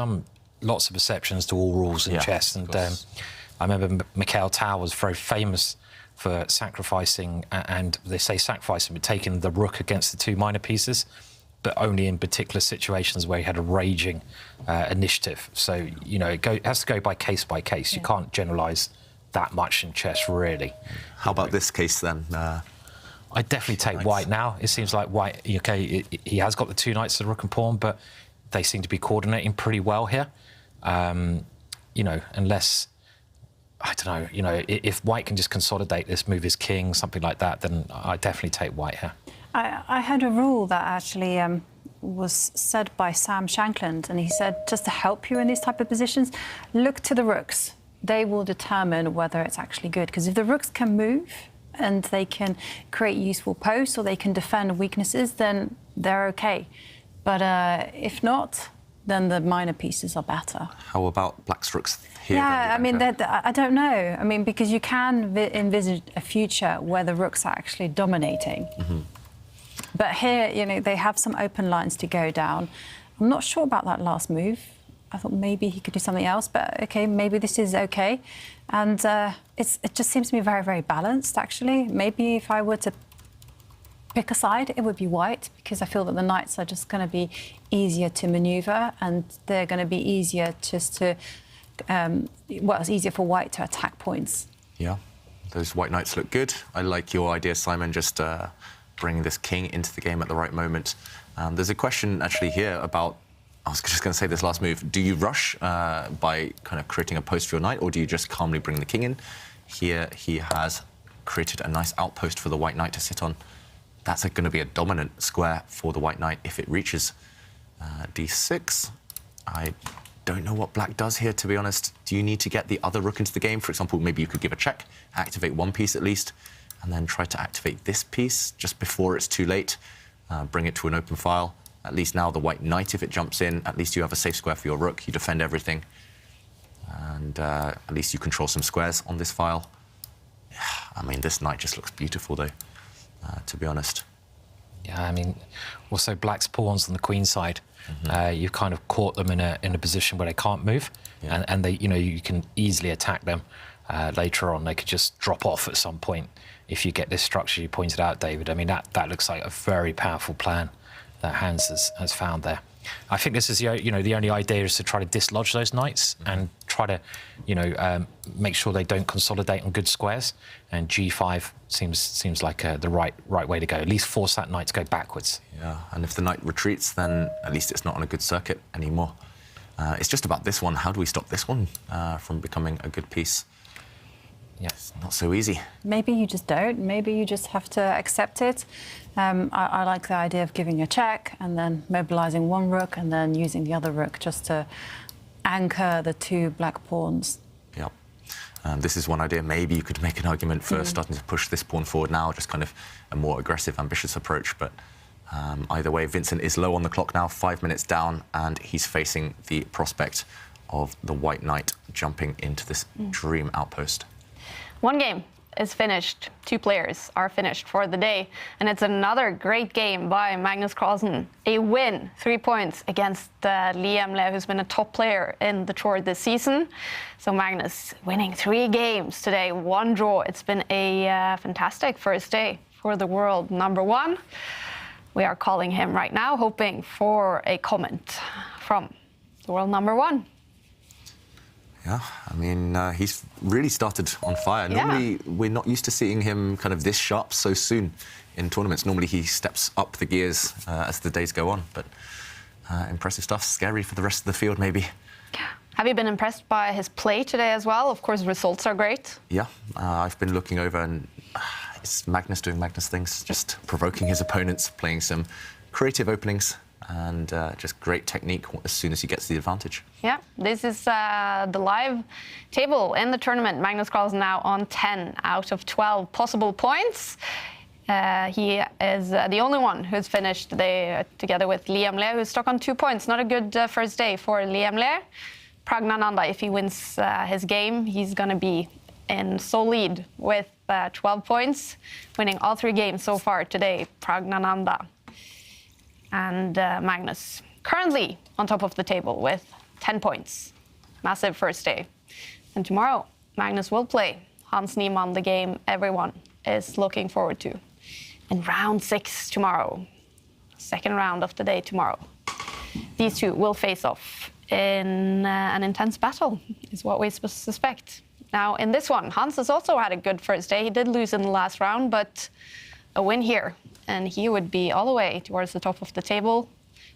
lots of exceptions to all rules in chess, and I remember Mikhail Tal was very famous for sacrificing, and they say sacrificing, but taking the rook against the 2 minor pieces, but only in particular situations where he had a raging initiative. So, you know, it has to go by case. You can't generalise that much in chess, really. How about this case, then? I'd definitely take white now. It seems like white, OK, he has got the 2 knights, the rook and pawn, but they seem to be coordinating pretty well here. You know, unless, I don't know, you know, if white can just consolidate this, move his king, something like that, then I'd definitely take white here. I had a rule that actually was said by Sam Shankland, and he said, just to help you in these type of positions, look to the rooks. They will determine whether it's actually good. Because if the rooks can move and they can create useful posts, or they can defend weaknesses, then they're OK. But if not, then the minor pieces are better. How about black's rooks here? Yeah, I mean, I don't know. I mean, because you can envisage a future where the rooks are actually dominating. But here, you know, they have some open lines to go down. I'm not sure about that last move. I thought maybe he could do something else, but OK, maybe this is OK. And it just seems to me very, very balanced, actually. Maybe if I were to pick a side, it would be white, because I feel that the knights are just going to be easier to maneuver, and they're going to be easier just to, well, it's easier for white to attack points. Yeah, those white knights look good. I like your idea, Simon, just bringing this king into the game at the right moment. There's a question actually here about, I was just going to say this last move, do you rush by kind of creating a post for your knight, or do you just calmly bring the king in? Here he has created a nice outpost for the white knight to sit on. That's going to be a dominant square for the white knight if it reaches d6. I don't know what black does here, to be honest. Do you need to get the other rook into the game? For example, maybe you could give a check, activate 1 piece at least, and then try to activate this piece just before it's too late. Bring it to an open file. At least now the white knight, if it jumps in, at least you have a safe square for your rook. You defend everything. And at least you control some squares on this file. I mean, this knight just looks beautiful, though, to be honest. Yeah, I mean, also black's pawns on the queen side. You've kind of caught them in a position where they can't move, and they, you know, you can easily attack them. later on they could just drop off at some point if you get this structure you pointed out, David. I mean, that looks like a very powerful plan that Hans has found there. I think this is the only idea is to try to dislodge those knights and try to make sure they don't consolidate on good squares. And G5 seems like the right way to go. At least force that knight to go backwards. Yeah, and if the knight retreats, then at least it's not on a good circuit anymore. It's just about this one. How do we stop this one from becoming a good piece? Yes, not so easy. Maybe you just don't. Maybe you just have to accept it. I like the idea of giving a check and then mobilizing one rook and then using the other rook just to anchor the two black pawns. Yep. This is one idea. Maybe you could make an argument for starting to push this pawn forward now, just kind of a more aggressive, ambitious approach. But either way, Vincent is low on the clock now, 5 minutes down, and he's facing the prospect of the white knight jumping into this dream outpost. One game is finished. 2 players are finished for the day. And it's another great game by Magnus Carlsen. A win, 3 points against Liam Le, who's been a top player in the tour this season. So Magnus winning 3 games today, 1 draw. It's been a fantastic first day for the world number 1. We are calling him right now, hoping for a comment from the world number 1. Yeah, I mean, he's really started on fire. Normally, we're not used to seeing him kind of this sharp so soon in tournaments. Normally, he steps up the gears as the days go on. But impressive stuff. Scary for the rest of the field, maybe. Have you been impressed by his play today as well? Of course, results are great. Yeah, I've been looking over and it's Magnus doing Magnus things, just provoking his opponents, playing some creative openings. And just great technique as soon as he gets the advantage. Yeah, this is the live table in the tournament. Magnus Carlsen now on 10 out of 12 possible points. He is the only one who's finished together with Liam Le, who's stuck on 2 points. Not a good first day for Liam Le. Pragnananda, if he wins his game, he's going to be in sole lead with 12 points, winning all 3 games so far today. Pragnananda. And Magnus currently on top of the table with 10 points. Massive first day. And tomorrow, Magnus will play Hans Nimon, the game everyone is looking forward to. In round 6 tomorrow, second round of the day tomorrow. These 2 will face off in an intense battle, is what we suspect. Now, in this one, Hans has also had a good first day. He did lose in the last round, but a win here, and he would be all the way towards the top of the table.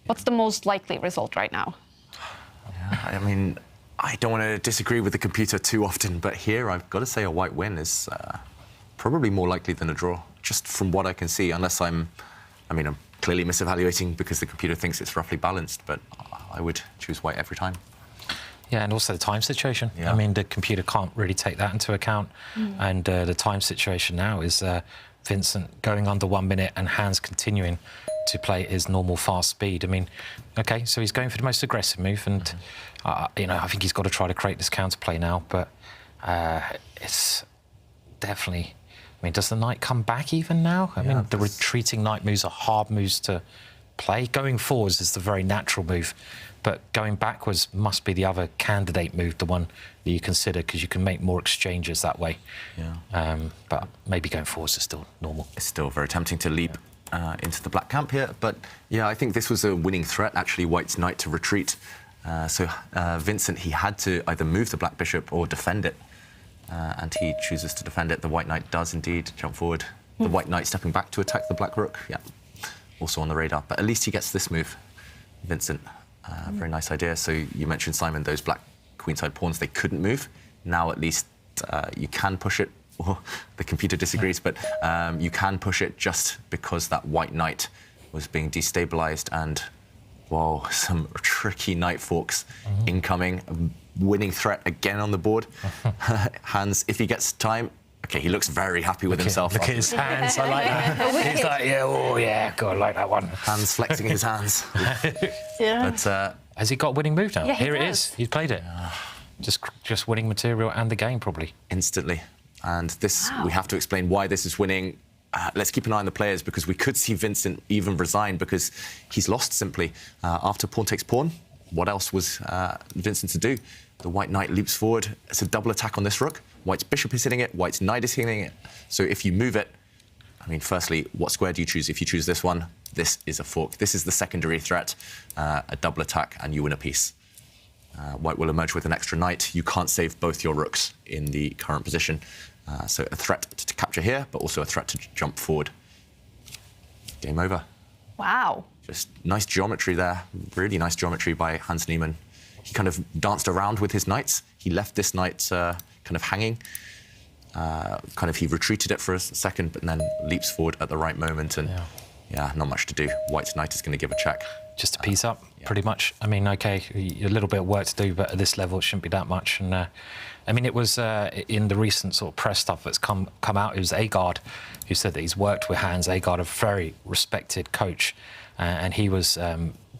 What's the most likely result right now? Yeah, I mean, I don't want to disagree with the computer too often, but here I've got to say a white win is probably more likely than a draw, just from what I can see, unless I'm clearly misevaluating because the computer thinks it's roughly balanced, but I would choose white every time. Yeah, and also the time situation. Yeah. I mean, the computer can't really take that into account. And the time situation now is Vincent going under 1 minute and Hans continuing to play at his normal fast speed. I mean, OK, so he's going for the most aggressive move, and I think he's got to try to create this counterplay now. But it's definitely. I mean, does the knight come back even now? I mean, the retreating knight moves are hard moves to play. Going forwards is the very natural move, but going backwards must be the other candidate move, the one that you consider, because you can make more exchanges that way. Yeah. But maybe going forwards is still normal. It's still very tempting to leap into the black camp here, but yeah, I think this was a winning threat, actually, White's knight to retreat. So Vincent, he had to either move the black bishop or defend it, and he chooses to defend it. The white knight does indeed jump forward. The white knight stepping back to attack the black rook, yeah, also on the radar, but at least he gets this move, Vincent. Very nice idea. So you mentioned, Simon, those black queenside pawns, they couldn't move. Now at least you can push it. Well, the computer disagrees, but you can push it just because that white knight was being destabilized. And, whoa, some tricky knight forks incoming. A winning threat again on the board. Hans, if he gets time, OK, he looks very happy with himself. Look at his hands, I like that. He's like, yeah, oh, yeah, God, I like that one. Hans flexing his hands. Yeah. But has he got a winning move now? Yeah, Here it does. is. He's played it. Just winning material and the game, probably. Instantly. And this, we have to explain why this is winning. Let's keep an eye on the players, because we could see Vincent even resign because he's lost simply. After pawn takes pawn, what else was Vincent to do? The white knight leaps forward. It's a double attack on this rook. White's bishop is hitting it, White's knight is hitting it. So if you move it, I mean, firstly, what square do you choose? If you choose this one, this is a fork. This is the secondary threat, a double attack, and you win a piece. White will emerge with an extra knight. You can't save both your rooks in the current position. So a threat to capture here, but also a threat to jump forward. Game over. Wow. Just nice geometry there. Really nice geometry by Hans Nimon. He kind of danced around with his knights. He left this knight kind of hanging. He retreated it for a second, but then leaps forward at the right moment. And yeah, not much to do. White's knight is going to give a check. Just a piece up, pretty much. I mean, OK, a little bit of work to do, but at this level, it shouldn't be that much. And I mean, it was in the recent sort of press stuff that's come out, it was Agard who said that he's worked with Hans. Agard, a very respected coach, and he was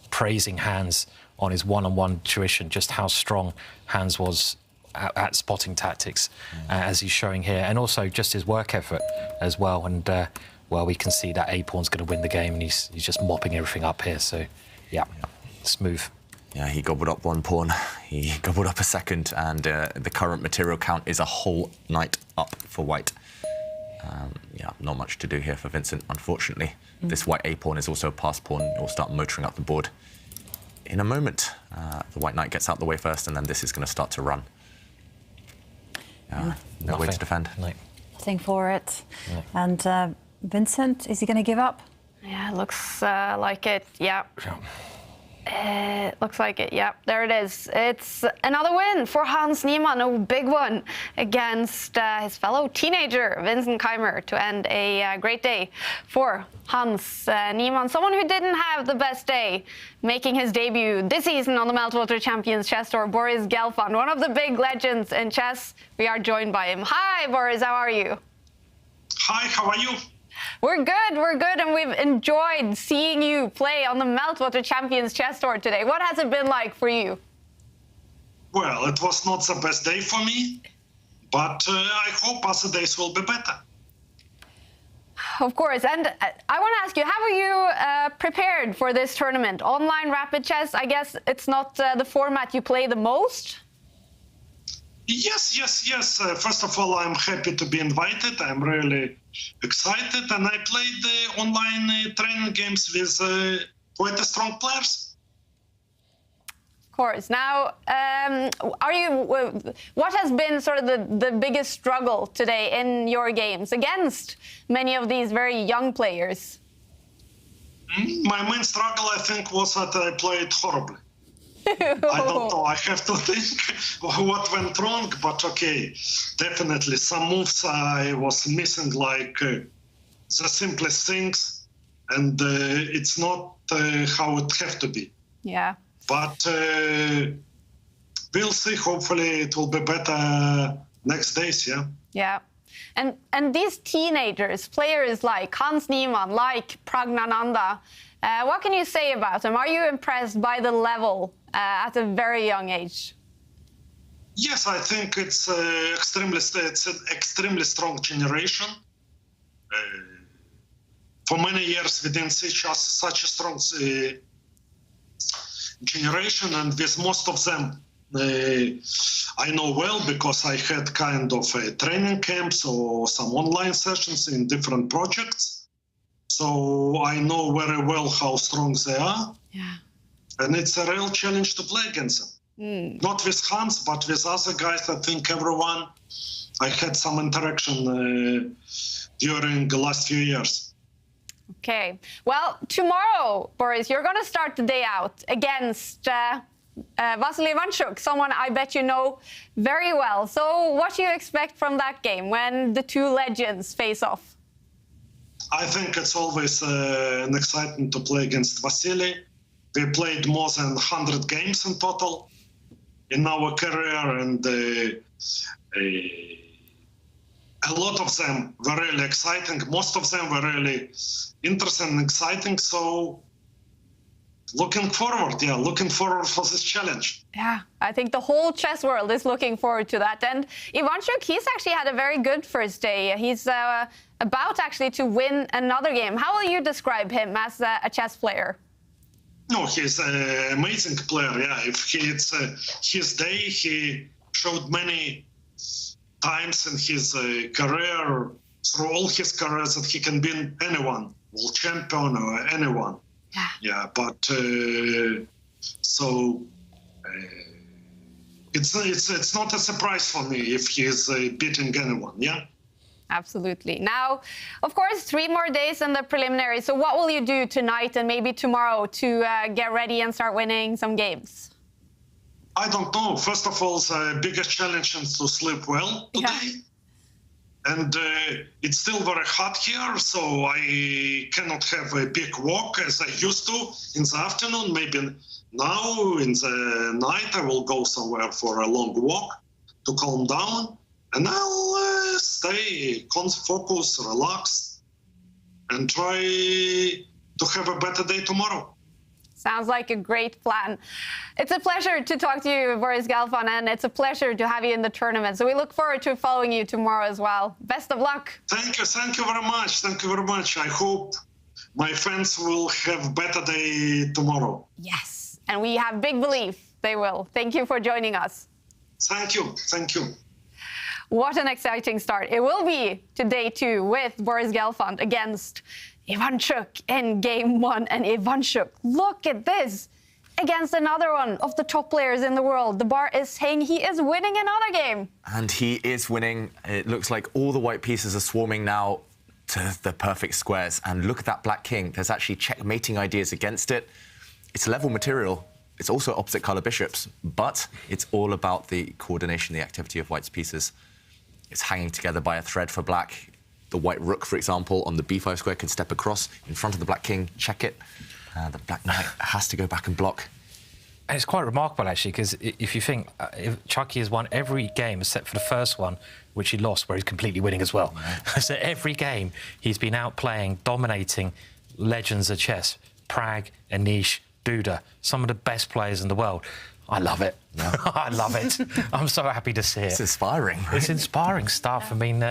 praising Hans on his one-on-one tuition, just how strong Hans was at spotting tactics, as he's showing here, and also just his work effort as well. And well, we can see that A-pawn's going to win the game, and he's just mopping everything up here. So, yeah, smooth. Yeah, he gobbled up one pawn, he gobbled up a second, and the current material count is a whole knight up for White. Yeah, not much to do here for Vincent, unfortunately. This White A-pawn is also a pass pawn. It will start motoring up the board in a moment. The White knight gets out the way first, and then this is going to start to run. No way to defend. Nothing for it. And Vincent, is he going to give up? Yeah, looks like it. Yeah. Looks like it. Yeah, there it is. It's another win for Hans Nimon, a big one against his fellow teenager, Vincent Keimer, to end a great day for Hans Nimon, someone who didn't have the best day making his debut this season on the Meltwater Champions chess tour, Boris Gelfand, one of the big legends in chess. We are joined by him. Hi, Boris, how are you? Hi, how are you? We're good, and we've enjoyed seeing you play on the Meltwater Champions chess tour today. What has it been like for you? Well, it was not the best day for me, but I hope other days will be better. Of course, and I want to ask you, how are you prepared for this tournament? Online rapid chess, I guess it's not the format you play the most? Yes. First of all, I'm happy to be invited. I'm really excited, and I played the online training games with quite strong players. Of course. Now, what has been sort of the biggest struggle today in your games against many of these very young players? My main struggle, I think, was that I played horribly. I don't know, I have to think what went wrong, but okay, definitely some moves I was missing, like the simplest things, and it's not how it have to be. Yeah. But we'll see, hopefully it will be better next days, yeah? Yeah. And these teenagers, players like Hans Nimon, like Pragnananda, what can you say about them? Are you impressed by the level at a very young age? Yes, I think it's an extremely strong generation. For many years, we didn't see just such a strong generation, and with most of them, I know well because I had kind of training camps or some online sessions in different projects. So I know very well how strong they are. Yeah. And it's a real challenge to play against them. Not with Hans, but with other guys. I think everyone, I had some interaction during the last few years. Okay. Well, tomorrow, Boris, you're going to start the day out against Vasil Ivanchuk, someone I bet you know very well. So what do you expect from that game when the two legends face off? I think it's always an excitement to play against Vasily. We played more than 100 games in total in our career, and a lot of them were really exciting. Most of them were really interesting and exciting. So looking forward for this challenge. Yeah, I think the whole chess world is looking forward to that. And Ivanchuk, he's actually had a very good first day. He's about actually to win another game. How will you describe him as a chess player? No, he's an amazing player. Yeah, if it's his day, he showed many times in his career, through all his careers, that he can beat anyone, world champion or anyone. Yeah, but it's not a surprise for me if he is beating anyone. Yeah. Absolutely. Now, of course, 3 more days in the preliminary. So what will you do tonight and maybe tomorrow to get ready and start winning some games? I don't know. First of all, the biggest challenge is to sleep well today. And it's still very hot here, so I cannot have a big walk as I used to in the afternoon. Maybe now in the night I will go somewhere for a long walk to calm down. And I'll stay focused, relaxed, and try to have a better day tomorrow. Sounds like a great plan. It's a pleasure to talk to you, Boris Gelfand, and it's a pleasure to have you in the tournament. So we look forward to following you tomorrow as well. Best of luck. Thank you very much. Thank you very much. I hope my fans will have a better day tomorrow. Yes, and we have big belief they will. Thank you for joining us. Thank you. Thank you. What an exciting start it will be to day 2 with Boris Gelfand against Ivanchuk in game 1. And Ivanchuk, look at this, against another one of the top players in the world. The bar is saying he is winning another game. And he is winning. It looks like all the white pieces are swarming now to the perfect squares. And look at that black king. There's actually checkmating ideas against it. It's level material. It's also opposite colour bishops, but it's all about the coordination, the activity of white's pieces. It's hanging together by a thread for black. The white rook, for example, on the b5 square can step across in front of the black king, check it. The black knight has to go back and block. And it's quite remarkable, actually, because if you think Chucky has won every game except for the first one, which he lost, where he's completely winning as well. So every game he's been outplaying, dominating legends of chess. Pragg, Anish, Duda, some of the best players in the world. I love it. Yeah. I love it. I'm so happy to see it. It's inspiring, right? It's inspiring stuff. I mean,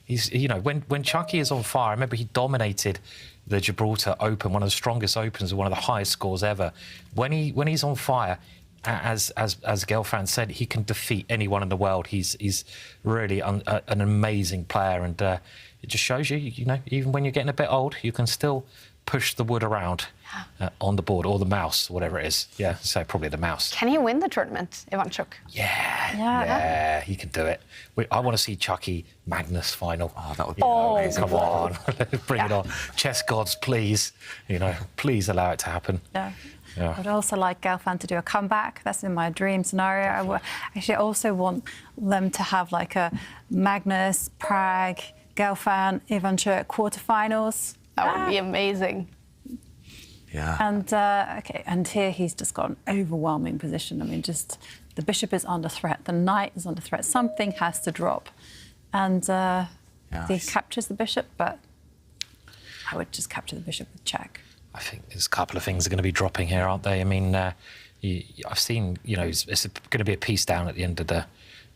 he's, you know, when Chucky is on fire, I remember he dominated the Gibraltar Open, one of the strongest opens, one of the highest scores ever. When he's on fire, as Gelfand said, he can defeat anyone in the world. He's really an amazing player, and it just shows you, you know, even when you're getting a bit old, you can still push the wood around on the board, or the mouse, whatever it is. Yeah, so probably the mouse. Can he win the tournament, Ivanchuk? Yeah, he can do it. I want to see Chucky Magnus final. Oh, that would be amazing. Come on, bring it on. Chess gods, please, you know, please allow it to happen. Yeah. I'd also like Gelfand to do a comeback. That's in my dream scenario. I also want them to have like a Magnus, Pragg, Gelfand, Ivanchuk quarterfinals. That would be amazing. Yeah. And and here he's just got an overwhelming position. I mean, just the bishop is under threat, the knight is under threat. Something has to drop, and he captures the bishop. But I would just capture the bishop with check. I think there's a couple of things are going to be dropping here, aren't they? I mean, I've seen, you know, it's going to be a piece down at the end of the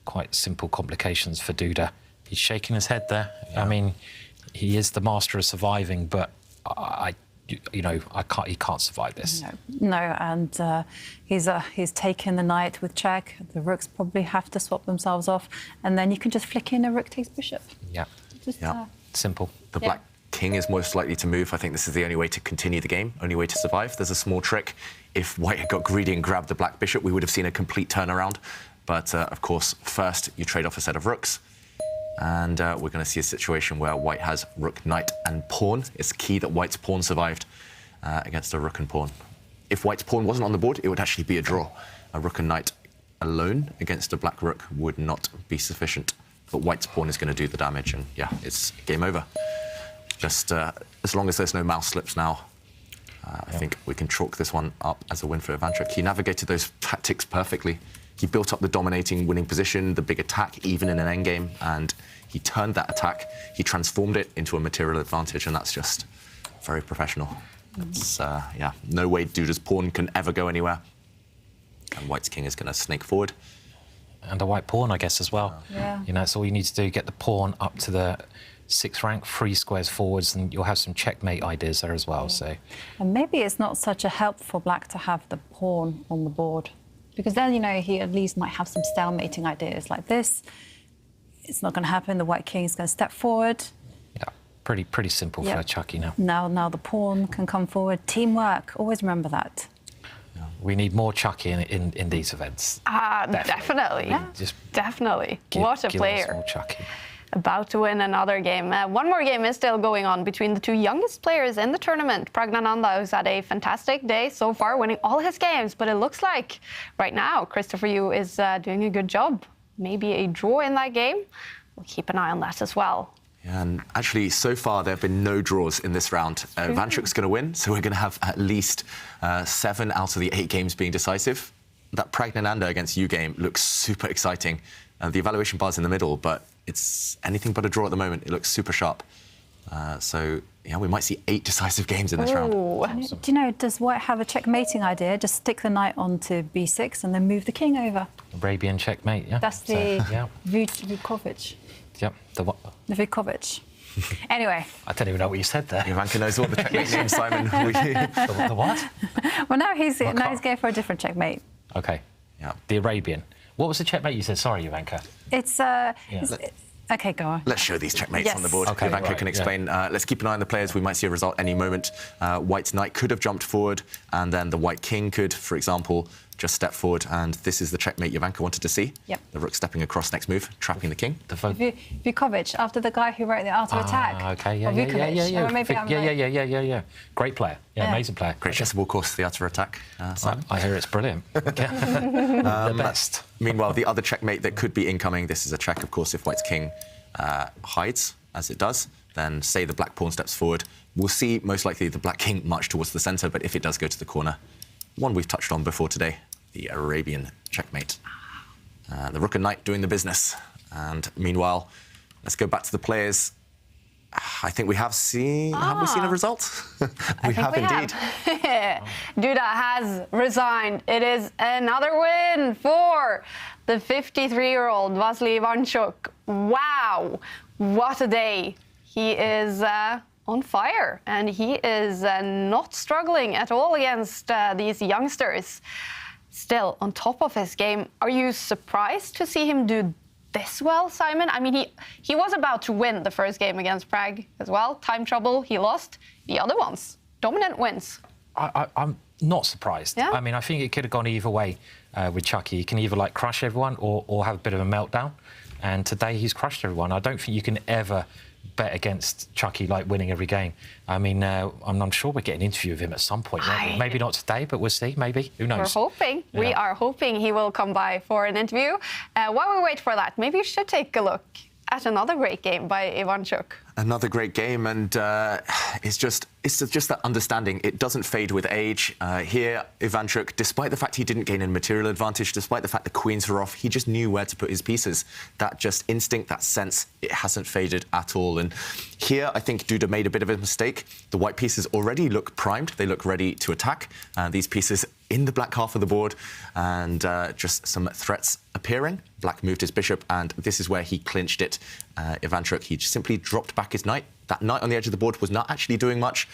quite simple complications for Duda. He's shaking his head there. Yeah. I mean, he is the master of surviving, but he can't survive this. No, and he's taken the knight with check. The rooks probably have to swap themselves off, and then you can just flick in a rook takes bishop. Yeah, simple. The black king is most likely to move. I think this is the only way to continue the game, only way to survive. There's a small trick. If white had got greedy and grabbed the black bishop, we would have seen a complete turnaround. But of course, first you trade off a set of rooks. And we're going to see a situation where white has rook, knight, and pawn. It's key that white's pawn survived against a rook and pawn. If white's pawn wasn't on the board, it would actually be a draw. A rook and knight alone against a black rook would not be sufficient. But white's pawn is going to do the damage, and yeah, it's game over. Just as long as there's no mouse slips now, I think we can chalk this one up as a win for Ivanchuk. He navigated those tactics perfectly. He built up the dominating winning position, the big attack, even in an endgame, and he turned that attack, he transformed it into a material advantage, and that's just very professional. It's, no way Duda's pawn can ever go anywhere. And white's king is going to snake forward. And a white pawn, I guess, as well. Yeah. You know, that's all you need to do, get the pawn up to the 6th rank, 3 squares forwards, and you'll have some checkmate ideas there as well. So, and maybe it's not such a help for black to have the pawn on the board, because then, you know, he at least might have some stalemating ideas like this. it's not going to happen. The white king is going to step forward. Yeah, pretty simple for Chucky now. Now the pawn can come forward. Teamwork. Always remember that. We need more Chucky in these events. Definitely. Yeah. Definitely. What a give us player. more Chucky. About to win another game. One more game is still going on between the two youngest players in the tournament. Praggnanandhaa, who's had a fantastic day so far, winning all his games. But it looks like right now Christopher Yu is doing a good job. Maybe a draw in that game. We'll keep an eye on that as well. Yeah, and actually, so far, there have been no draws in this round. Ivanchuk's going to win, so we're going to have at least 7 out of the 8 games being decisive. That Praggnanandhaa against Yu game looks super exciting. The evaluation bar's in the middle, but it's anything but a draw at the moment. It looks super sharp. So, yeah, we might see 8 decisive games in this round. Do you know, does White have a checkmating idea? Just stick the knight onto b6 and then move the king over. Arabian checkmate, yeah. That's the Vukovic. Yep, the what? The Vukovic. Anyway. I don't even know what you said there. Jovanka knows all the checkmate names, Simon. The what? Well, now he's going for a different checkmate. OK. Yeah. The Arabian. What was the checkmate you said? Sorry, Jovanka. It's OK, go on. Let's show these checkmates on the board. Okay, Jovanka can explain. Let's keep an eye on the players. We might see a result any moment. White's knight could have jumped forward, and then the white king could, for example, just step forward. And this is the checkmate Jovanka wanted to see. Yep. The rook stepping across next move, trapping the king. Vukovic, after the guy who wrote the art of attack. OK, yeah. Great player. Yeah, amazing player. Great chessable course, the art of attack. I hear it's brilliant. The best. Meanwhile, the other checkmate that could be incoming, this is a check, of course, if White's king hides, as it does, then say the black pawn steps forward. We'll see, most likely, the black king march towards the centre, but if it does go to the corner, one we've touched on before today, the Arabian checkmate. The rook and knight doing the business. And meanwhile, let's go back to the players. I think we have seen... Have we seen a result? we have indeed. Duda has resigned. It is another win for the 53-year-old Vasil Ivanchuk. Wow, what a day. He is on fire, and he is not struggling at all against these youngsters. Still on top of his game. Are you surprised to see him do this well, Simon? I mean, he was about to win the first game against Prague as well. Time trouble, he lost. The other ones, dominant wins. I'm not surprised. Yeah? I mean, I think it could have gone either way with Chucky. He can either like crush everyone or have a bit of a meltdown. And today he's crushed everyone. I don't think you can ever bet against Chucky like winning every game. I mean, I'm sure we'll get an interview of him at some point. Maybe not today, but we'll see. Maybe. Who knows? We're hoping. Yeah. We are hoping he will come by for an interview. While we wait for that, maybe you should take a look at another great game by Ivanchuk. Another great game, and it's just that understanding. It doesn't fade with age. Here, Ivanchuk, despite the fact he didn't gain a material advantage, despite the fact the queens were off, he just knew where to put his pieces. That just instinct, that sense, it hasn't faded at all. And here, I think Duda made a bit of a mistake. The white pieces already look primed. They look ready to attack. These pieces in the black half of the board, and just some threats appearing. Black moved his bishop, and this is where he clinched it. Ivanchuk, he just simply dropped back his knight. That knight on the edge of the board was not actually doing much,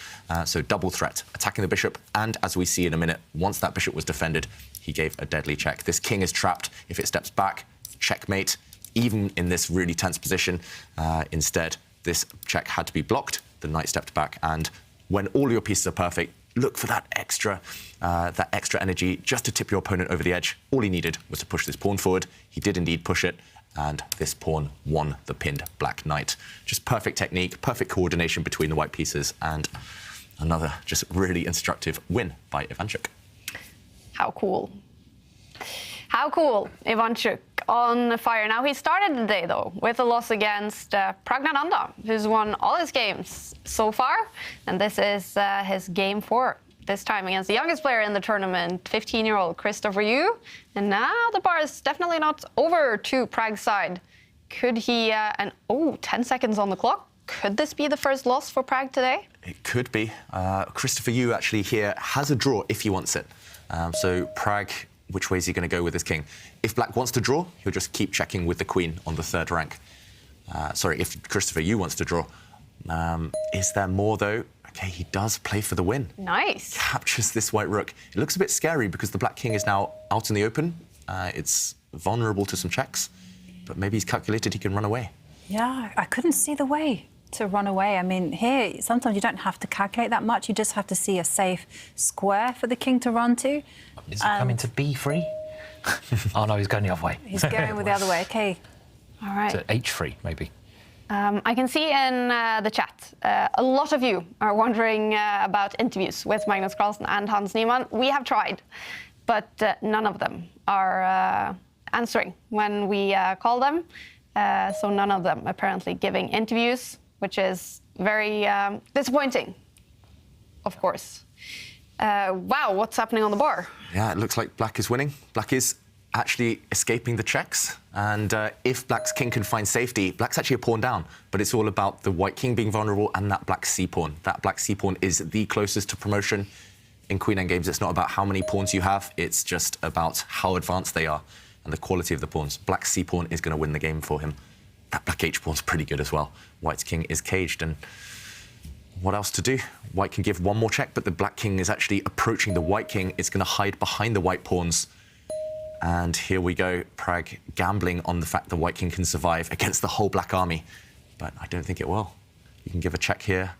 so double threat, attacking the bishop, and as we see in a minute, once that bishop was defended, he gave a deadly check. This king is trapped. If it steps back, checkmate, even in this really tense position. Instead, this check had to be blocked. The knight stepped back, and when all your pieces are perfect, look for that extra energy just to tip your opponent over the edge. All he needed was to push this pawn forward. He did indeed push it, and this pawn won the pinned black knight. Just perfect technique, perfect coordination between the white pieces, and another just really instructive win by Ivanchuk. How cool. How cool, Ivanchuk on fire. Now, he started the day, though, with a loss against Praggnanandhaa, who's won all his games so far. And this is his game 4, this time against the youngest player in the tournament, 15-year-old Christopher Yu. And now the bar is definitely not over to Prague's side. Could he, 10 seconds on the clock. Could this be the first loss for Prague today? It could be. Christopher Yu actually here has a draw if he wants it. So Prague, which way is he going to go with his king? If black wants to draw, he'll just keep checking with the queen on the 3rd rank. If Christopher Yu wants to draw. Is there more, though? OK, he does play for the win. Nice. Captures this white rook. It looks a bit scary because the black king is now out in the open. It's vulnerable to some checks. but maybe he's calculated he can run away. Yeah, I couldn't see the way to run away. I mean, here, sometimes you don't have to calculate that much. You just have to see a safe square for the king to run to. Is he coming to B3? Oh, no, he's going the other way. He's going with the other way. OK. All right. To H3, maybe. I can see in the chat, a lot of you are wondering about interviews with Magnus Carlsen and Hans Nimon. We have tried, but none of them are answering when we call them. So none of them apparently giving interviews, which is very disappointing, of course. Wow, what's happening on the bar? Yeah, it looks like Black is winning. Black is actually escaping the checks. And if Black's king can find safety, Black's actually a pawn down. But it's all about the white king being vulnerable and that black c-pawn. That black c-pawn is the closest to promotion. In queen endgames, it's not about how many pawns you have. It's just about how advanced they are and the quality of the pawns. Black c-pawn is going to win the game for him. That black h-pawn's pretty good as well. White's king is caged, and what else to do? White can give one more check, but the black king is actually approaching the white king. It's going to hide behind the white pawns. And here we go, Prag gambling on the fact the white king can survive against the whole black army. But I don't think it will. You can give a check here.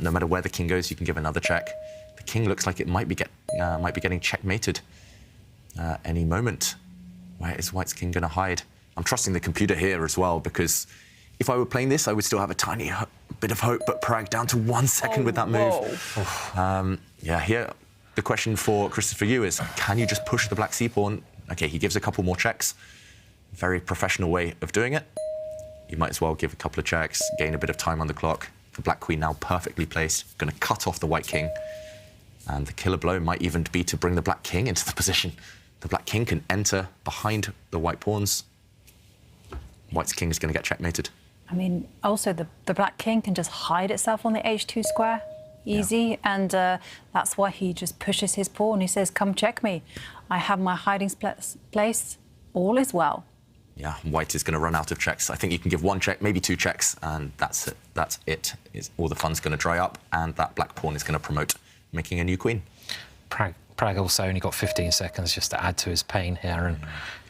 No matter where the king goes, you can give another check. The king looks like it might be getting checkmated any moment. Where is white's king going to hide? I'm trusting the computer here as well, because if I were playing this, I would still have a tiny bit of hope, but Prag down to 1 second with that move. Yeah, here, the question for Krzysztof, for you is, can you just push the black c-pawn? OK, he gives a couple more checks. Very professional way of doing it. You might as well give a couple of checks, gain a bit of time on the clock. The black queen now perfectly placed, going to cut off the white king. And the killer blow might even be to bring the black king into the position. The black king can enter behind the white pawns. White's king is going to get checkmated. I mean, also, the black king can just hide itself on the h2 square. Easy, and that's why he just pushes his pawn. He says, come check me. I have my hiding place. All is well. Yeah, white is going to run out of checks. I think you can give one check, maybe two checks, and that's it. That's it. All the fun's going to dry up, and that black pawn is going to promote making a new queen. Prag also only got 15 seconds just to add to his pain here, and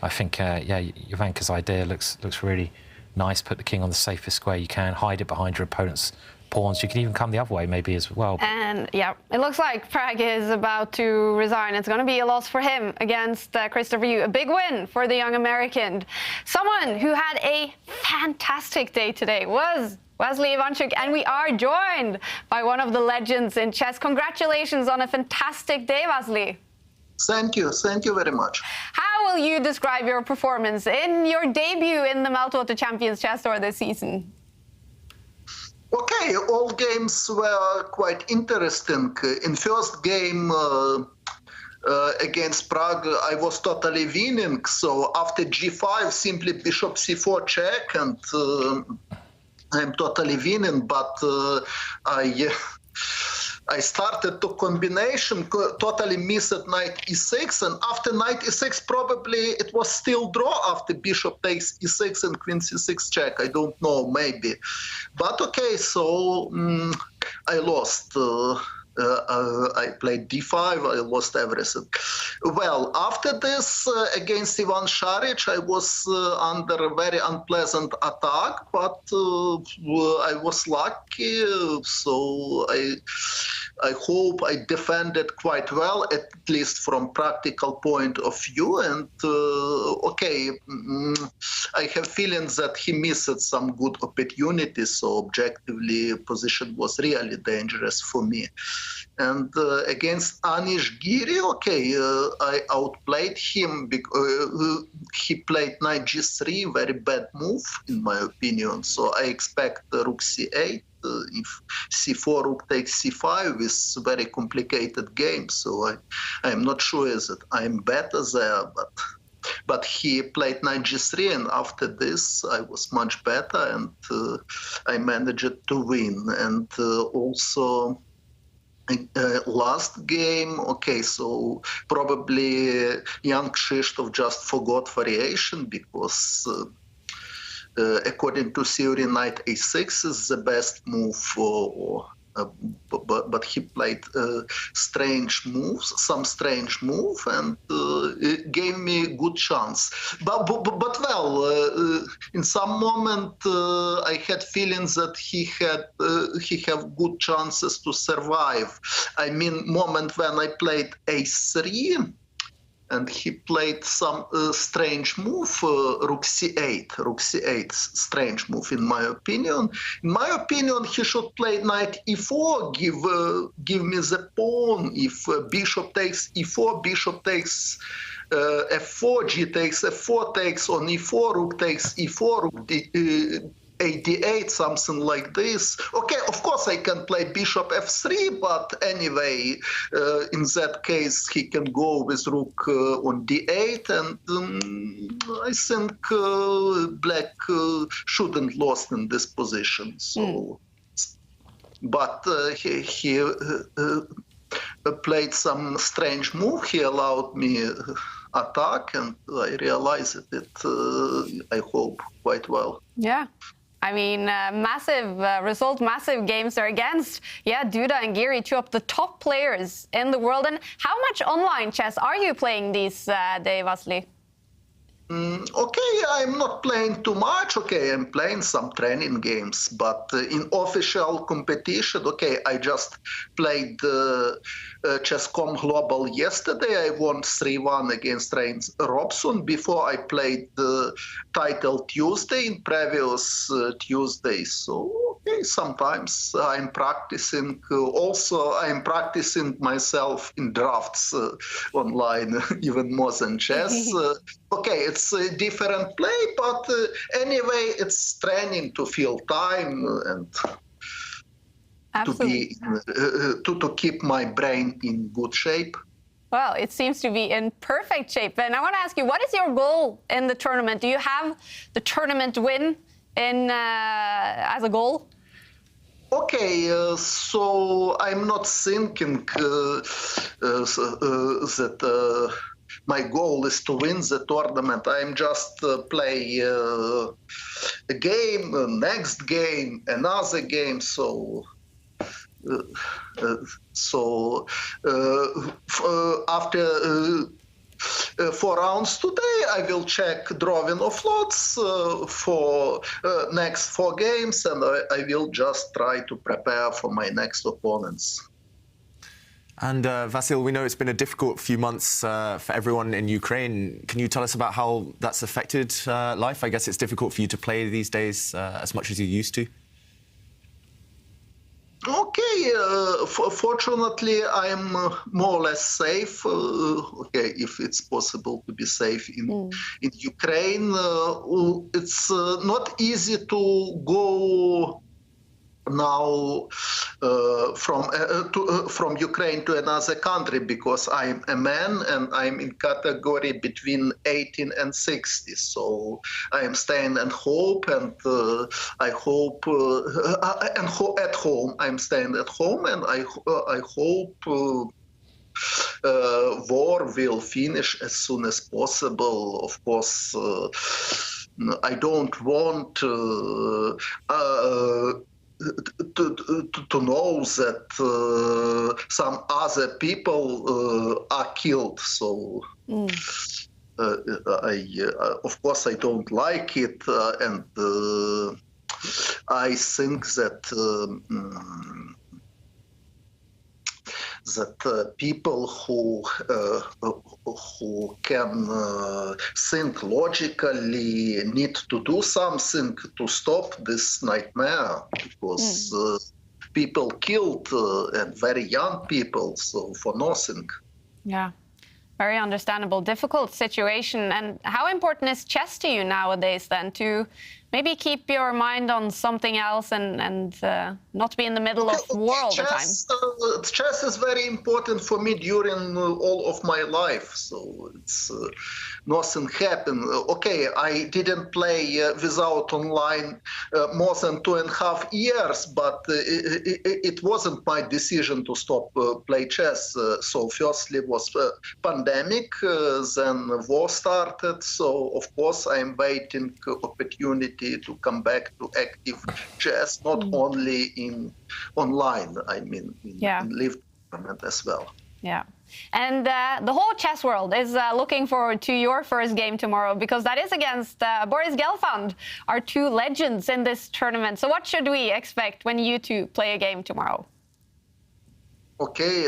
I think, yeah, Jovanka's idea looks really nice. Put the king on the safest square you can, hide it behind your opponent's pawns. You can even come the other way, maybe, as well. And, yeah, it looks like Prag is about to resign. It's going to be a loss for him against Krzysztof Yu. A big win for the young American. Someone who had a fantastic day today was Vasil Ivanchuk, and we are joined by one of the legends in chess. Congratulations on a fantastic day, Vasil. Thank you very much. How will you describe your performance in your debut in the Meltwater Champions Chess Tour this season? Okay, all games were quite interesting. In first game against Prague, I was totally winning. So after g5, simply bishop c4 check, and I'm totally winning. But I started to combination, totally missed knight e6, and after knight e6, probably it was still draw after bishop takes e6 and queen c6 check. I don't know, maybe. But okay, so I lost. I played d5, I lost everything. Well, after this, against Ivan Šarić, I was under a very unpleasant attack, but I was lucky, so I hope I defended quite well, at least from practical point of view. And okay, I have feelings that he missed some good opportunities, so objectively, position was really dangerous for me. And against Anish Giri, okay, I outplayed him because he played knight g3, very bad move in my opinion. So I expect rook c8. If c4, rook takes c5 is very complicated game. So I am not sure that I'm better there, but he played knight g3, and after this I was much better, and I managed to win. And also last game, okay, so probably Jan-Krzysztof just forgot variation, because according to theory, knight a6 is the best move, or but he played strange moves, some strange move, and it gave me a good chance. But in some moment I had feelings that he have good chances to survive. I mean, moment when I played a3. And he played some strange move, rook c8, strange move in my opinion. In my opinion, he should play knight e4, give me the pawn. If bishop takes e4, bishop takes f4, g takes f4, takes on e4, rook takes e4, rook d8, something like this. Okay, of course I can play bishop f3, but anyway, in that case he can go with rook on d8, and I think black shouldn't lost in this position. So, but he played some strange move. He allowed me attack, and I realized it. I hope quite well. Yeah. I mean, massive result, massive games there against, Duda and Giri, two of the top players in the world. And how much online chess are you playing these days, Vasily? Okay, I'm not playing too much. Okay, I'm playing some training games, but in official competition, okay, I just played Chess.com Global yesterday. I won 3-1 against Reigns Robson. Before I played the title Tuesday in previous Tuesdays. So, okay, sometimes I'm practicing. Also, I'm practicing myself in drafts online, even more than chess. Okay, it's a different play, but anyway, it's training to fill time and to keep my brain in good shape. Well, it seems to be in perfect shape. And I want to ask you, what is your goal in the tournament? Do you have the tournament win in as a goal? Okay, so I'm not thinking that my goal is to win the tournament. I'm just play a game, next game, another game. So after 4 rounds today, I will check drawing of lots for next 4 games, and I will just try to prepare for my next opponents. And Vasil, we know it's been a difficult few months for everyone in Ukraine. Can you tell us about how that's affected life? I guess it's difficult for you to play these days as much as you used to. Okay, fortunately, I'm more or less safe. Okay, if it's possible to be safe in Ukraine. It's not easy to go now from Ukraine to another country, because I'm a man and I'm in category between 18 and 60. So I am staying at home, and I hope at home. I'm staying at home, and I hope war will finish as soon as possible. Of course, I don't want to know that some other people are killed. So of course I don't like it, and I think that people who can think logically need to do something to stop this nightmare, because people killed and very young people, so for nothing. Yeah, very understandable. Difficult situation. And how important is chess to you nowadays then, to maybe keep your mind on something else and not be in the middle of war all the time? Chess is very important for me during all of my life, so it's nothing happened. Okay, I didn't play without online more than 2.5 years, but it wasn't my decision to stop play chess. So firstly was pandemic, then war started. So of course I'm waiting opportunity opportunity to come back to active chess, not only in online, I mean, in live tournament as well. Yeah. And the whole chess world is looking forward to your first game tomorrow, because that is against Boris Gelfand, our two legends in this tournament. So what should we expect when you two play a game tomorrow? Okay,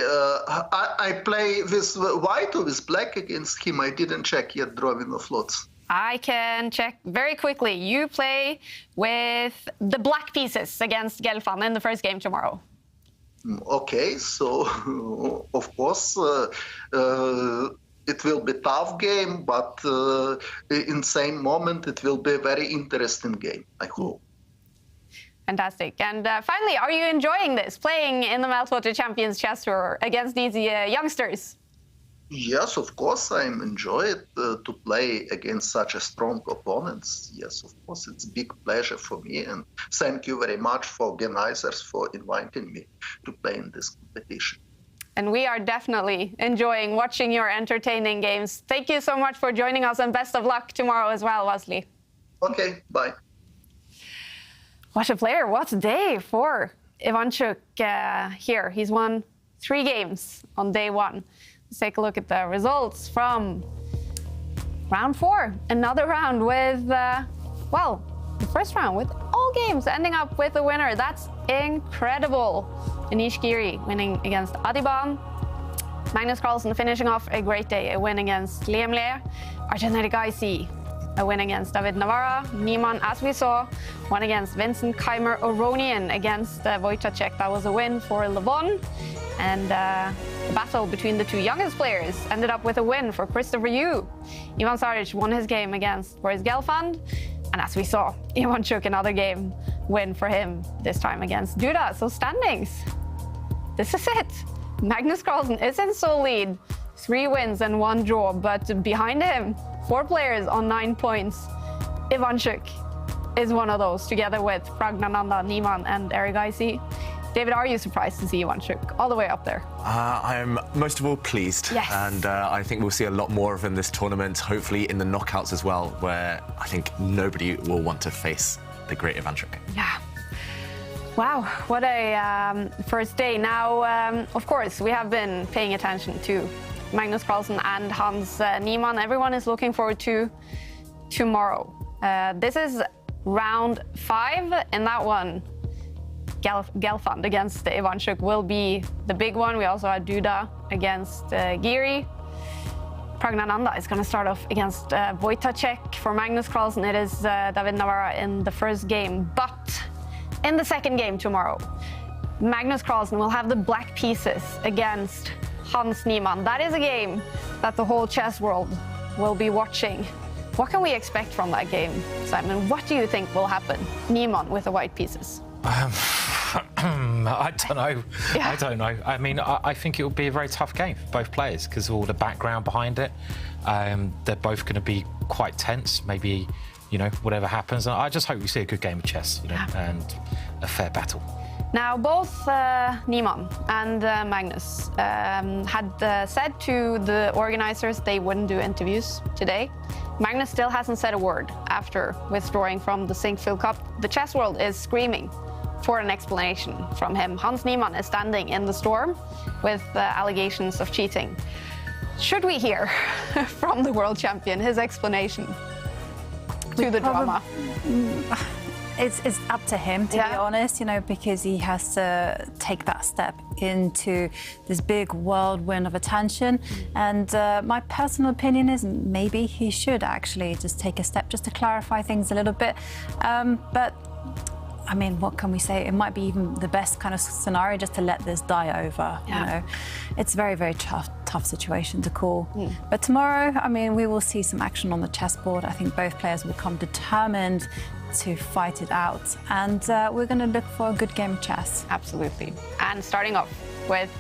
I play with white or with black against him. I didn't check yet drawing of lots. I can check very quickly. You play with the black pieces against Gelfand in the first game tomorrow. Okay, so of course it will be tough game, but in same moment it will be a very interesting game, I hope. Fantastic. And finally, are you enjoying this, playing in the Meltwater Champions Chess Tour against these youngsters? Yes, of course, I enjoy it to play against such a strong opponents. Yes, of course, it's a big pleasure for me, and thank you very much for organizers for inviting me to play in this competition. And we are definitely enjoying watching your entertaining games. Thank you so much for joining us, and best of luck tomorrow as well, Vasil. Okay, bye. What a player, what a day for Ivanchuk here. He's won 3 games on day 1. Let's take a look at the results from round 4. Another round with, well, the first round with all games ending up with a winner. That's incredible. Anish Giri winning against Adiban. Magnus Carlsen finishing off a great day, a win against Liam Le. Arjan Erigaisi, a win against David Navarra. Nimon, as we saw, won against Vincent Keimer. Oronian against Wojtacek. That was a win for Levon. And the battle between the two youngest players ended up with a win for Christopher Yu. Ivan Saric won his game against Boris Gelfand. And as we saw, Ivanchuk, another game win for him, this time against Duda. So standings, this is it. Magnus Carlsen is in sole lead, 3 wins and 1 draw. But behind him, 4 players on 9 points. Ivanchuk is one of those, together with Pragnananda, Nimon, and Erigaisi. David, are you surprised to see Ivanchuk all the way up there? I'm most of all pleased. Yes. And I think we'll see a lot more of him this tournament, hopefully in the knockouts as well, where I think nobody will want to face the great Ivanchuk. Yeah. Wow, what a first day. Now, of course, we have been paying attention to Magnus Carlsen and Hans Niemann. Everyone is looking forward to tomorrow. This is round 5, and that one, Gelfand against Ivanchuk, will be the big one. We also had Duda against Giri. Pragnananda is going to start off against Wojtacek. For Magnus Carlsen, it is David Navarra in the first game. But in the second game tomorrow, Magnus Carlsen will have the black pieces against Hans Niemann. That is a game that the whole chess world will be watching. What can we expect from that game, Simon? What do you think will happen? Niemann with the white pieces. I don't know. Yeah. I don't know. I mean, I think it will be a very tough game for both players because of all the background behind it. They're both going to be quite tense. Maybe, you know, whatever happens. I just hope we see a good game of chess, you know, and a fair battle. Now, both Nimon and Magnus had said to the organizers they wouldn't do interviews today. Magnus still hasn't said a word after withdrawing from the Sinkfield Cup. The chess world is screaming for an explanation from him. Hans Niemann is standing in the storm with allegations of cheating. Should we hear from the world champion his explanation to the drama? It's up to him, to be honest, you know, because he has to take that step into this big whirlwind of attention. And my personal opinion is maybe he should actually just take a step just to clarify things a little bit. But I mean, what can we say? It might be even the best kind of scenario just to let this die over. You know, it's a very, very tough situation to call. But tomorrow, I mean, we will see some action on the chessboard. I think both players will come determined to fight it out. And we're going to look for a good game of chess. Absolutely. And starting off with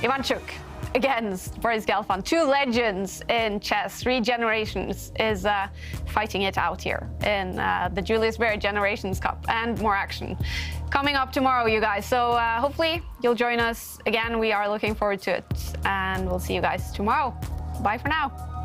Ivanchuk against Boris Gelfand. 2 legends in chess, 3 generations, is fighting it out here in the Julius Baer Generations Cup, and more action coming up tomorrow, you guys. So hopefully you'll join us again. We are looking forward to it, and we'll see you guys tomorrow. Bye for now.